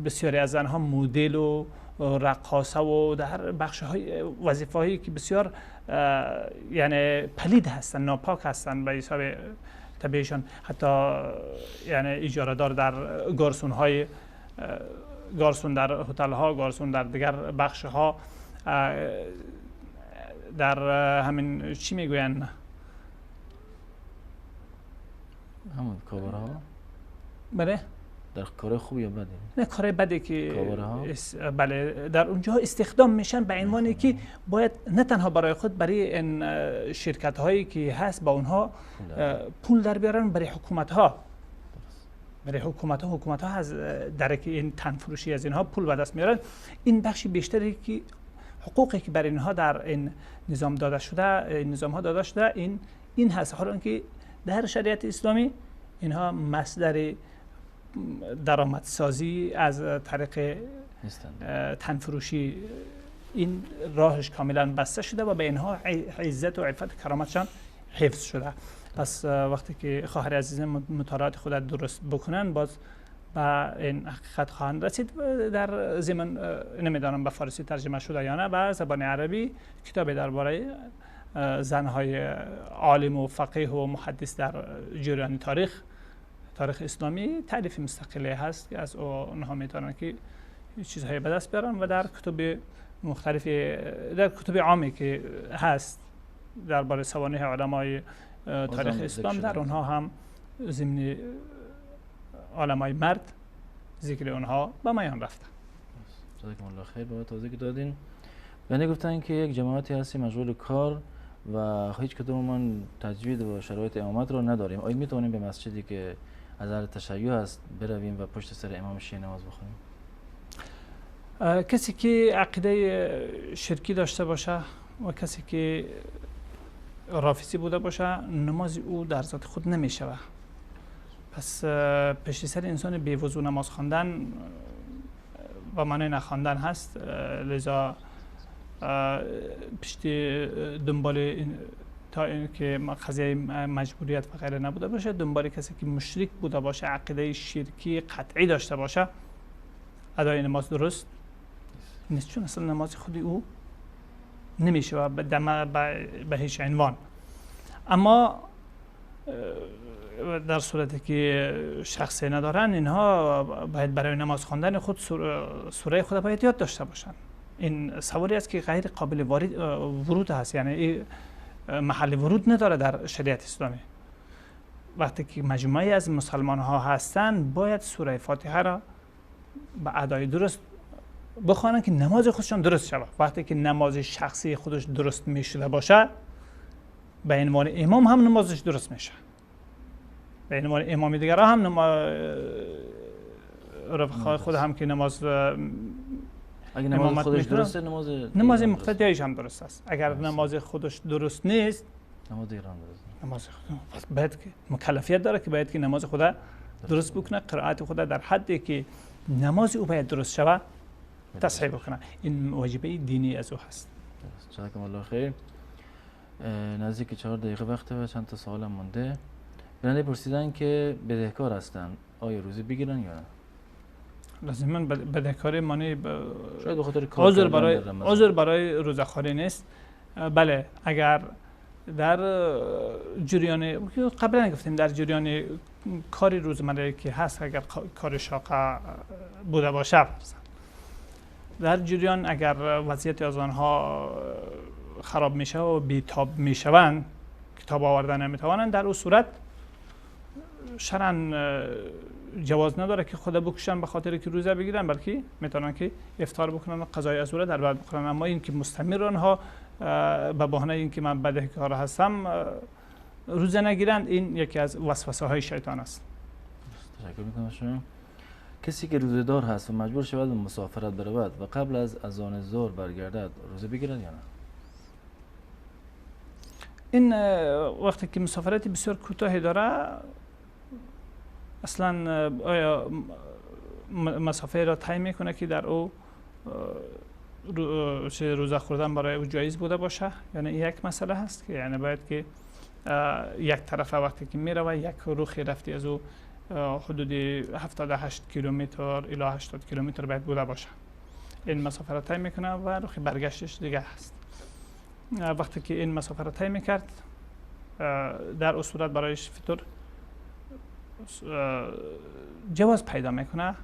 بسیاری از زنها مدل و رقاصه و در بخش های وظیفه هایی که بسیار یعنی پلید هستن، ناپاک هستن به حساب طبیعیشان، حتی یعنی اجاره دار در گارسون های گارسون در هتل ها، گارسون در دیگر بخش ها، در همین چی میگوین همون کاوره ها. بله در کار خوب یا بده؟ نه کار بده که بله در اونجا استخدام میشن به عنوانی که باید نه تنها برای خود، برای این شرکت هایی که هست با اونها پول در بیارن، برای حکومت ها، برای حکومت ها از درک این تنفروشی از اینها پول به دست میارن. این بخشی بیشتری که حقوقی که برای اینها در این نظام داده شده، این نظام ها داده شده این هست. حالا اینکه در شریعت اسلامی اینها مصدر درآمدسازی از طریق تنفروشی این راهش کاملا بسته شده و به اینها عزت و عفت کرامتشان حفظ شده. پس وقتی که خواهر عزیزم مطالعات خود درست بکنن باز به این حقیقت خواهند رسید. در ضمن نمیدانم به فارسی ترجمه شده یا نه، به زبان عربی کتابی درباره زنهای عالم و فقیه و محدث در جریان تاریخ اسلامی تعریف مستقلی هست که از اونها میتونن که چیزهای به دست بیارن و در کتب مختلفی، در کتب عامی که هست درباره سوانح علمای تاریخ اسلام، در اونها هم ضمن علمای مرد ذکر اونها به میان رفته. جزاکم الله خیر بابت توضیح که دادین. بنده گفتن که یک جماعتی هستی مشغول کار و هیچ کدوممون تجوید و شرایط امامت رو نداریم. آیا میتونیم به مسجدی که از اهل تشیع هست برویم و پشت سر امام شیعه نماز بخونیم؟ کسی که عقیده شرکی داشته باشه و کسی که رافضی بوده باشه نماز او در ذات خود نمیشوه. پس پشت سر انسان بی وضو نماز خواندن و معنی نخواندن هست. لذا پشت دنبال تا اینکه قضیه مجبوریت و غیره نبوده باشه، دنبال کسی که مشرک بوده باشه، عقیده شرکی قطعی داشته باشه، ادای نماز درست نیست، چون اصلا نماز خودی او نمیشه به هیچ عنوان. اما در صورتی که شخصی ندارن، اینها باید برای نماز خواندن خود سوره خدا باید یاد داشته باشن. این سوالی است که غیر قابل ورود هست، یعنی محل ورود نداره در شریعت اسلامی. وقتی که مجموعی از مسلمان ها هستن باید سوره فاتحه را به ادای درست بخوانن که نماز خودشان درست شود. وقتی که نماز شخصی خودش درست میشده باشه، به عنوان امام هم نمازش درست میشه، به عنوان امام دیگر هم رفقای خود هم که نماز اگه نماز خودش درسته، نماز مقتدیش هم درست است. اگر نماز خودش درست نیست، نماز دیگر هم درست نماز باید که مکلفیت داره که باید که نماز خدا درست بکنه، قرائت خدا در حدی که نماز او باید درست شود تصحیح بکنه. این واجبه دینی از او هست. جزاکم الله خیر. نزدیک 4 دقیقه وقته و چند تا سوالم مونده. بنده پرسیدن که بدهکار هستن آیا روزه بگیرن یا نه؟ لازما بدهکاری معنی شاید بخاطر کار عذر برای روزه‌خواری نیست. بله، اگر در جریان قبلا گفتیم در جریان کاری روزمره که هست، اگر کار شاقه بوده باشه، در جریان اگر وضعیت از آنها خراب میشه و بیتاب میشوند، کتاب آوردن نمیتوانند، در اون صورت شرعاً جواز نداره که خدا بکشن به خاطر که روزه بگیرن، بلکه میتونن که افطار بکنن و قضای ازوره در بعد بکنن. اما این که مستمر آنها به بهانه اینکه من بدهکار هستم روزه نگیرند، این یکی از وسوسه های شیطان است. تشکر میکنم شما. کسی که روزه دار هست و مجبور شود به مسافرت برود و قبل از اذان ظهر برگردد، روزه بگیرد یا نه؟ این وقتی که مسافرتی بسیار کوتاهی داره، اصلا آیا مسافه را طی میکنه که در او روزه خوردن برای او جایز بوده باشه؟ یعنی یک مسئله هست که یعنی باید که یک طرف وقتی که میره و یک روخی رفتی از او حدود 78 کیلومتر الی 80 کیلومتر باید بوده باشه. این مسافه را طی میکنه و روخی برگشتش دیگه هست. وقتی که این مسافه را طی میکرد، در اون صورت برایش فطر جواز پیدا میکنه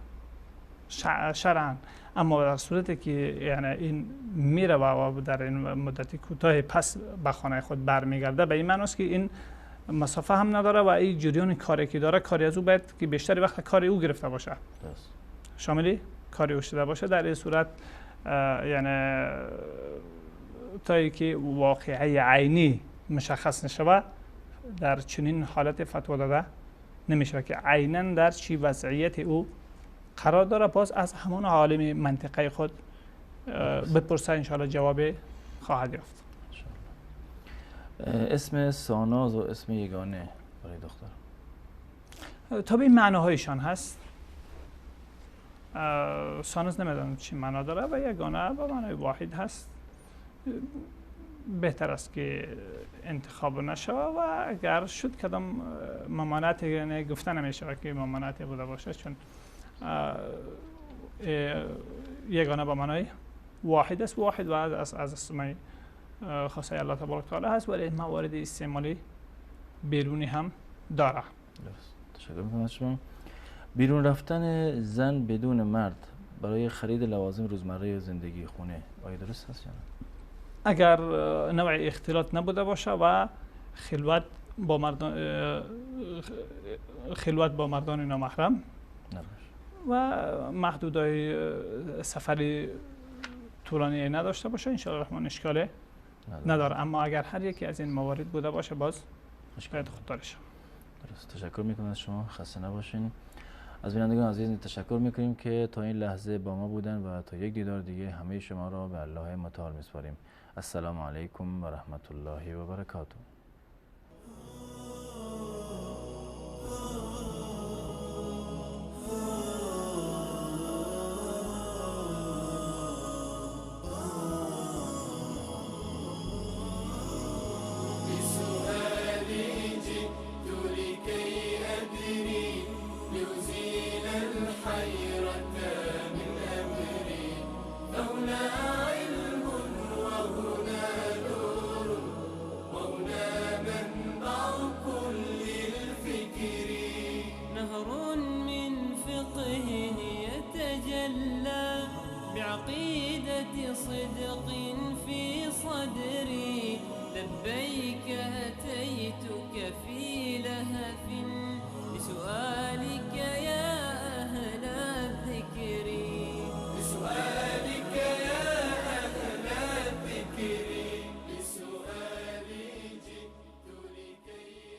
شرعاً. اما در صورتی که یعنی این میره و در این مدتی کوتاه پس به خانه خود برمیگرده، به این معنی است که این مسافه هم نداره و این جریان کاری که داره، کاری از او باید که بیشتری وقت کاری او گرفته باشه، شاملی کاری او شده باشه. در این صورت یعنی تا اینکه واقعه عینی مشخص نشود، در چنین حالت فتوا داده نمیشه که عیناً در چی وضعیت او قرار داره. باز از همان عالم منطقه خود بپرسه، انشاءالله جواب خواهد یافت. اسم ساناز و اسم یگانه برای دختر تا به این معناهایشان هست. سانوز نمیدونم چی معنا داره و یگانه به معنای واحد هست. بهتر است که انتخاب نشه و اگر شد کدام ممانعت گفته نمیشه که ممانعتی بوده باشه، چون یگانه به معنای واحد است. واحد و از اسمای خاصه الله تبارک تعالی هست، ولی موارد استعمالی بیرونی هم داره. تشکر میکنم از شما. بیرون رفتن زن بدون مرد برای خرید لوازم روزمره زندگی خونه آیا درست هست یا نه؟ اگر نوع اختلاط نبوده باشه و خلوت با مردان نامحرم و محدودای سفری طولانی نداشته باشه، انشاءالله الرحمن اشکاله نداره. اما اگر هر یکی از این موارد بوده باشه باز باید خوددارش. درست. تشکر میکنم از شما، خسته نباشین. از بینندگان عزیز تشکر میکنیم که تا این لحظه با ما بودن و تا یک دیدار دیگه همه شما را به الله متعال میسپاریم. السلام علیکم و رحمت الله و برکاته. بعقيدة صدق في صدري لبيك أتيتك في لهف بسؤالك يا أهل الذكر بسؤالك يا أهل الذكر بسؤالي جئت لكي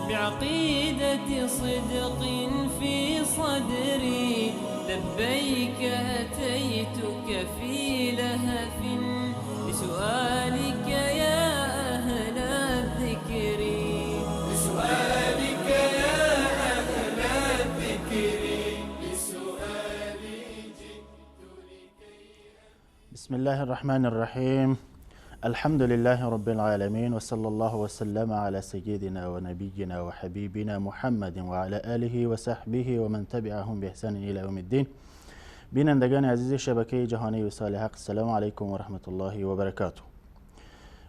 بعقيدة صدق في صدري لبيك أتيتك في لهف بسؤالك يا أهل الذكر بسؤالك يا أهل الذكر بسؤالي جئت لكي بسم الله الرحمن الرحيم. الحمد لله رب العالمين وصلى الله وسلم على سيدنا ونبينا وحبيبنا محمد وعلى آله وصحبه ومن تبعهم بإحسان إلى يوم الدين. بینندگان عزیز شبکه جهانی وصال حق، السلام علیکم و رحمت الله و برکاته.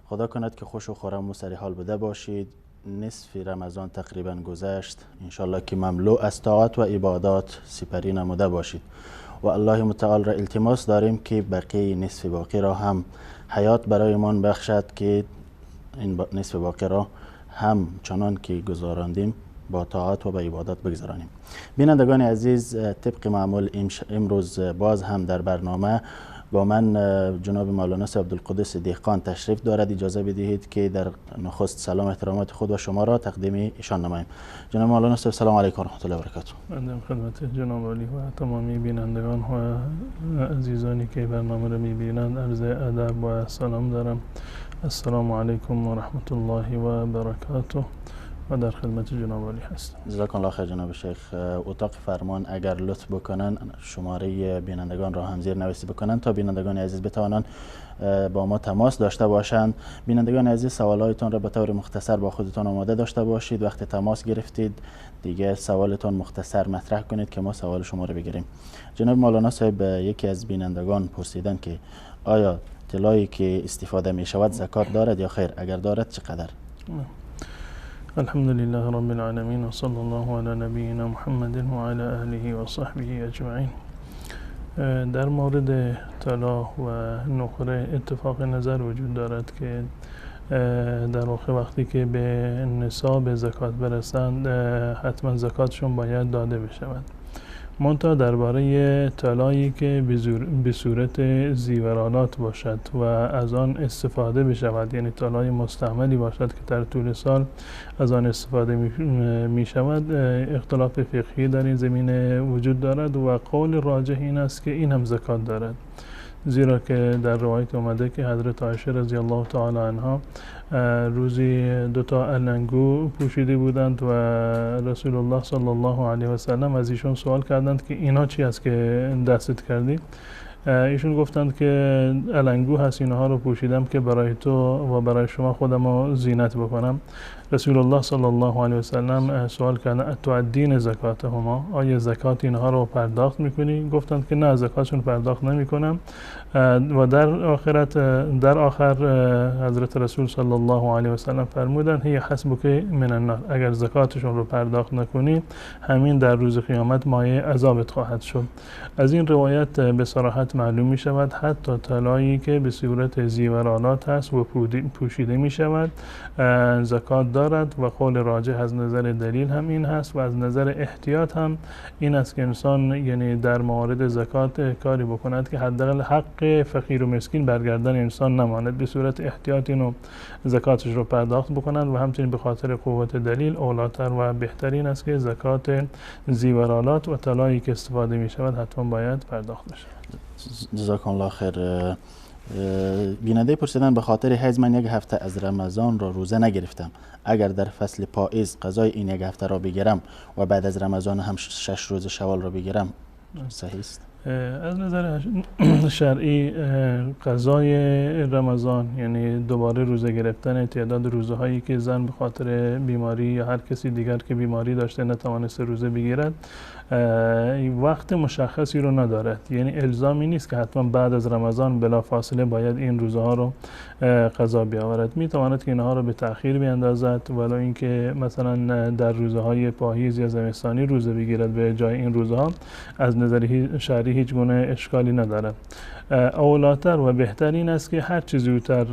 خدا کند که خوش و خرم و سر حال بوده باشید. نصف رمضان تقریبا گذشت، انشالله که مملو از طاعت و عبادات سپری نموده باشید و الله متعال را التماس داریم که بقیه نصف باقی را هم حیات برایمان بخشد که این نصف باقی را هم چنان که گذراندیم با طاعت و با عبادت بگذرانیم. بینندگان عزیز، طبق معمول امروز باز هم در برنامه با من جناب مولانا عبدالقدوس دهقان تشریف دارد. اجازه بدهید که در نخست سلام احترامات خود و شما را تقدیم ایشان نماییم. جناب مولانا سلام علیکم و رحمت الله و برکاته. بنده خدمت جناب عالی و تمامی بینندگان و عزیزانی که برنامه را میبینند عرض ادب و سلام دارم. السلام علیکم و رحمت الله و برکاته. و در خدمت جناب عالی هستم. جزاکم الله خیر جناب شیخ. اتاق فرمان اگر لطف بکنن شماره بینندگان را هم زیر نویسی بکنن تا بینندگان عزیز بتوانند با ما تماس داشته باشند. بینندگان عزیز سوالاتتان را به طور مختصر با خودتان آماده داشته باشید. وقتی تماس گرفتید دیگه سوالتان مختصر مطرح کنید که ما سوال شما را بگیریم. جناب مولانا صاحب، یکی از بینندگان پرسیدن که آیا طلایی که استفاده می شود زکات دارد یا خیر؟ اگر دارد چقدر؟ الحمد لله رب العالمين وصلى الله على نبينا محمد وعلى آله وصحبه اجمعین. در مورد طلا و نقره اتفاق نظر وجود دارد که در واقع وقتی که به نصاب زکات برسند حتما زکاتشون باید داده بشود. منتها درباره طلایی که به صورت زیورالات باشد و از آن استفاده بشود، یعنی طلای مستعملی باشد که در طول سال از آن استفاده می شود، اختلاف فقهی در این زمینه وجود دارد و قول راجح این است که این هم زکات دارد، زیرا که در روایت اومده که حضرت عایشه رضی الله تعالی عنها روزی 2 علنگو پوشیده بودند و رسول الله صلی الله علیه و سلم از ایشون سوال کردند که اینا چی است که دستت کردی؟ ایشون گفتند که علنگو هست، اینها رو پوشیدم که برای تو و برای شما خودم رو زینت بکنم. رسول الله صلی الله علیه و سلم سوال کردند تؤدین زکاتهما، آیا زکات اینها رو پرداخت میکنی؟ گفتند که نه، زکاتشون پرداخت نمیکنم. و در آخر حضرت رسول صلی الله علیه و سلم فرمودند هی حسبک من النار، اگر زکاتشون رو پرداخت نکنی همین در روز قیامت مایه عذابت خواهد شد. از این روایت به صراحت معلوم می شود حتی طلایی که به صورت زیورالات هست و پوشیده می شود زکات دارد و قول راجح از نظر دلیل هم این هست و از نظر احتیاط هم این است که انسان یعنی در مورد زکات کاری بکند که حداقل حق فقیر و مسکین برگردن انسان نماند، به صورت احتیاط اینو زکاتش رو پرداخت بکنند و همچنین به خاطر قوت دلیل اولاتر و بهترین است که زکات زیورالات و طلایی که استفاده می شود حتما باید پرداخت بشه. جزاکم الله خیر. بیننده پرسیدن به خاطر حیض من 1 هفته از رمضان را روزه نگرفتم، اگر در فصل پاییز قضای این 1 هفته را بگیرم و بعد از رمضان هم 6 روز شوال را بگیرم صحیح است؟ از نظر شرعی قضای رمضان یعنی دوباره روزه گرفتن تعداد روزه هایی که زن به خاطر بیماری یا هر کسی دیگر که بیماری داشته نتوانسته روزه بگیرد وقت مشخصی رو ندارد، یعنی الزامی نیست که حتما بعد از رمضان بلا فاصله باید این روزه ها رو قضا بیاورد. می تواند که اینها رو به تأخیر بیندازد ولو اینکه مثلا در روزه های پاییز یا زمستانی روزه بگیرد به جای این روزه ها از نظر شرعی هیچ گونه اشکالی ندارد. اولاتر و بهترین است که هر چیزی زودتر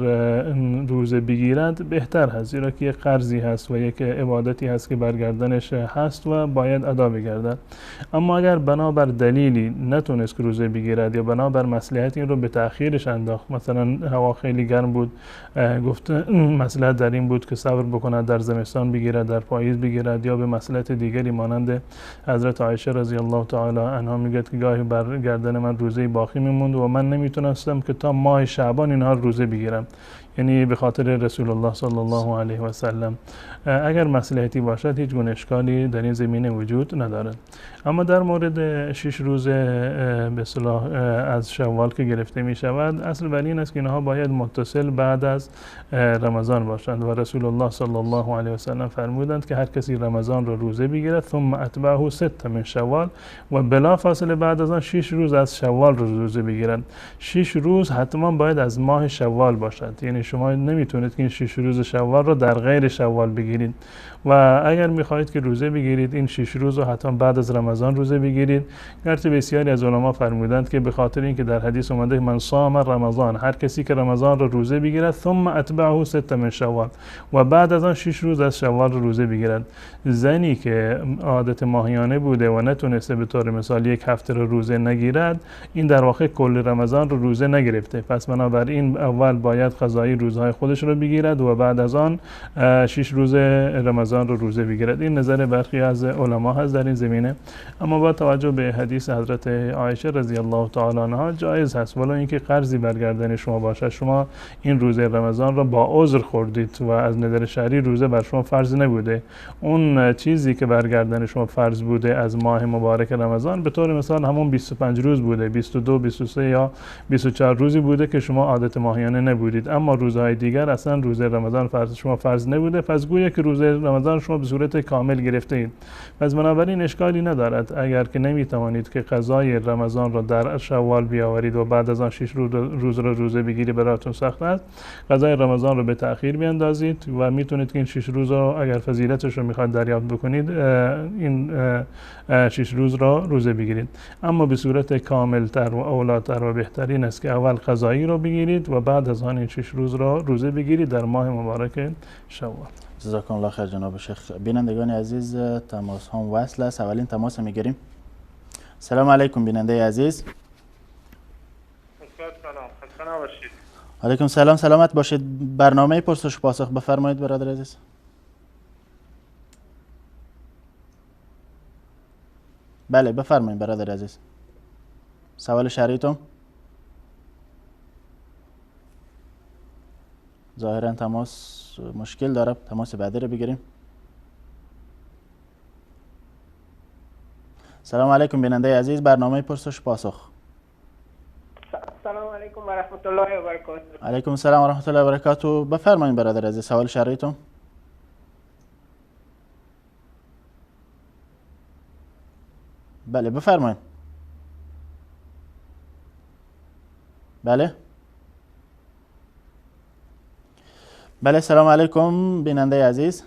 روزه بگیرد بهتر هست، زیرا که یک قرضی هست و یک عبادتی هست که برگردنش هست و باید ادا بگردد. اما اگر بنابر دلیلی نتونست که روزه بگیرد یا بنابر مصلحت این رو به تأخیرش انداخت، مثلا هوا خیلی گرم بود گفت مصلحت در این بود که صبر بکند در زمستان بگیرد در پاییز بگیرد، یا به مصلحت دیگری مانند حضرت عایشه رضی الله تعالی عنها میگه که گاهی بر گردن من روزه باقی میموند و من نمیتونستم که تا ماه شعبان اینها روزه بگیرم، یعنی به خاطر رسول الله صلی الله علیه و سلم. اگر مصلحتی باشد هیچ گونه اشکالی در این زمینه وجود ندارد. اما در مورد 6 روز به اصطلاح از شوال که گرفته می شود اصل بر این است که اینها باید متصل بعد از رمضان باشند و رسول الله صلی الله علیه و سلم فرمودند که هر کسی رمضان را روزه بگیرد ثم اتبعه 6 من شوال و بلا فاصله بعد از آن 6 روز از شوال را روزه بگیرند. 6 روز حتما باید از ماه شوال باشد، یعنی شما نمیتونید که این 6 روز شوال را در غیر شوال بگیرید و اگر میخواهید که روزه بگیرید این 6 روز رو حتما بعد از رمضان روزه بگیرید. گرچه بسیاری از علما فرمودند که به خاطر اینکه در حدیث اومده من صام رمضان، هر کسی که رمضان را روزه بگیرد ثم اتبعه 6 من شوال و بعد از آن 6 روز از شوال روزه بگیرد. زنی که عادت ماهیانه بوده و نتونسته به طور مثال 1 هفته رو روزه نگیرد این در واقع کل رمضان رو روزه نگرفته، پس بنابراین اول باید قضایی روزهای خودش رو بگیرد و بعد از آن 6 روز رمضان رمضان رو روزه بگیرد. این نظر برخی از علما هست در این زمینه، اما با توجه به حدیث حضرت عایشه رضی الله تعالی عنها جایز هست، ولی اینکه قرضی برگردن شما باشد. شما این روزه رمضان را با عذر خوردید و از نظر شرعی روزه بر شما فرض نبوده. اون چیزی که برگردن شما فرض بوده از ماه مبارک رمضان به طور مثال همون 25 روز بوده، 22 23 یا 24 روزی بوده که شما عادت ماهیانه نبودید، اما روزهای دیگر اصلا روزه رمضان شما فرض نبوده. پس گویا که روزه رمضان شما به صورت کامل گرفته اید. پس بنابراین اشکالی ندارد اگر که نمیتوانید که قضای رمضان را در شوال بیاورید و بعد از آن 6 روز را روزه بگیری براتون سخت است، قضای رمضان رو به تأخیر بیاندازید و میتونید که این 6 روز را اگر فضیلتش رو میخواد دریافت بکنید این 6 روز را روزه بگیرید. اما به صورت کاملتر و اولاتر و بهترین است که اول قضایی رو بگیرید و بعد از آن این 6 روز را روزه بگیرید در ماه مبارک شوال. جزاکم الله خیر جناب شیخ. بینندگان عزیز تماس هم وصل است. اولین تماس میگیریم. سلام علیکم بیننده عزیز. سلام، خسته نباشید. علیکم سلام، سلامت باشید. برنامه پرسش پاسخ بفرمایید برادر عزیز. بله بفرمایید برادر عزیز. سوال شرعیتون؟ ظاهرا تماس مشکل داره، تماس بعدی رو بگیریم. سلام علیکم بیننده عزیز، برنامه پرسش پاسخ. سلام علیکم و رحمت الله و برکاته. علیکم السلام و رحمت الله و برکاته. بفرمایید برادر عزیز سوال شرعیتون. بله بفرمایید. بله بله سلام علیکم بیننده عزیز.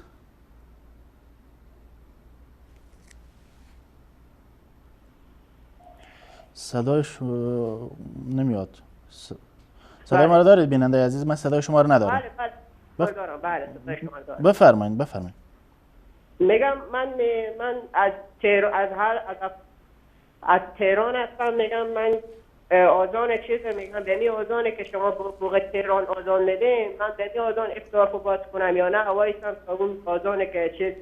صدایش نمیاد. صدای ما رو دارید بیننده عزیز؟ من صدای شما رو ندارم. بله صدای شما دارم. بفرمایید بفرمایید. میگم من از تهران هستم. میگم من آذان چیز میگم یعنی آذانی که شما موقع تهران آذان میدین من یعنی آذان افطار رو باز کنم یا نه وایسم تا اون آذانی که چیز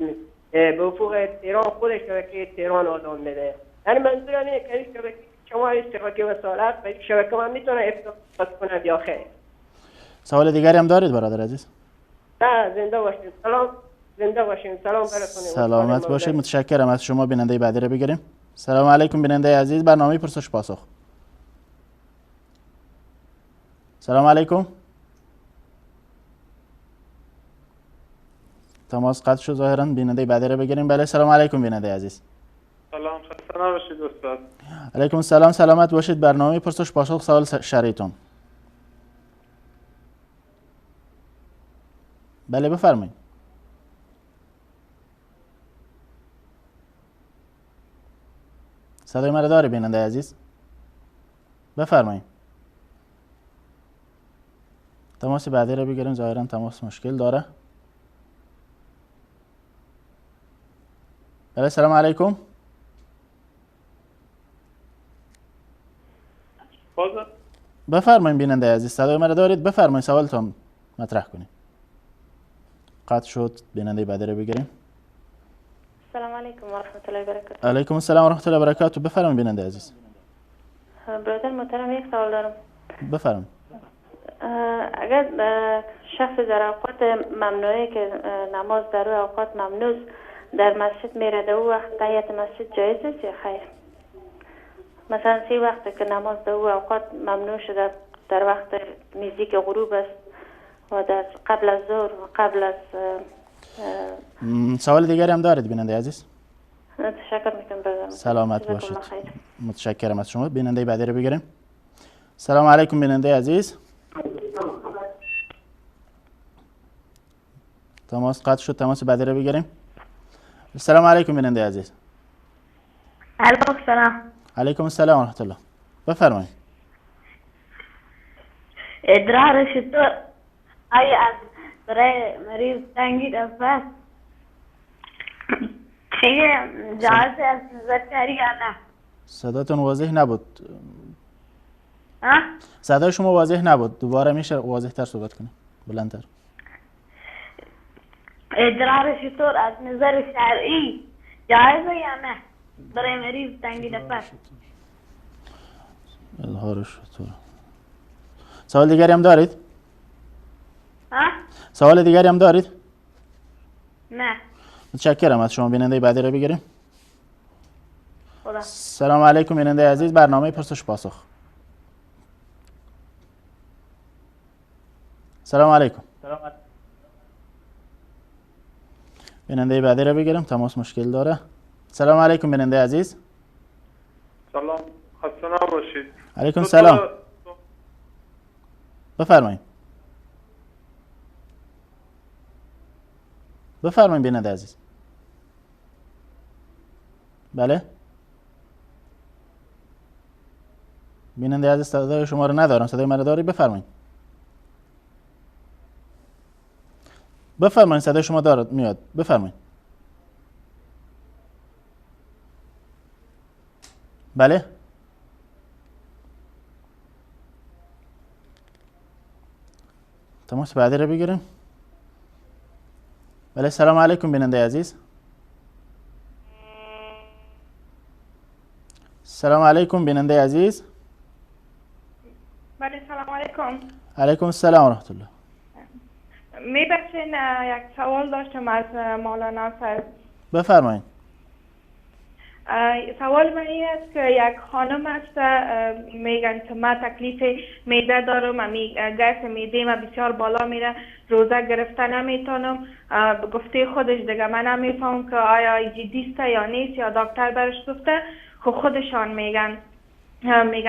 به افق تهران خودش شبکه تهران آذان میده. یعنی منظورم اینه که شبکه شما این شبکه وصالت و شبکه من میتونه افطار باز کنم یا خیر؟ سوال دیگری هم دارید برادر عزیز؟ نه زنده باشید. سلام زنده باشید. سلام براتون. سلامت باشید. متشکرم از شما. بیننده بعدی رو بگیریم. سلام علیکم بیننده عزیز، برنامه پرسش پاسخ. سلام علیکم. تماس قطع شد ظاهرا. بیننده بعدی رو بگیریم. بله سلام علیکم بیننده عزیز. سلام، خسته نباشید استاد. علیکم السلام، سلامت باشید. برنامه پرسش پاسخ سوال شرعیتون. بله بفرمایید. صدای مرا داره بیننده عزیز؟ بفرمایید. تماس بعدی رو بگیریم. ظاهرا تماس مشکل داره. بله سلام علیکم. بفرمایید بیننده عزیز، صدای مرا دارید؟ بفرمایید سوالتون مطرح کنید. قطع شد. بیننده بعدی رو بگیریم. السلام علیکم و رحمت الله و برکاته. علیکم السلام و رحمت الله و برکاته. بفرمایید بیننده عزیز. برادر محترم یک سوال دارم. بفرمایید. اگر شخص در اوقات ممنوعه که نماز در اوقات ممنوع در مسجد میره در وقت تحیت مسجد جایز است یا خیر؟ مثلا سی وقت که نماز در اوقات ممنوع شده در وقت نزدیک غروب است و در قبل از ظهر و قبل از سوال دیگری هم دارید بیننده عزیز؟ تشکر میکنم برادر. سلامت باشید. متشکرم از شما. بیننده بعدی رو بگیریم. سلام علیکم بیننده عزیز. تماس قطع شد. تماس بعدی رو بگیریم. سلام علیکم بیننده عزیز. علیکم السلام. علیکم السلام و رحمت الله. بفرمایید. ادرار چطور؟ آیا از برای مریض تنگید افت چیه جهاز از ذکری یا نه؟ صداتون واضح نبود. ها؟ صدای شما واضح نبود. دوباره میشه واضح تر صحبت کنید؟ بلندتر. ادرار چطور از نظر شرعی جایزه یا نه برای مریض تنگی نفس؟ اظهار شطور. سوال دیگری هم دارید؟ ها؟ سوال دیگری هم دارید؟ نه. متشکرم. از شما بیننده بعدی رو بگیریم. خدا. سلام علیکم بیننده عزیز، برنامه پرسش پاسخ. سلام علیکم. بیننده بعدی رو بگیریم، تماس مشکل داره. سلام علیکم بیننده عزیز. سلام، خسته نباشید. علیکم سلام. بفرمایید. بفرمایید بیننده عزیز. بله. بیننده عزیز صدای شما رو ندارم، صدای من رو داری؟ بفرمایید. بفرمایید، صدای شما دارد میاد، بفرمایید. بله. تماس بعدی رو بگیریم. بله سلام علیکم بیننده عزیز. سلام علیکم بیننده عزیز. بله سلام علیکم. علیکم السلام و رحمت الله. میبخشین یک سوال داشتم از مولانا صاحب. بفرمایید. سوال من این است که یک خانم است میگن که من تکلیف میده دارم، گس میده من بسیار بالا میره، روزه گرفته نمیتونم. گفته خودش دیگه من نمیفهم که آیا جدی است یا نیست یا دکتر برش گفته. خودشان میگن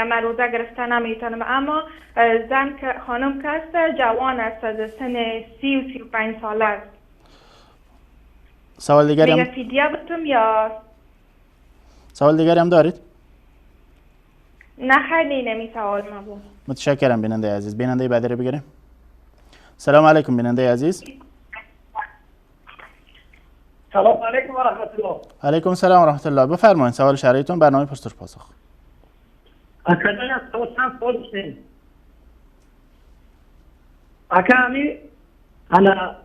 من روزه گرفته نمیتونم. اما زن که خانم که است جوان است، از سن 30 و 35 ساله است. سوال دیگری هم میگه فدیه بتم یا سوال دیگری هم دارید؟ نه خیلی نمی سوال ما بود. متشکرم بیننده عزیز. بیننده بعدی رو بگیریم. سلام علیکم بیننده عزیز. سلام علیکم و رحمت الله. علیکم السلام و رحمت الله. بفرمایید سوال شرعیتون، برنامه پرسش پاسخ. اکا چند سوال داشتیم. اکا انا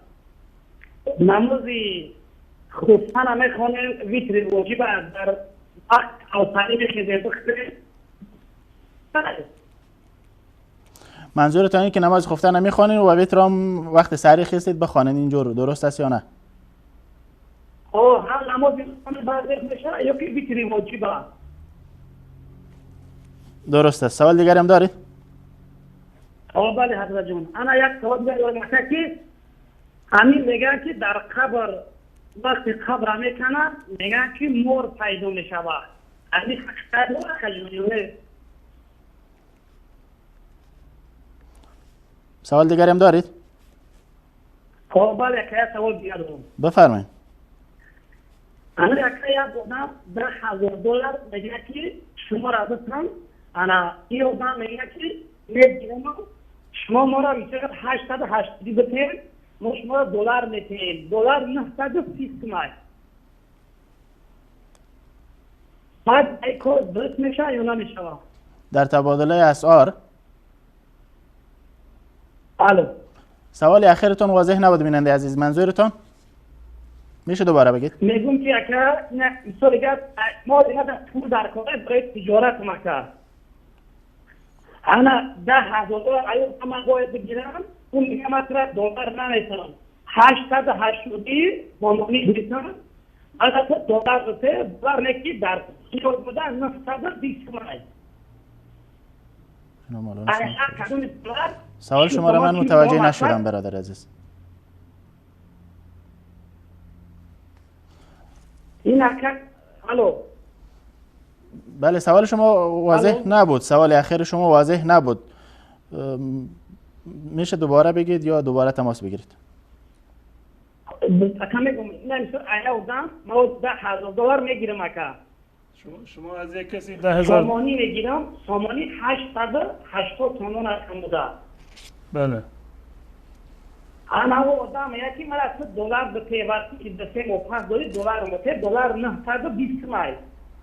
نمازی خصوصا میخوانیم ویتر واجب در وقت اوسانی میخیزیم بخیزیم. منظورتان اینه که نماز خفتن نمیخوانین و ویتر هم وقت سحری خیستید بخوانین، اینجور درست است یا نه؟ هم نمازی خانه برده میشه یا که ویتر واجب. درست است. سوال دیگر هم دارید؟ بله حضرت جون. انا یک سوال دیگر دارم که همین میگن که در قبر وقتی قبر میکنن میگن که مور پیدا میشود. همین حقیقت و خیلیونه. سوال دیگر هم دارید؟ بله که سوال دیگر دارم. بفرمایید. انا یک بودم $10,000 میگه که شما را بسرم. انا این بودم میگه که میگیرم شما ما را میشه 880 بتیم ما شما را دلار میتیم. دلار 930 تومان. بعد ای کار درست میشه یا نمیشه؟ در تبادله اسعار؟ الو. سوال اخیرتون واضح نبود بیننده عزیز، منظورتون؟ میشه دوباره بگید؟ میگم که اگر مثال دیگه ما دیگه پول در کاره برای تجارت مکه. انا $10,000 ایو من باید بگیرم، اون میگه مثلا دلار نمیتونم. 880 مامانی میتونم. البته دلار بته دلار نکی در کیلو بودن 920 تومان. سوال شما را من متوجه نشدم برادر عزیز. این اکر الو. بله سوال شما واضح نبود، سوال اخیر شما واضح نبود. میشه دوباره بگید یا دوباره تماس بگیرید؟ اکا میگم نمیشه ایو دم ما $10,000 میگیرم اکا. شما از یک کسی 10,000 سامانی میگیرم، سامانی 880 تومان رقم بوده. بله. انا و آدم یکی مرا $100 به پیوستی که دسته مفاز داری دلار مته دلار 920 تومان.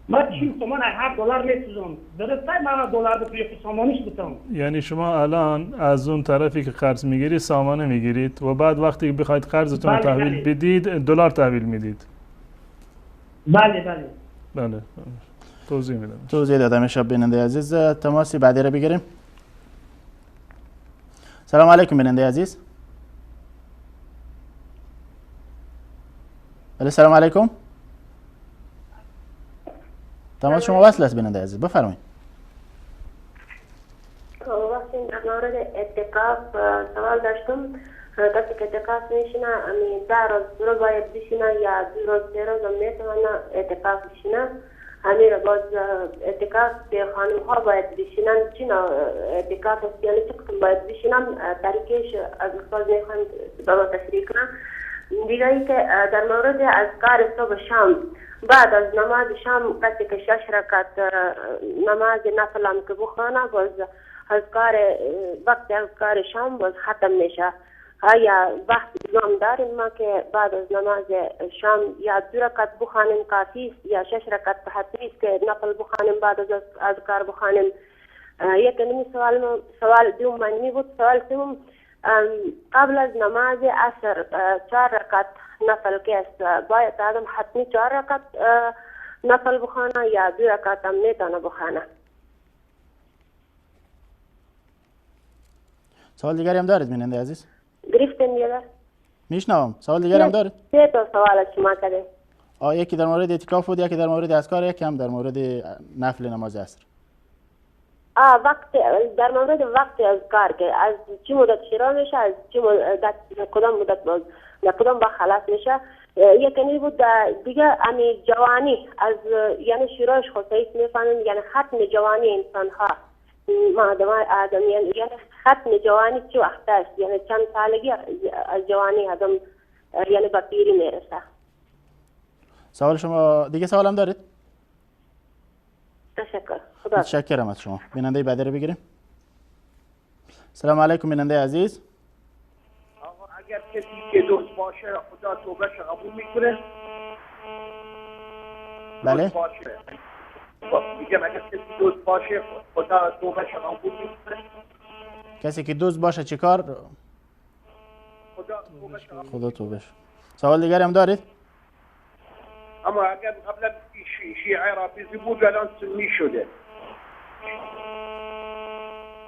ما 60 تومان $7 میسوزم درسته من دلار به توی سامانش بتم. یعنی شما الان از اون طرفی که قرض میگیرید سامانه میگیرید و بعد وقتی که بخواید قرضتون رو تحویل بدید دلار تحویل میدید. بله. بله. توضیح میدم. توضیح دادم میشه بیننده عزیز. تماسی بعدی رو بگیریم. سلام علیکم بیننده عزیز. بله سلام علیکم. تماس شما وصل است بیننده عزیز، بفرمایید. وقتی در مورد اعتکاف سوال داشتم، کسی که اعتکاف میشینه 10 روز باید بشینه یا 2 روز 3 روز میتونه اعتکاف بشینه. همین رو باز اعتکاف به خانم ها باید بشینن، چی نوع اعتکاف است یعنی چه قسم باید بشینن، طریقش از استاد میخوایم با تشریح کنم. دیگه ای که در مورد اذکار صبح شام، بعد از نماز شام کسی که 6 رکعت نماز نفل هم که بخوانه باز وقت اذکار شام باز ختم میشه. آیا وقت نظام داریم ما که بعد از نماز شام یا 2 رکعت بخوانیم کافی است یا 6 رکعت حتمی است که نفل بخوانیم بعد از اذکار بخوانیم؟ یک نمی سوال دوم منی بود. سوال سوم قبل از نماز عصر 4 رکعت نفل که است باید آدم حتمی 4 رکعت نفل بخوانه یا 2 رکعت هم میتونه بخوانه؟ سوال دیگری هم دارید بیننده عزیز؟ گرفتم یه میشنوم. سوال دیگری هم دارید؟ 3 تا سوال از شما کرده. یکی در مورد اعتکاف بود، یکی در مورد اذکار، یکی هم در مورد نفل نماز عصر. وقت در مورد وقت اذکار که از چه مدت شروع میشه، از چه مدت کدام مدت باز کدام با خلاص میشه؟ یکی بود دیگه امی جوانی از یعنی شروعش خصوصی میفهمیم یعنی ختم جوانی انسان ها آدمیان یعنی ختم جوانی چه وقت است، یعنی چند سالگی از جوانی آدم یعنی به پیری میرسه؟ سوال شما دیگه سوال هم دارید؟ تشکر. متشکرم از شما. بیننده بعدی رو بگیریم. سلام علیکم بیننده عزیز. آقا اگر کسی که دوست باشه خدا توبهش قبول میکنه؟ بله. میگم اگر کسی دوست باشه خدا توبهش قبول میکنه؟ کسی که دوست باشه چیکار؟ خدا توبهش. سوال دیگری هم دارید؟ اما اگر قبلا شیعه رافضی بود الان سنی شده.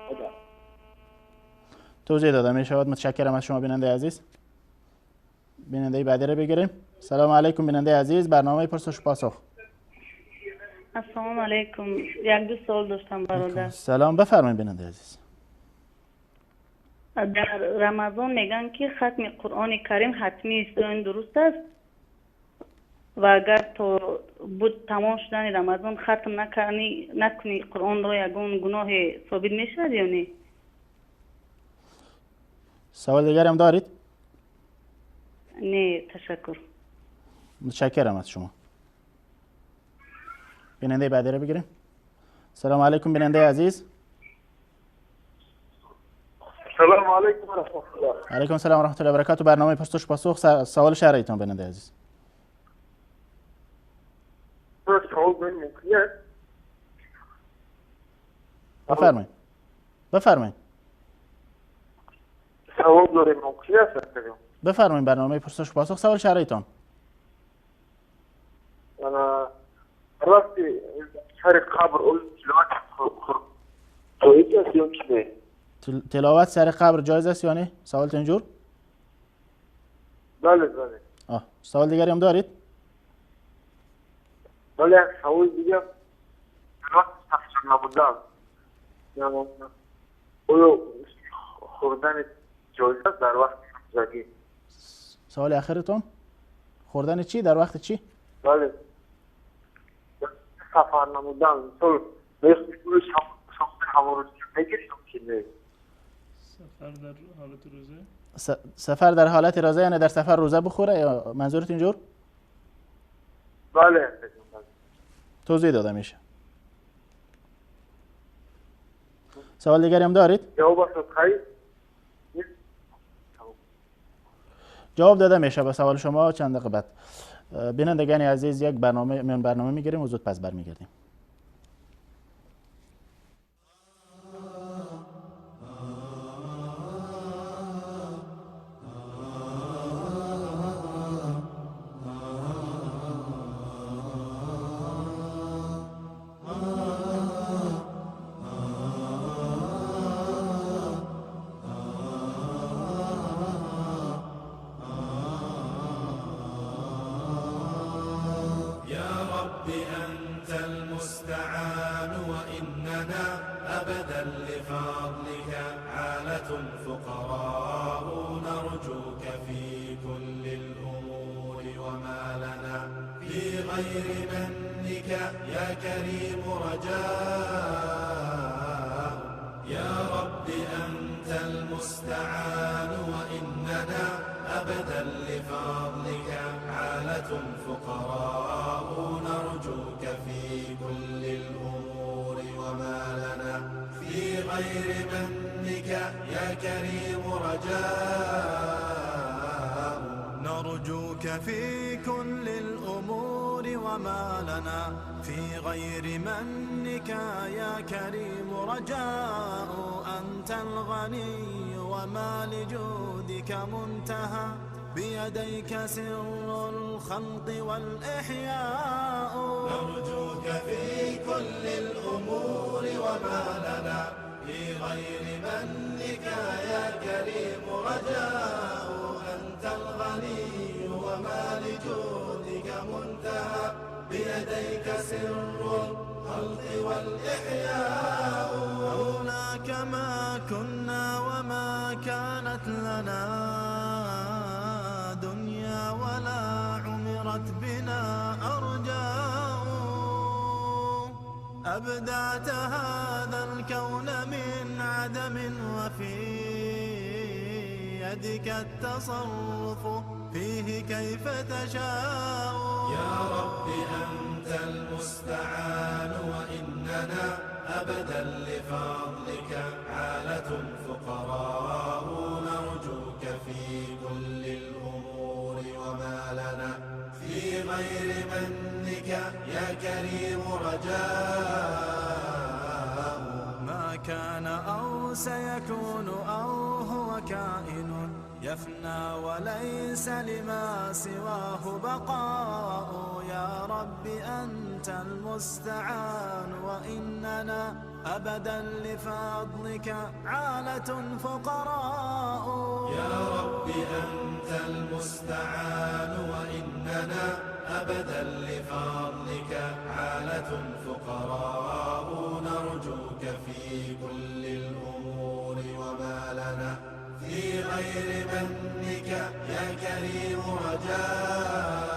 خدا. توضیح دادم میشود. متشکرم از شما بیننده عزیز. بیننده بعدی رو بگیریم. سلام علیکم بیننده عزیز، برنامه پرسش پاسخ. السلام علیکم. یک دو سوال داشتم برادر. سلام بفرمایید بیننده عزیز. در رمضان میگن که ختم قرآن کریم حتمی است، این درست است؟ و اگر تو بود تمام شدن رمضان ختم نکنی قرآن رو یگون گناه ثابت میشود یا نه؟ سوال دیگر هم دارید؟ نه تشکر. متشکرم از شما. بیننده بعدی رو بگیریم. سلام علیکم بیننده عزیز. سلام علیکم و رحمت الله. علیکم السلام و رحمت الله و برکاته. برنامه پرسش پاسخ. سوال شرعیتون بیننده عزیز. بفرمایید. بفرمایید. سوال داریم موقعیت هستیم. بفرمایید برنامه پرسش پاسخ. سوال شرعیتون. انا وقتی سر قبر اول تلاوت سر قبر جایز است یا نه؟ سوالت اینجور؟ بله بله. سوال دیگری هم دارید؟ بله یک سوال دیگه تلاوت تفسیر نبودم اولو خوردن جایز است در وقت زگی. سوال آخرتون؟ خوردن چی در وقت چی؟ بله سفر نمودن تو میخوی پولش همون روز نگیریم که نه. سفر در حالت روزه؟ سفر در حالت روزه یعنی در سفر روزه بخوره یا منظورت اینجور؟ بله. توضیح داده میشه. سوال دیگری هم دارید؟ جواب داده میشه به سوال شما چند دقیقه بعد. بینندگان عزیز یک برنامه میگیریم و زود پس برمیگردیم. نرجوك في كل الأمور وما لنا في غير منك يا كريم رجاء أنت الغني وما لجودك منتهى بيديك سر الخلق والإحياء نرجوك في كل الأمور وما لنا في غير منك يا كريم رجاء أنت الغني وما لجودك منتهى بيديك سر الخلق والإحياء لولاك ما كنا وما كانت لنا دنيا ولا عمرت بنا أرجاء أبدعت هذا الكون من عدم وفي يدك التصرف فيه كيف تشاء يا رب أنت المستعان وإننا أبدا لفضلك حالة فقراء نرجوك في كل الأمور وما لنا في غير منك يا كريم رجاء ما كان أو سيكون أو هو كائن يفنى وليس لما سواه بقاء يا رب أنت المستعان وإننا أبدا لفضلك عالة فقراء يا رب أنت المستعان وإننا أبدا لفضلك حالة فقراء نرجوك في كل الأمور وما لنا في غير منك يا كريم رجاء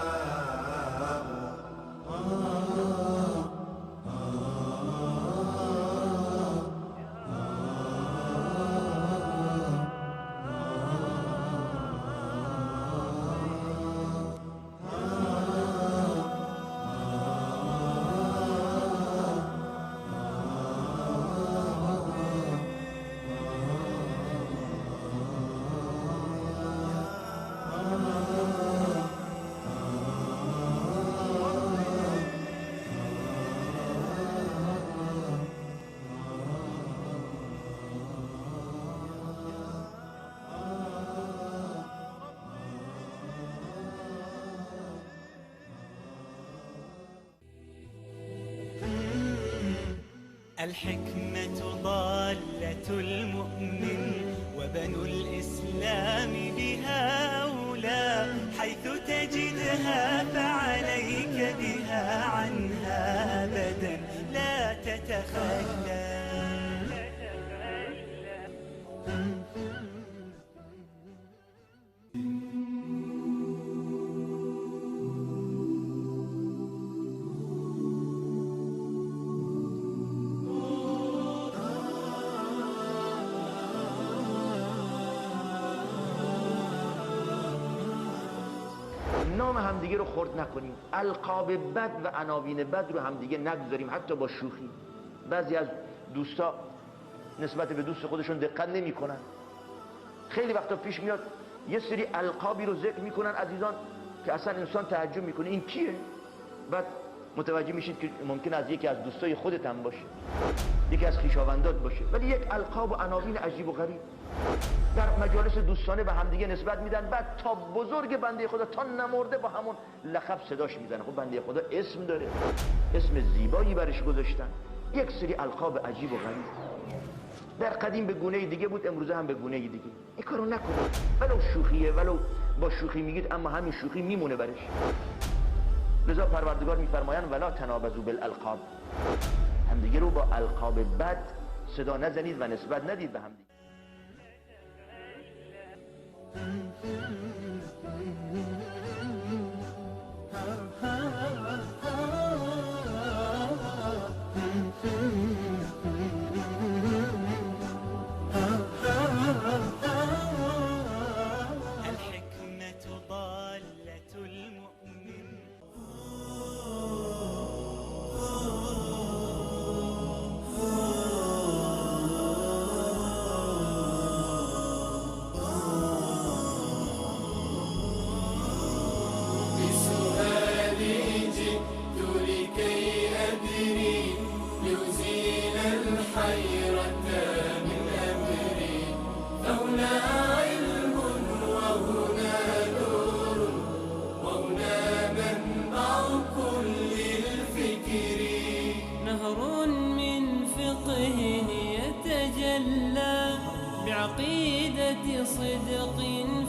الحكمة ضالة المؤمن وبنو الإسلام بها أولى حيث تجدها فعليك بها عنها أبدا لا تتخلى نام همدیگه رو خرد نکنیم، القاب بد و عناوین بد رو همدیگه نگذاریم، حتی با شوخی. بعضی از دوستا نسبت به دوست خودشون دقت نمی‌کنن. خیلی وقتا پیش میاد یه سری القابی رو ذکر میکنن عزیزان، که اصلا انسان تعجب میکنه این کیه؟ بعد متوجه میشید که ممکن است یکی از دوستای خودت هم باشه، یکی از خویشاوندات باشه، ولی یک القاب و عناوین عجیب و غریب در مجالس دوستانه به همدیگه نسبت میدن. بعد تا بزرگ بنده خدا تا نمرده با همون لقب صداش میزنه. خب بنده خدا اسم داره، اسم زیبایی برش گذاشتن، یک سری القاب عجیب و غریب. در قدیم به گونه دیگه بود، امروزه هم به گونه دیگه. این کارو نکنید، ولو شوخیه، ولو با شوخی میگید، اما همین شوخی میمونه برش. لذا پروردگار میفرمایند ولا تنابزوا بالالقاب، همدیگه رو با القاب بد صدا نزنید و نسبت ندید به همدیگه. بعقيدة صدق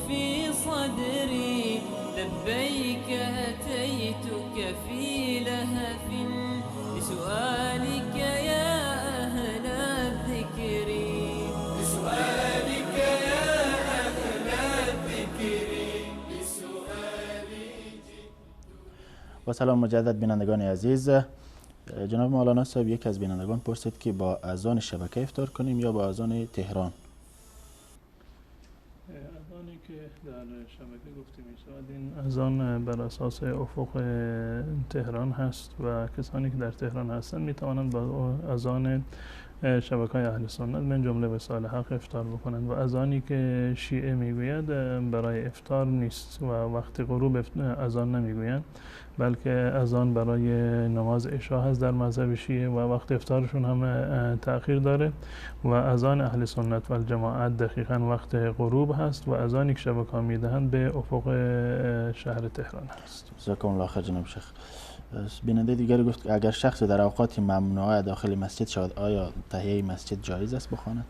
في صدري لبيك أتيتك في لهف بسؤالك يا أهل الذكر بسؤالك يا أهل الذكر با سلام مجدد بینندگان عزیز. جناب مولانا صاحب، یک از بینندگان پرسید که با اذان شبکه افطار کنیم یا با اذان تهران؟ اذانی که در شبکه گفته می شود این اذان بر اساس افق تهران هست و کسانی که در تهران هستند می توانند با اذان شبکه‌های اهل سنت من جمله وسائل حق افطار بکنند. و اذانی که شیعه میگوید برای افطار نیست و وقت غروب اذان نمیگویند، بلکه اذان برای نماز عشا هست در مذهب شیعه و وقت افطارشون هم تأخیر داره. و اذان اهل سنت و الجماعت دقیقاً وقت غروب هست و اذانی که شبکه‌ها میدهند به افق شهر تهران هست. جزاکم الله خیر جناب شیخ. بیننده دیگری گفت اگر شخص در اوقات ممنوعه داخل مسجد شود، آیا تحیه مسجد جایز است بخواند؟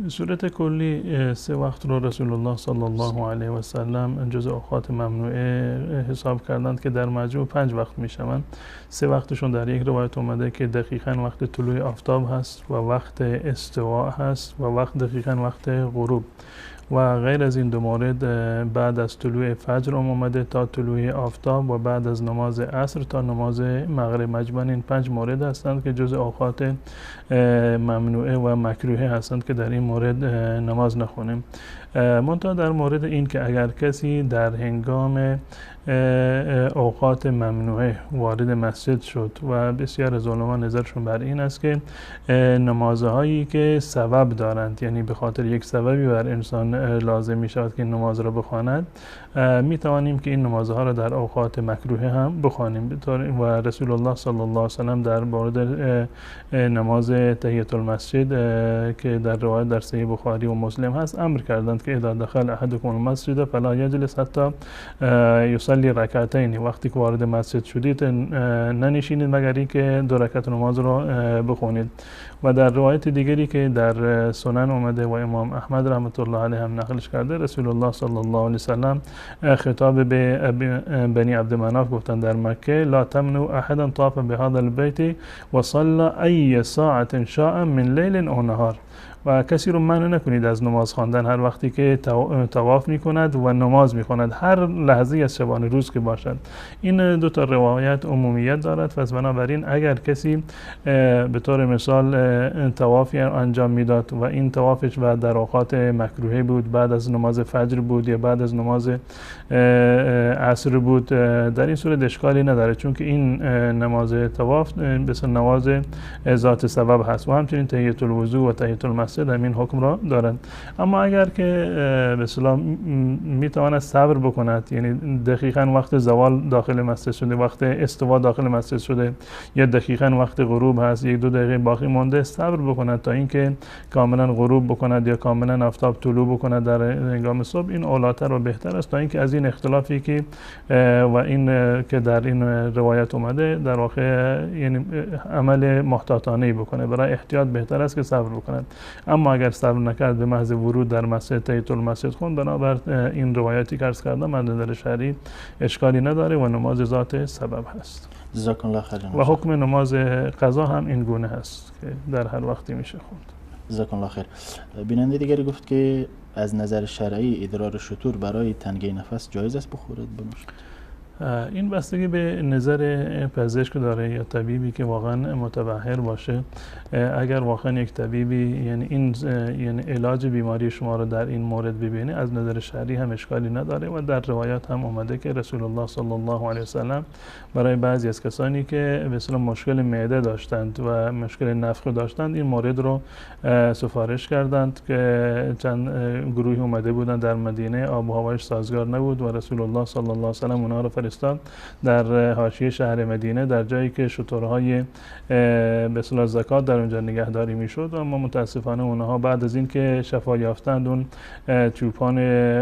به صورت کلی 3 وقت رو رسول الله صلی الله علیه و سلم جز اوقات ممنوعه حساب کردند که در مجموع 5 وقت میشوند. 3 وقتشون در یک روایت اومده که دقیقاً وقت طلوع آفتاب هست و وقت استواء هست و وقت دقیقاً وقت غروب. و غیر از این 2 مورد بعد از طلوع فجر اومده تا طلوع آفتاب و بعد از نماز عصر تا نماز مغرب. مجموعاً این 5 مورد هستند که جز اوقات ممنوعه و مکروه هستند که در این مورد نماز نخونیم. منتها در مورد این که اگر کسی در هنگام اوقات ممنوعه وارد مسجد شد و بسیار از علما نظرشون بر این است که نمازهایی که سبب دارند، یعنی به خاطر یک سببی بر انسان لازم می شود که نماز را بخواند، می توانیم که این نمازها را در اوقات مکروه هم بخوانیم. و رسول الله صلی الله علیه و سلم در مورد نماز تحیت المسجد که در روایت در صحیح بخاری و مسلم هست امر کردند که اذا دخل احدکم المسجد فلا یجلس حتی یصلی رکعتین، وقتی که وارد مسجد شدید ننشینید مگر اینکه 2 رکعت نماز را بخونید. و در روایت دیگری که در سنن اومده و امام احمد رحمت الله علیه هم نقلش کرده، رسول الله صلی الله علیه و سلم خطاب به بنی عبد مناف گفتند در مکه لا تمنوا احدا طاف بهذا البيت وصلى ای ساعه شاء من لیل او نهار. و کسی رو منع نکنید از نماز خواندن هر وقتی که طواف میکند و نماز میخواند، هر لحظه از شبانه روز که باشد. این 2 تا روایت عمومیت دارد. پس بنابراین اگر کسی به طور مثال طوافی انجام میداد و این طوافش بعد در اوقات مکروه بود، بعد از نماز فجر بود یا بعد از نماز عصر بود، در این صورت اشکالی نداره، چون که این نماز طواف مثل نماز ذات سبب هست. و همچنین تحیت الوضو و تحیت المسجد مسجد همین حکم را دارند. اما اگر که به اصطلاح میتواند صبر بکند، یعنی دقیقاً وقت زوال داخل مسجد شده، وقت استوا داخل مسجد شده، یا دقیقاً وقت غروب هست، 1-2 دقیقه باقی مونده، صبر بکند تا اینکه کاملا غروب بکند یا کاملا آفتاب طلوع بکند در هنگام صبح، این اولاتر و بهتر است تا اینکه از این اختلافی که و این که در این روایت اومده در واقع یعنی عمل محتاطانه بکنه. برای احتیاط بهتر است که صبر بکند. اما اگر صبر نکرد به محض ورود در مسجد تحیت المسجد خوند، بنابر این روایتی که عرض کردم از نظر شرعی اشکالی نداره و نماز ذات سبب هست. جزاک الله خیر. و حکم نماز قضا هم این گونه هست که در هر وقتی میشه خوند. جزاک الله خیر. بیننده دیگری گفت که از نظر شرعی ادرار شتر برای تنگی نفس جایز است بخورد بنوشد؟ این بستگی به نظر پزشک داره یا طبیبی که واقعا متبحر باشه. اگر واقعا یک طبیبی یعنی علاج بیماری شما رو در این مورد ببینه، از نظر شرعی هم اشکالی نداره و در روایات هم اومده که رسول الله صلی الله علیه وسلم برای بعضی از کسانی که به اصطلاح مشکل معده داشتند و مشکل نفخ داشتند این مورد رو سفارش کردند که چند گروهی اومده بودند در مدینه، آب و هوایش سازگار نبود و رسول الله صلی الله علیه وسلم اونها رو فرستاد در حاشیه شهر مدینه، در جایی که شترهای به اصطلاح زکات در اونجا نگهداری میشد. اما متاسفانه اونها بعد از این که شفا یافتند اون چوپان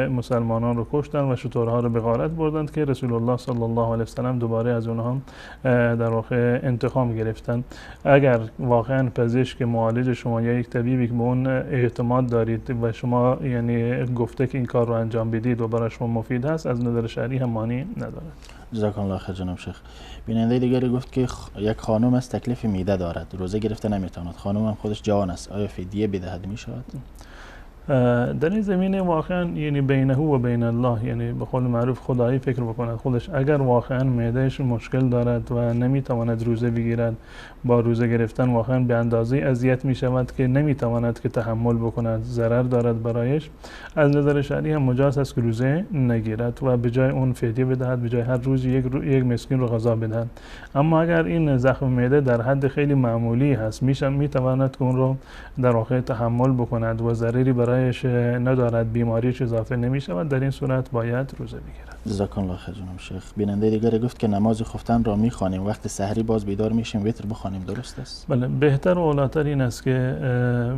مسلمانان رو کشتند و شترها رو به غارت بردند که رسول الله صلی الله علیه وسلم دوباره از اونها در واقع انتقام گرفتند. اگر واقعا پزشک معالج شما یا یک طبیبی که به اون اعتماد دارید و شما یعنی گفته که این کار رو انجام بدید و برای شما مفید هست، از نظر شرعی هم مانعی نداره. جزاک الله خیر جناب شیخ. بیننده دیگری گفت که یک خانم از تکلیف میده دارد، روزه گرفته نمیتواند، خانم هم خودش جوان است، آیا فدیه بدهد میشود؟ در این زمینه واقعا یعنی بینه و بین الله، یعنی به قول معروف خدایی فکر بکند. خودش اگر واقعا معدهش مشکل دارد و نمیتواند روزه بگیرد، با روزه گرفتن واقعا به اندازه اذیت میشود که نمیتواند که تحمل بکند، ضرر دارد برایش، از نظر شرعی هم مجاز است که روزه نگیرد و به جای اون فدیه بدهد، به جای هر روز یک مسکین رو غذا بدهد. اما اگر این زخم معده در حد خیلی معمولی هست، میتواند که اون رو در واقع تحمل بکند و ضرری برایش ندارد، بیماریش اضافه نمیشود، در این صورت باید روزه بگیرد. جزاک الله خیر جناب شیخ. بیننده دیگری گفت که نماز خفتن را میخوانیم، وقت سحری باز بیدار میشیم وتر بخوانیم، درست است؟ بله، بهتر و اولاتر این است که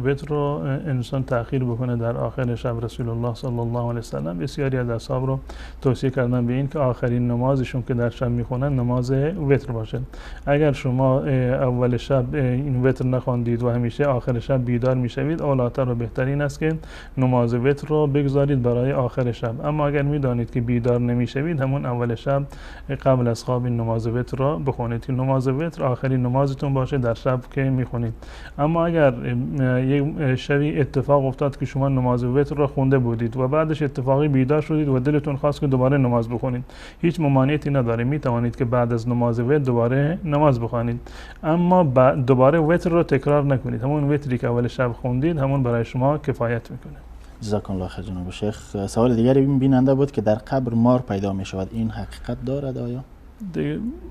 وتر رو انسان تأخیر بکنه در آخر شب. رسول الله صلی الله علیه وسلم بسیاری از اصحاب رو توصیه کردن به این که آخرین نمازشون که در شب میخونن نماز وتر باشه. اگر شما اول شب این وتر نخواندید و همیشه آخر شب بیدار میشوید، اولاتر و بهترین است که نماز وتر رو بگذارید برای آخر شب. اما اگر میدانید که بیدار نمیشوید، همون اول شب قبل از خواب این نماز وتر رو بخونید. این نماز وتر آخرین نمازتون باشه در شب که میخونید. اما اگر یک شبی اتفاق افتاد که شما نماز وتر رو خونده بودید و بعدش اتفاقی بیدار شدید و دلتون خواست که دوباره نماز بخونید، هیچ ممانعتی نداره، میتوانید که بعد از نماز وتر دوباره نماز بخوانید، اما دوباره وتر رو تکرار نکنید. همون وتری که اول شب خوندید همون برای شما کفایت میکنه. جزاک الله خیر جناب شیخ. سوال دیگری بیننده بود که در قبر مار پیدا می شود، این حقیقت دارد آیا؟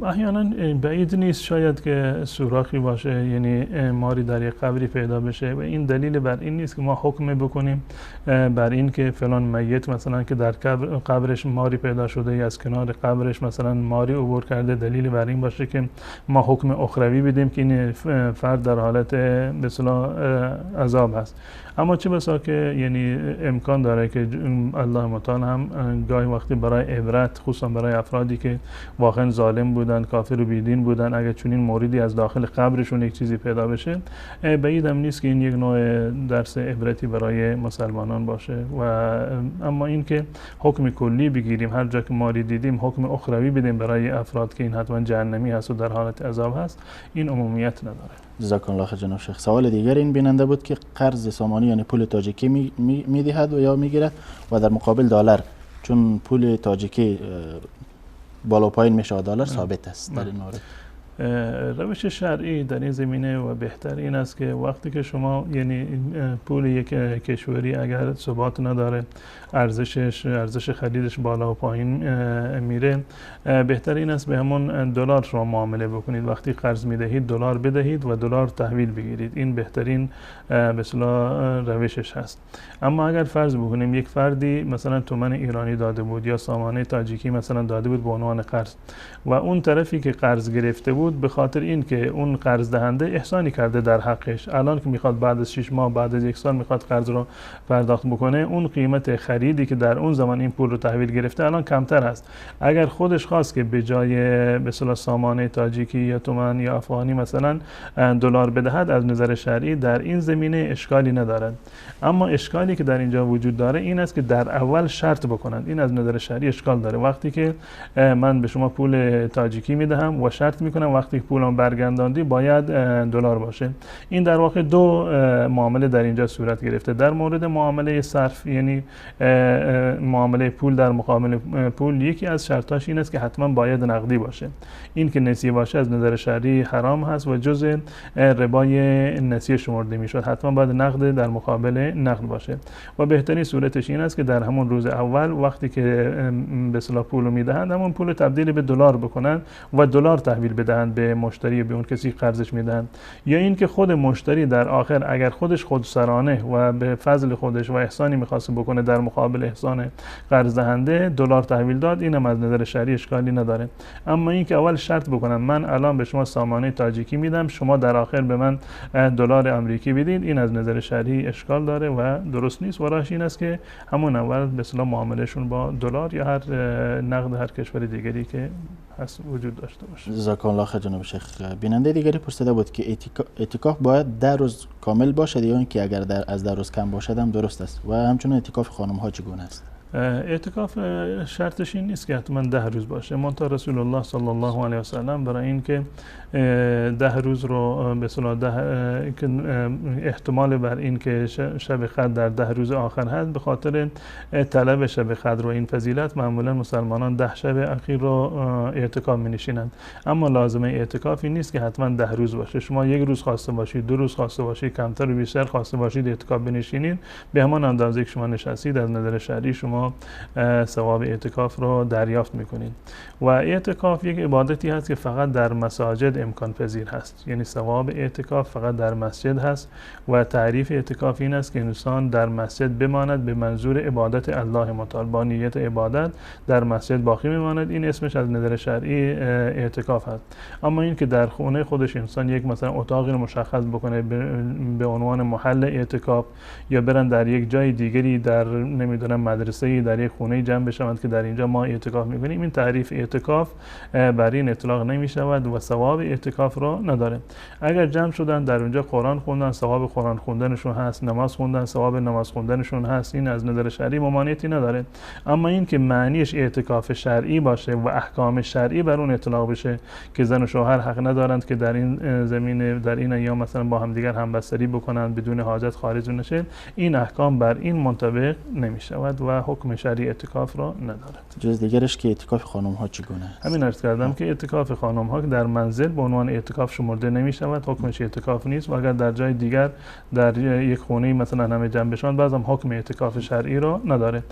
احیانا بعید نیست شاید که سوراخی باشه، یعنی ماری در یک قبری پیدا بشه و این دلیل بر این نیست که ما حکم بکنیم بر این که فلان میت مثلا که در قبرش ماری پیدا شده یا از کنار قبرش مثلا ماری عبور کرده، دلیل بر این باشه که ما حکم اخروی بدیم که این فرد در حالت به اصطلاح عذاب هست. اما چه بسا که یعنی امکان داره که الله متعال هم گاهی وقتی برای عبرت، خصوصا برای افرادی که واقعا ظالم بودن، کافر و بیدین بودن، اگر چنین موردی از داخل قبرشون یک چیزی پیدا بشه، بعید هم نیست که این یک نوع درس عبرتی برای مسلمانان باشه. و اما این که حکم کلی بگیریم، هر جا که ماری دیدیم حکم اخروی بدیم برای افراد که این حتما جهنمی هست و در حالت عذاب هست، این عمومیت نداره. جزاک الله خیر جناب شیخ. سوال دیگر این بیننده بود که قرض سامانی یعنی پول تاجیکی میدهد و یا میگیرد و در مقابل دلار، چون پول تاجیکی بالا پایین میشه، دلار ثابت است در این مورد. روش شرعی در این زمینه و بهتر این است که وقتی که شما یعنی پول یک کشوری اگر ثبات نداره، ارزش خریدش بالا و پایین میره، بهتر این است به همون دلار شما معامله بکنید. وقتی قرض میدهید دلار بدهید و دلار تحویل بگیرید. این بهترین به اصطلاح روشش هست. اما اگر فرض بکنیم یک فردی مثلا تومان ایرانی داده بود یا سامانه تاجیکی مثلا داده بود به عنوان قرض و اون طرفی که قرض گرفته بود به خاطر این که اون قرض دهنده احسانی کرده در حقش، الان که میخواد بعد از 6 ماه بعد از 1 سال میخواد قرض رو پرداخت بکنه، اون قیمت خریدی که در اون زمان این پول رو تحویل گرفته الان کمتر است. اگر خودش خواست که به جای به اصطلاح سامانه تاجیکی یا تومان یا افغانی مثلا دلار بدهد، از نظر شرعی در این زمینه اشکالی ندارد. اما اشکالی که در اینجا وجود داره این است که در اول شرط بکنند. این از نظر شرعی اشکال داره. وقتی که من به شما پول تاجیکی میدهم و شرط میکنم وقتی که پولم برگرداندی باید دلار باشه، این در واقع دو معامله در اینجا صورت گرفته. در مورد معامله صرف یعنی معامله پول در مقابل پول، یکی از شرطاش این است که حتما باید نقدی باشه. این که نسیه باشه از نظر شرعی حرام هست و جزء ربای نسیه شمرده میشد. حتما باید نقد در مقابل نقد باشه و بهترین صورتش این است که در همون روز اول وقتی که به اصطلاح پول رو میدهند همون پول تبدیل به دلار بکنن و دلار تحویل بدهند به مشتری، به اون کسی قرضش میدن. یا این که خود مشتری در آخر اگر خودش خودسرانه و به فضل خودش و احسانی میخواست بکنه در مقابل احسان قرض دهنده دلار تحویل داد، اینم از نظر شرعی اشکالی نداره. اما این که اول شرط بکنم من الان به شما سامانه تاجیکی میدم، شما در آخر به من دلار امریکی بدید، این از نظر شرعی اشکال داره و درست نیست. و راهش این است که همون اول به اصطلاح معاملهشون با دلار یا هر نقد هر کشور دیگری که هست وجود داشته باشه. جزاکم الله خیر جناب شیخ. بیننده دیگری پرسیده بود که اعتکاف باید 10 روز کامل باشد یا اینکه اگر از 10 روز کم باشد هم درست است و همچنین اعتکاف خانم ها چگونه است؟ اعتکاف شرطش این نیست که حتما 10 روز باشه. منتها رسول الله صلی الله علیه و سلم برای این که 10 روز رو به اصطلاح احتمال بر این که شب قدر در 10 روز آخر هست، به خاطر طلب شب قدر و این فضیلت معمولا مسلمانان 10 شب اخیر رو اعتکاف می‌نشینند. اما لازمه اعتکاف این نیست که حتما 10 روز باشه. شما 1 روز خواسته باشید، 2 روز خواسته باشید، کمتر و بیشتر خواسته باشید اعتکاف بنشینید، به همان اندازه که شما نشستید از نظر شرعی شما ثواب اعتکاف رو دریافت میکنید. و اعتکاف یک عبادتی هست که فقط در مساجد امکان پذیر هست، یعنی ثواب اعتکاف فقط در مسجد هست و تعریف اعتکاف این است که انسان در مسجد بماند به منظور عبادت الله متعال، با نیت عبادت در مسجد باقی میماند. این اسمش از نظر شرعی اعتکاف هست. اما این که در خونه خودش انسان یک مثلا اتاقی رو مشخص بکنه به عنوان محل اعتکاف، یا برن در یک جای دیگری در نمیدونم مدرسه در یک خونه جمع بشوند که در اینجا ما اعتکاف میکنیم، این تعریف اعتکاف بر این اطلاق نمیشود و ثواب اعتکاف رو نداره. اگر جمع شدن در اونجا قرآن خوندن، ثواب قرآن خوندنشون هست، نماز خوندن، ثواب نماز خوندنشون هست، این از نظر شرعی ممانعتی نداره. اما این که معنیش اعتکاف شرعی باشه و احکام شرعی بر اون اطلاق بشه که زن و شوهر حق ندارند که در این زمینه در این ایام مثلا با هم دیگر همبستری بکنند بدون حاجت خارج نشه، این احکام بر این منطبق نمیشود و حکم شرعی اعتکاف را ندارد. جز دیگرش که اعتکاف خانم ها چگونه است؟ همین عرض کردم که اعتکاف خانم ها در منزل به عنوان اعتکاف شمرده نمی شود، حکمش اعتکاف نیست. و اگر در جای دیگر در یک خونه مثلا همه جمع بشن، بازم حکم اعتکاف شرعی را نداره.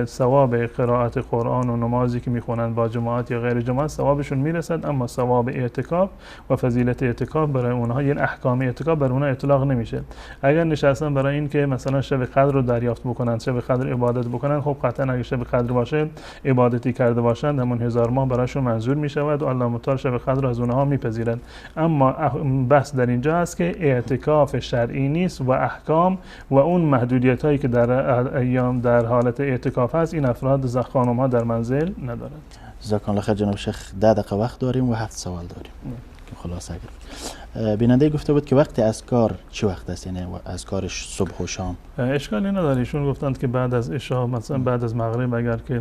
ثواب قرائت قرآن و نمازی که میخونن با جماعت یا غیر جماعت ثوابشون میرسد، اما ثواب اعتکاف و فضیلت اعتکاف برای اونها، یعنی احکام اعتکاف برای اونها اطلاق نمیشه. اگر نشستن برای این که مثلا شب قدر رو دریافت بکنن، شب قدر عبادت بکنن، خب قطعا اگه شب قدر باشه عبادتی کرده باشند همون 1000 ماه براشون منظور می شود و الله متعال شب قدر رو از اونها میپذیرد. اما بحث در اینجا است که اعتکاف شرعی نیست و احکام و اون محدودیت هایی که در ایام در حالت اعتکاف هست این افراد خانم ها در منزل ندارند. جزاکم الله خیر جناب شیخ. 10 دقیقه وقت داریم و 7 سوال داریم که خلاصه اگر بیننده گفته بود که وقت اذکار چه وقت است، یعنی اذکار صبح و شام؟ اشکالی نداره. ایشون گفتند که بعد از عشاء مثلا بعد از مغرب اگر که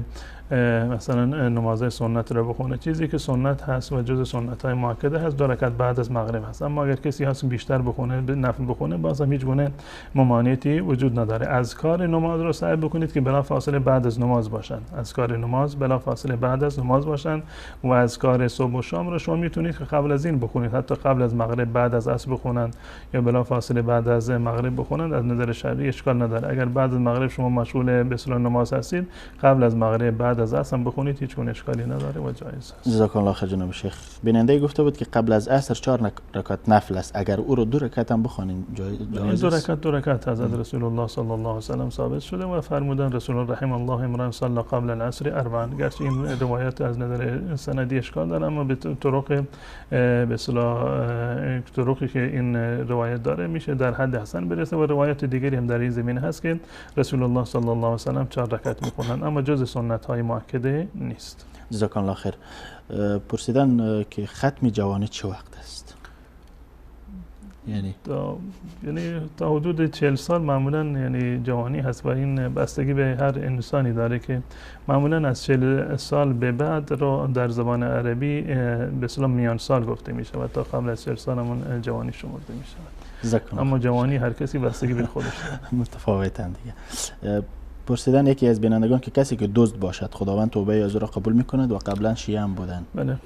مثلا نمازهای سنت رو بخونه. چیزی که سنت هست و جز سنت های مؤکده هست 2 رکعت بعد از مغرب هست. اما اگر کسی هست بیشتر بخونه، نفل بخونه، باز هم هیچ گونه ممانعتی وجود نداره. اذکار نماز رو سعی بکنید که بلا فاصله بعد از نماز باشن. اذکار نماز بلا فاصله بعد از نماز باشن و اذکار صبح و شام رو شما میتونید که قبل از این بخونید، حتی قبل از مغرب بعد از عصر بخونن یا بلا فاصله بعد از مغرب بخونن، از نظر شرعی اشکال نداره. اگر بعد از مغرب شما مشغول به اصطلاح نماز هستید، قبل از مغرب بعد از عصر هم بخونید، هیچ گونه اشکالی نداره و جایز است. جزاک الله خیر جناب شیخ. بیننده گفته بود که قبل از عصر 4 رکعت نفل است، اگر او رو 2 رکعت هم بخونیم جایز است؟ 2 رکعت حضرت رسول الله صلی الله علیه و سلم ثابت شده و فرمودن رسول الله رحم الله امرا صلی قبل العصر 4. گرچه این روایت از نظر سندی اشکال داره، اما به طرق به اصطلاح طرقی که این روایت داره میشه در حد حسن برسه و روایت دیگری هم در این زمینه هست که رسول الله صلی الله علیه و سلم 4 رکعت میخونن، اما جز سنت های مؤکده نیست. جزاک الله خیر. پرسیدن که ختم جوانی چه وقت است؟ یعنی تا حدود 40 سال معمولا یعنی جوانی هست و این بستگی به هر انسانی داره که معمولا از 40 سال به بعد رو در زبان عربی به اصطلاح میان سال گفته میشه و تا قبل از 40 سال همون جوانی شمرده میشه. اما جوانی هر کسی بستگی به خودش متفاوتن دیگه. پرسیدن یکی از بینندگان که کسی که دزد باشد خداوند توبه از او را قبول میکند و قبلا شیعه هم بودن. بله،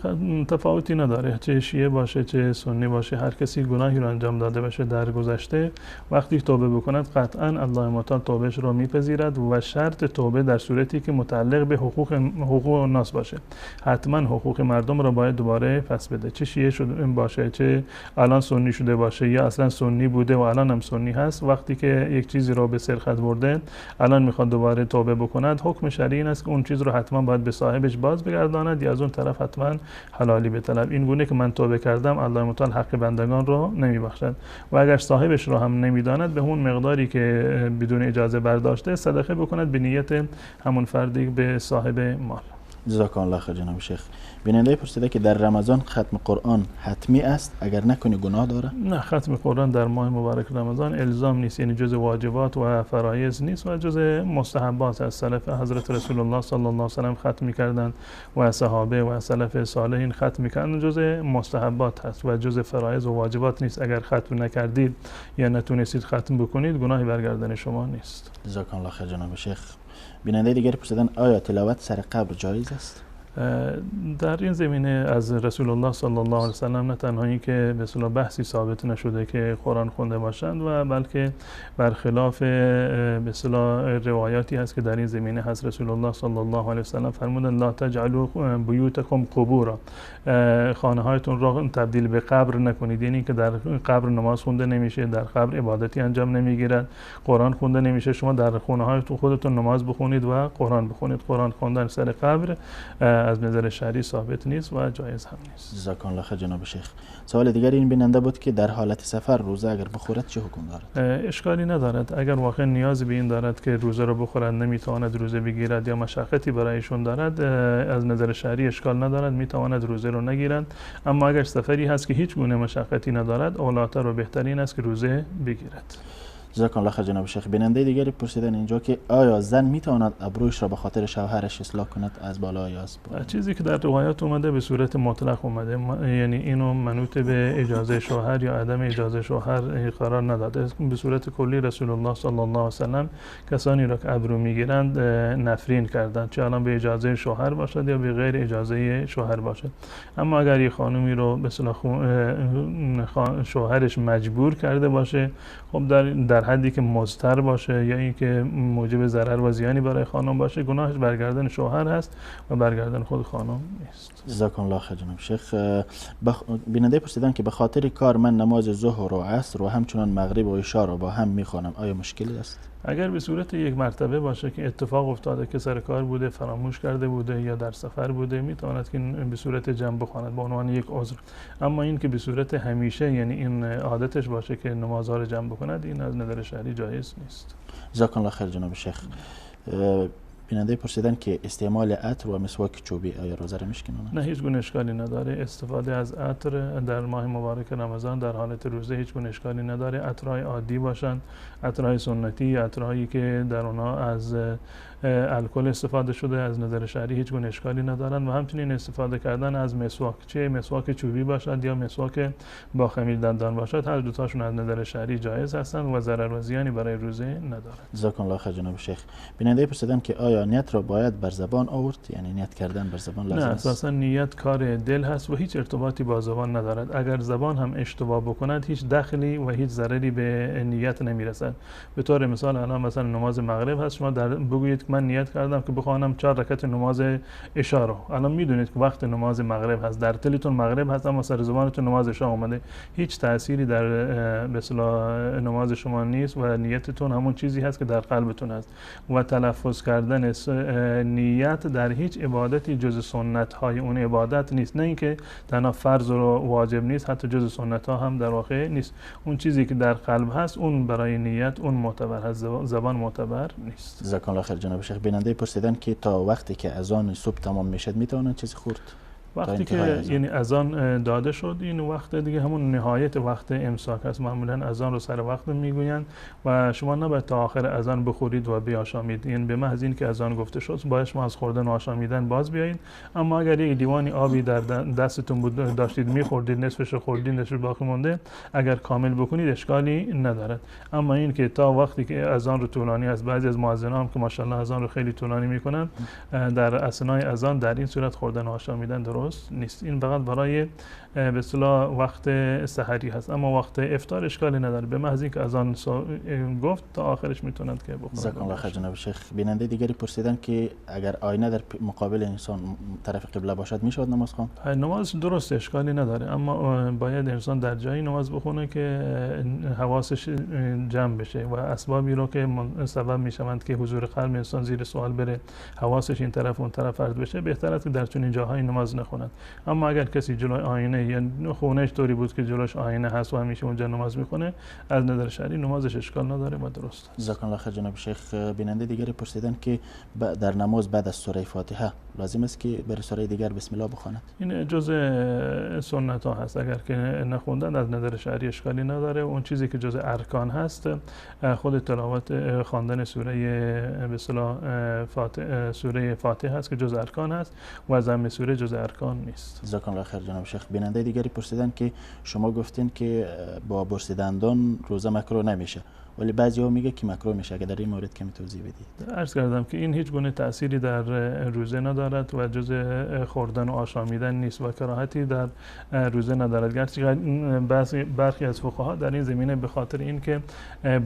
تفاوتی نداره، چه شیعه باشه چه سنی باشه، هر کسی گناهی رو انجام داده باشه در گذشته، وقتی توبه بکند قطعا الله متعال توبهش رو میپذیرد و شرط توبه در صورتی که متعلق به حقوق الناس باشه. حتما حقوق مردم رو باید دوباره پس بده، چه شیعه شده باشه چه الان سنی شده باشه یا اصلا سنی بوده و الان هم سنی هست. وقتی که یک چیزی رو به سرقت برده الان میخواد دوباره توبه بکند، حکم شرعی این است که اون چیز رو حتما باید به صاحبش باز بگرداند یا از اون طرف حتما حلالی بطلب. این گونه که من توبه کردم الله متعال حق بندگان رو نمیبخشد و اگر صاحبش رو هم نمیداند به اون مقداری که بدون اجازه برداشته صدقه بکند به نیت همون فردی به صاحب مال. جزاک الله خیر جناب شیخ. بیننده پرسیده که در رمضان ختم قرآن حتمی است، اگر نکنی گناه داره؟ نه، ختم قرآن در ماه مبارک رمضان الزام نیست، یعنی جز واجبات و فرایض نیست و جز مستحبات است. سلف حضرت رسول الله صلی الله علیه و سلم ختم می‌کردند و صحابه و سلف صالحین ختم می‌کردند، جز مستحبات هست و جز فرایض و واجبات نیست. اگر ختم نکردید یا نتونستید ختم بکنید گناهی بر گردن شما نیست. جزاک الله خیر جناب شیخ. بیننده دیگر پرسیدن آیا تلاوت سر قبر جایز است؟ در این زمینه از رسول الله صلی الله علیه و سلم نه تنها این که به اصطلاح بحثی ثابت نشده که قرآن خونده باشند و بلکه برخلاف به اصطلاح روایاتی هست که در این زمینه هست. رسول الله صلی الله علیه و سلم فرمودند لا تجعلوا بیوتکم قبورا، خانه هایتون را تبدیل به قبر نکنید، یعنی که در قبر نماز خونده نمیشه، در قبر عبادتی انجام نمیگیرد، قرآن خونده نمیشه. شما در خانه هایتون خودتون نماز بخونید و قرآن بخونید. قرآن خواندن سر قبر از نظر شرعی ثابت نیست و جایز هم نیست. جزاک الله خیر جناب شیخ. سوال دیگر این بیننده بود که در حالت سفر روزه اگر بخورد چه حکم دارد؟ اشکالی ندارد. اگر واقعا نیازی به این دارد که روزه رو بخورد، نمیتواند روزه بگیرد یا مشقتی برایشون دارد، از نظر شرعی اشکال ندارد، میتواند روزه رو نگیرند. اما اگر سفری هست که هیچ گونه مشقتی ندارد، اولاتر و بهترین است که روزه بگیرد. جزاک الله خیر جناب شیخ. بیننده دیگری پرسیدن اینجا که آیا زن میتواند ابرویش را به خاطر شوهرش اصلاح کند از بالا یا از پایین؟ چیزی که در روایات اومده به صورت مطلق اومده، یعنی اینو منوط به اجازه شوهر یا عدم اجازه شوهر قرار نداده. به صورت کلی رسول الله صلی الله علیه و سلم کسانی را که ابرو میگیرند نفرین کردند، چه الان به اجازه شوهر باشد یا به غیر اجازه شوهر باشد. اما اگر یک خانومی رو به اصطلاح شوهرش مجبور کرده باشه، خب در حدی که مضطر باشه یا اینکه موجب ضرر و زیانی برای خانم باشه، گناهش برگردن شوهر هست و برگردن خود خانم نیست. جزاک الله خیر جناب شیخ. بیننده پرسیدن که به خاطر کار من نماز ظهر و عصر و همچنان مغرب و عشا رو با هم میخوانم، آیا مشکلی است؟ اگر به صورت یک مرتبه باشه که اتفاق افتاده که سر کار بوده، فراموش کرده بوده یا در سفر بوده، میتواند که به صورت جمع بخواند به عنوان یک عذر. اما این که به صورت همیشه، یعنی این عادتش باشه که نمازها رو جمع بکند، این از نظر شرعی جایز نیست. جزاک الله خیر جناب شیخ. بیننده پرسیدن که استعمال عطر و مسواک چوبی آیا روزه را میشکنه؟ نه، هیچ گونه اشکالی نداره. استفاده از عطر در ماه مبارک رمضان در حالت روزه هیچ گونه اشکالی نداره. عطرهای عادی باشند، عطرهای سنتی، عطرهایی که در اونها از الکل استفاده شده، از نظر شرعی هیچ گونه اشکالی ندارن. و همچنین استفاده کردن از مسواک، چه مسواک چوبی باشد یا مسواک با خمیر دندان باشد، هر دو تاشون از نظر شرعی جایز هستند و ضرر و زیانی برای روزه ندارد. جزاکم الله خیر جناب شیخ. بیننده پرسیدن که آیا نیت را باید بر زبان آورد، یعنی نیت کردن بر زبان لازم است؟ نه، اساسا نیت کار دل هست و هیچ ارتباطی با زبان ندارد. اگر زبان هم اشتباه بکند هیچ دخلی و هیچ ضرری به نیت نمیرسد. به طور مثال الان مثلا نماز مغرب هست، شما بگویید که من نیت کردم که بخوانم 4 رکعت نماز عشا رو. الان میدونید که وقت نماز مغرب هست، در دلتون مغرب هست اما سر زبانتون نماز عشا اومده، هیچ تأثیری در به اصطلاح نماز شما نیست و نیتتون همون چیزی هست که در قلبتون هست. و تلفظ کردن نیت در هیچ عبادتی جز سنت های اون عبادت نیست. نه اینکه تنها فرض و واجب نیست، حتی جز سنت ها هم در واقع نیست. اون چیزی که در قلب هست اون برای نیت اون معتبر هست، زبان معتبر نیست. جزاکم الله خیر جناب شیخ. بیننده پرسیدن که تا وقتی که اذان صبح تمام میشد میتونن چیزی خورد؟ وقتی که یعنی اذان داده شد این وقت دیگه همون نهایت وقت امساک است. معمولا اذان رو سر وقت میگویند و شما نباید تا آخر اذان بخورید و بیاشامید. یعنی به محض این که اذان گفته شد باید شما از خوردن و آشامیدن باز بیایید. اما اگر یک لیوانی آبی در دستتون بود داشتید میخوردید، نصفش رو خوردید نصفش باقی مونده، اگر کامل بکنید اشکالی ندارد. اما این که تا وقتی که اذان رو طولانی است، بعضی از مؤذنان هم که ماشاءالله اذان رو خیلی طولانی میکنن، در اثنای اذان در این صورت خوردن و آشامیدن درست نیست. این فقط برای به اصطلاح وقت سحری هست. اما وقت افطار اشکالی نداره. به محض اینکه اذان گفت تا آخرش میتونند که بخورند. جزاکم الله خیر جناب شیخ. بیننده دیگری پرسیدن که اگر آینه در مقابل انسان طرف قبله باشد میشود نماز خواند؟ نماز درست اشکالی نداره، اما باید انسان در جایی نماز بخونه که حواسش جمع بشه و اسبابی رو که سبب میشوند که حضور قلب انسان زیر سوال بره، حواسش این طرف اون طرف فرد بشه، بهتر است که در چنین جاهای نماز نخوند. اما اگر کسی جلوی آینه یا خونهش طوری بود که جلوش آینه هست و همیشه اونجا نماز میکنه، از نظر شرعی نمازش اشکال نداره و درست است. جزاکم الله خیر جناب شیخ. بیننده دیگری پرسیدن که در نماز بعد از سوره فاتحه لازم است که بر سوره دیگر بسم الله بخواند؟ این جزء سنت ها هست. اگر که نخوندن از نظر شرعی اشکالی نداره. اون چیزی که جزء ارکان هست خود تلاوت خواندن سوره به اصطلاح سوره فاتحه هست که جزء ارکان هست و ضم سوره جزء ارکان نیست. جزاکم الله خیر جناب شیخ. بیننده دیگری پرسیدن که شما گفتین که با برس دندان روزه مکروه نمیشه، ولی بعضی‌ها میگه که مکروه میشه. اگه در این مورد کمی توضیح بدید. عرض کردم که این هیچ گونه تأثیری در روزه ندارد و جز خوردن و آشامیدن نیست و کراهتی در روزه ندارد. گرچه برخی از فقها در این زمینه به خاطر اینکه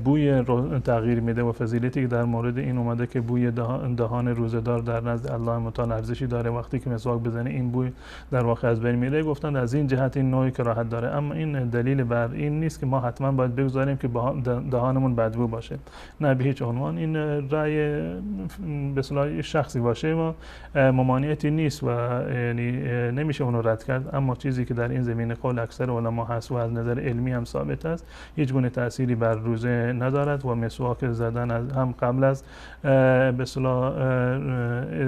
بوی تغییر میده و فضیلتی که در مورد این اومده که بوی دهان روزه‌دار در نزد الله متعال ارزشی داره، وقتی که مسواک بزنه این بوی در واقع از بین میره، گفتند از این جهت این نوعی کراهت داره. اما این دلیل بر این نیست که ما حتما باید بگذاریم که دهان بدبو باشه. نه، به هیچ عنوان. این رأی به اصطلاح شخصی باشه ما ممانعتی نیست و یعنی نمیشه اون رو رد کرد. اما چیزی که در این زمینه قول اکثر علما هست و از نظر علمی هم ثابت است، هیچ گونه تأثیری بر روزه ندارد و مسواک زدن هم قبل از به اصطلاح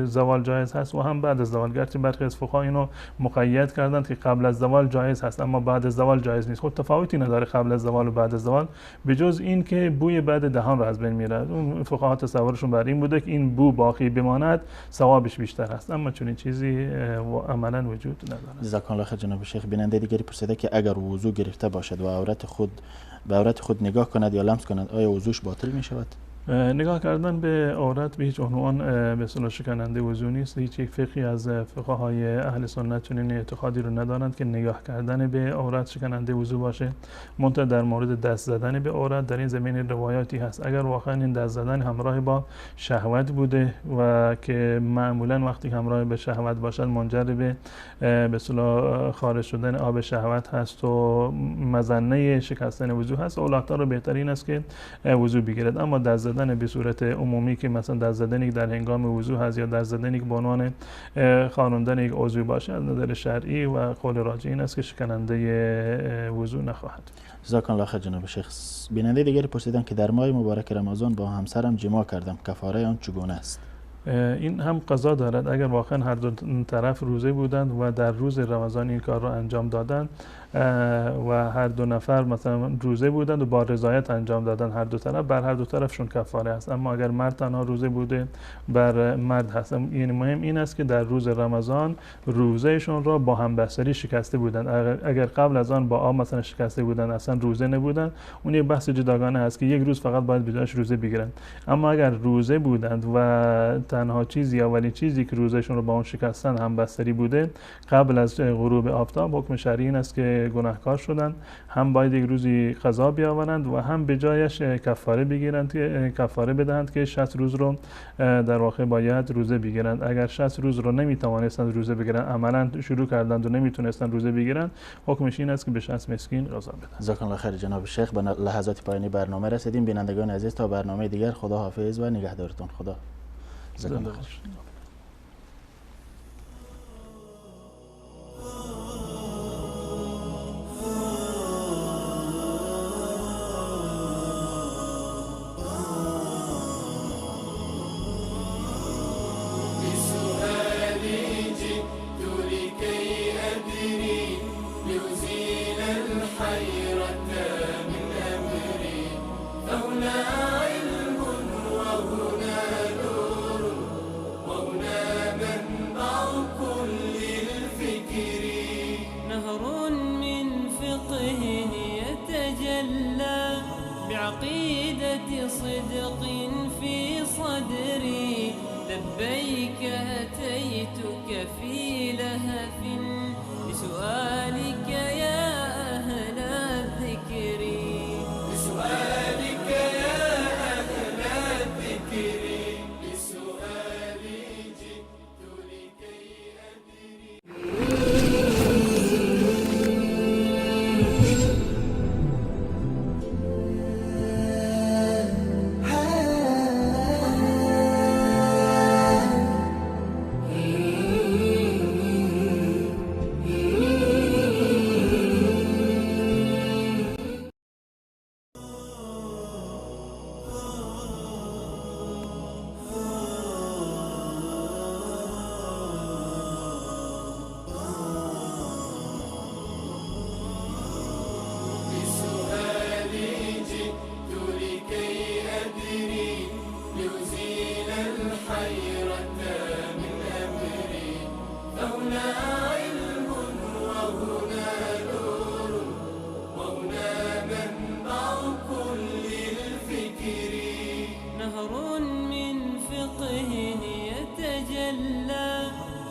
زوال جایز هست و هم بعد از زوال. گرچه برخی از فقها اینو مقید کردند که قبل از زوال جایز هست اما بعد از زوال جایز نیست. خود تفاوتی نداره قبل از زوال و بعد از زوال، به جز این که بوی بعد دهان رو از بین میره. اون فقها تصورشون بر این بوده که این بو باقی بماند ثوابش بیشتر است، اما چون این چیزی عملا وجود نداره. جزاکم الله خیر جناب شیخ. بیننده دیگری پرسیده که اگر وضو گرفته باشد و به عورت خود نگاه کند یا لمس کند آیا وضوش باطل می شود؟ نگاه کردن به عورت به هیچ عنوان به اصطلاح شکننده وضو نیست. هیچ یک فقهی از فقهای اهل سنت چنین اعتقادی رو ندارند که نگاه کردن به عورت شکننده وضو باشه. منتها در مورد دست زدن به عورت در این زمینه روایاتی هست. اگر واقعا این دست زدن همراه با شهوت بوده و که معمولا وقتی همراه به شهوت باشد منجر به اصطلاح خارج شدن آب شهوت هست و مظنه شکستن وضو هست، اولادتا رو بهتر این است که وضو بگیرد. اما دست زدن به صورت عمومی که مثلا دست زدنی در هنگام وضو هست یا دست زدنی که به عنوان خاروندن یک عضو باشه، از نظر شرعی و قول راجح این است که شکننده وضو نخواهد. جزاکم الله خیر جناب شیخ. بیننده دیگری پرسیدن که در ماه مبارک رمضان با همسرم جما کردم، کفاره آن چگونه است؟ این هم قضا دارد. اگر واقعا هر دو طرف روزه بودند و در روز رمضان این کار را انجام دادند و هر دو نفر مثلا روزه بودند و با رضایت انجام دادن هر دو طرف، بر هر دو طرفشون کفاره است. اما اگر مرد تنها روزه بوده بر مرد هست. یعنی مهم این است که در روز رمضان روزهشون را با همبستری شکسته بودند. اگر قبل از آن با آب مثلا شکسته بودند اصلا روزه نبودند، اون یک بحث جداگانه است که یک روز فقط باید بجاش روزه بگیرند. اما اگر روزه بودند و تنها چیزی یا ولی چیزی که روزهشون رو با اون شکستن همبستری بوده قبل از غروب آفتاب، حکم شرعی این است که گناهکار شدن، هم باید یک روزی قضا بیاورند و هم به جایش کفاره بگیرند، کفاره بدهند که 60 روز رو در واقع باید روزه بگیرند. اگر 60 روز رو نمیتوانستند روزه بگیرند، عملا شروع کردند و نمیتونستند روزه بگیرند، حکمش این است که به 60 مسکین غذا بدهند. جزاکم الله خیر جناب شیخ. به لحظات پایانی برنامه رسیدیم. بینندگان عزیز تا برنامه دیگر خدا حافظ و نگهدارتون. خدا جزاکم الله خیر. بعقيدة صدق في صدري لبيك أتيتك في لهف بسؤالك يا أهل الذكر بسؤالك يا أهل الذكر بسؤالي جئت لكي أدري.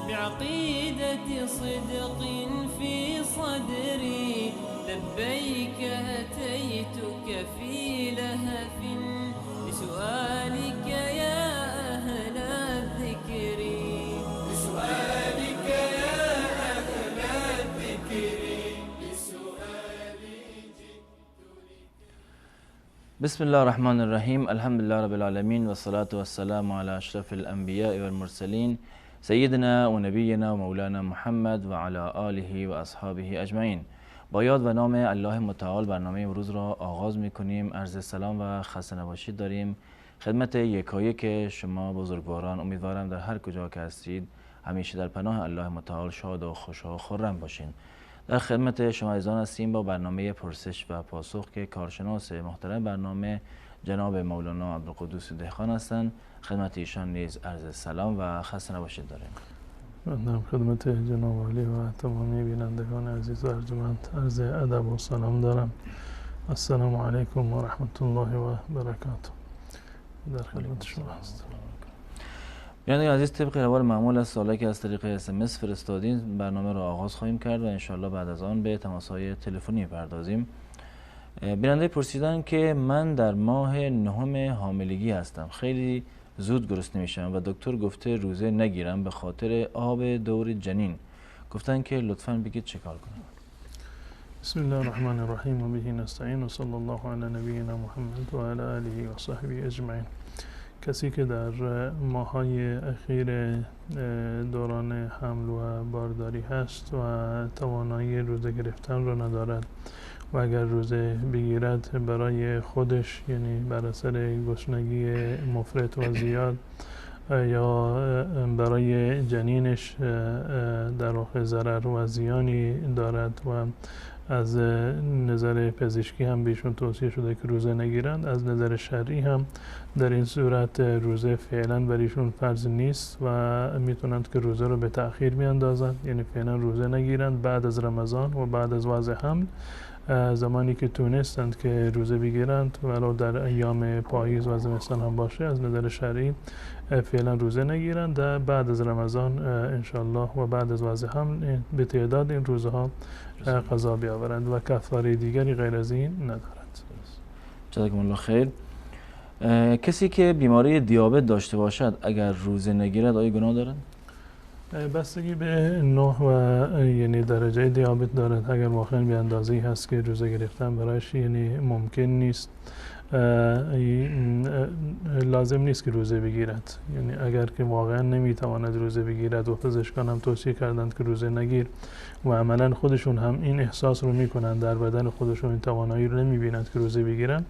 بعقيدة صدق في صدري لبيك أتيتك في لهف بسؤالك يا أهل الذكر بسؤالك يا أهل الذكر بسؤالي بسم الله الرحمن الرحیم. الحمد لله رب العالمین و الصلاة والسلام على اشرف الانبیاء والمرسلین سیدنا و نبینا و مولانا محمد و علی آله و اصحابه اجمعین. با یاد و نام الله متعال برنامه امروز را آغاز میکنیم. عرض سلام و خسته نباشید داریم خدمت یکایک شما بزرگواران. امیدوارم در هر کجا که هستید همیشه در پناه الله متعال شاد و خوش و خرم باشین. در خدمت شما عزیزان هستیم با برنامه پرسش و پاسخ که کارشناس محترم برنامه جناب مولانا عبدالقدوس دهقان هستند. خدمت ایشان نیز عرض سلام و خسته نباشید داریم. من خدمت جناب عالی و تمامی بینندگان عزیز و ارجمند عرض ادب و سلام دارم. السلام علیکم و رحمت الله و برکاته. در خدمت شما هستم. یعنی عزیز طبق روال معمول از سوالی که از طریق SMS فرستادین برنامه را آغاز خواهیم کرد و انشالله بعد از آن به تماس‌های تلفنی پردازیم. بیننده پرسیدن که من در ماه نهم حاملگی هستم، خیلی زود گرسنه میشم و دکتر گفته روزه نگیرم به خاطر آب دور جنین. گفتن که لطفاً بگید چه کار کنم. بسم الله الرحمن الرحیم و به نستعین و صلی الله علی نبینا محمد و علی آله و صحبه اجمعین. کسی که در ماه‌های اخیر دوران حمل و بارداری هست و توانایی روزه گرفتن را ندارد و اگر روزه بگیرد برای خودش، یعنی بر اثر گشنگی مفرط و زیاد یا برای جنینش در واقع ضرر و زیانی دارد و از نظر پزشکی هم بهشون توصیه شده که روزه نگیرند. از نظر شرعی هم در این صورت روزه فعلا برایشون فرض نیست و میتونند که روزه رو به تأخیر میاندازند، یعنی فعلا روزه نگیرند. بعد از رمضان و بعد از وضع حمل زمانی که تونستند که روزه بگیرند ولو در ایام پاییز و زمستان هم باشه، از نظر شرعی فعلا روزه نگیرند. بعد از رمضان انشالله و بعد از وضع حمل به تعداد این روزها قضا بیاورند و کفاره دیگری غیر از این ندارند. جزاکم الله خیر. کسی که بیماری دیابت داشته باشد اگر روزه نگیرد آیا گناه دارد؟ بستگی به نوع و یعنی درجه دیابت دارد. اگر واقعا به اندازه‌ای هست که روزه گرفتن برایش یعنی ممکن نیست، لازم نیست که روزه بگیرد. یعنی اگر که واقعا نمیتواند روزه بگیرد و پزشکان هم توصیه کردند که روزه نگیر و عملا خودشون هم این احساس رو میکنند، در بدن خودشون این توانایی رو نمیبینند که روزه بگیرن،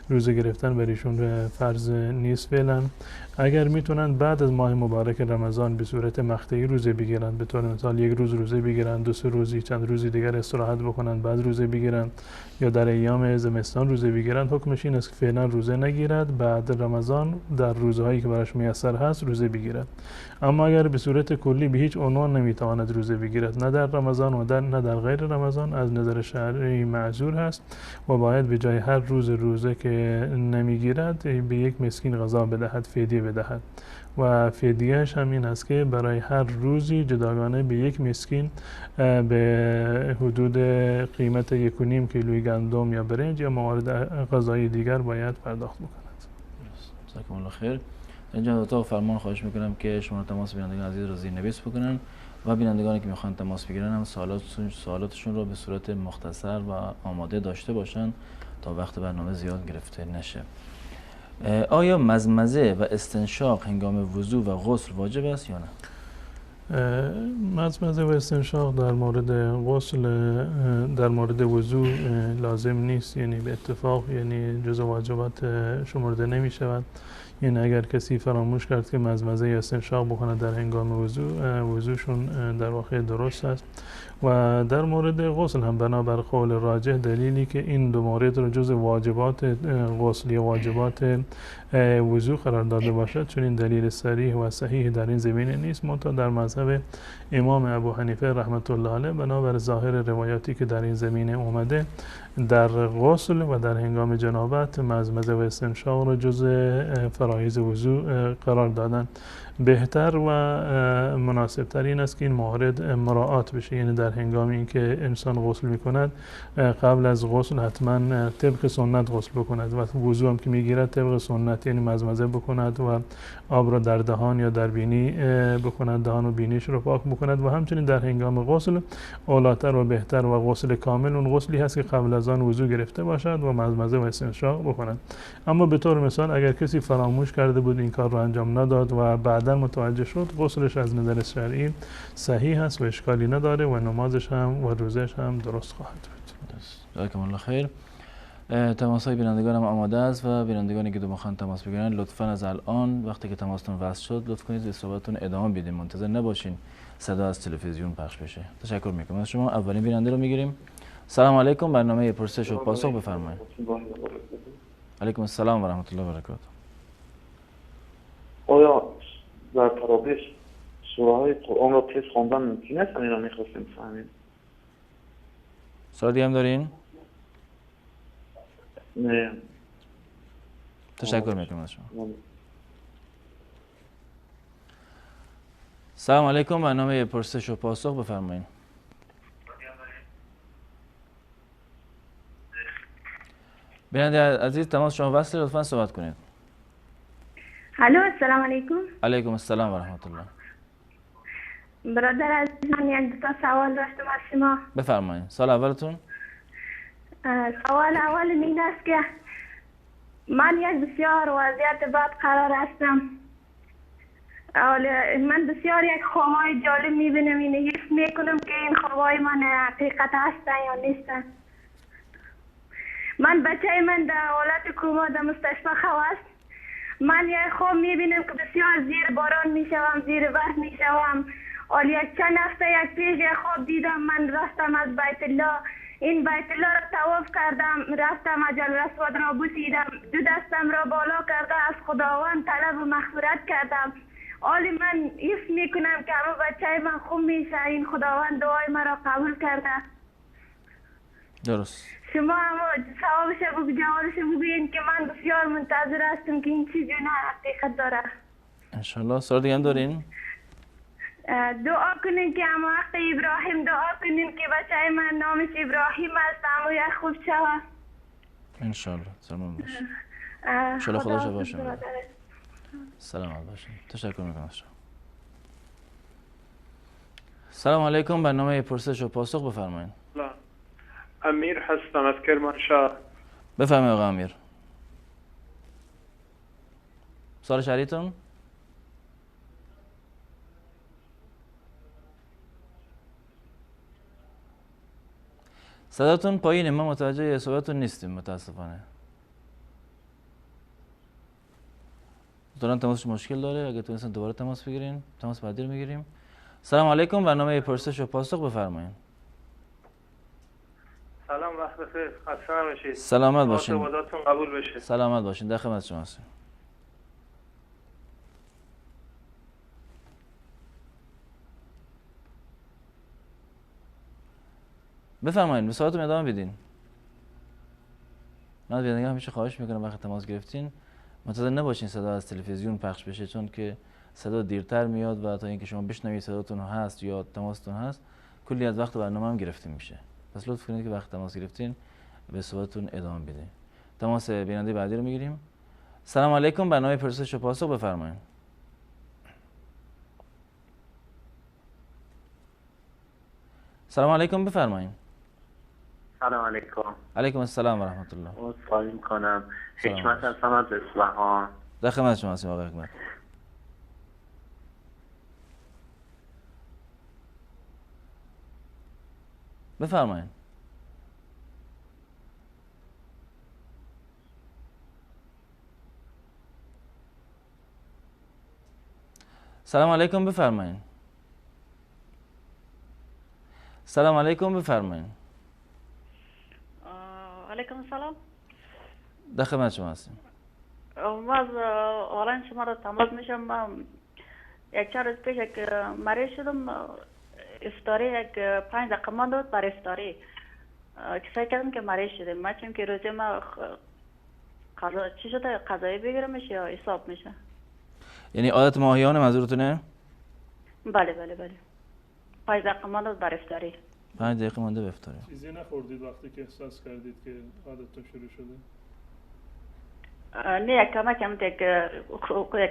روزه گرفتن برایشون فرض نیست فعلا. اگر میتونند بعد از ماه مبارک رمضان به صورت مقطعی روزه بگیرند، به طور مثال یک روز روزه بگیرند، 2-3 روزی چند روزی دیگر استراحت بکنند بعد روزه بگیرند، یا در ایام زمستان روزه بگیرند، حکمش این است که فعلا روزه نگیرد، بعد رمضان در روزهایی که براش میسر هست روزه بگیرد. اما اگر به صورت کلی به هیچ عنوان نمیتواند روزه بگیرد، نه در رمضان و نه در غیر رمضان، از نظر شرعی معذور هست و باید به جای هر روزه که نمیگیرد به یک مسکین غذا بدهد، فدیه بدهد. و فدیهش هم این است که برای هر روزی جداگانه به یک مسکین به حدود قیمت 1.5 کیلوی گندم یا برنج یا موارد غذایی دیگر باید پرداخت بکند. جزاکم الله خیر. اینجا تا فرمان خواهش میکنم که شما تماس بینندگان عزیز رو زیرنویس بکنن و بینندگانی که میخوان تماس بگیرن هم سوالاتشون رو به صورت مختصر و آماده داشته باشن تا وقت برنامه زیاد گرفته نشه. آیا مزمزه و استنشاق هنگام وضو و غسل واجب است یا نه؟ مزمزه و استنشاق در مورد غسل، در مورد وضو لازم نیست، یعنی به اتفاق یعنی جزء واجبات شمرده نمی شود. یعنی اگر کسی فراموش کرد که مزمزه یا استنشاق بکنه در هنگام وضوشون در واقع درست است. و در مورد غسل هم بنابر قول راجح دلیلی که این دو مورد رو جز واجبات غسل یا واجبات وضو قرار داده باشد، چون این دلیل صریح و صحیح در این زمینه نیست. منتها در مذهب امام ابو حنیفه رحمت الله علیه بنابر ظاهر روایاتی که در این زمینه اومده، در غسل و در هنگام جنابت مزمزه و استنشاق رو جز فرایض وضو قرار دادن. بهتر و مناسبتر این است که این مورد مراعات بشه، یعنی در هنگام اینکه انسان غسل میکند قبل از غسل حتما طبق سنت غسل بکند و وضو هم که میگیرد طبق سنت، یعنی مزمزه بکند و آب را در دهان یا در بینی بکند، دهان و بینیش رو پاک بکند. و همچنین در هنگام غسل اولاتر و بهتر و غسل کامل اون غسلی هست که قبل از آن وضو گرفته باشد و مزمزه و استنشاق بکند. اما به طور مثال اگر کسی فراموش کرده بود این کار رو انجام نداد و بعدا متوجه شد، غسلش از نظر شرعی صحیح هست و اشکالی نداره و نمازش هم و روزش هم درست خواهد بود. جزاکم الله خیر. تماس‌های بینندگان هم آماده است و بینندگانی که میخوان تماس بگیرن لطفاً از الان وقتی که تماستون وصل شد لطف کنید به صحبتتون ادامه بدین، منتظر نباشین صدا از تلویزیون پخش بشه. تشکر میکنم از شما. اولین بیننده رو میگیریم. سلام علیکم، برنامه پرسش و پاسخ بفرمایید. علیکم السلام و رحمت الله و برکاته. آیا در تراویح سوره های قرآن را تیز خواندن ممکن است؟ این را میخواستیم بفهمیم. سوال دیگه هم دارین؟ نه. تشکر میکنم از شما. سلام علیکم، برنامه پرسش و پاسخ بفرمایید. بیننده عزیز تماس شما وصله، لطفاً صحبت کنید. الو السلام علیکم. علیکم السلام و رحمت الله. برادر عزیز، من یک دو تا سوال داشتم از شما. بفرمایید. سوال اولتون؟ سوال اول این است که من یک بسیار وضعیت بد قرار هستم. من بسیار یک خوابای جالب میبینم، این حس میکنم که این خوابای من حقیقت هستن یا نیستن. من بچه من در حالت کوما در مستشفی خواست من یک خواب میبینم که بسیار زیر باران میشوم، زیر برف میشوم. حالا یک چند هفته یک پیش یک خواب دیدم من رفتم از بیت الله، این بیت الله را طواف کردم، رفتم حجر الاسود را بوسیدم، دو دستم را بالا کرده از خداوند طلب و مغفرت کردم. حالی من حس میکنم که اما بچه من خوب میشه، این خداوند دعای مرا قبول کرده. درست. شما اما ثوابش بگو، جوابش بگوین که من بسیار منتظر هستم که این چیزی نه حقیقت داره. انشالله. سوال دیگه هم دارین؟ دعا کنین که اما حق ابراهیم، دعا کنین که بچه من نامش ابراهیم است، اما یک خوب شود. انشالله. سلام باشه. انشالله خدا شما باشه. سلامت باشین. تشکر میکنم. سلام علیکم. برنامه پرسش و پاسخ بفرمایید. امیر هستم از کرمانشاه. بفرمایید آقا امیر. سوال شهریتون؟ صداتون پایینه، ما متوجه صحبتتون نیستیم متاسفانه. دوران تماسش مشکل داره، اگه تونستن دوباره تماس بگیرین، تماس بعدی رو میگیریم. سلام علیکم. برنامه پرسش و پاسخ بفرمایید. سلام، وقت بخیر. خسته نباشید. سلامت باشین. عباداتتون قبول بشه. سلامت باشین. در خدمت شما هستیم. بفرمایید، به سوالتون ادامه بدین. من از بینندگان همیشه خواهش میکنم وقت تماس گرفتین منتظر نباشین صدا از تلویزیون پخش بشه، چون که صدا دیرتر میاد و تا اینکه شما بشنوید صداتون هست یا تماستون هست کلی از وقت برنامه هم گرفته میشه. پس لطف کنید که وقت تماس گرفتین به صحبتتون ادامه بدین. تماس بیننده بعدی رو میگیریم. سلام علیکم. برنامه پرسش و پاسخ بفرمایید. سلام علیکم. بفرمایید. سلام علیکم. علیکم السلام و رحمت الله. عذرخواهی میکنم. حکمت هستم از اصفهان. در خدمت شما هستیم آقای حکمت. بفرمایید. سلام علیکم. بفرمایید. سلام علیکم. بفرمایید. علیکم السلام. در خدمت شما هستیم. ما از آنلاین شما را تماس میشم. من یک چند روز پیش یک مریض شدم، افطاری یک 5 دقیقه مانده بود بر افطاری که فکر کردم که مریض شدم. من چون که روزی ما چی شده قضایی بگیرمش یا حساب میشه؟ یعنی عادت ماهیانه منظورتونه؟ بله بله بله. 5 دقیقه مانده بود بر افطاری. 5 دقیقه مانده به افطاری. چیزی نخوردید وقتی که احساس کردید که عادتتون شروع شده؟ نه، یک کمک هم یک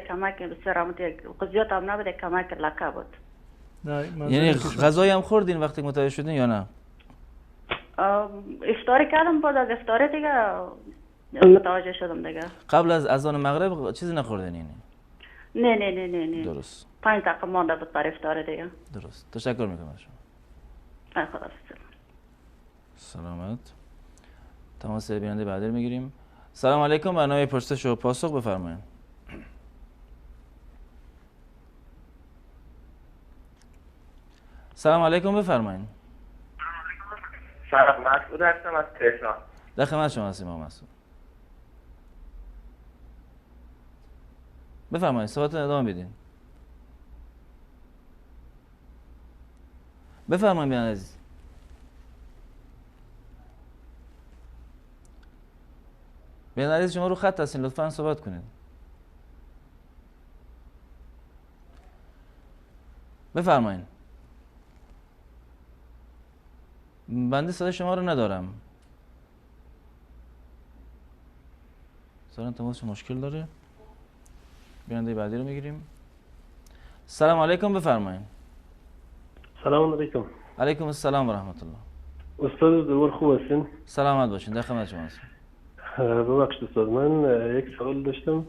کمک بسیار یک زیاد هم نبود، یک کمک لکه بود. یعنی غذایی هم خوردین وقتی متوجه شدین یا نه؟ افطاری کردم، بعد از افطاری دیگه متوجه شدم دیگه. قبل از اذان مغرب چیزی نخوردین یعنی؟ نه نه نه نه نه. درست. 5 دقیقه مانده بود بر افطاری دیگه. درست. تشکر میکنم از شما. خدا سلامت. تماس بیننده بعدی رو میگیریم. سلام علیکم. برنامه پرسش و پاسخ بفرمایید. سلام علیکم. بفرمایید. سلام، مسعود هستم از تهران. در خدمت شما هستیم آقا مسعود. بفرمایید، صحبتتون ادامه بدین. بفرمایید بیان عزیز. بیان عزیز شما رو خط هستین، لطفاً صحبت کنید. بفرمایید. بنده صدای شما رو ندارم. سلام، تماس مشکل داره. بیننده بعدی رو میگیریم. سلام علیکم. بفرمایید. سلام علیکم. علیکم السلام و رحمت الله. استاد دور خوب هستین؟ سلامت باشین. در خدمت شما هستم. ببخشید استاد، من یک سوال داشتم.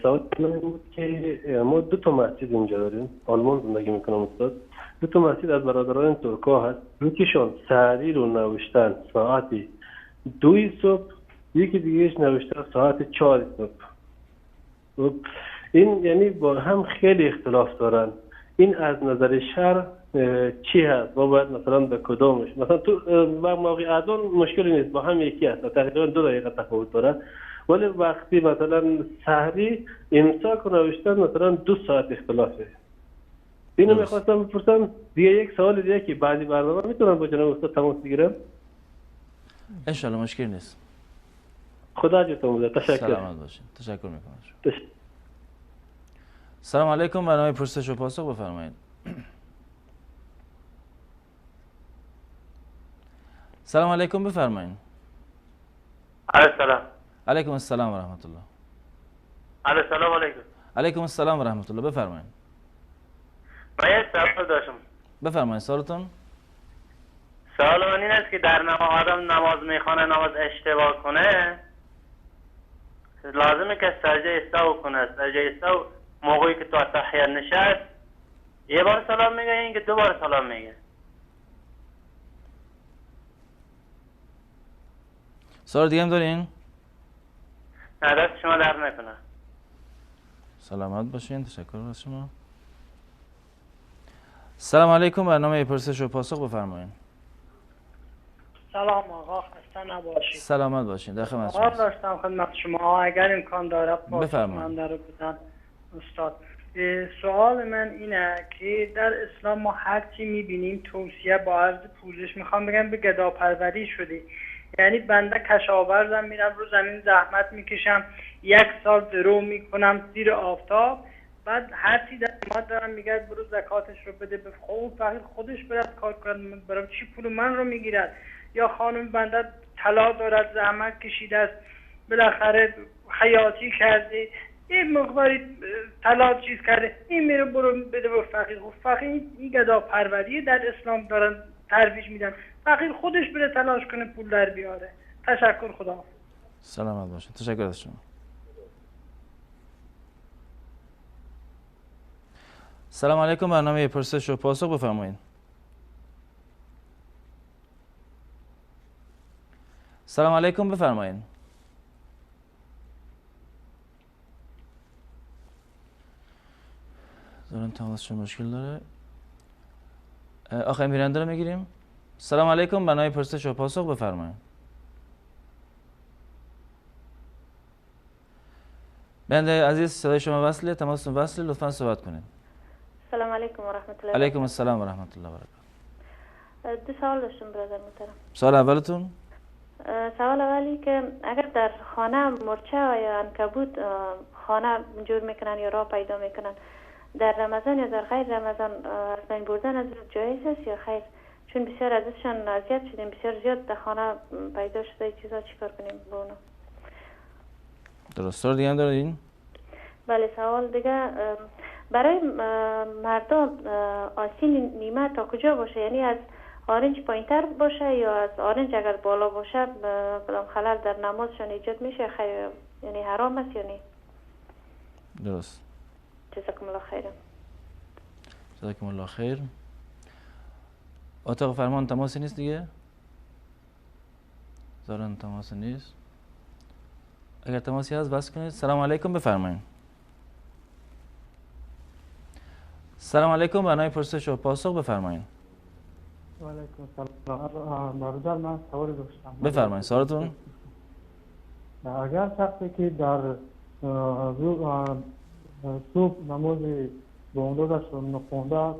سوال من بود که ما 2 تا مسجد اینجا داریم، آلمان زندگی میکنم استاد. 2 تا مسجد از برادران ترکا هست، یکیشون سحری رو نوشتن ساعت 2 صبح، یکی دیگهش نوشتن ساعت 4 صبح. این یعنی با هم خیلی اختلاف دارن. این از نظر شرع چی هست؟ ما باید مثلا به کدامش مثلا تو موقع اذان مشکلی نیست، با هم یکی هست، تقریبا 2 دقیقه تفاوت داره. ولی وقتی مثلا سحری امساک و نوشتن مثلا 2 ساعت اختلافه. اینو میخواستم بپرسم دیگه. یک سوال دیگه که بعضی برنامه میتونم با جناب استاد تماس بگیرم؟ ان شاء الله مشکل نیست. خدا جاتون بده. تشکر. سلامت باشین. تشکر میکنم. سلام علیکم. برنامه پرسش و پاسخ بفرمایید. سلام علیکم بفرمایید. السلام. علیکم السلام و رحمت الله. السلام علیکم. علیکم السلام و رحمت الله. بفرمایید. من یه سوال داشتم. بفرمایید سوالتون. سوال من این است که در آدم نماز میخوانه، نماز اشتباه کنه، لازمه که سجده استو کنه. سجده استو موقعی که تو تحیات نشست یه بار سلام میگه، این که 2 بار سلام میگه. سوال دیگه هم دارین؟ نه دست شما در نکنه. سلامت باشین. تشکر از شما. سلام علیکم. برنامه پرسش و پاسخ بفرمایید. سلام آقا، خسته نباشید. سلامت باشین. در خدمت سوال شما. داشتم خدمت شما اگر امکان داره بفرمایید. من رو بدن استاد. سوال من اینه که در اسلام ما هر چی میبینیم توصیه با عرض پوزش، میخوام بگم به گداپروری شده. یعنی بنده کشاورزم، میرم رو زمین زحمت میکشم، 1 سال درو میکنم زیر آفتاب، بعد هر چی در ما دارم میگه برو زکاتش رو بده به فقیر خودش برد کار کنه، برای چی پول من رو میگیرد؟ یا خانم بنده طلا دارد، زحمت کشیده است، بالاخره خیاطی کرده، این مقداری طلا چیز کرده، این میره برو بده به فقیر. فقیر این گداپروری در اسلام دارن ترویج میدن، فقیر خودش بره تلاش کنه پول در بیاره. تشکر. خدا. سلامت باشین. تشکر از شما. سلام علیکم. برنامه پرسش و پاسخ بفرمایید. سلام علیکم بفرمایید. دارن تماسشون مشکل داره. آخه میرنده رو میگیریم. سلام علیکم. برنامه پرسش و پاسخ بفرمایید. بنده عزیز صدای شما وصله، تماستون وصله، لطفا صحبت کنید. سلام علیکم و رحمت الله. علیکم السلام و رحمت الله و برکاته. 2 سوال داشتم برادر محترم. سوال اولتون؟ سوال اولی که اگر در خانه مرچه یا عنکبوت خانه جور میکنن یا راه پیدا میکنن، در رمضان یا در غیر رمضان از بین بردن از جایز است یا خیر؟ چون بسیار ازشان اذیت شدیم، بسیار زیاد در خانه پیدا شده چیزا، چیکار کنیم با اونو؟ درست. سوال دیگه هم دارین؟ بله. سوال دیگه برای مردم آستین نیمه تا کجا باشه؟ یعنی از آرنج پایینتر باشه یا از آرنج اگر بالا باشه بدون خلل در نمازشان ایجاد میشه؟ خیر یعنی حرام است یا نه؟ درست. جزاکم الله خیر. جزاکم الله خیر. اتاق فرمان تماسی نیست دیگه؟ زارن تماسی نیست. اگر تماسی هست بس کنید. سلام علیکم بفرمایید. سلام علیکم. برنامه پرسش و پاسخ بفرمایید. و علیکم السلام. برادر من سوال داشتم. بفرمایید سوالتون. اگر شخصی که در صبح نماز بامدادش رو نخونده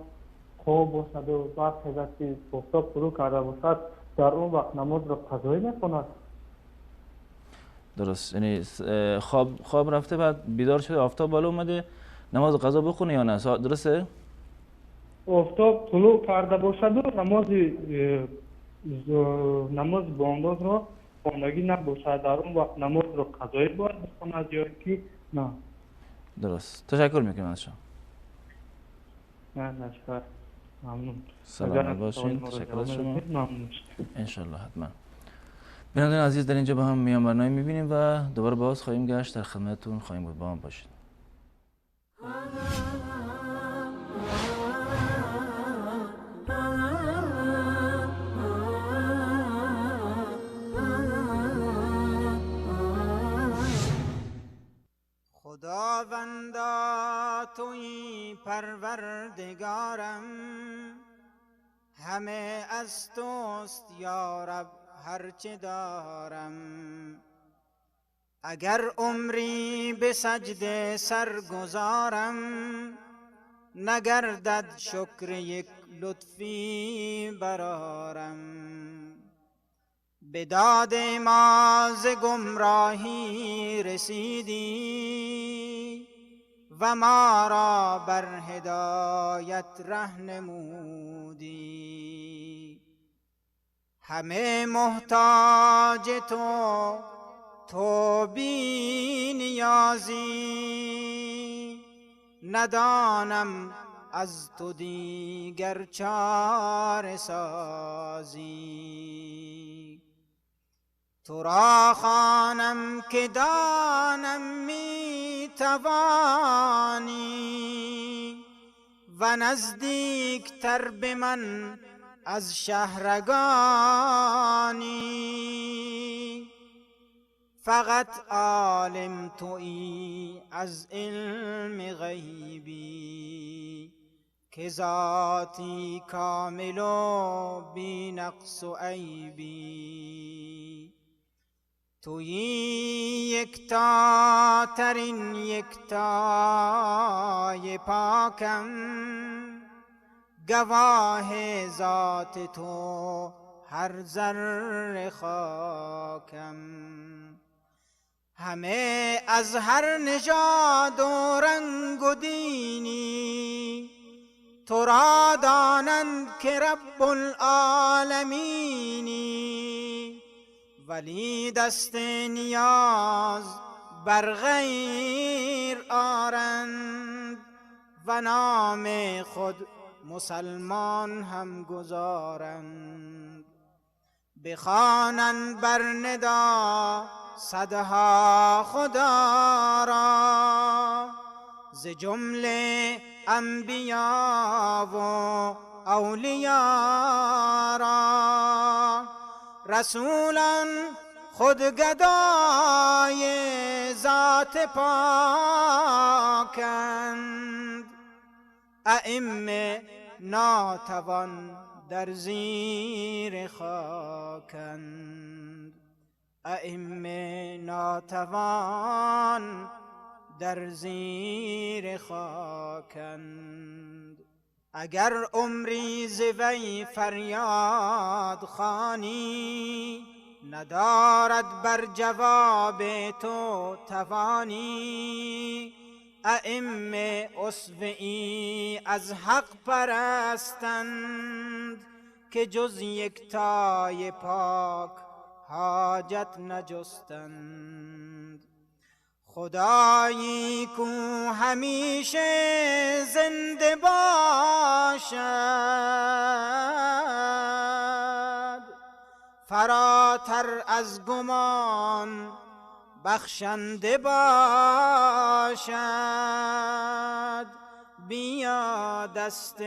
خواب باشد و بعد حضرت آفتاب فرو کرده باشد، در اون وقت نماز رو قضایی نکند؟ درست. یعنی خواب رفته بعد بیدار شده آفتاب بالا اومده نماز قضا بخونه یا نه؟ درسته؟ آفتاب طلوع کرده باشد و نماز بامداد رو خواندگی نباشد، در اون وقت نماز رو قضایی باید بخوند یا که نه؟ درست. تشکر میکنم از شما. نه شکر. ممنون. سلامت باشین. تشکر از شما. انشالله حتما. بینندگان عزیز در اینجا با هم میان برنامه میبینیم و دوباره باز خواهیم گشت، در خدمتتون خواهیم بود. با هم باشید. خداوند پروردگارم، همه از توست یا رب هرچه دارم. اگر عمری به سجده سر گذارم، نگردد شکر یک لطفی برارم. به داد ما ز گمراهی رسیدی و ما را بر هدایت رهنمودی. همه محتاج تو بی نیازی، ندانم از تو دیگر چاره سازی. تو را خوانم که دانم می توانی، و نزدیک تر به من از شهرگانی. فقط عالم تویی از علم غیبی، که ذاتی کامل و بی نقص و عیبی. تویی یکتا ترین یکتای پاکم، گواه ذات تو هر ذره خاکم. همه از هر نژاد و رنگ و دینی، تو را دانند که رب العالمینی. ولی دست نیاز بر غیر آرند، و نام خود مسلمان هم گذارند. بخوانند بر ندا صدها خدا را، ز جمله انبیا و اولیا را. رسولان خود گدای ذات پاکند، ائمه ناتوان در زیر خاکند. ائمه ناتوان در زیر خاکند. اگر عمری ز وی فریاد خوانی، ندارد بر جواب تو توانی. ائمه اسوه‌ای از حق پرستند، که جز یکتای پاک حاجت نجستند. خدایی کو همیشه زنده باشد، فراتر از گمان بخشنده باشد. بیا دست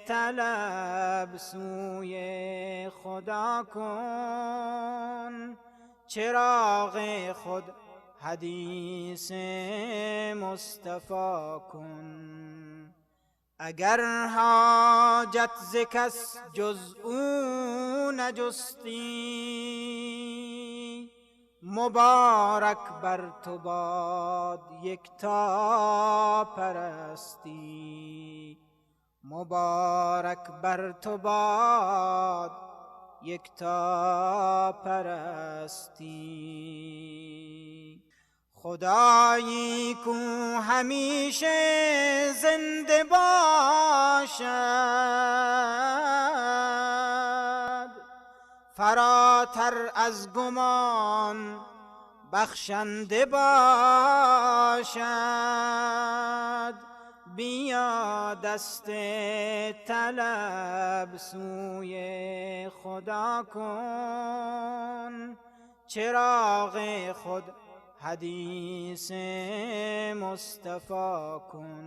طلب سوی خدا کن، چراغ خود حدیث مصطفی کن. اگر حاجت ز کس جز او نجستی، مبارک بر تو باد یکتا پرستی. مبارک بر تو باد یکتا پرستی. خدایی کو همیشه زنده باشد، فراتر از گمان بخشنده باشد. بیا دست طلب سوی خدا کن، چراغ خود حدیث مصطفی کن.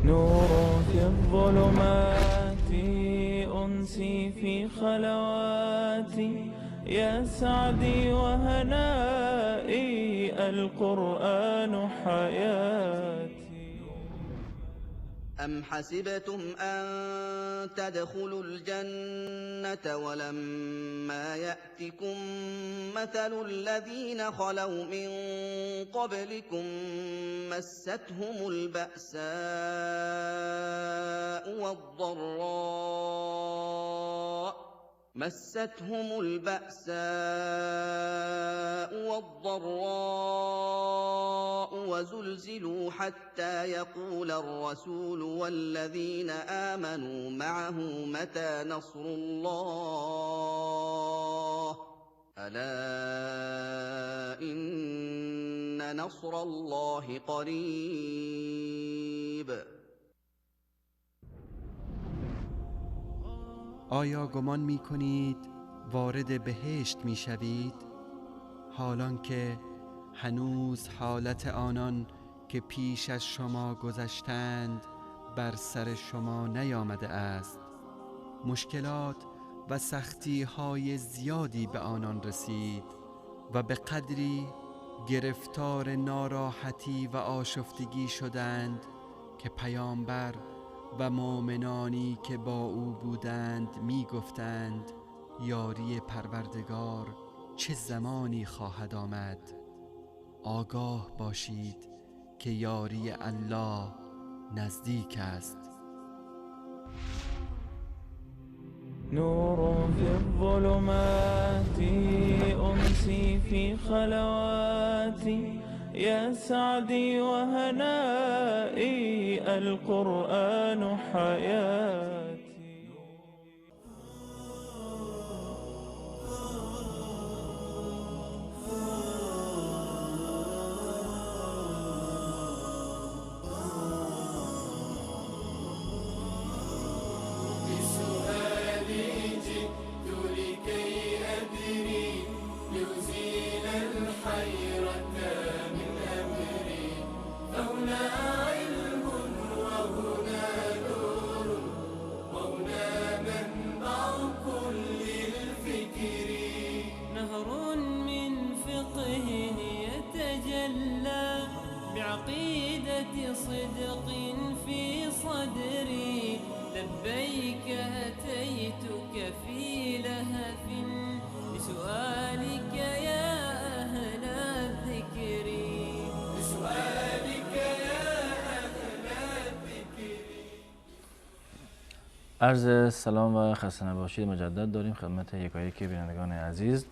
نور في الظلمات أنسي في خلواتي، يا سعدي وهنائي القرآن حياتي. أم حسبتم أن تدخلوا الجنة ولما يأتكم مثل الذين خلوا من قبلكم مستهم البأساء والضراء وزلزلوا حتى يقول الرسول والذين آمنوا معه متى نصر الله ألا إن نصر الله قریب. آیا گمان می کنید وارد بهشت می شوید حالان که هنوز حالت آنان که پیش از شما گذشتند بر سر شما نیامده است؟ مشکلات و سختی های زیادی به آنان رسید و به قدری گرفتار ناراحتی و آشفتگی شدند که پیامبر و مؤمنانی که با او بودند می گفتند یاری پروردگار چه زمانی خواهد آمد؟ آگاه باشید که یاری الله نزدیک است. نور في الظلمات أنسي في خلواتي يا سعدي وهنائي القرآن حياتي. صدق في صدري لبيك أتيتك في لهف لسؤالك يا أهل الذكر لسؤالك يا أهل الذكر. عرض سلام و خسته نباشید مجدد داریم خدمت یکایک بینندگان عزیز.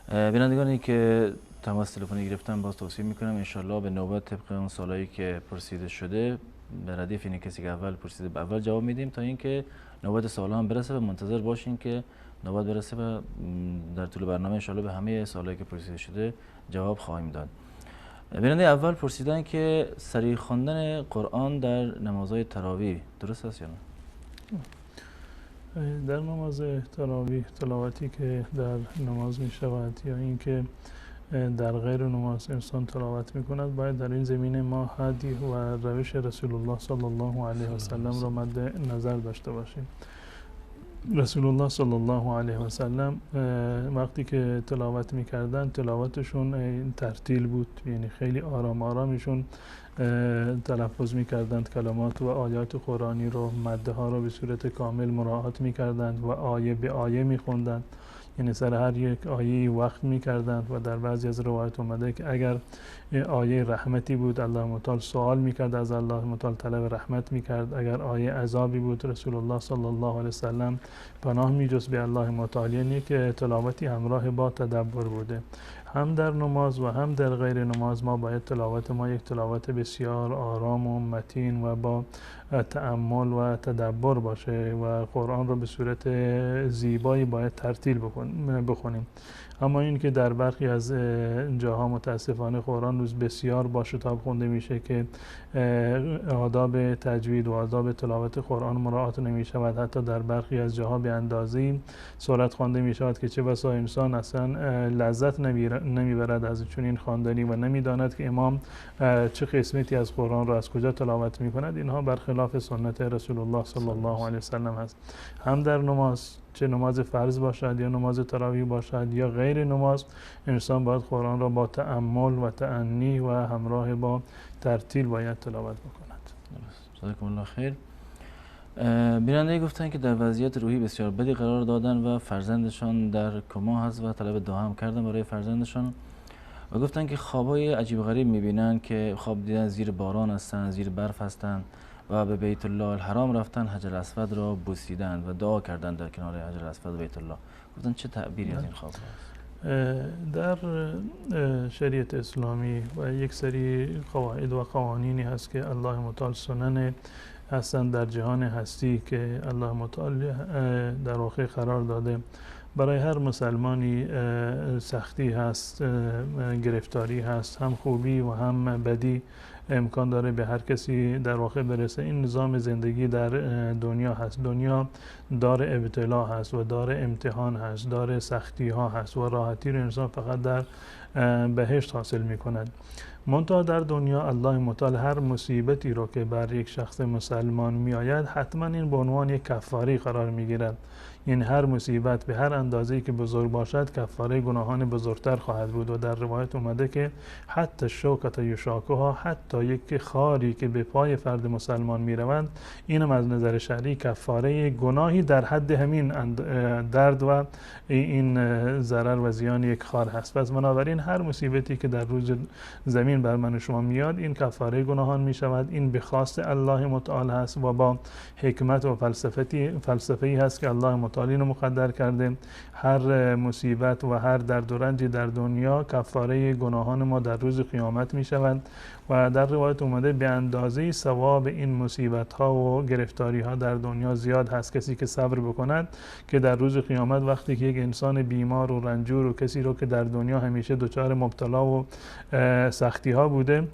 بینندگانی که تماس تلفنی گرفتم باز توصیه میکنم انشالله به نوبت طبق اون سوالایی که پرسیده شده به ردیف اینه کسی که اول پرسیده به اول جواب میدیم تا اینکه نوبت سوالا هم برسه و منتظر باشین که نوبت برسه و در طول برنامه انشالله به همه سوالایی که پرسیده شده جواب خواهیم داد. بیننده اول پرسیدن که سریع خواندن قرآن در نمازهای تراویح درست است یا نه؟ در نماز تراویح تلاوتی که در نماز می شود یا اینکه در غیر نماز انسان تلاوت می کند باید در این زمینه ما هدی و روش رسول الله صلی الله علیه و سلم را مد نظر داشته باشیم. رسول الله صلی الله علیه و سلم وقتی که تلاوت می کردن تلاوتشون ترتیل بود، یعنی خیلی آرام آرامیشون تلفظ می کردند کلمات و آیات قرآنی رو، مده ها رو به صورت کامل مراعات می کردند و آیه به آیه می خوندند، یعنی سر هر یک آیه وقت می کردند و در بعضی از روایت اومده که اگر آیه رحمتی بود الله متعال سوال می کرد از الله متعال طلب رحمت می کرد، اگر آیه عذابی بود رسول الله صلی الله علیه وسلم پناه می جست به الله متعال، یعنی که تلاوتی همراه با تدبر بوده. هم در نماز و هم در غیر نماز ما باید تلاوت ما یک تلاوت بسیار آرام و متین و با تأمل و تدبر باشه و قرآن رو به صورت زیبایی باید ترتیل بخونیم. اما این که در برخی از جاها متاسفانه قرآن روز بسیار با شتاب خونده میشه که آداب تجوید و آداب تلاوت قرآن مراعات نمی شود، حتی در برخی از جاها به اندازه‌ای سرعت خوانده می شود که چه بسا انسان اصلا لذت نمیبرد از چنین خواندنی و نمیداند که امام چه قسمتی از قرآن را از کجا تلاوت می کند. اینها برخلاف سنت رسول الله صلی الله علیه وسلم هست. هم در نماز، چه نماز فرض باشد یا نماز تراویح باشد یا غیر نماز، انسان باید قرآن را با تأمل و تأنی و همراه با ترتیل باید تلاوت بکند. جزاکم الله خیر. بیننده گفتن که در وضعیت روحی بسیار بدی قرار دادن و فرزندشان در کما هست و طلب دعا هم کردن برای فرزندشان و گفتن که خوابای عجیب غریب میبینن که خواب دیدن زیر باران هستن، زیر برف هستن و به بیت الله الحرام رفتن، حجر اسود را بوسیدن و دعا کردن در کنار حجر اسود و بیت الله. گفتن چه تعبیری از این خواب هست؟ در شریعت اسلامی و یک سری قواعد و قوانینی هست که الله متعال سنن هستند در جهان هستی که الله متعال در واقع قرار داده. برای هر مسلمانی سختی هست، گرفتاری هست، هم خوبی و هم بدی امکان داره به هر کسی در واقع برسه. این نظام زندگی در دنیا هست. دنیا دار ابتلا هست و دار امتحان هست، دار سختی ها هست و راحتی رو انسان فقط در بهشت حاصل می کند. منتها در دنیا الله متعال هر مصیبتی رو که بر یک شخص مسلمان می آید حتما این به عنوان یک کفاری قرار می گیرد. این هر مصیبت به هر اندازه‌ای که بزرگ باشد کفاره گناهان بزرگتر خواهد بود و در روایت اومده که حتی شوکت یشاکوها، حتی یک خاری که به پای فرد مسلمان میروند اینم از نظر شرعی کفاره گناهی در حد همین درد و این ضرر و زیان یک خار هست. پس بنابراین هر مصیبتی که در روز زمین بر من و شما میاد این کفاره گناهان میشود. این به خواست الله متعال هست و با حکمت و فلسفه‌ای هست که الله متعال اینو مقدر کرده. هر مصیبت و هر درد و رنجی در دنیا کفاره گناهان ما در روز قیامت می شود و در روایت اومده به اندازه ثواب این مصیبت ها و گرفتاری ها در دنیا زیاد هست کسی که صبر بکند که در روز قیامت وقتی که یک انسان بیمار و رنجور و کسی رو که در دنیا همیشه دچار مبتلا و سختی ها بوده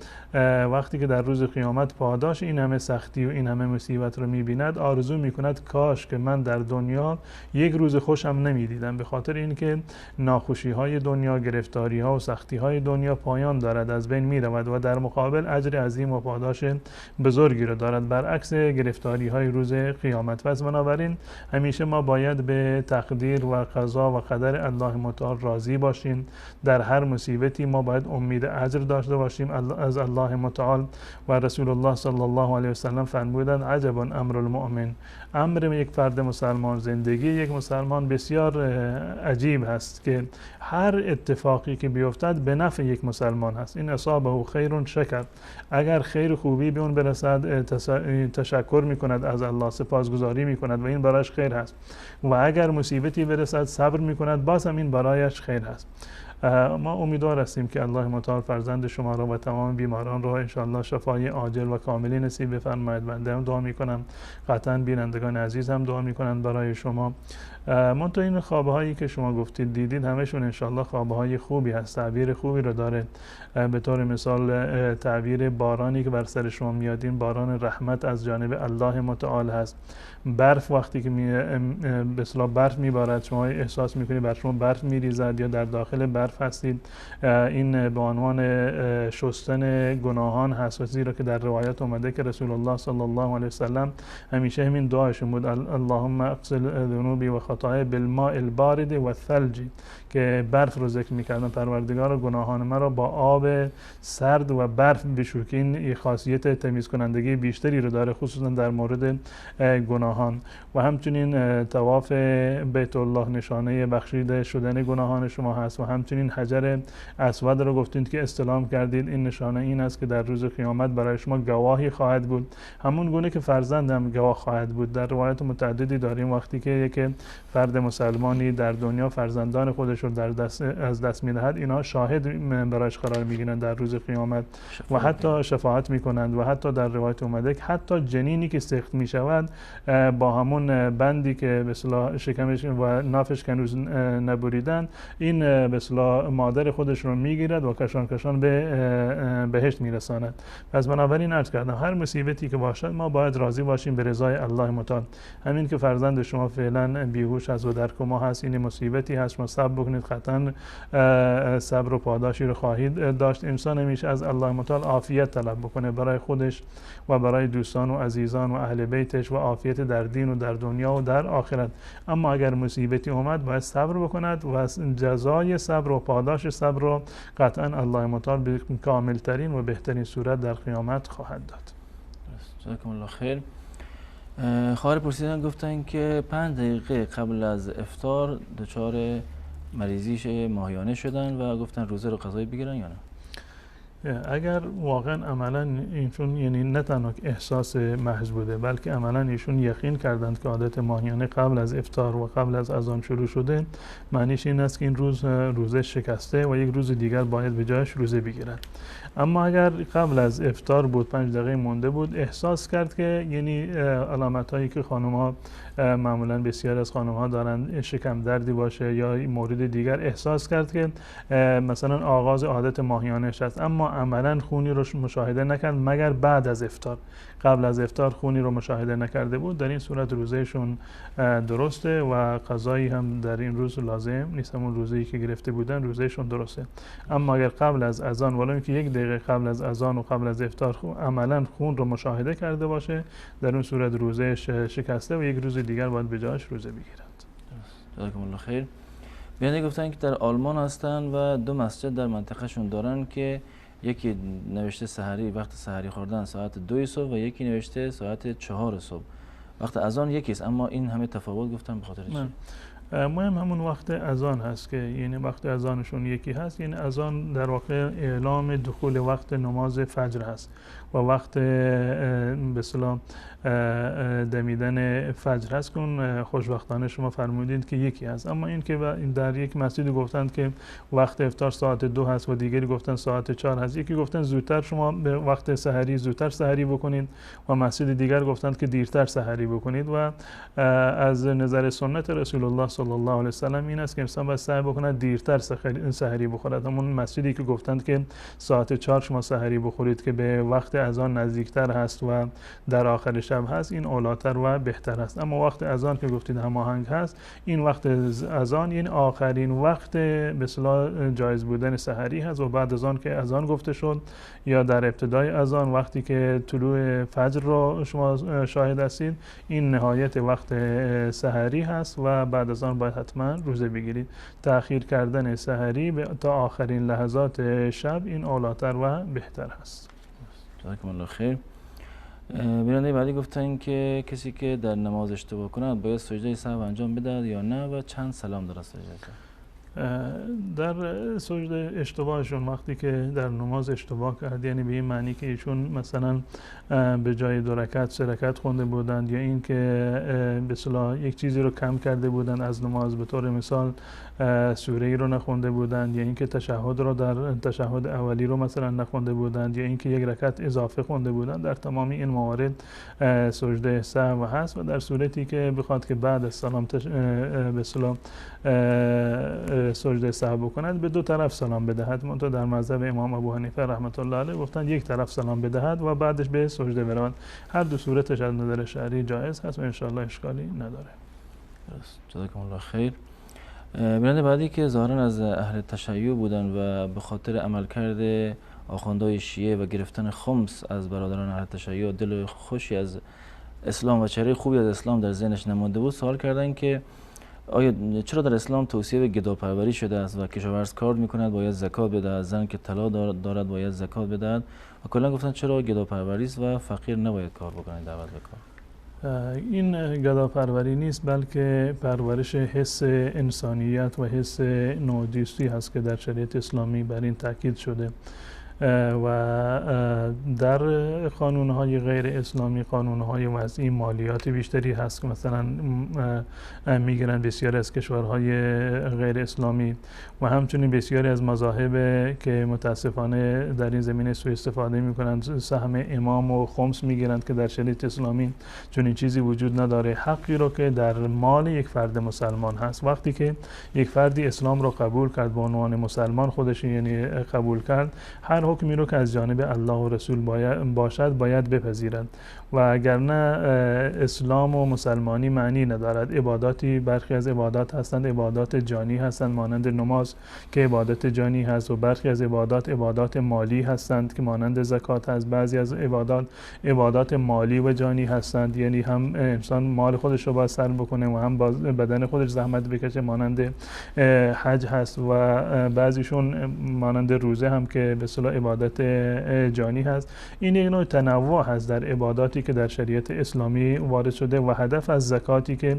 وقتی که در روز قیامت پاداش این همه سختی و این همه مصیبت رو می بیند آرزو می کند کاش که من در دنیا یک روز خوشم نمی دیدم، به خاطر اینکه ناخوشی های دنیا، گرفتاری ها و سختی های دنیا پایان دارد، از بین می رود و در مقابل اجر عظیم و پاداش بزرگی را دارد برعکس گرفتاری های روز قیامت. پس بنابراین همیشه ما باید به تقدیر و قضا و قدر الله متعال راضی باشیم. در هر مصیبتی ما باید امید اجر داشته باشیم از الله متعال و رسول الله صلی الله علیه و سلم فرمودند عجب امر المؤمن، امر یک فرد مسلمان، زندگی یک مسلمان بسیار عجیب هست که هر اتفاقی که بیفتد به نفع یک مسلمان هست. این اصابه خیر شکر، اگر خیر خوبی به اون برسد تشکر میکند از الله، سپاسگزاری میکند و این برایش خیر هست و اگر مصیبتی برسد صبر میکند باز هم این برایش خیر هست. ما امیدوار هستیم که الله متعال فرزند شما را و تمام بیماران را انشاءالله شفای عاجل و کاملی نصیب بفرماید. بنده هم دعا میکنم، قطعا بینندگان عزیز هم دعا میکنن برای شما. منتها این خوابه هایی که شما گفتید دیدید همشون انشاءالله خوابه های خوبی هست، تعبیر خوبی رو داره. به طور مثال تعبیر بارانی که بر سر شما میاد این باران رحمت از جانب الله متعال هست. برف وقتی که به اصطلاح برف میبارد شما احساس میکنید بر شما برف میریزد یا در داخل برف هستید، این به عنوان شستن گناهان هست، زیرا که در روایت اومده که رسول الله صلی الله علیه وسلم همیشه همین دعاشون بود اللهم اغسل ذنوبی و خطایا بالماء البارد و الثلج، که برف رو ذکر میکردن پروردگار گناهان مرا با آب سرد و برف بشو، که این خاصیت تمیز کنندگی بیشتری رو داره خصوصا در مورد گناهان. و همچنین طواف بیت الله نشانه بخشیده شدن گناهان شما هست و همچنین حجر اسود رو گفتید که استلام کردید، این نشانه این است که در روز قیامت برای شما گواهی خواهد بود، همون گونه که فرزندم گواه خواهد بود. در روایت متعددی داریم وقتی که یک فرد مسلمانی در دنیا فرزندان خودش رو از دست میدهد اینها شاهد برایش قرار میگیرند در روز قیامت و حتی شفاعت میکنند و حتی در روایت اومده که حتی جنینی که سخت میشود با همون بندی که به اصطلاح شکمش و نافش کنوز نبریدن این به اصطلاح مادر خودش رو میگیرد و کشان کشان به بهشت میرساند. پس بنابراین عرض کردم هر مصیبتی که باشد ما باید راضی باشیم به رضای الله متعال. همین که فرزند شما فعلا بیهوش است و در کما هست این مصیبتی هست، شما صبر بکنید، قطعا صبر و پاداشی رو خواهید داشت. انسان همیشه از الله متعال عافیت طلب بکنه برای خودش و برای دوستان و عزیزان و اهل بیتش و عافیت در دین و در دنیا و در آخرت. اما اگر مصیبتی اومد باید صبر بکند و جزای صبر و پاداش صبر رو قطعا الله متعال به کامل ترین و بهترین صورت در قیامت خواهد داد. جزاکم الله خیر. خواهر پرسیدن گفتن که 5 دقیقه قبل از افطار دچار مریضیش ماهیانه شدن و گفتن روزه رو قضایی بگیرن یا نه؟ اگر واقعا عملا ایشون یعنی نه تنها احساس محض بوده بلکه عملا ایشون یقین کردند که عادت ماهیانه قبل از افطار و قبل از اذان شروع شده، معنیش این است که این روز روزه شکسته و یک روز دیگر باید به جایش روزه بگیرد. اما اگر قبل از افطار بود 5 دقیقه مونده بود احساس کرد که یعنی علامت هایی که خانم ها معمولا بسیار از خانم ها دارن شکم دردی باشه یا مورد دیگر، احساس کرد که مثلا آغاز عادت ماهیانش است اما عملا خونی رو مشاهده نکرد مگر بعد از افطار، قبل از افطار خونی رو مشاهده نکرده بود، در این صورت روزهشون درسته و قضایی هم در این روز لازم نیست، همون روزه‌ای که گرفته بودن روزهشون درسته. اما اگر قبل از اذان ولو اینکه 1 دقیقه قبل از اذان و قبل از افطار عملا خون رو مشاهده کرده باشه، در اون صورت روزهش شکسته و یک روز دیگر باید به جاش روزه بگیرد. جزاکم الله خیر. بیننده گفتن که در آلمان هستن و 2 مسجد در منطقهشون دارن که یکی نوشته سحری وقت سحری خوردن ساعت 2 صبح و یکی نوشته ساعت 4 صبح. وقت اذان یکیست اما این همه تفاوت گفتن به خاطر چی؟ مهم همون وقت اذان هست که یعنی وقت اذانشون یکی هست، یعنی اذان در واقع اعلام دخول وقت نماز فجر هست و وقت به اصطلاح دمیدن فجر هست که اون خوشبختانه شما فرمودید که یکی هست. اما این که در یک مسجد گفتند که وقت افطار ساعت 2 هست و دیگری گفتن ساعت 4 هست، یکی گفتن زودتر شما به وقت سحری زودتر سحری بکنید و مسجد دیگر گفتند که دیرتر سحری بکنید و از نظر سنت رسول الله صلی الله علیه و سلم این است که انسان باید سعی بکنه دیرتر سحری بخورد. همون مسجدی که گفتند که ساعت 4 شما سحری بخورید که به وقت اذان نزدیکتر هست و در آخر شب هست، این اولاتر و بهتر است. اما وقت اذان که گفتید هماهنگ هست، این وقت اذان این آخرین وقت به اصطلاح جایز بودن سحری هست و بعد از آن که اذان گفته شد یا در ابتدای اذان وقتی که طلوع فجر رو شما شاهد هستید، این نهایت وقت سحری هست و بعد از آن باید حتما روزه بگیرید. تأخیر کردن سحری تا آخرین لحظات شب این اولاتر و بهتر هست. جزاکم الله خیر. بیننده بعدی گفتن که کسی که در نماز اشتباه کند باید سجده سهو انجام بدهد یا نه و چند سلام در سجده؟ در سجده اشتباهشون وقتی که در نماز اشتباه کرد یعنی به این معنی که ایشون مثلا به جای 2 رکعت 3 رکعت خونده بودند یا این که به اصطلاح یک چیزی رو کم کرده بودند از نماز، به طور مثال سوره ای رو نخونده بودند یا اینکه تشهد رو در تشهد اولی رو مثلا نخونده بودند یا اینکه 1 رکعت اضافه خونده بودند، در تمام این موارد سجده سهو هست و در صورتی که بخواد که بعد از سلام به اصطلاح سجده سهو بکند به 2 طرف سلام بدهد. منتها در مذهب امام ابو حنیفه رحمت الله علیه گفتند 1 طرف سلام بدهد و بعدش به سجده برود. هر 2 صورتش از نظر شرعی جایز هست و ان شاء الله اشکالی نداره. جزاکم الله خیر. بیننده بعدی که ظاهرا از اهل تشیع بودن و به خاطر عملکرد آخوندهای شیعه و گرفتن خمس از برادران اهل تشیع دل خوشی از اسلام و چهره خوبی از اسلام در ذهنش نمانده بود، سوال کردن که آیا چرا در اسلام توصیه به گداپروری شده است و کشاورز کار میکند باید زکات بدهد، زن که طلا دارد باید زکات بدهد و کلا گفتن چرا گداپروری است و فقیر نباید کار بکنه، دعوت به کار؟ این گداپروری نیست بلکه پرورش حس انسانیت و حس نودیستی هست که در شریعت اسلامی بر این تاکید شده و در قانونهای غیر اسلامی قانونهای وضعی مالیات بیشتری هست که مثلا میگیرن بسیاری از کشورهای غیر اسلامی و همچنین بسیاری از مذاهب که متاسفانه در این زمینه سوء استفاده میکنن سهم امام و خمس میگیرند که در شریعت اسلامی چنین چیزی وجود نداره. حقی رو که در مال یک فرد مسلمان هست، وقتی که یک فردی اسلام رو قبول کرد به عنوان مسلمان خودش یعنی قبول کرد، هر حکمی رو که از جانب الله و رسول باشد باید بپذیرند و اگر نه اسلام و مسلمانی معنی ندارد. عباداتی برخی از عبادات هستند عبادات جانی هستند مانند نماز که عبادت جانی هست و برخی از عبادات مالی هستند که مانند زکات هست. بعضی از عبادات مالی و جانی هستند یعنی هم انسان مال خودش رو باید صرف بکنه و هم بدن خودش زحمت بکشه مانند حج هست و بعضیشون مانند روزه هم که به اصطلاح عبادت جانی هست. این یک نوع تنوع هست در عباداتی که در شریعت اسلامی وارد شده و هدف از زکاتی که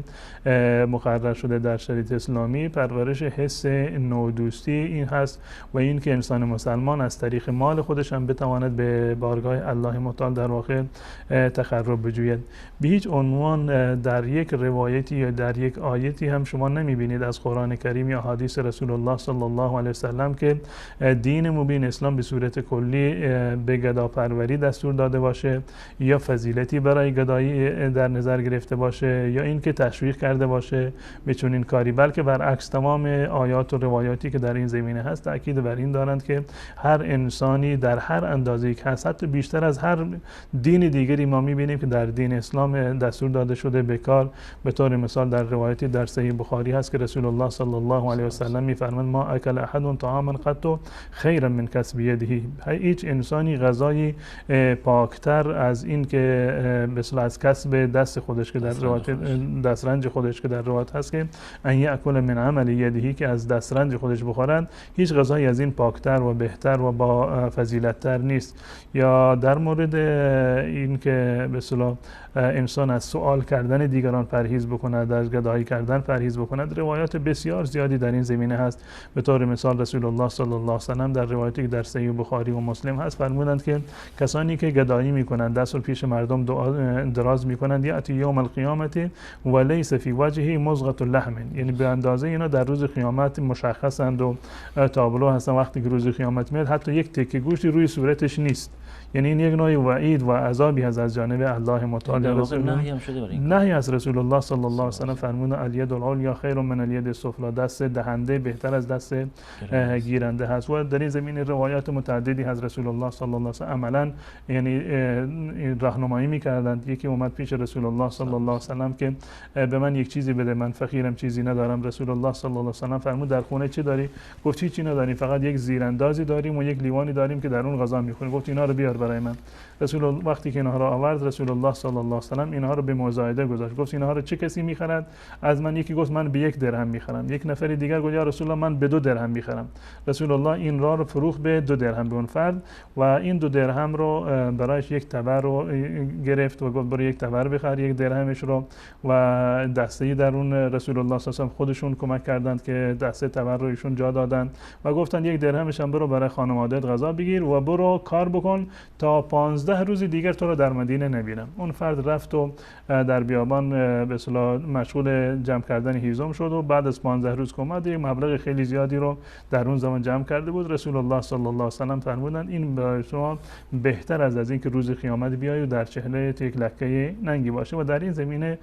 مقرر شده در شریعت اسلامی پرورش حس نودوستی این هست و این که انسان مسلمان از طریق مال خودش هم بتواند به بارگاه الله متعال در واقع تقرب بجوید. به هیچ عنوان در یک روایتی یا در یک آیتی هم شما نمیبینید از قرآن کریم یا حدیث رسول الله صلی الله علیه وسلم که دین مبین اسلام به صورت کلی به گداپروری دستور داده باشه یا فضیلتی برای گدایی در نظر گرفته باشه یا اینکه تشویق کرده باشه به چنین کاری، بلکه برعکس تمام آیات و روایاتی که در این زمینه هست تاکید بر این دارند که هر انسانی در هر اندازه‌ای که هست، حتی بیشتر از هر دین دیگری ما می‌بینیم که در دین اسلام دستور داده شده به کار. به طور مثال در روایتی در صحیح بخاری هست که رسول الله صلی الله علیه و سلم می‌فرمایند ما اکل احد طعاما قط خیرا من کسب یده. هیچ انسانی غذایی پاکتر از این که مثل از کسب دست خودش که در روایت دسترنج خودش که در روایت هست که ان یاکل من عمل یده، که از دسترنج خودش بخورند، هیچ غذایی از این پاکتر و بهتر و با فضیلت‌تر نیست. یا در مورد این که به اصطلاح انسان از سوال کردن دیگران پرهیز بکند، از گدایی کردن پرهیز بکند، روایات بسیار زیادی در این زمینه هست. به طور مثال رسول الله صلی الله علیه و سلم در روایتی که در صحیح بخاری و مسلم هست فرمودند که کسانی که گدایی میکنند، دست رو پیش مردم دراز میکنند، یاتی یوم القیامت و لیس فی وجهه مضغه لحم، یعنی به اندازه اینا در روز قیامت مشخصند و تابلو هستن. وقتی که روز قیامت میاد حتی یک تکه گوشتی روی صورتش نیست. یعنی این یک نوع وعید و عذابی هست از جانب الله متعال. نهی از رسول الله صلی الله علیه و سلم فرمود الید العلیا خیر من الید السفلی، دست دهنده بهتر از دست گیرنده هست. و در این زمینه روایات متعددی از رسول الله صلی الله علیه و سلم عملا یعنی راهنمایی می‌کردند. یکی اومد پیش رسول الله صلی الله علیه و سلم که به من یک چیزی بده، من فقیرم چیزی ندارم. رسول الله صلی الله علیه و سلم فرمود در خونه چی داری؟ گفت چیزی نداریم، فقط یک زیراندازی داریم و یک لیوانی داریم که در اون غذا می‌خوریم. گفت اینا رو بیار برای من. رسول الله وقتی که اینها را آورد، رسول الله صلی الله علیه و سلم اینها را به مزایده گذاشت. گفت اینها را چه کسی می‌خرد؟ از من یکی گفت من به 1 درهم می‌خرم. یک نفر دیگر گفت یا رسول الله من به 2 درهم می‌خرم. رسول الله این را رو فروخت به 2 درهم به اون فرد و این 2 درهم رو برایش یک تبر رو گرفت و گفت برو یک تبر بخر، 1 درهمش رو. و دسته‌ای در اون رسول الله صلی الله علیه و خودشون کمک کردند که دسته تبر رو ایشون جا دادن و گفتن 1 درهمش هم برو برای خانواده‌ات غذا بگیر و برو کار بکن تا 15 روز دیگر تو رو در مدینه نبینم. اون فرد رفت و در بیابان به اصطلاح مشغول جمع کردن هیزم شد و بعد از 15 روز که اومد یک مبلغ خیلی زیادی رو در اون زمان جمع کرده بود. رسول الله صلی الله علیه و سلم فرمودند این برای شما بهتر از این که روز قیامت بیای و در چهره یک لکه ننگی باشه. و در این زمینه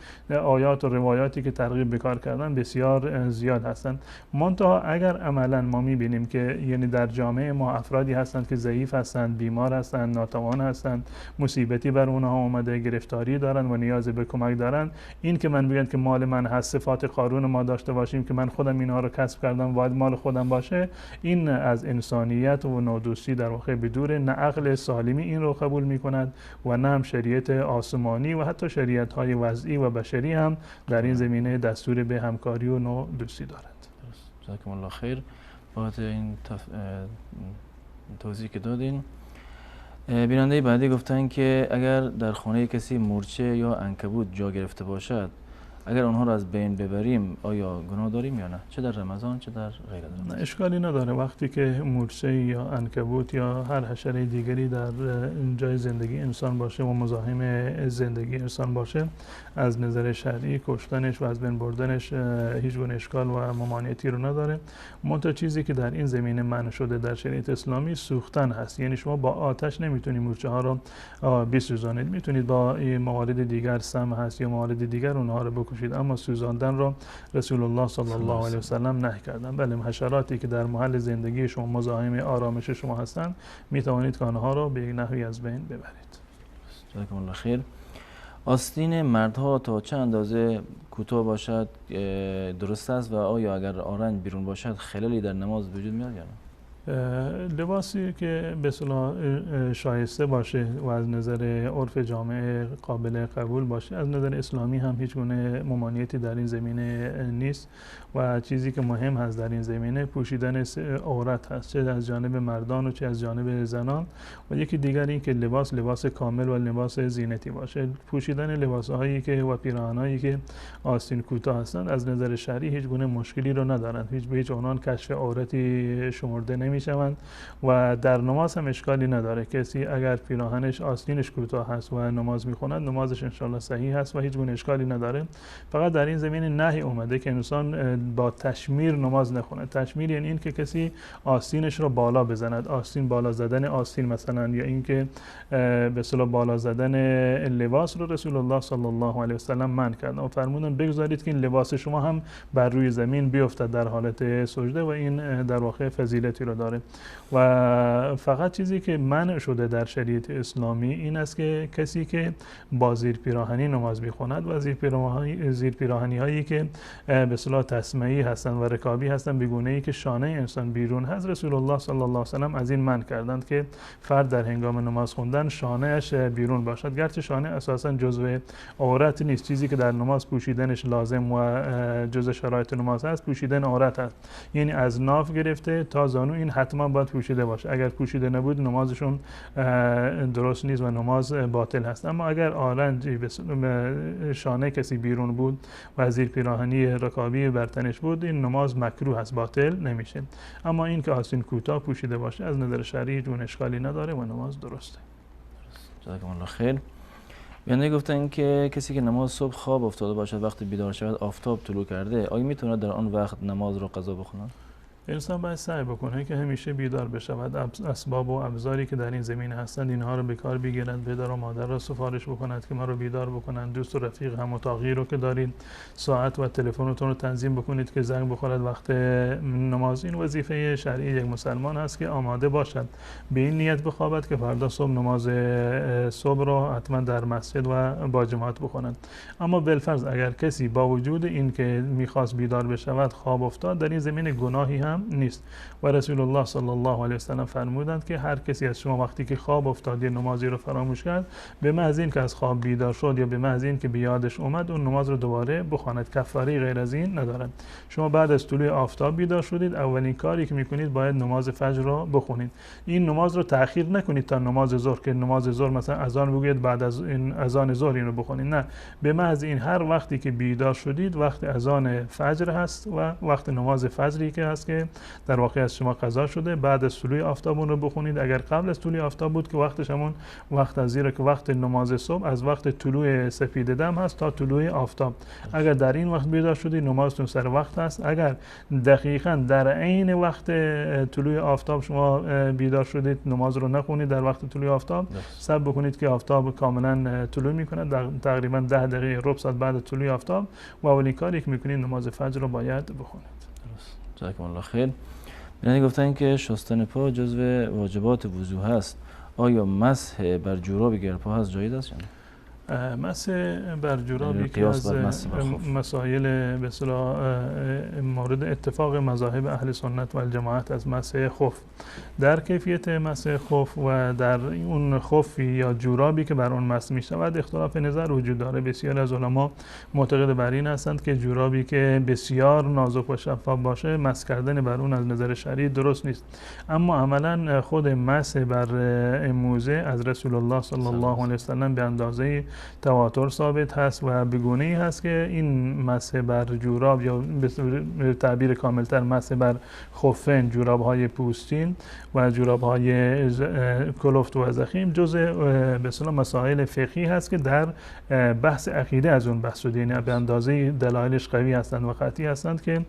آیات و روایاتی که ترغیب به کار کردن بسیار زیاد هستند. منتها اگر عملا ما می‌بینیم که یعنی در جامعه ما افرادی هستند که ضعیف هستند، بیمار هستند، ناتوان هستند، مصیبتی بر اونها اومده، گرفتاری دارن و نیاز به کمک دارن، این که من بگم که مال من هست، صفات قارون ما داشته باشیم که من خودم اینها رو کسب کردم باید مال خودم باشه، این از انسانیت و نودوستی در واقع بدوره. نه عقل سالمی این رو قبول میکند و نه هم شریعت آسمانی و حتی شریعت های وضعی و بشری هم در این زمینه دستور به همکاری و نودوستی دارد. جزاکم الله خیر بابت این توضیح که دادین. بیننده بعدی گفتن که اگر در خانه کسی مورچه یا عنکبوت جا گرفته باشد، اگر آنها را از بین ببریم آیا گناه داریم یا نه؟ چه در رمضان چه در غیر از رمضان؟ اشکالی نداره. وقتی که مورچه یا عنکبوت یا هر حشره دیگری در جای زندگی انسان باشه و مزاحم زندگی انسان باشه، از نظر شرعی کشتنش و از بین بردنش هیچ گونه اشکال و ممانعتی رو نداره. منتها چیزی که در این زمینه منع شده در شریعت اسلامی سوختن هست. یعنی شما با آتش نمیتونید مورچه ها رو بسوزانید، میتونید با موارد دیگر سم هست یا موارد دیگر اونها رو بکشید، اما سوزاندن را رسول الله صلی الله علیه و سلم نهی کردن. بله، حشراتی که در محل زندگی شما مزاحم آرامش شما هستند میتوانید که آنها را به یک نحوی از بین ببرید. جزاکم الله خیر. آستین مردها تا چه اندازه کوتاه باشد درست است و آیا اگر آرنج بیرون باشد خللی در نماز وجود میاد یا نه؟ لباسی که به اصطلاح شایسته باشه و از نظر عرف جامعه قابل قبول باشه، از نظر اسلامی هم هیچ گونه ممانعتی در این زمینه نیست و چیزی که مهم هست در این زمینه پوشیدن عورت هست، چه از جانب مردان و چه از جانب زنان. و یکی دیگر این که لباس کامل و لباس زینتی باشه. پوشیدن لباسهایی که و پیراهنایی که آستین کوتاه هستند از نظر شرعی هیچ گونه مشکلی رو ندارند، به هیچ عنوان کشف عورتی شمرده نمیشوند و در نماز هم اشکالی نداره. کسی اگر پیراهنش آستینش کوتاه هست و نماز میخوند نمازش انشالله صحیح هست و هیچ گونه اشکالی نداره. فقط در این زمینه نهی اومده که انسان با تشمیر نماز نخونه. تشمیر یعنی این که کسی آستینش رو بالا بزند، آستین بالا زدن آستین مثلا، یا اینکه به اصطلاح بالا زدن لباس رو رسول الله صلی الله علیه و سلم منع کردن و فرمودن بگذارید که این لباس شما هم بر روی زمین بیفتد در حالت سجده و این در واقع فضیلتی رو داره. و فقط چیزی که منع شده در شریعت اسلامی این است که کسی که با زیر پیراهنی نماز میخواند و زیر پیراهنی هایی که به اصطلاح تسمیعی هستند و رکابی هستند به گونه‌ای که شانه انسان بیرون هست، رسول الله صلی الله علیه و سلم از این منع کردند که فرد در هنگام نماز خوندن شانه‌اش بیرون باشد. گرچه شانه اساساً جزء عورت نیست، چیزی که در نماز پوشیدنش لازم و جزء شرایط نماز هست پوشیدن عورت هست، یعنی از ناف گرفته تا زانو این حتما باید پوشیده باشه. اگر پوشیده نبود نمازشون درست نیست و نماز باطل هست. اما اگر آرنجی شانه کسی بیرون بود و زیر پیراهنی رکابی برتنش بود این نماز مکروه است، باطل نمیشه. اما این که آستین کوتاه پوشیده باشه از نظر شرعی جون اشکالی نداره و نماز درسته. جزاکم الله خیر. بیانده گفتن که کسی که نماز صبح خواب افتاده باشد وقتی بیدار شود آفتاب طلوع کرده، آیا میتونه در آن وقت نماز رو قضا بخونه؟ انسان باید سعی بکنه که همیشه بیدار بشود. اسباب و ابزاری که در این زمینه هستند اینها رو به کار بگیرند، پدر و مادر را سفارش بکنند که ما رو بیدار بکنند، دوست و رفیق هم اتاقی رو که دارید ساعت و تلفنتون رو تنظیم بکنید که زنگ بخورد وقت نماز. این وظیفه شرعی یک مسلمان است که آماده باشد، به این نیت بخوابد که فردا صبح نماز صبح رو حتما در مسجد و با جماعت بخونند. اما بالفرض اگر کسی با وجود این که میخواست بیدار بشود خواب افتاد، در این زمینه گناهی هم نیست و رسول الله صلی الله علیه و سلم فرمودند که هر کسی از شما وقتی که خواب افتاد یا نمازی رو فراموش کرد، به محض این که از خواب بیدار شد یا به محض این که به یادش اومد اون نماز رو دوباره بخواند، کفاره غیر از این ندارد. شما بعد از طلوع آفتاب بیدار شدید، اولین کاری که میکنید باید نماز فجر رو بخونید. این نماز رو تأخیر نکنید تا نماز ظهر که نماز ظهر مثلا اذان بگوید بعد از این اذان ظهر اینو بخونید، نه، به محض این هر وقتی که بیدار شدید وقت اذان فجر هست و وقت نماز فجری که هست که در واقع از شما قضا شده، بعد از طلوع آفتاب اون رو بخونید. اگر قبل از طلوع آفتاب بود که وقتش همون وقت از زیرا که وقت نماز صبح از وقت طلوع سپید دم هست تا طلوع آفتاب. اگر در این وقت بیدار شدید نمازتون سر وقت هست. اگر دقیقاً در عین وقت طلوع آفتاب شما بیدار شدید نماز رو نخونید در وقت طلوع آفتاب، صبر بکنید که آفتاب کاملا طلوع میکنه، تقریبا 10 دقیقه ربع ساعت بعد طلوع آفتاب و اولین کاری که میکنید نماز فجر رو باید بخونید. جزاکم الله خیر. یعنی گفتن که شستن پا جزو واجبات وضو هست، آیا مسح بر جوراب گرپا هست جایز است یا نه؟ مسح بر جوراب یکی از مسائل به اصطلاح مورد اتفاق مذاهب اهل سنت و الجماعت از مسح خف. در کیفیت مسح خف و در اون خفی یا جورابی که بر اون مسح می شود اختلاف نظر وجود داره. بسیار از علما معتقد بر این هستند که جورابی که بسیار نازک و شفاف باشه مسح کردن بر اون از نظر شرعی درست نیست. اما عملا خود مسح بر موزه از رسول الله صلی الله علیه و سلم به اندازه تواتر ثابت هست و به گونه‌ای هست که این مسح بر جوراب یا به تعبیر کاملتر مسح بر خفین، جوراب‌های پوستین و جوراب‌های کلفت و ضخیم جزء به اصطلاح مسائل فقهی هست که در بحث عقیده از اون بحث شده، یعنی به اندازه دلایلش قوی هستند و قطعی هستند که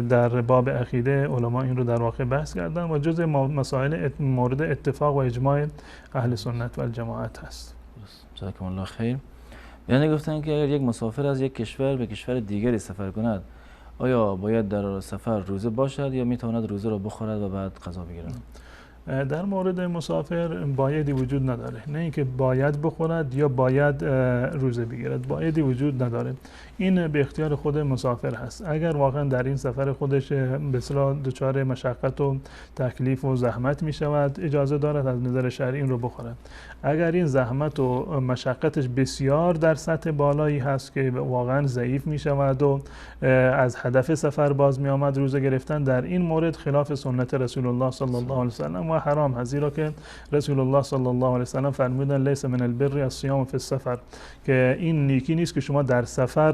در باب عقیده علما این رو در واقع بحث کردن و جزء مسائل مورد اتفاق و اجماع اهل سنت و الجماعت هست. جزاکم الله خیر. یعنی گفتن که اگر یک مسافر از یک کشور به کشور دیگری سفر کند، آیا باید در سفر روزه باشد یا میتواند روزه را بخورد و بعد قضا بگیرد؟ در مورد مسافر بایدی وجود نداره، نه اینکه باید بخورد یا باید روزه بگیرد، بایدی وجود نداره. این به اختیار خود مسافر هست. اگر واقعا در این سفر خودش به اصطلاح دچار مشقت و تکلیف و زحمت می شود، اجازه دارد از نظر شرعی این رو بخورد. اگر این زحمت و مشقتش بسیار در سطح بالایی هست که واقعا ضعیف می شود و از هدف سفر باز می آمد، روزه گرفتن در این مورد خلاف سنت رسول الله صلی الله علیه و سلم و حرام هست، زیرا که رسول الله صلی الله علیه و سلم فرمودن لیس من البر الصیام فی السفر، که این نیکی نیست که شما در سفر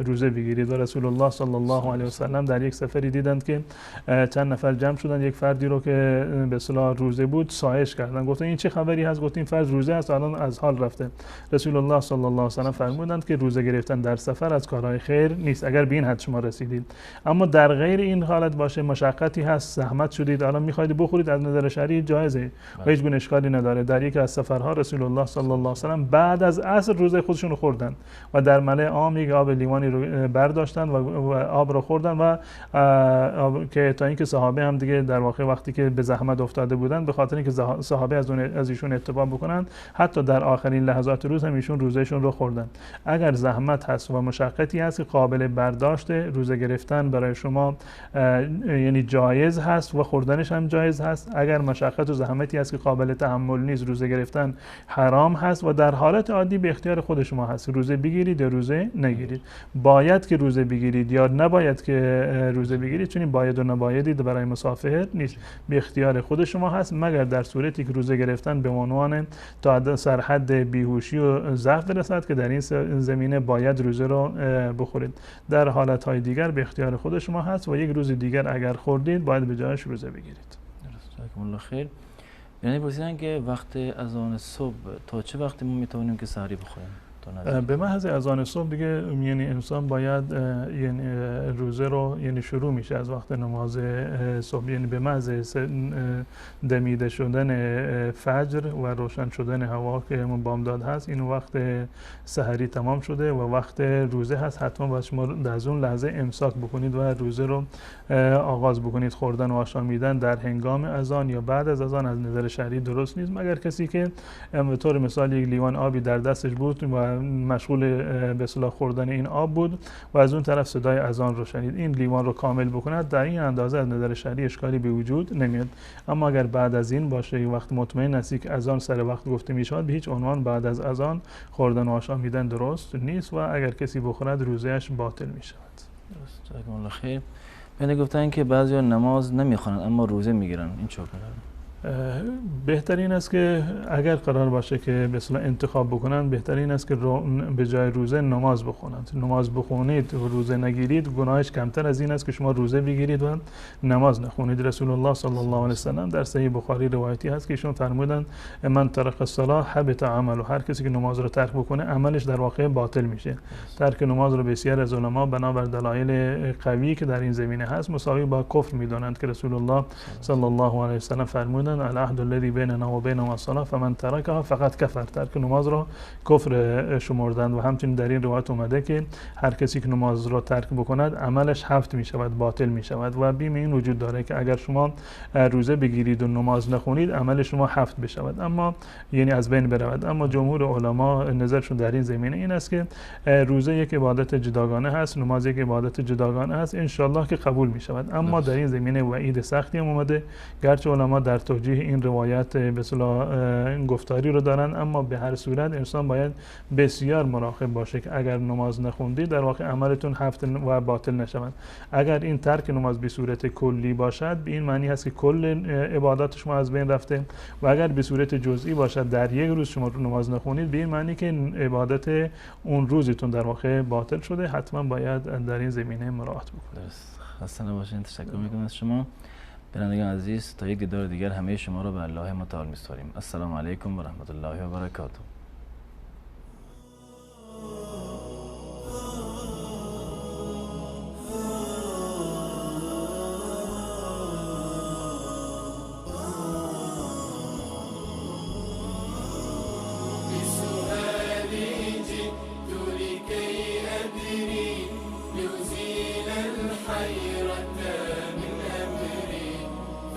روزه بگیرید. و رسول الله صلی الله علیه و سلم در یک سفری دیدند که چند نفر جمع شدن، یک فردی رو که به اصطلاح روزه بود سایش کردن، گفتن این چه خبری هست؟ گفتیم فرض روزه است، الان از حال رفته. رسول الله صلی الله علیه و سلم فرمودند که روزه گرفتن در سفر از کارهای خیر نیست، اگر به این حد شما رسیدید. اما در غیر این حالت باشه، مشقتی هست، زحمت شدید، الان میخواید بخورید، از نظر شرعی جایزه و هیچ گونه اشکالی نداره. در یکی از سفرها رسول الله صلی الله علیه و سلم بعد از عصر روزه خودشون رو خوردن و در ملأ عام یک آب لیوانی رو برداشتن و آب رو خوردن و که تا اینکه صحابه هم دیگه در واقع وقتی که به زحمت افتاده بودن، به خاطر اینکه صحابه از ایشون اتباع بکنن، حتی در آخرین لحظات روز هم ایشون روزهشون رو خوردن. اگر زحمت هست و مشقتی هست که قابل برداشت، روزه گرفتن برای شما یعنی جایز هست و خوردنش هم جایز هست. اگر مشقت و زحمتی هست که قابل تحمل نیست، روزه گرفتن حرام هست و در حالت عادی به اختیار خود شما هست، روزه بگیرید یا روزه نگیرید. باید که روزه بگیرید یا نباید که روزه بگیرید، چون این باید و نبایدی برای مسافر نیست، به اختیار خود شما هست، مگر در صورتی که روزه گرفتن به عنوان تا سرحد بیهوشی و ضعف برسد که در این زمینه باید روزه رو بخورید. در حالتهای دیگر به اختیار خود شما هست و یک روز دیگر اگر خوردید باید به جایش روزه بگیرید. جزاکم الله خیر. یعنی پرسیدن که وقت اذان صبح تا چه وقتی ما میتونیم که سحری بخوریم؟ به محض اذان صبح دیگه یعنی انسان باید یعنی روزه رو یعنی شروع میشه از وقت نماز صبح، یعنی به محض دمیده شدن فجر و روشن شدن هوا که بامداد هست، این وقت سحری تمام شده و وقت روزه هست. حتما باید شما در اون لحظه امساک بکنید و روزه رو آغاز بکنید. خوردن و آشامیدن در هنگام اذان یا بعد از اذان از نظر شرعی درست نیست، مگر کسی که به طور مثال یک لیوان آبی در دستش بود و مشغول به اصطلاح خوردن این آب بود و از اون طرف صدای اذان رو شنید، این لیوان رو کامل بکند، در این اندازه از نظر شرعی اشکالی به وجود نمیاد. اما اگر بعد از این باشه، وقت مطمئن است که اذان سر وقت گفته میشود، به هیچ عنوان بعد از اذان خوردن و آشامیدن درست نیست و اگر کسی بخورد روزهش باطل میشود. درست. جزاکم الله خیر. بنده گفتن که بعضیا نماز نمیخوانند اما روزه میگیرن، این چه کاره؟ بهترین است که اگر قرار باشه که به اصطلاح انتخاب بکنن، بهترین است که به جای روزه نماز بخونند. نماز بخونید و روزه نگیرید گناهش کمتر از این است که شما روزه بگیرید و نماز نخونید. رسول الله صلی الله علیه و سلم در صحیح بخاری روایتی هست که ایشون فرمودند من ترک الصلاه حبط عمله، هر کسی که نماز رو ترک بکنه عملش در واقع باطل میشه. ترک نماز رو بسیار از علما بنابر دلایل قوی که در این زمینه هست مساوی با کفر میدونند که رسول الله صلی الله علیه و سلم فرمودند العهد الذی بیننا و بینهم الصلاة فمن ترکها فقط کفر، ترک نماز رو کفر شمردند. و همچنین در این روایت اومده که هر کسی که نماز رو ترک بکند عملش حبط می شود، باطل می شود. و بیم این وجود داره که اگر شما روزه بگیرید و نماز نخونید عمل شما حبط بشود، اما یعنی از بین برود. اما جمهور علما نظرشون در این زمینه این است که روزه یک عبادت جداگانه هست، نماز یک عبادت جداگانه هست، ان شاء الله که قبول می شود. اما در این زمینه وعید سختی هم اومده، گرچه علما در توجیه این روایت به اصطلاح گفتاری رو دارن، اما به هر صورت انسان باید بسیار مراقب باشه که اگر نماز نخوندید در واقع عملتون حبط و باطل نشود. اگر این ترک نماز به صورت کلی باشد به این معنی هست که کل عبادات شما از بین رفته، و اگر به صورت جزئی باشد در یک روز شما نماز نخونید به این معنی که عبادت اون روزتون در واقع باطل شده. حتما باید در این زمینه مراعات بکنید. درست. خسته نباشید. تشکر میکنم از شما. بینندگان عزیز، تا یک دیدار دیگر همه شما را به الله متعال می‌سپاریم. السلام علیکم و رحمت الله و برکاته.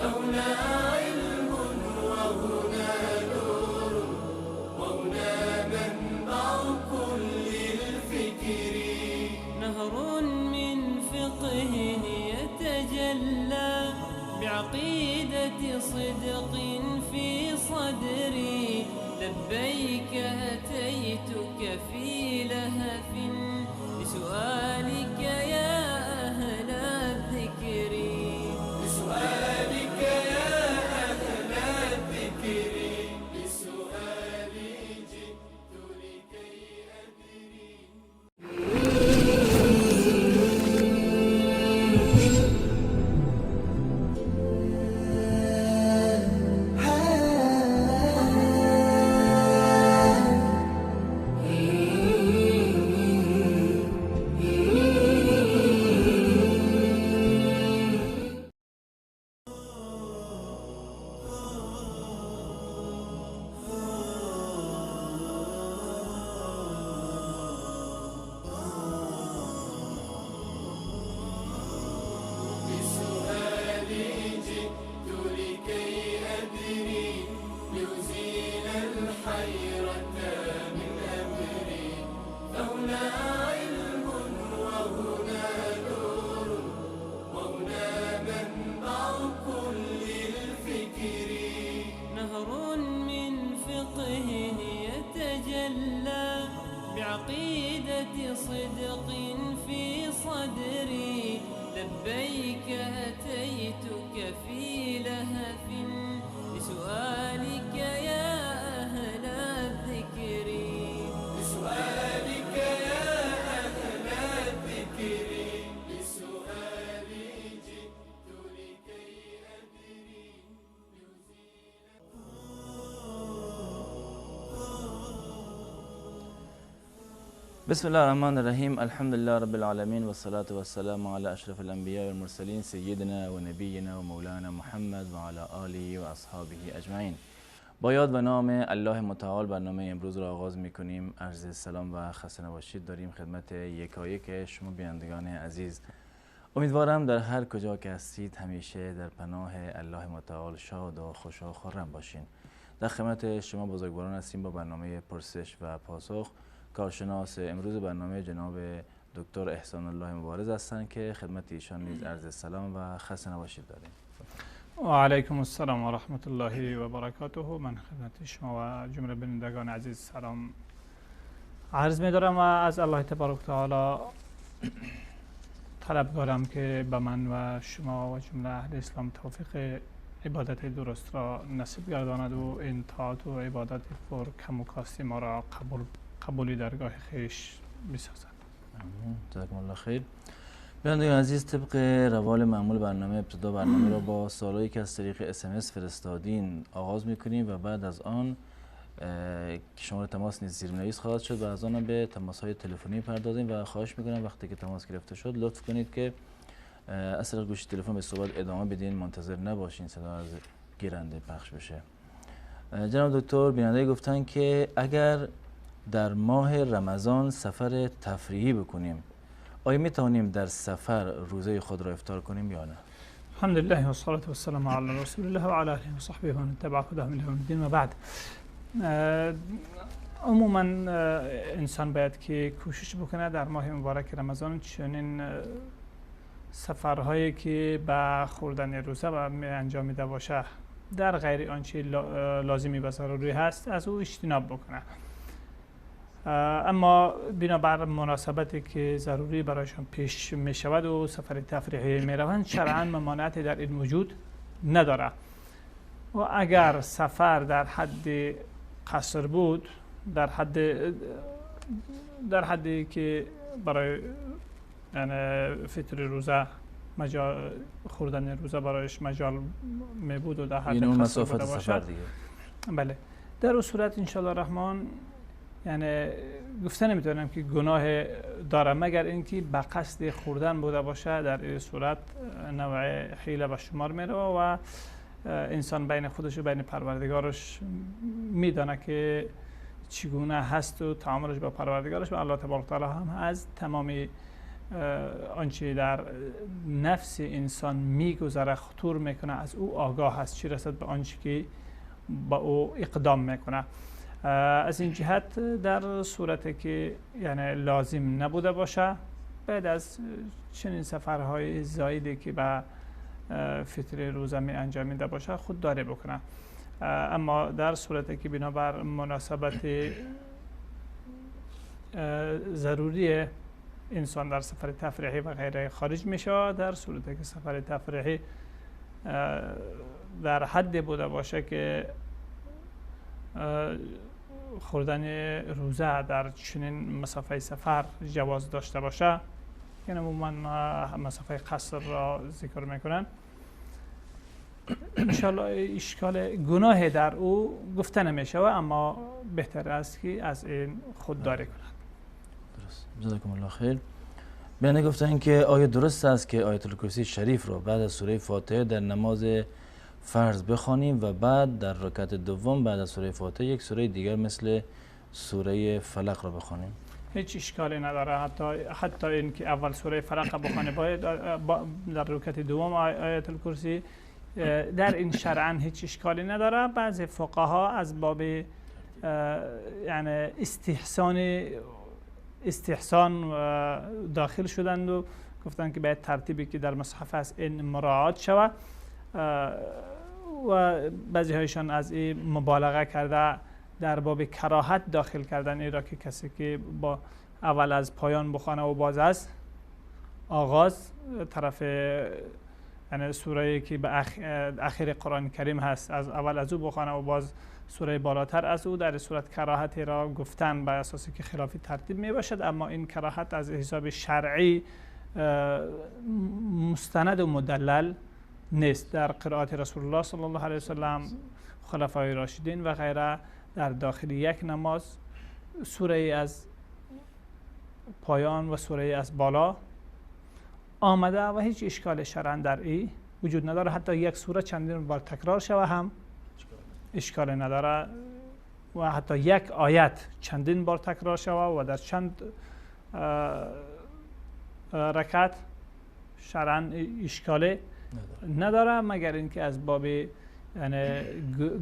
لولا علم بعقيدة صدق في صدري لبيك أتيتك في لهف بسؤالك يا أهل الذكر بسؤالك يا أهل الذكر بسؤالي جئت لكي أدري بعقيدة صدق في صدري لبيك أتيتك في لهف بسؤالك يا أهل الذكر بسؤالك يا أهل الذكر بسؤالي جئت لكي أدري بسم الله الرحمن الرحیم. الحمد لله رب العالمین و الصلاة و السلام علی اشرف الانبیاء و المرسلین سیدنا و نبینا و مولانا محمد و علی آله و اصحابه اجمعین. با یاد و نام الله متعال برنامه امروز را آغاز میکنیم. عرض سلام و خسته نباشید داریم خدمت یکایک شما بینندگان عزیز. امیدوارم در هر کجا که هستید همیشه در پناه الله متعال شاد و خوش و خرم باشین. در خدمت شما بزرگواران هستیم با برنامه پرسش و پاسخ. کارشناس امروز برنامه جناب دکتر احسان الله مبارز هستند که خدمت ایشان نیز عرض سلام و خسته نباشید داریم. و علیکم السلام و رحمت الله و برکاته. من خدمت شما و جمله بینندگان عزیز سلام عرض می دارم و از الله تبارک و تعالی طلبگارم که به من و شما و جمله اهل اسلام توفیق عبادت درست را نصیب گرداند و این طاعت و عبادت پر کم و کاستی ما را قبولی درگاه خیش بسازد. جزاکم الله خیر. بینندگان عزیز، طبق روال معمول برنامه ابتدا برنامه را با سوالایی که از طریق SMS فرستادین آغاز میکنیم و بعد از آن که شماره تماس نیز زیرنویس خواهد شد و از آن به تماس‌های تلفنی پردازیم و خواهش میکنم وقتی که تماس گرفته شد لطف کنید که از طریق گوشی تلفن به صحبت ادامه بدین، منتظر نباشین صدا از گیرنده پخش بشه. جناب دکتر، بیننده گفتن که اگر در ماه رمضان سفر تفریحی بکنیم آیا می توانیم در سفر روزه خود را افطار کنیم یا نه؟ الحمدلله و الصلاة و السلام علی رسول الله و علی آله و صحبه و من تبع هداهم الی یوم الدین و بعد. عموما انسان باید که کوشش بکنه در ماه مبارک رمضان چنین سفرهایی که به خوردن روزه و انجام میده باشه در غیر آنچه لازمی و ضروری هست از او اجتناب بکنه. اما بنابر مناسبتی که ضروری برایشان پیش می شود و سفر تفریحی می روند شرعاً ممانعتی در این وجود نداره و اگر سفر در حد قصر بود در حدی که برای یعنی فطر روزه مجال خوردن روزه برایش مجال می بود و در حد قصر بوده باشد، بله، در اون صورت انشاءالله الرحمن یعنی گفته نمیتونم که گناه داره مگر اینکه به قصد خوردن بوده باشه. در این صورت نوع حیله به شمار میره و انسان بین خودش و بین پروردگارش میدانه که چگونه هست و تعاملش با پروردگارش و الله تبارک تعالی هم از تمام آنچه در نفس انسان میگذره خطور میکنه از او آگاه هست، چی رسد به آنچه که با او اقدام میکنه. از این جهت در صورتی که یعنی لازم نبوده باشه بعد از چنین سفرهای زایدی که به فطر روزه می انجامیده باشه خودداری بکنه. اما در صورتی که بنابر مناسبت ضروری انسان در سفر تفریحی و غیره خارج میشه، در صورتی که سفر تفریحی در حد بوده باشه که خوردن روزه در چنین مسافه سفر جواز داشته باشه، که عموما مسافه قصر را ذکر میکنن، انشالله اشکال گناه در او گفته نمیشه، اما بهتر است که از این خودداری کند. درست. جزاکم الله خیر. بیننده گفتن که آیا درست است که آیت الکرسی شریف را بعد از سوره فاتحه در نماز فرض بخوانیم و بعد در رکعت دوم بعد از سوره فاتحه یک سوره دیگر مثل سوره فلق را بخوانیم؟ هیچ اشکالی نداره. حتی این که اول سوره فلق بخوانه باید در رکعت دوم آیت الکرسی، در این شرعاً هیچ اشکالی نداره. بعضی فقها از باب یعنی استحسان داخل شدند و گفتن که باید ترتیبی که در مصحف است این مراعات شود، و بعضی هایشان از این مبالغه کرده در باب کراهت داخل کردن این را که کسی که با اول از پایان بخوانه و باز از آغاز طرف یعنی سوره که به اخیر قرآن کریم هست از اول از او بخوانه و باز سوره بالاتر از او، در صورت کراهت را گفتن بر اساسی که خلاف ترتیب می باشد، اما این کراهت از حساب شرعی مستند و مدلل نیست. در قرائت رسول الله صلی الله علیه وسلم، خلفای راشدین و غیره در داخل یک نماز سوره از پایان و سوره از بالا آمده و هیچ اشکال شرعاً در این وجود نداره. حتی یک سوره چندین بار تکرار شوه هم اشکال نداره، و حتی یک آیت چندین بار تکرار شوه و در چند رکعت شرعاً اشکال نداره، مگر اینکه از باب یعنی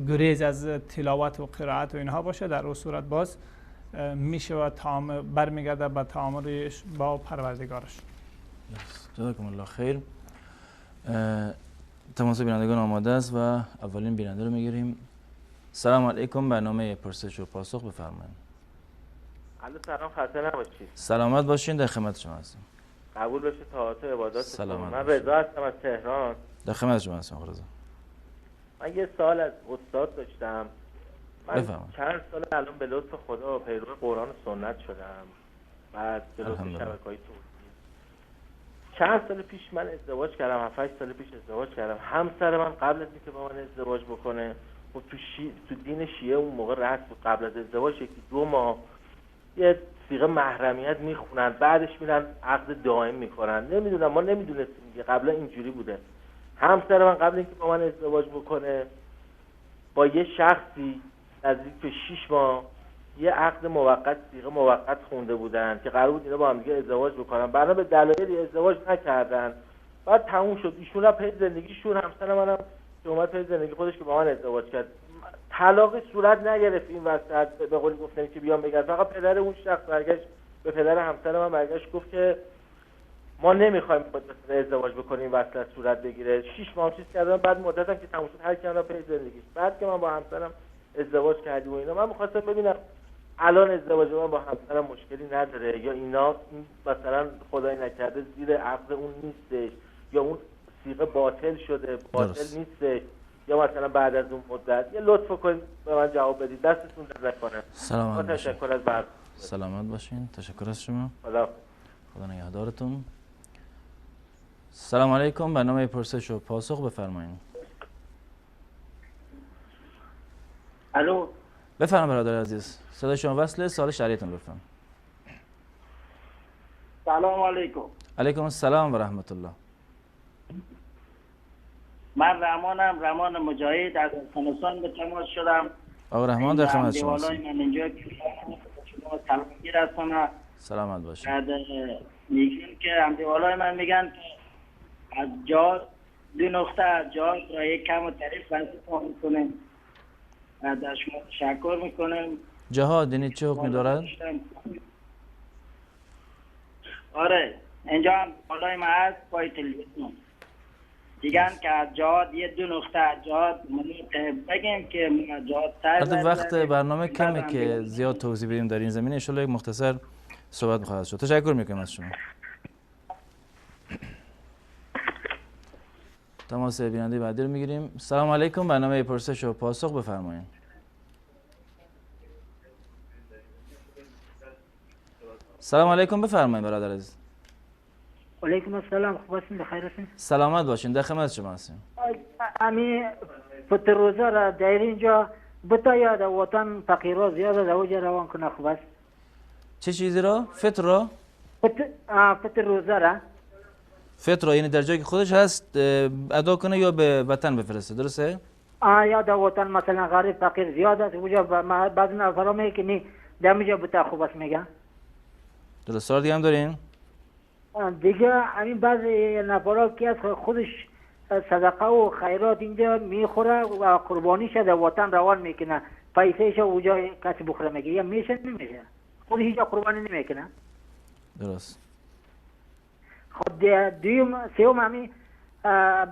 گریز از تلاوت و قرائت و اینها باشه. در اون صورت باز میشه و برمیگرده به تعاملش با پروردگارش. جزاکم الله خیر. تماس بینندگان آماده است و اولین بیننده رو میگیریم. سلام علیکم، برنامه پرسش و پاسخ بفرمایید. الو سلام، خسته نباشید. سلامت باشین، در خدمت شما هستم. قبول بشه طاعات و عبادات. سلامت من رضا هستم از تهران. در خدمت شما هستم رضا. من یه سوال از استاد داشتم. من بفرمایید. چند سال الان به لطف خدا پیرو قرآن و سنت شدم. بعد به لطف شبکه‌های توحیدی. چند سال پیش من ازدواج کردم، 7-8 سال پیش ازدواج کردم. همسر من قبل از اینکه با من ازدواج بکنه، خب تو دین شیعه اون موقع رسم بود قبل از ازدواج 1-2 ماه یه صیغه محرمیت میخونن، بعدش میرن عقد دائم میکنن. نمیدونم، ما نمیدونستیم که قبلا اینجوری بوده. همسر من قبل اینکه با من ازدواج بکنه با یه شخصی نزدیک به 6 ماه یه عقد موقت، صیغه موقت خونده بودن که قرار بود اینا با هم دیگه ازدواج بکنن. بعدا به دلایلی ازدواج نکردن. بعد تموم شد. ایشون هم پی زندگیشون، همسر منم که اومد پی زندگی خودش که با من ازدواج کرد. طلاق صورت نگرفت این وسط، به قولی گفتم که بیام بگم. فقط پدر اون شخص برگشت به پدر همسر من برگشت گفت که ما نمیخوایم ازدواج بکنیم، وصلت صورت بگیره. 6 ماه چیز کردم. بعد مدتم که تموم شد هر کی اون پی زندگیش. بعد که من با همسرم ازدواج کردیم و اینا، من می‌خواستم ببینم الان ازدواج من با همسرم مشکلی نداره یا اینا مثلا خدای نکرده زیر عقد اون نیستش یا اون صیغه باطل شده، باطل نیستش، یا مثلا بعد از اون مدت. یه لطف کنید به من جواب بدید. دستتون درد نکنه. سلامت باشین. تشکر از برنامه. سلامت باشین. تشکر از شما. خدا نگهدارتون. سلام علیکم، برنامه پرسش و پاسخ بفرمایید. الو، بفرمایید برادر عزیز. صدای شما وصله، سوال شرعیتون بفرمایید. سلام علیکم. علیکم السلام و رحمت الله. من رحمان مجاهد از افغانستان به تماس شدم. آقا رحمان در خدمت شما هستم. من اینجا شما سلامتی هستم. سلامت باشید. میگن که همدیوالای من میگن که از جهاد 2 نقطه از جهاد را یک کم و تعریف وظیفه میکنیم. از شما تشکر میکنم. جهاد یعنی چه حکمی دارد؟ آره، اینجا هم بالای ما هست پای تلویزیون. دیگن که از جهاد یه دو نقطه از جهاد بگیم که جهاد البته وقت برنامه کمه که زیاد توضیح بدیم در این زمینه. ان شاءالله یک مختصر صحبت خواهد شد. تشکر میکنم از شما. تماس بیننده بعدی رو میگیریم. سلام علیکم، برنامه پرسش و پاسخ، بفرمایید. سلام علیکم، بفرمایید برادر عزیز. علیکم السلام، خوب هستین؟ بخیر هستین؟ سلامت باشین، در خدمت شما هستیم. امی فطر روزه را در اینجا بتا یا در وطن فقیرها زیاده در اوجه روان کنه، خوب است؟ چه چیزی را؟ فطر را؟ فطر روزه را. فطر را یعنی در جایی که خودش هست ادا کنه یا به وطن بفرسته، درسته؟ یا در وطن مثلا غریب فقیر زیاد است اوجه بعض نفرها میگه که نی در اینجا بتا خوب است میگن. درست. سوال دیگه هم دارین؟ دیگه همین بعضی نفرها که از خودش صدقه و خیرات اینجا میخوره و قربانیش در وطن روان میکنه، پیسهش اوجا کسی بخوره میگه، یا میشه نمیشه، خودش اینجا قربانی نمیکنه. درست. خب دویم سوم همین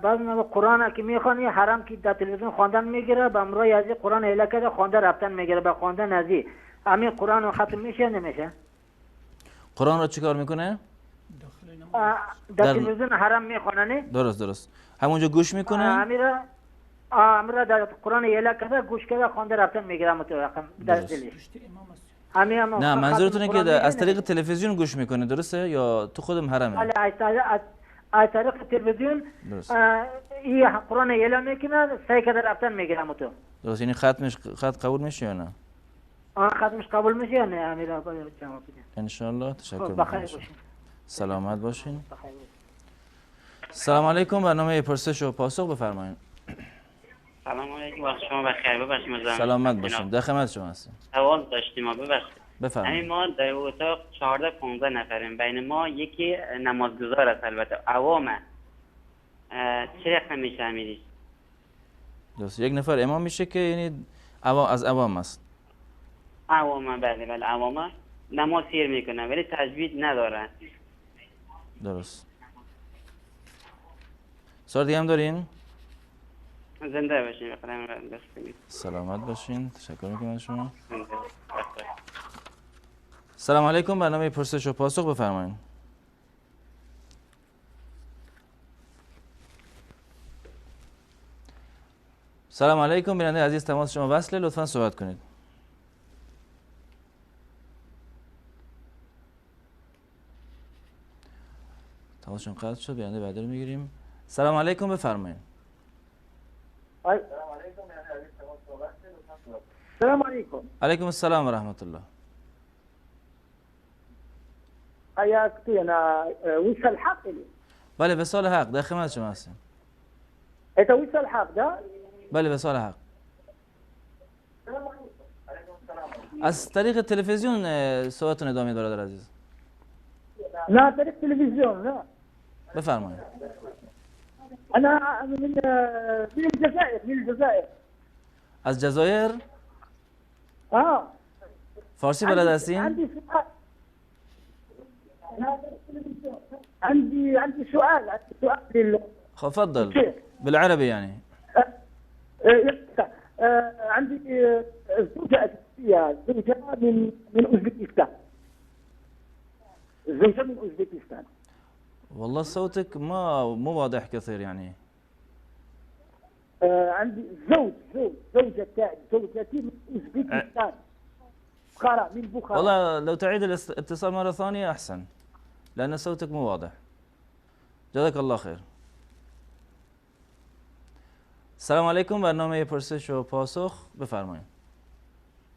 بعض قرآن که میخوانی حرام که در تلویزیون خواندن میگیره، به امرای ازی قرآن اله کرده خوانده رفتن میگیره، به خواندن ازی همین قرآن ختم میشه نمیشه؟ قرآن را چیکار میکنه؟ در تلویزیون حرام میخونه نه؟ درست. همونجا گوش میکنه؟ امیر در قرآن اله کرده گوش کرده خوانده رفتن میگیره متوقع در دلش. نه منظورتونه که از طریق تلویزیون گوش میکنه، درسته؟ یا تو خودم حرمه؟ بله از طریق تلویزیون این قرآن اله میکنه، سعی کرده رفتن میگیره متو. درست. یعنی خط قبول میشه یا نه؟ ختمش قبول میشه یا نه؟ امیر جواب بده ان شاء الله. تشکر میکنم. سلامت باشین. سلام علیکم، برنامه پرسش و پاسخ، بفرمایید. سلام علیکم، وقت شما بخیر. ببخشید سلامت باشین، در خدمت شما هستیم. سوال داشتیم، ببخشید. بفرمایید. همین ما در اتاق 14-15 نفریم، بین ما یکی نمازگزار است، البته عوامه، چه رقم میشه امیریش؟ درست. یک نفر امام میشه که یعنی از عوام است. عوامه، بله عوامه، نماز سیر میکنه ولی تجوید نداره. درست. سوال دیگه هم دارین؟ زنده باشین، بخیرم دست کنید. سلامت باشین، تشکر میکنم از شما. سلام علیکم، برنامه پرسش و پاسخ، بفرمایید. سلام علیکم، بیننده عزیز، تماس شما وصله، لطفا صحبت کنید. تماسشون قطع شد، بیننده بعدی رو میگیریم. سلام علیکم، بفرمایید. السلام علیکم. علیکم السلام و رحمت الله. أنا وصل الحق لي. بله وصال حق، در خدمت شما هستیم. أنت وصل الحق ده؟ بله وصال حق. از طریق تلویزیون صحبتتون ادامه برادر عزیز. لا طريق تلفزيون لا. بفرمایید. أنا من الجزائر. از جزایر؟ فارسی بلد هستین؟ عندي سؤال خب تفضل بالعربي يعني. عندي زوجة أساسية، زوجة من أوزبكستان. والله صوتك مو واضح كثير يعني. عندي زوجتي من أوزبكستان. بخارى. والله لو تعيد الاتصال مرة ثانية أحسن، لأن صوتك مو واضح. جزاك الله خير. السلام علیکم، برنامه پرسش و پاسخ، بفرمایید.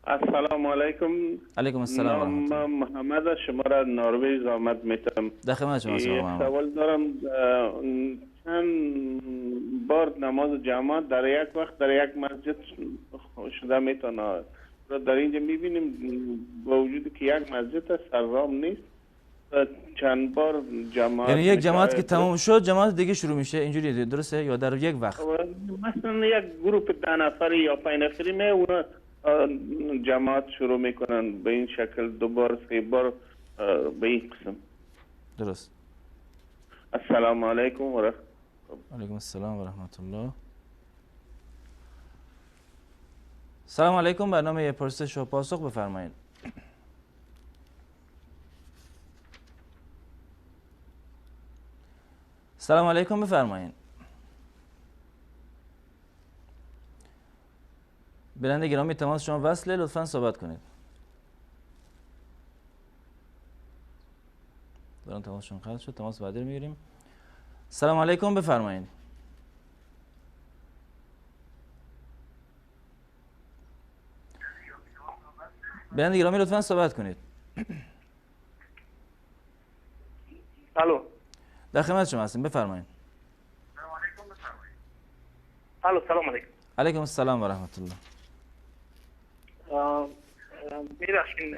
السلام علیکم. علیکم السلام و رحمت الله. محمد، شما را نروژ آمد میتم. در خدمت شما هستم. سوال دارم، چند بار نماز جماعت در یک وقت در یک مسجد شده میتونه؟ در اینجا میبینیم با وجود که یک مسجد است سررام نیست، چند بار جماعت، یعنی یک جماعت که تمام شد جماعت دیگه شروع میشه، اینجوری درسته؟ یا در یک وقت مثلا یک گروپ 10 نفری یا 5 نفری اونا جماعت شروع میکنن به این شکل، 2 بار 3 بار به این قسم. درست. السلام علیکم و علیکم السلام و رحمت الله. سلام علیکم، برنامه پرسش و پاسخ بفرمایید. سلام علیکم بفرمایید. بیننده گرامی تماس شما وصله، لطفاً صحبت کنید. دارن تماسشون قطع شد، تماس بعدی رو میگیریم. سلام علیکم بفرمایید. بیننده گرامی لطفاً صحبت کنید. الو. در خدمت شما هستیم، بفرمایید. الو سلام علیکم. علیکم السلام و رحمت الله. میبخشین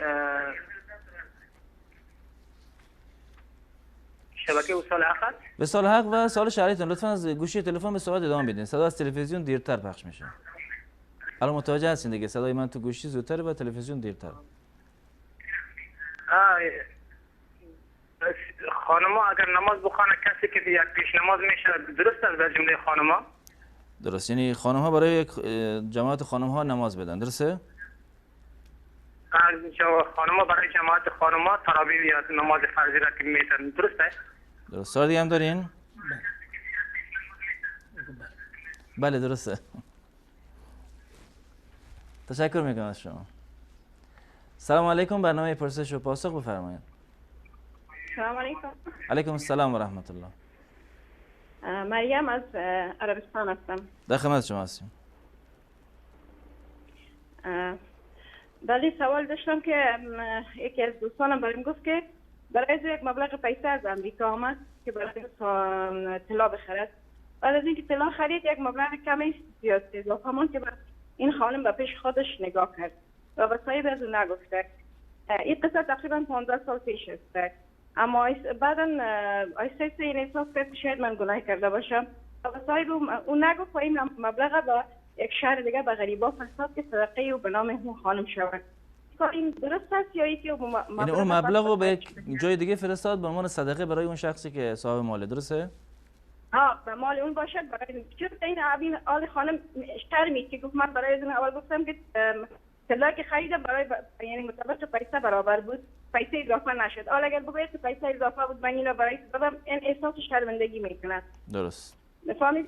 شبکه وصال حق هست؟ وصال حق و سوال شهریتون لطفاً از گوشی تلفن به صحبت ادامه بدین. صدا از تلویزیون دیرتر پخش میشه. الان متوجه هستین دیگه، صدای من تو گوشی زودتره و تلویزیون دیرتر. خانما اگر نماز بخوانه کسی که یک پیش نماز میشه درست است در جمله خانما؟ درست، یعنی خانم ها برای جماعت خانم ها نماز بدن، درسته؟ خانما برای جماعت خانما تراویح یا نماز فرضی را که میتن، درسته؟ درست. سوال دیگه هم دارین؟ بله درسته. تشکر میکنم از شما. سلام علیکم، برنامه پرسش و پاسخ بفرمایید. سلام علیکم. علیکم السلام و رحمت الله. مریم از عربستان هستم. در خدمت شما هستیم. ولی سوال داشتم که یکی از دوستانم برام گفت که برای یک مبلغ پیسه از امریکا آمد که برای طلا بخرد. بعد از اینکه طلا خرید یک مبلغ کمی زیاد اضافه ماند که این خانم به پیش خودش نگاه کرد و به صاحب از اون نگفته. این قصه تقریبا 15 سال پیش است. اما بعدا آیسته این احساس کرد که شاید من گناه کرده باشم و به صاحب اون نگفت و این مبلغ با یک شهر دیگه به غریبا فرستاد که صدقه او به نام اون خانم شود. این درست است یا یکی یعنی اون مبلغ رو به یک جای دیگه فرستاد به عنوان صدقه برای اون شخصی که صاحب ماله، درسته؟ به مال اون باشد. برای چرا این آل خانم شرمی که گفت من برای از اول گفتم که طلا که خریدم برای یعنی مطابق پیسه برابر بود، پیسه اضافه نشد. حالا اگر بگوید که پیسه اضافه بود من اینو برای دادم، این احساس شرمندگی میکنه. درست. میفهمید؟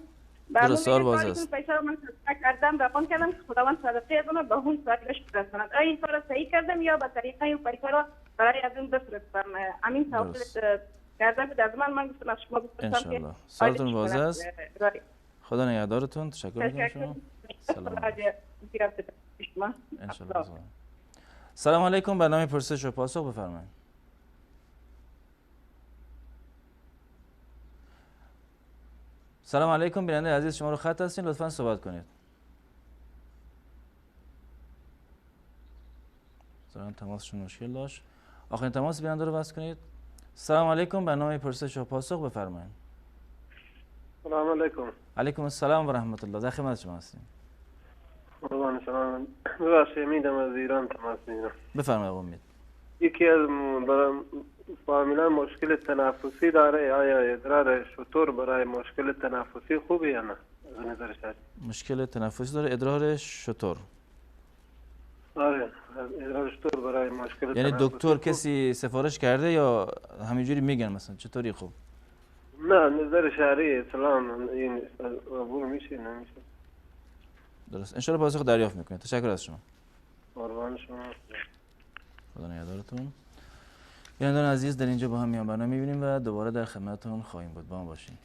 درست، سوال واضح است. پیسه رو من صدقه کردم، رقم کردم که خداوند صدقه از اون به اون صاحبش برساند. آیا این کار صحیح کردم یا به طریقه این پیسه رو برای از اون بفرستم؟ همین سوال کردم بود از من گفتم از شما بپرسم که سوالتون واضح است. خدا نگهدارتون. تشکر میکنم شما. سلام. سلام علیکم، برنامه پرسش و پاسخ بفرمایید. سلام علیکم، بیننده عزیز شما رو خط هستین، لطفاً صحبت کنید. ظاهراً تماسشون مشکل داشت. آخرین تماس بیننده رو وصل کنید. سلام علیکم، برنامه پرسش و پاسخ بفرمایید. سلام علیکم. علیکم السلام و رحمت الله. در خدمت شما هستیم. قربان شما. ببخشید امیدم از ایران تماس میگیرم. بفرمایید امید. یکی از فامیلان مشکل تنفسی داره، آیا ادرار شتر برای مشکل تنفسی خوبه یا نه؟ از نظر شما مشکل تنفسی داره، ادرار شتر. آره، ادرار شتر برای مشکل یعنی تنفسی دکتر کسی سفارش کرده یا همینجوری میگن مثلا چطوری خوب؟ نه، نظر شرعی اسلام این قبول میشه نمیشه. درست، ان شاءالله پاسخ دریافت میکنید. تشکر از شما. قربان شما. خدا نگهدارتون. بینندگان عزیز، در اینجا با هم میان برنامه میبینیم و دوباره در خدمتتون خواهیم بود. با ما باشین.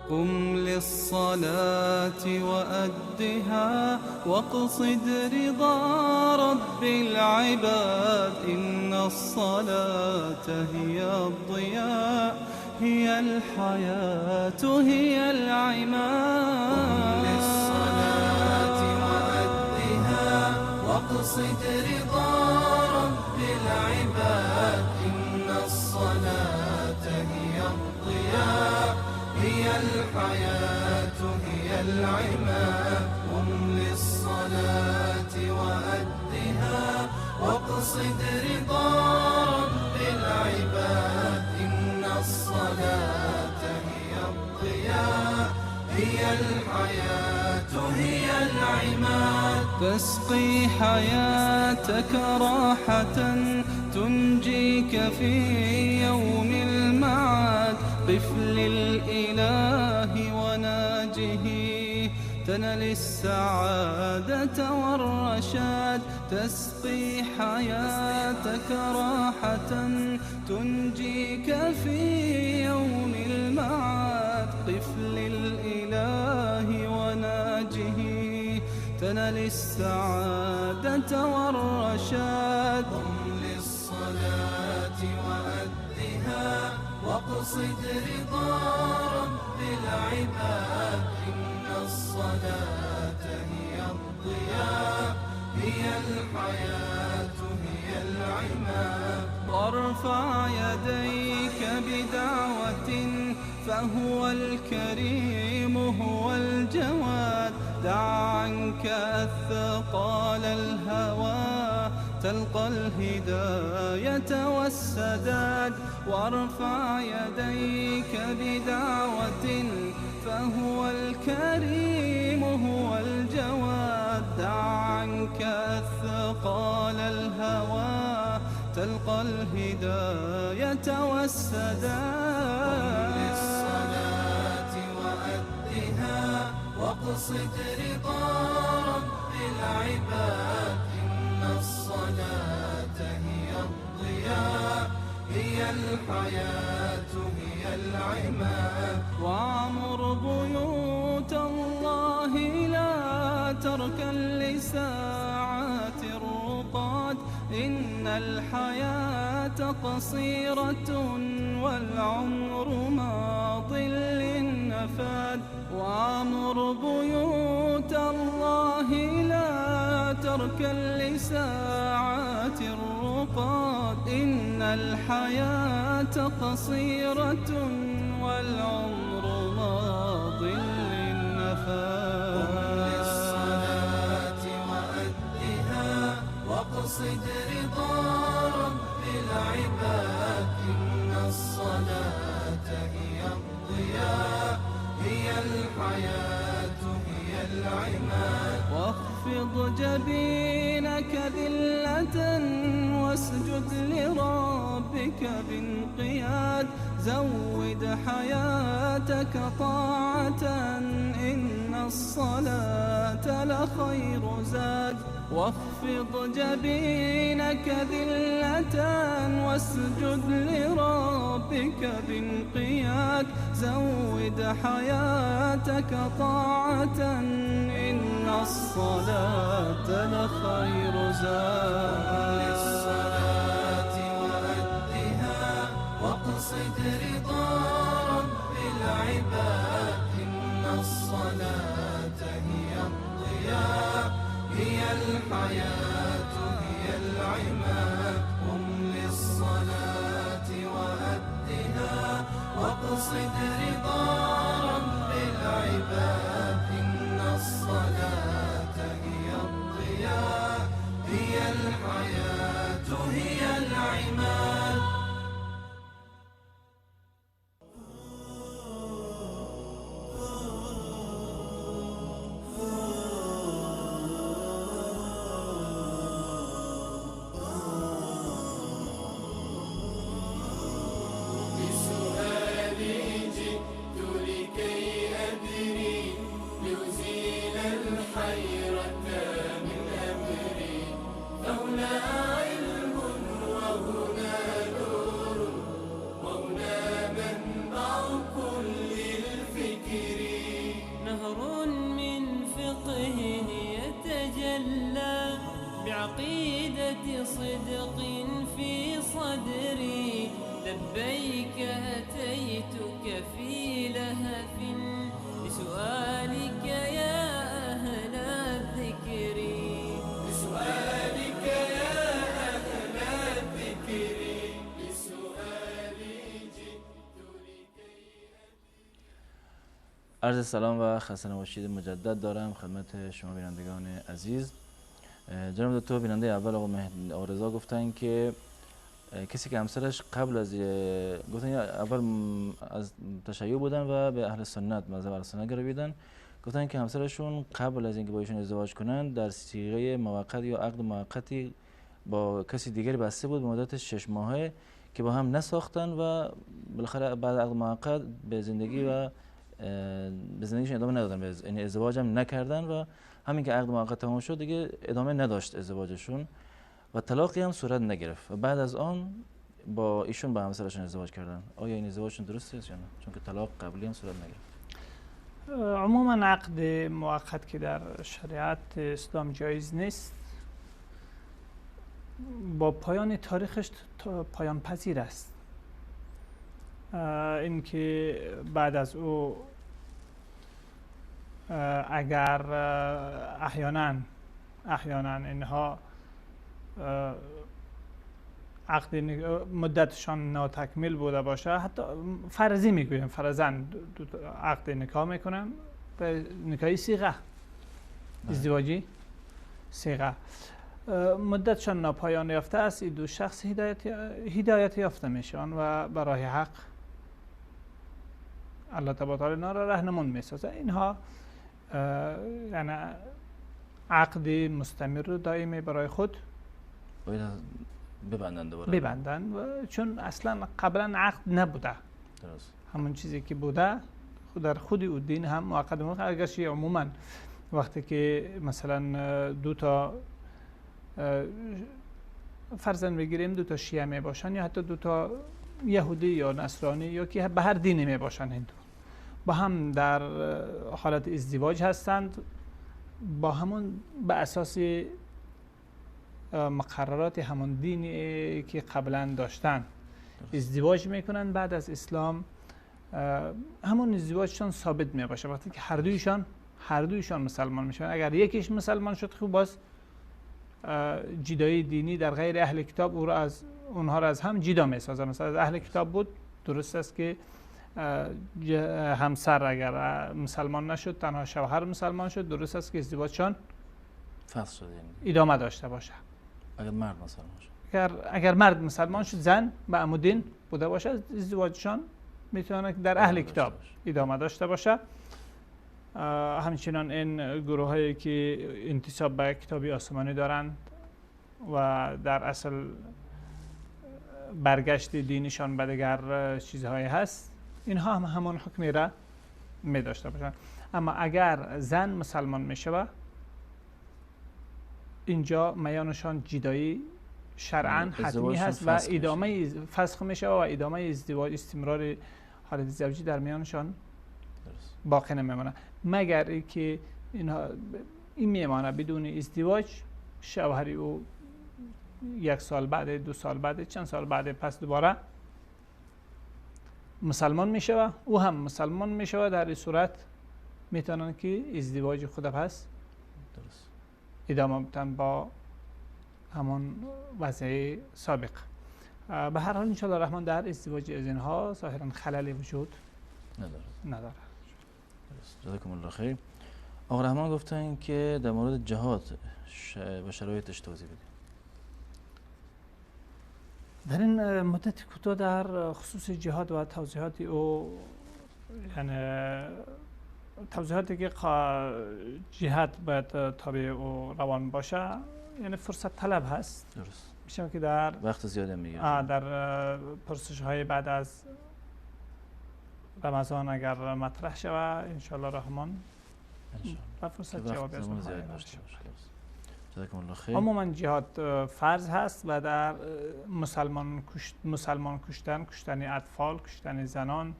قم للصلاة وأدها واقصد رضا رب العباد إن الصلاة هي الضياء هي الحياة هي العماد. قم للصلاة وأدها واقصد رضا رب العباد إن الصلاة هي الضياء هي الحياة هي العماد. قم للصلاة وأدها واقصد رضا تسقي حياتك راحة تنجيك في يوم المعاد. قف للإله وناجه تنل السعادة والرشاد. تسقي حياتك راحة تنجيك في يوم المعاد. قف للإله وناجه تنل السعادة والرشاد. قم للصلاة وأدها واقصد رضا رب العباد. إن الصلاة هي الضياء هي الحياة هي العماد. وارفع يديك بدعوة فهو الكريم هو الجواد. دع عنك أثقال الهوى تلقى الهداية والسداد. وارفع يديك بدعوة فهو الكريم هو الجواد. دع عنك أثقال الهوى تلقى الهداية والسداد. للصلاة وأدها واقصد رضا رب العباد. إن الصلاة هي الضياء هي الحياة هي العماد. واعمر بيوت الله لا تركن لساعات الرقاد. إن الحياة قصيرة والعمر ماض للنفاد. واعمر بيوت الله لا تركن لساعات الرقاد. إن الحياة قصيرة والعمر ماض للنفاد. قم للصلاة وأدها واقصد رضا رب العباد. إن الصلاة هي الضياء هي الحياة هي العماد. واخفض جبينك ذلة واسجد لربك بانقياد. زود حياتك طاعة إن الصلاة لخير زاد. واخفض جبينك ذلة واسجد لربك بانقياد. زود حياتك طاعة إن الصلاة لخير زاد. للصلاة وأدها واقصد رضا رب العباد. إن الصلاة هي الضياء هي الحياة هي العماد. قم للصلاة وأدها واقصد رضا رب العباد. إن الصلاة هي الضياء هي الحياة هي العماد. بعقيدة صدق في صدري. لبيك أتيتك في لهف بسؤالك يا أهل الذكر. بسؤالك يا أهل الذكر. بسؤالي جئت لكي. عرض سلام و خسته نباشید مجدد دارم خدمت شما بینندگان عزیز. جناب دکتر بیننده اول آقا آرزا گفتن که کسی که همسرش قبل از گفتن اول از تشیع بودن و به اهل سنت مذهب اهل سنت گرویدن. گفتن که همسرشون قبل از اینکه با ایشون ازدواج کنن در صیغه موقت یا عقد موقتی با کسی دیگری بسته بود به مدت 6 ماهه که با هم نساختن و بالاخره بعد عقد موقت به زندگی و به زندگیشون ادامه ندادن، یعنی ازدواج هم نکردن و همین که عقد موقت تمام شد دیگه ادامه نداشت ازدواجشون و طلاقی هم صورت نگرفت و بعد از آن با ایشون با همسرشون ازدواج کردن. آیا این ازدواجشون درسته یا نه؟ چون که طلاق قبلی هم صورت نگرفت. عموما عقد موقت که در شریعت اسلام جایز نیست با پایان تاریخش پایان پذیر است. این که بعد از او اگر احیانا اینها عقد مدتشان ناتکمیل بوده باشه، حتی فرضی میگویم فرضاً عقد نکاح میکنن به نکاحی صیغه ازدواجی صیغه مدتشان ناپایان یافته است، این دو شخص هدایت یافته میشن و برای حق الله تبارک و تعالی را راهنمون میسازه. اینها یعنی عقد مستمر و دائمی برای خود باید ببندن دوباره ببندن و چون اصلا قبلا عقد نبوده، درست همون چیزی که بوده در خود او دین هم موقت اگرچه عموما وقتی که مثلا دو تا فرضاً بگیریم دو تا شیعه می باشن یا حتی دو تا یهودی یا نصرانی یا که به هر دینی می باشن، هندو با هم در حالت ازدواج هستند، با همون به اساس مقررات همون دینی که قبلا داشتن ازدواج میکنن. بعد از اسلام همون ازدواجشان ثابت می باشه وقتی که هر دویشان مسلمان میشن. اگر یکیش مسلمان شد خب باز جدایی دینی در غیر اهل کتاب او را از اونها را از هم جدا میسازه. مثلا از اهل کتاب بود درست است که همسر اگر مسلمان نشد تنها شوهر مسلمان شد، درست است که ازدواجشان فسخ شد، ادامه داشته باشه. اگر مرد مسلمان شد اگر مرد مسلمان شد زن به عمودین بوده باشه ازدواجشان میتونه در اهل کتاب ادامه داشته باشه. همچنان این گروه هایی که انتساب به کتابی آسمانی دارند و در اصل برگشت دینشان به دیگر چیزهایی هست، اینها هم همون حکمی را می داشته باشند. اما اگر زن مسلمان می شود اینجا میانشان جدایی شرعاً حتمی هست و ادامه فسخ می شود و ادامه ازدواج استمرار حالت زوجی در میانشان باقی نمیمونه، مگر اینکه اینها این میمانه بدون ازدواج، شوهری او 1 سال بعد 2 سال بعد چند سال بعد پس دوباره مسلمان میشه و او هم مسلمان میشه و در این صورت میتونن که ازدواج خود پس ادامه بدن با همون وضع سابق. به هر حال انشاءالله رحمان در ازدواج از اینها ظاهرا خللی وجود نداره. جزاکم الله خیر. آقا رحمان گفتن که در مورد جهاد و شرایطش توضیح بدید. در این مدت کوتاه در خصوص جهاد و توضیحات او، یعنی توضیحاتی که جهاد باید تابع او روان باشه، یعنی فرصت طلب هست. درست. میشه که در وقت زیاده میگیره. در پرسش های بعد از رمضان اگر مطرح شود انشاءالله رحمان و فرصت جوابی از عموما جهاد فرض هست و در مسلمان کشتن اطفال، کشتن زنان،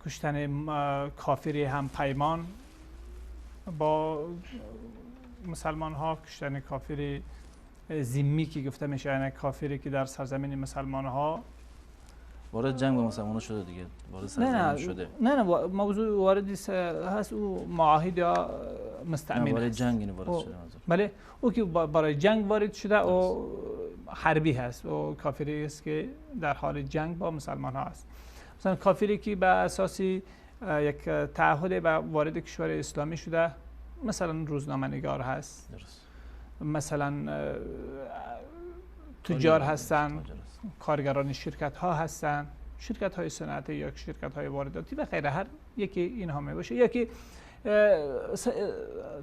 کشتن کافری هم پیمان با مسلمان ها، کشتن کافری ذمی که گفته میشه، یعنی کافری که در سرزمین مسلمان ها وارد جنگ با مسلمان شده دیگه، وارد سرزمین شده. نه موضوع واردی هست او معاهد یا مستعمل وارد جنگ اینو وارد شده. بله او که برای جنگ وارد شده او حربی هست، او کافری است که در حال جنگ با مسلمان ها است. مثلا کافری که به اساس یک تعهد با وارد کشور اسلامی شده، مثلا روزنامه نگار هست، درست. مثلا تجار هستن، کارگران شرکت ها هستن، شرکت های صنعتی یا شرکت های وارداتی و غیره، هر یکی اینها می باشه، یا که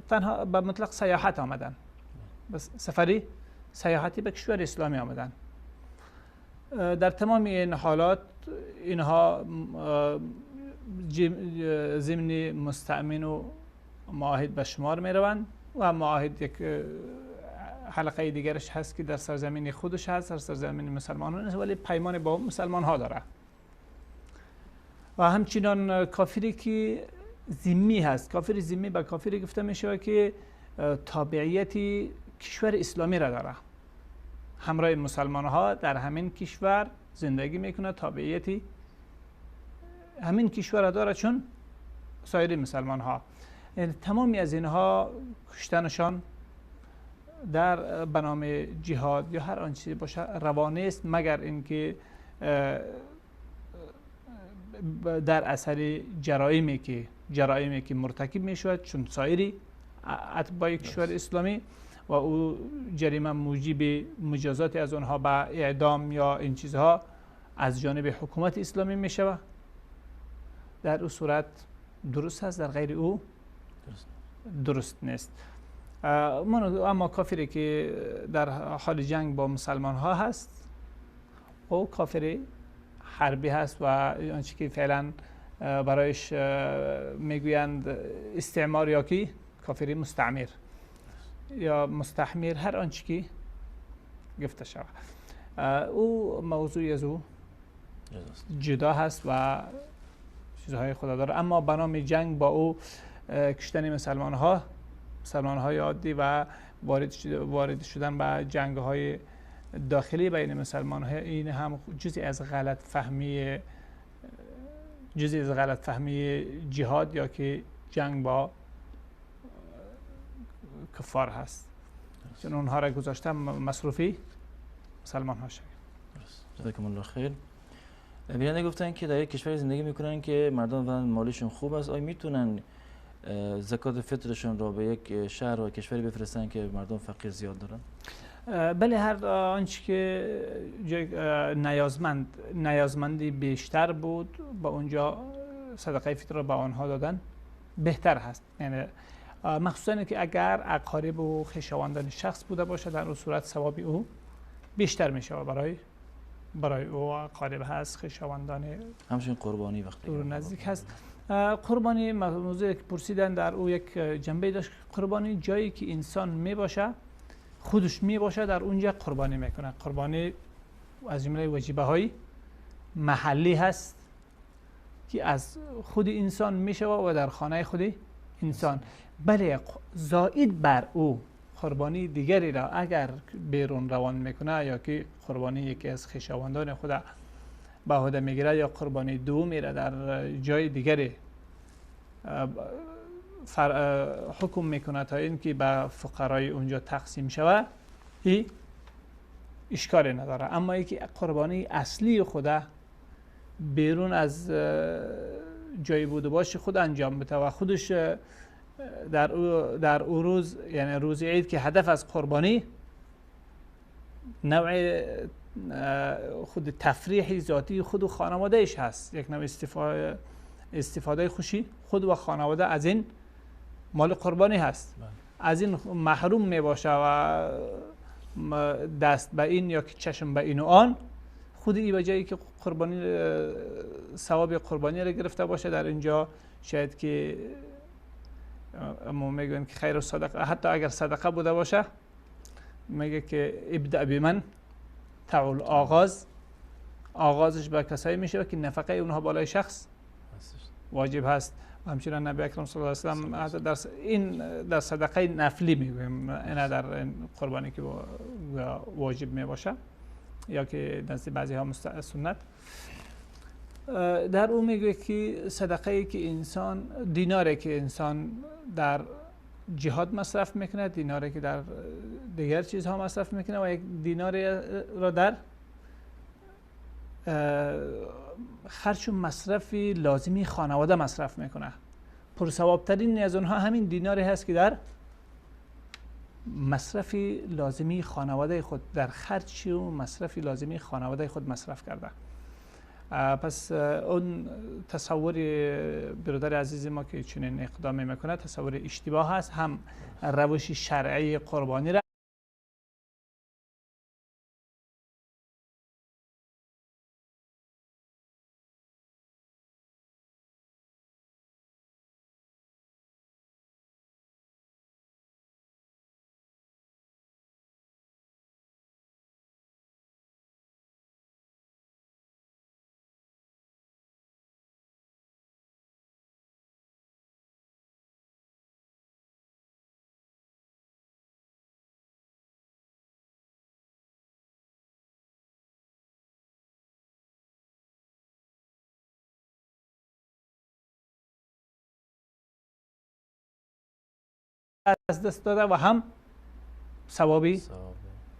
تنها به مطلق سیاحت آمدن، بس سفری سیاحتی به کشور اسلامی آمدن. در تمام این حالات اینها ضمن مستأمن و معاهد به شمار می روند و معاهد یک حلقه دیگرش هست که در سرزمین خودش هست، در سرزمین مسلمانان است، ولی پیمان با مسلمان ها داره. و همچنان کافری که ذمی هست، کافر ذمی به کافری گفته می شود که تابعیت کشور اسلامی را داره، همراه مسلمان ها در همین کشور زندگی میکنه، تابعیت همین کشور را داره چون سایر مسلمان ها. یعنی تمامی از اینها کشتنشان در بنام جهاد یا هر آنچه باشه روا نیست، مگر اینکه در اثر جرائمی که مرتکب می شود چون سایر اتباع کشور اسلامی و او جریمه موجب مجازات از آنها به اعدام یا این چیزها از جانب حکومت اسلامی می شود. در او صورت درست هست، در غیر او درست نیست. اما کافری که در حال جنگ با مسلمان ها هست او کافری حربی هست و آنچه که فعلا برایش میگویند استعمار یا کی کافری مستعمر یا مستحمر، هر آنچه که گفته شود او موضوعی از او جدا هست و چیزهای خدا داره. اما به نام جنگ با او کشتن مسلمان های عادی و وارد شدن به جنگ های داخلی بین مسلمان ها، این هم جزئی از غلط فهمی جهاد یا که جنگ با کفار هست، چون اونها را گذاشتن مصروفی مسلمان ها شد. جزاکم الله خیر. بیننده گفتن که در یک کشور زندگی میکنن که مردم و مالشون خوب است، آیا میتونن زکات فطرشون را به یک شهر و کشوری بفرستن که مردم فقیر زیاد دارن؟ بله، هر آنچه که نیازمندی بیشتر بود با اونجا صدقه فطر را به آنها دادن بهتر هست. یعنی مخصوصا که اگر اقارب و خویشاوندان شخص بوده باشه در اون صورت ثواب او بیشتر میشه برای او اقارب هست، خویشاوندان همچنین قربانی وقتی دور نزدیک هست. قربانی موضوعی که پرسیدن در او یک جنبه داشت. قربانی جایی که انسان می باشه، خودش می باشه، در اونجا قربانی میکنه. قربانی از جمله واجبه های محلی هست که از خود انسان میشه و در خانه خود انسان. بله، زائد بر او قربانی دیگری را اگر بیرون روان میکنه یا که قربانی یکی از خویشاوندان خود به عهده میگیره یا قربانی دومی را در جای دیگری حکم میکنه تا اینکه به فقرای اونجا تقسیم شود، این اشکالی نداره. اما یکی قربانی اصلی خود بیرون از جای بوده باشه خود انجام بده و خودش در او روز، یعنی روز عید که هدف از قربانی نوع خود تفریح ذاتی خود و خانوادهش هست، یک نوع استفاده خوشی خود و خانواده از این مال قربانی هست. از این محروم می باشه و دست به این یا چشم به این و آن، خود ای به جایی که قربانی ثواب قربانی را گرفته باشه در اینجا شاید که اما میگن که خیر و صدقه، حتی اگر صدقه بوده باشه میگه که ابدأ بمن تعول، آغازش به کسایی میشه که نفقه اونها بالای شخص واجب هست. و همچنین نبی اکرم صلی الله علیه و سلم در صدقه نفلی میگویم، نه در قربانی که واجب میباشه یا که نزد بعضی ها سنت. در اون میگه که صدقه ای که انسان، دیناری که انسان در جهاد مصرف میکنه، دیناری که در دیگر چیزها مصرف میکنه و یک دیناری را در خرج و مصرفی لازمی خانواده مصرف میکنه. پرثوابترین از اونها همین دیناری هست که در مصرفی لازمی خانواده خود، در خرج و مصرفی لازمی خانواده خود مصرف کرده. پس اون تصور برادر عزیز ما که چنین اقدامی میکنه تصور اشتباه هست. هم روش شرعی قربانی را از دست داده و هم ثوابی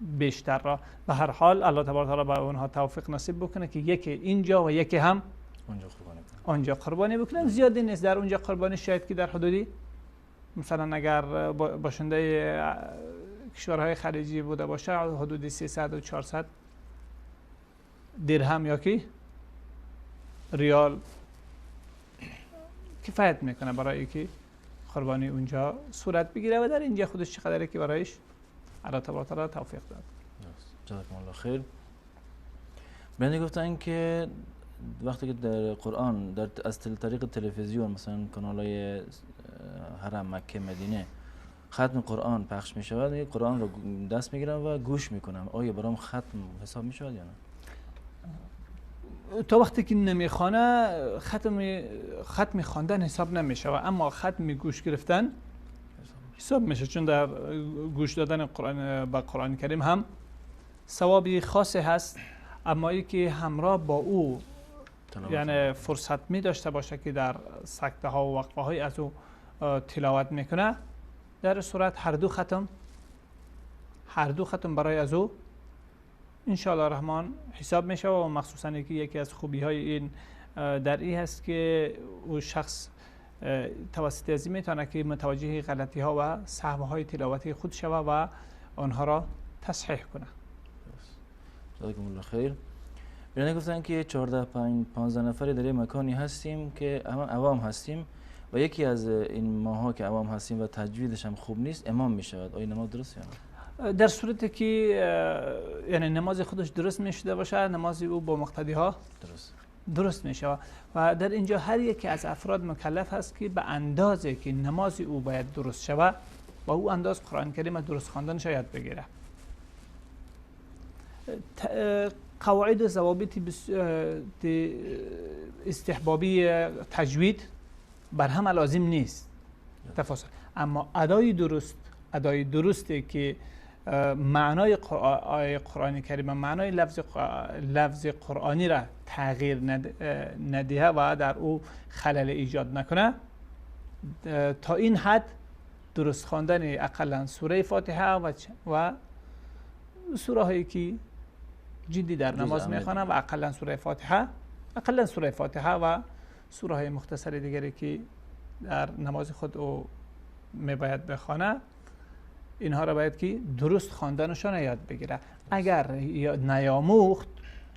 بیشتر را. به هر حال الله تبارک و تعالی به اونها توفیق نصیب بکنه که یکی اینجا و یکی هم اونجا قربانی بکنن. زیادی نیست در اونجا قربانی، شاید که در حدودی مثلا اگر باشنده کشورهای خلیجی بوده باشه حدود 300 و 400 درهم یا که ریال کفایت میکنه برای که قربانی اونجا صورت بگیره و در اینجا خودش چقدره که برایش الله تبارک و تعالی توفیق داد. جزاکم الله خیر. بنده گفتن که وقتی که در قرآن از طریق تلویزیون مثلا کانال‌های حرم مکه مدینه ختم قرآن پخش می شود، قرآن رو دست میگیرم و گوش میکنم، آیا برام ختم حساب می شود یا نه؟ تا وقتی که نمیخوانه ختم خواندن حساب نمیشه، اما ختم گوش گرفتن حساب میشه، چون در گوش دادن با قرآن کریم هم ثوابی خاصی هست. اما ای که همراه با او یعنی فرصت می داشته باشه که در سکته ها و وقفه های از او تلاوت میکنه، در صورت هر دو ختم برای از او انشاءالله الرحمن حساب میشه. و مخصوصا یکی از خوبی های این در این هست که او شخص توسط ازی میتونه که متوجه غلطی ها و سهو های تلاوتی خود شود و آنها را تصحیح کنه. جزاکم الله خیر. بیرون گفتن که 14-15 نفری در مکانی هستیم که عوام هستیم و یکی از این ماها که عوام هستیم و تجویدش هم خوب نیست امام می شود، آیا نماز درست یا نه؟ در صورتی که یعنی نماز خودش درست می شده باشه، نماز او با مقتدی ها درست می شود. و در اینجا هر یکی از افراد مکلف هست که به اندازه که نماز او باید درست شود و او انداز قرآن کریم درست خواندنش یاد بگیره. قواعد و ضوابط استحبابی تجوید بر هم لازم نیست تفاصیل، اما ادای درستی که معنای قرآن کریم، معنای لفظ قرآنی را تغییر ندهه و در او خلل ایجاد نکنه، تا این حد درست خواندن اقلا سوره فاتحه و سوره هایی که جدی در نماز میخوانه و اقلا سوره فاتحه و سوره های مختصر دیگری که در نماز خود او میباید بخوانه، اینها را باید که درست خواندنشان یاد بگیره. اگر نیاموخت،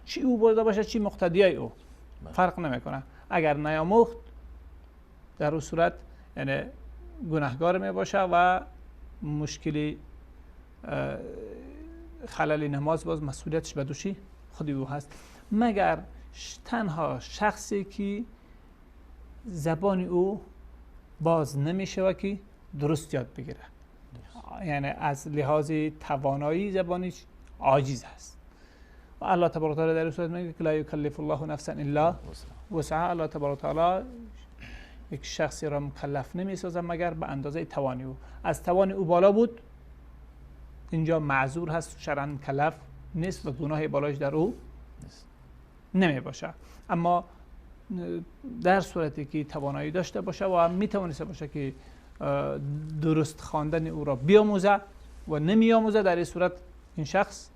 چی او برده باشه چی مقتدیای او فرق نمیکنه، اگر نیاموخت در اون صورت یعنی گناهگار می باشه و مشکلی خلل نماز باز مسئولیتش به دوشی خودی او هست، مگر تنها شخصی که زبان او باز نمیشه و که درست یاد بگیره، یعنی از لحاظ توانایی زبانیش عاجز هست. و الله تبارک و تعالی در صورت میگه که لا یکلف الله نفسا الا وسعها، الله تبارک و تعالی یک شخصی را مکلف نمیسازه مگر به اندازه توانی او. از توان او بالا بود اینجا معذور هست، شرعاً مکلف نیست و گناه بالاش در او نمی باشه. اما در صورتی که توانایی داشته باشه و میتوانسته باشه که درست خواندن او را بیاموزه و نمیاموزه، در این صورت این شخص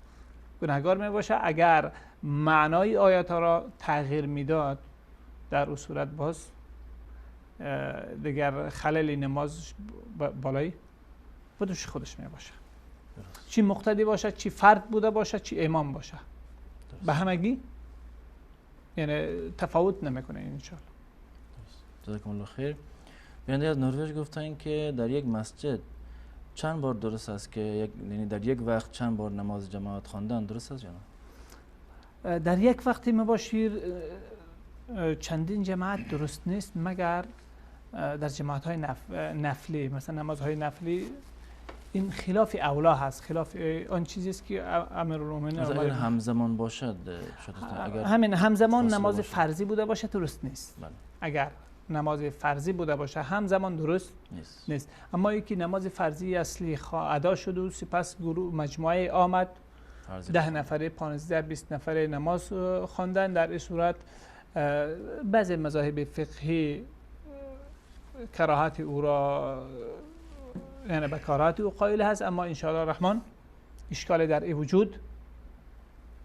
گناهگار می باشه. اگر معنای آیات را تغییر میداد در اون صورت باز دیگر خلل نماز بالای خودش می باشه، چی مقتدی باشه، چی فرد بوده باشه، چی امام باشه، به همگی یعنی تفاوت نمیکنه انشاءالله. جزاکم الله خیر. بیننده از نروژ گفتن که در یک مسجد چند بار درست است که یعنی در یک وقت چند بار نماز جماعت خواندن درست است یا نه؟ در یک وقتی مباشر چندین جماعت درست نیست مگر در جماعت های نفلی، مثلا نمازهای نفلی این خلاف اولا هست، خلاف آن چیزی است که امیرالمومنین اگر همزمان باشد اگر همین همزمان نماز فرضی بوده باشه درست نیست. بله. اگر نماز فرضی بوده باشه همزمان درست نیست. اما یکی نماز فرضی اصلی ادا شد و سپس گروه مجموعه آمد 10 نفره 15 20 نفره نماز خواندن، در این صورت بعضی مذاهب فقهی کراهت او را یعنی به کراهت او قائل هست، اما ان شاء الله الرحمن اشکال در این وجود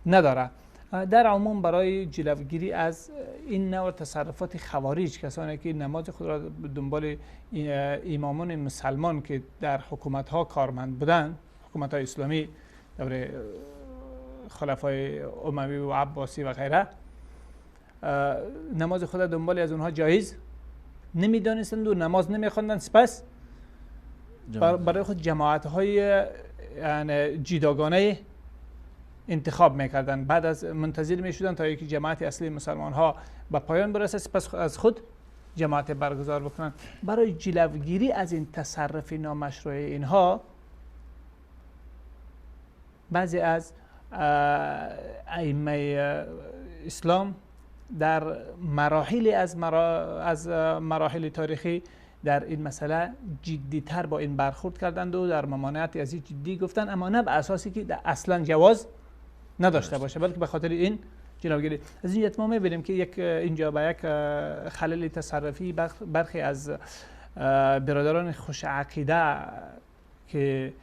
نداره. در عموم برای جلوگیری از این نوع تصرفات خوارج، کسانی که نماز خود را دنبال امامان مسلمان که در حکومت ها کارمند بودند، حکومت های اسلامی دور خلفای اموی و عباسی و غیره، نماز خود دنبال از اونها جایز نمیدانستند و نماز نمیخواندند، سپس برای خود جماعت های یعنی جداگانه انتخاب میکردن، بعد از منتظر میشدن تا یکی جماعت اصلی مسلمان ها به پایان برسه سپس از خود جماعت برگزار بکنن. برای جلوگیری از این تصرف نامشروع اینها بعضی از ائمه اسلام در مراحل از مراحل تاریخی در این مسئله جدی‌تر با این برخورد کردند و در ممانعت از این جدی گفتن، اما نه به اساسی که اصلا جواز نداشته باشه، بلکه به خاطر این جلوگیری. از این ما می‌بینیم که اینجا به یک خلل تصرفی برخی از برادران خوش عقیده که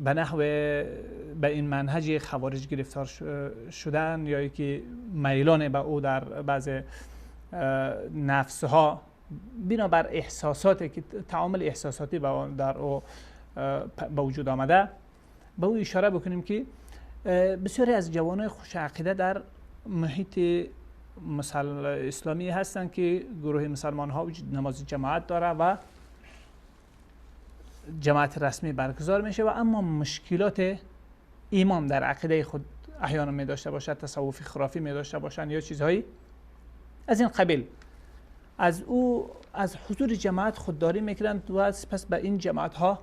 به نحو به این منهج خوارج گرفتار شدن یا که میلان به او در بعض نفسها بنابر احساساتی که تعامل احساساتی در او به وجود آمده، به او اشاره بکنیم که بسیاری از جوانان خوش عقیده در محیط اسلامی هستند که گروه مسلمان ها نماز جماعت داره و جماعت رسمی برگزار میشه و اما مشکلات امام در عقیده خود احیانا می داشته باشد، تصوفی خرافی می داشته باشند یا چیزهایی از این قبیل، از حضور جماعت خودداری میکنند و سپس به این جماعت ها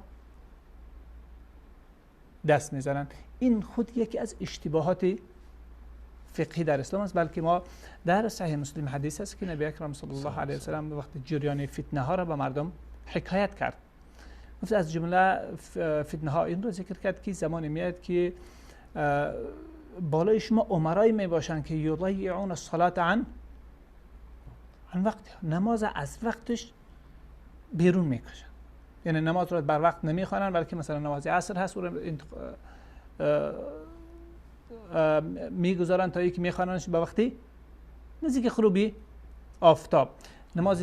دست میزنند. این خود یکی از اشتباهات فقهی در اسلام است، بلکه ما در صحیح مسلم حدیث است که نبی اکرم صلی الله علیه و سلم وقتی جریان فتنه ها را به مردم حکایت کرد، گفت از جمله فتنه ها این رو ذکر کرد که زمانی میاد که بالای شما امرایی می باشند که یضیعون الصلاة عن وقت، نماز از وقتش بیرون میکشن، یعنی نماز رو بر وقت نمیخوانن، بلکه مثلا نماز عصر هست رو میگذارن تا یکی میخواننش به وقتی نزدیک غروبی آفتاب، نماز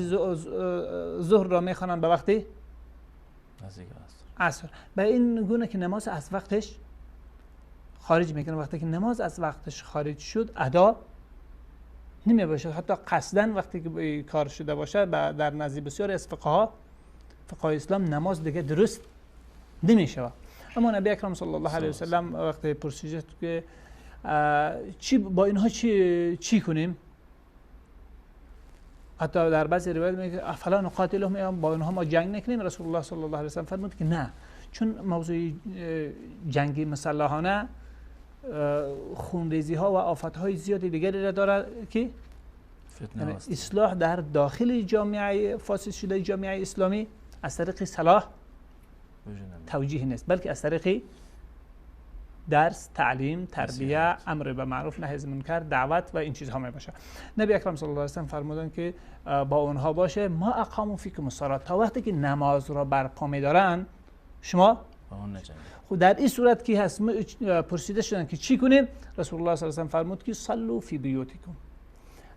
ظهر را میخوانن به وقتی نزدیک عصر. به این گونه که نماز از وقتش خارج میکنه، وقتی که نماز از وقتش خارج شد ادا نمی باشه، حتی قصدن وقتی که کار شده باشه در نزد بسیاری از فقهای اسلام نماز دیگه درست نمیشه. اما نبی اکرم صلی الله علیه و سلم وقتی پرسید که با اینها چی کنیم، حتی در بعضی روایات میگه افلا نقاتلهم، با اینها ما جنگ نکنیم، رسول الله صلی الله علیه و سلم فرمود که نه، چون موضوع جنگی مسلحانه خونریزی ها و آفت های زیادی دیگری را داره که یعنی اصلاح در داخل جامعه فاسد شده جامعه اسلامی از طریق صلاح توجیه نیست، بلکه از طریق درس، تعلیم، تربیه، امر به معروف نهی از منکر، دعوت و این چیزها می باشه. نبی اکرم صلی الله علیه و سلم فرمودن که با اونها باشه ما اقاموا فیکم الصلاة، تا وقتی که نماز را برپا می‌دارن شما خود در این صورت که هست پرسیده شدن که چی کنیم، رسول الله صلی الله علیه و سلم فرمود که صلوا فی بیوتکم،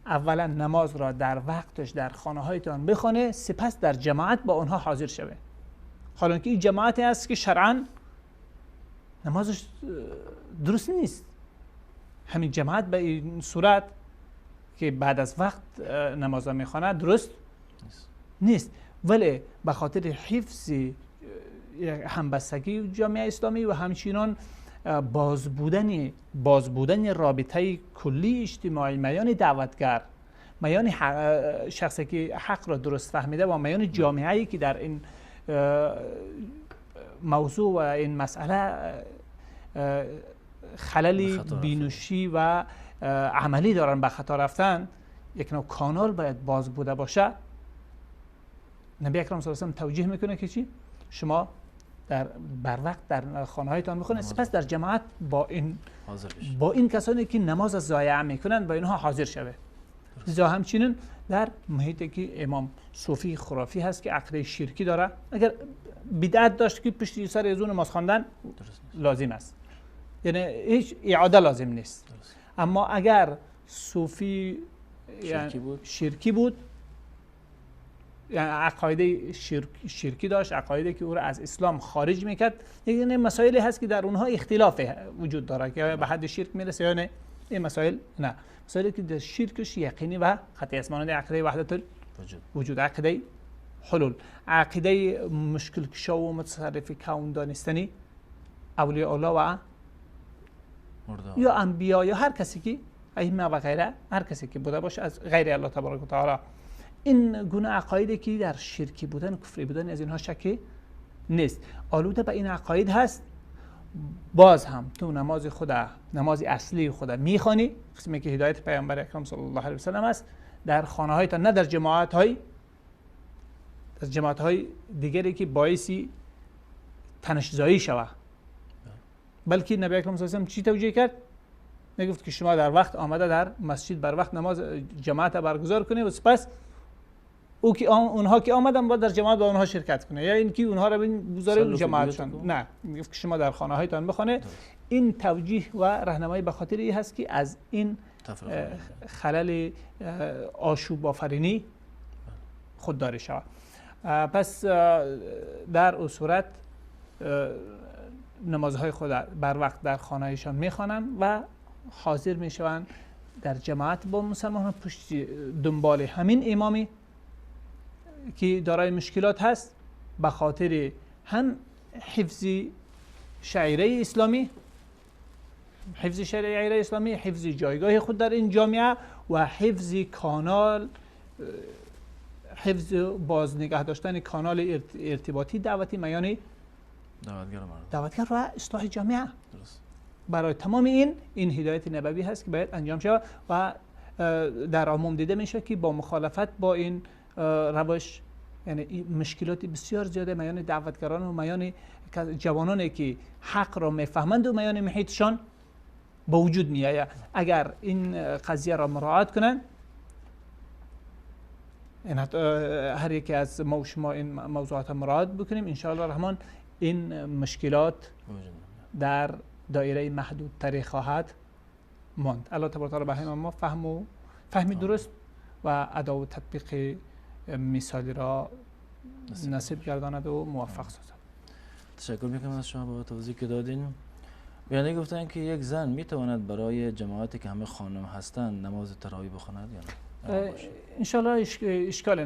اولا نماز را در وقتش در خانه هایتان بخونه، سپس در جماعت با آنها حاضر شوه. حالا که این جماعتی است که شرعاً نمازش درست نیست، همین جماعت به این صورت که بعد از وقت نماز میخونه درست نیست، ولی به خاطر حفظ همبستگی جامعه اسلامی و همچنان باز بودن رابطه کلی اجتماعی میان دعوتگر، میان شخصی که حق را درست فهمیده و میان جامعه‌ای که در این موضوع و این مسئله خلل بینوشی و عملی دارن به خطا رفتن، یک نوع کانال باید باز بوده باشه. نبی اکرم صلی الله علیه و آله توجیه میکنه که چی؟ شما بر وقت در خانه هایتان میخونید، سپس در جماعت با این کسانی که نماز ضایع میکنند با اینها حاضر شوه. لذا همچنین در محیطی که امام صوفی خرافی هست که عقیده شرکی داره، اگر بدعت داشت که پشت سر از اون نماز خواندن لازم است، یعنی هیچ اعاده لازم نیست. اما اگر صوفی شرکی بود، یعنی عقاید شرکی داشت، عقایدی که او را از اسلام خارج میکرد، یعنی مسائلی هست که در اونها اختلاف وجود داره که به حد شرک میرسه یا نه. این مسائل نه، مسائلی که در شرکش یقینی و قطعی است، مانند عقیده وحدت وجود، عقیده حلول، عقیده مشکل کشا و متصرف کون دانستنی اولیاء الله و یا انبیا یا هر کسی که ائمه و غیره، هر کسی که بوده باشه از غیر الله تبارک و تعالی. این گونه عقایدی که در شرکی بودن و کفری بودن از اینها شکی نیست، آلوده به این عقاید هست. باز هم تو نماز خدا، نماز اصلی خدا میخوانی، قسمی که هدایت پیامبر اکرم صلی الله علیه و سلم است، در خانه هایتان، نه در جماعت های دیگری که باعثی تنش‌زایی شود. بلکه نبی اکرم صلی الله علیه و سلم چی توجیه کرد؟ میگفت که شما در وقت آمده در مسجد بر وقت نماز جماعت برگزار کنید و سپس اونها که آمدن با در جماعت با اونها شرکت کنه، یا اینکه اونها را بگذاره جماعتشان. نه، میگفت که شما در خانه هایتان بخونه. این توجیه و راهنمایی به خاطر این هست که از این خلل آشوب آفرینی خودداری شود. پس در اون صورت نمازهای خود بر وقت در خانهشان میخوانند و حاضر میشوند در جماعت با مسلمانان پشت دنبال همین امامی که دارای مشکلات هست، به خاطر هم حفظ شعیره اسلامی، حفظ جایگاه خود در این جامعه و حفظ کانال، حفظ باز نگه داشتن کانال ارتباطی دعوتی میان دعوتگر و اصلاح جامعه. برای تمام این هدایت نبوی هست که باید انجام شود و در عموم دیده میشه که با مخالفت با این روش، یعنی مشکلات بسیار زیاده میان دعوتگران و میان جوانانی که حق را میفهمند و میان محیطشان با وجود میآید. اگر این قضیه را مراعات کنند، هر یکی از ما و شما این موضوعات مراعات بکنیم، ان شاء الله الرحمن این مشکلات در دایره محدود تری خواهد ماند. الله تبارک و تعالی به ما فهمی درست و ادا و تطبیق مثالی را نصیب گرداند و موفق سازد. تشکر میکنم از شما با توضیح که دادین. یعنی گفتن که یک زن میتواند برای جماعتی که همه خانم هستند نماز تراویح بخواند یا نه؟ ان شاء الله اشکال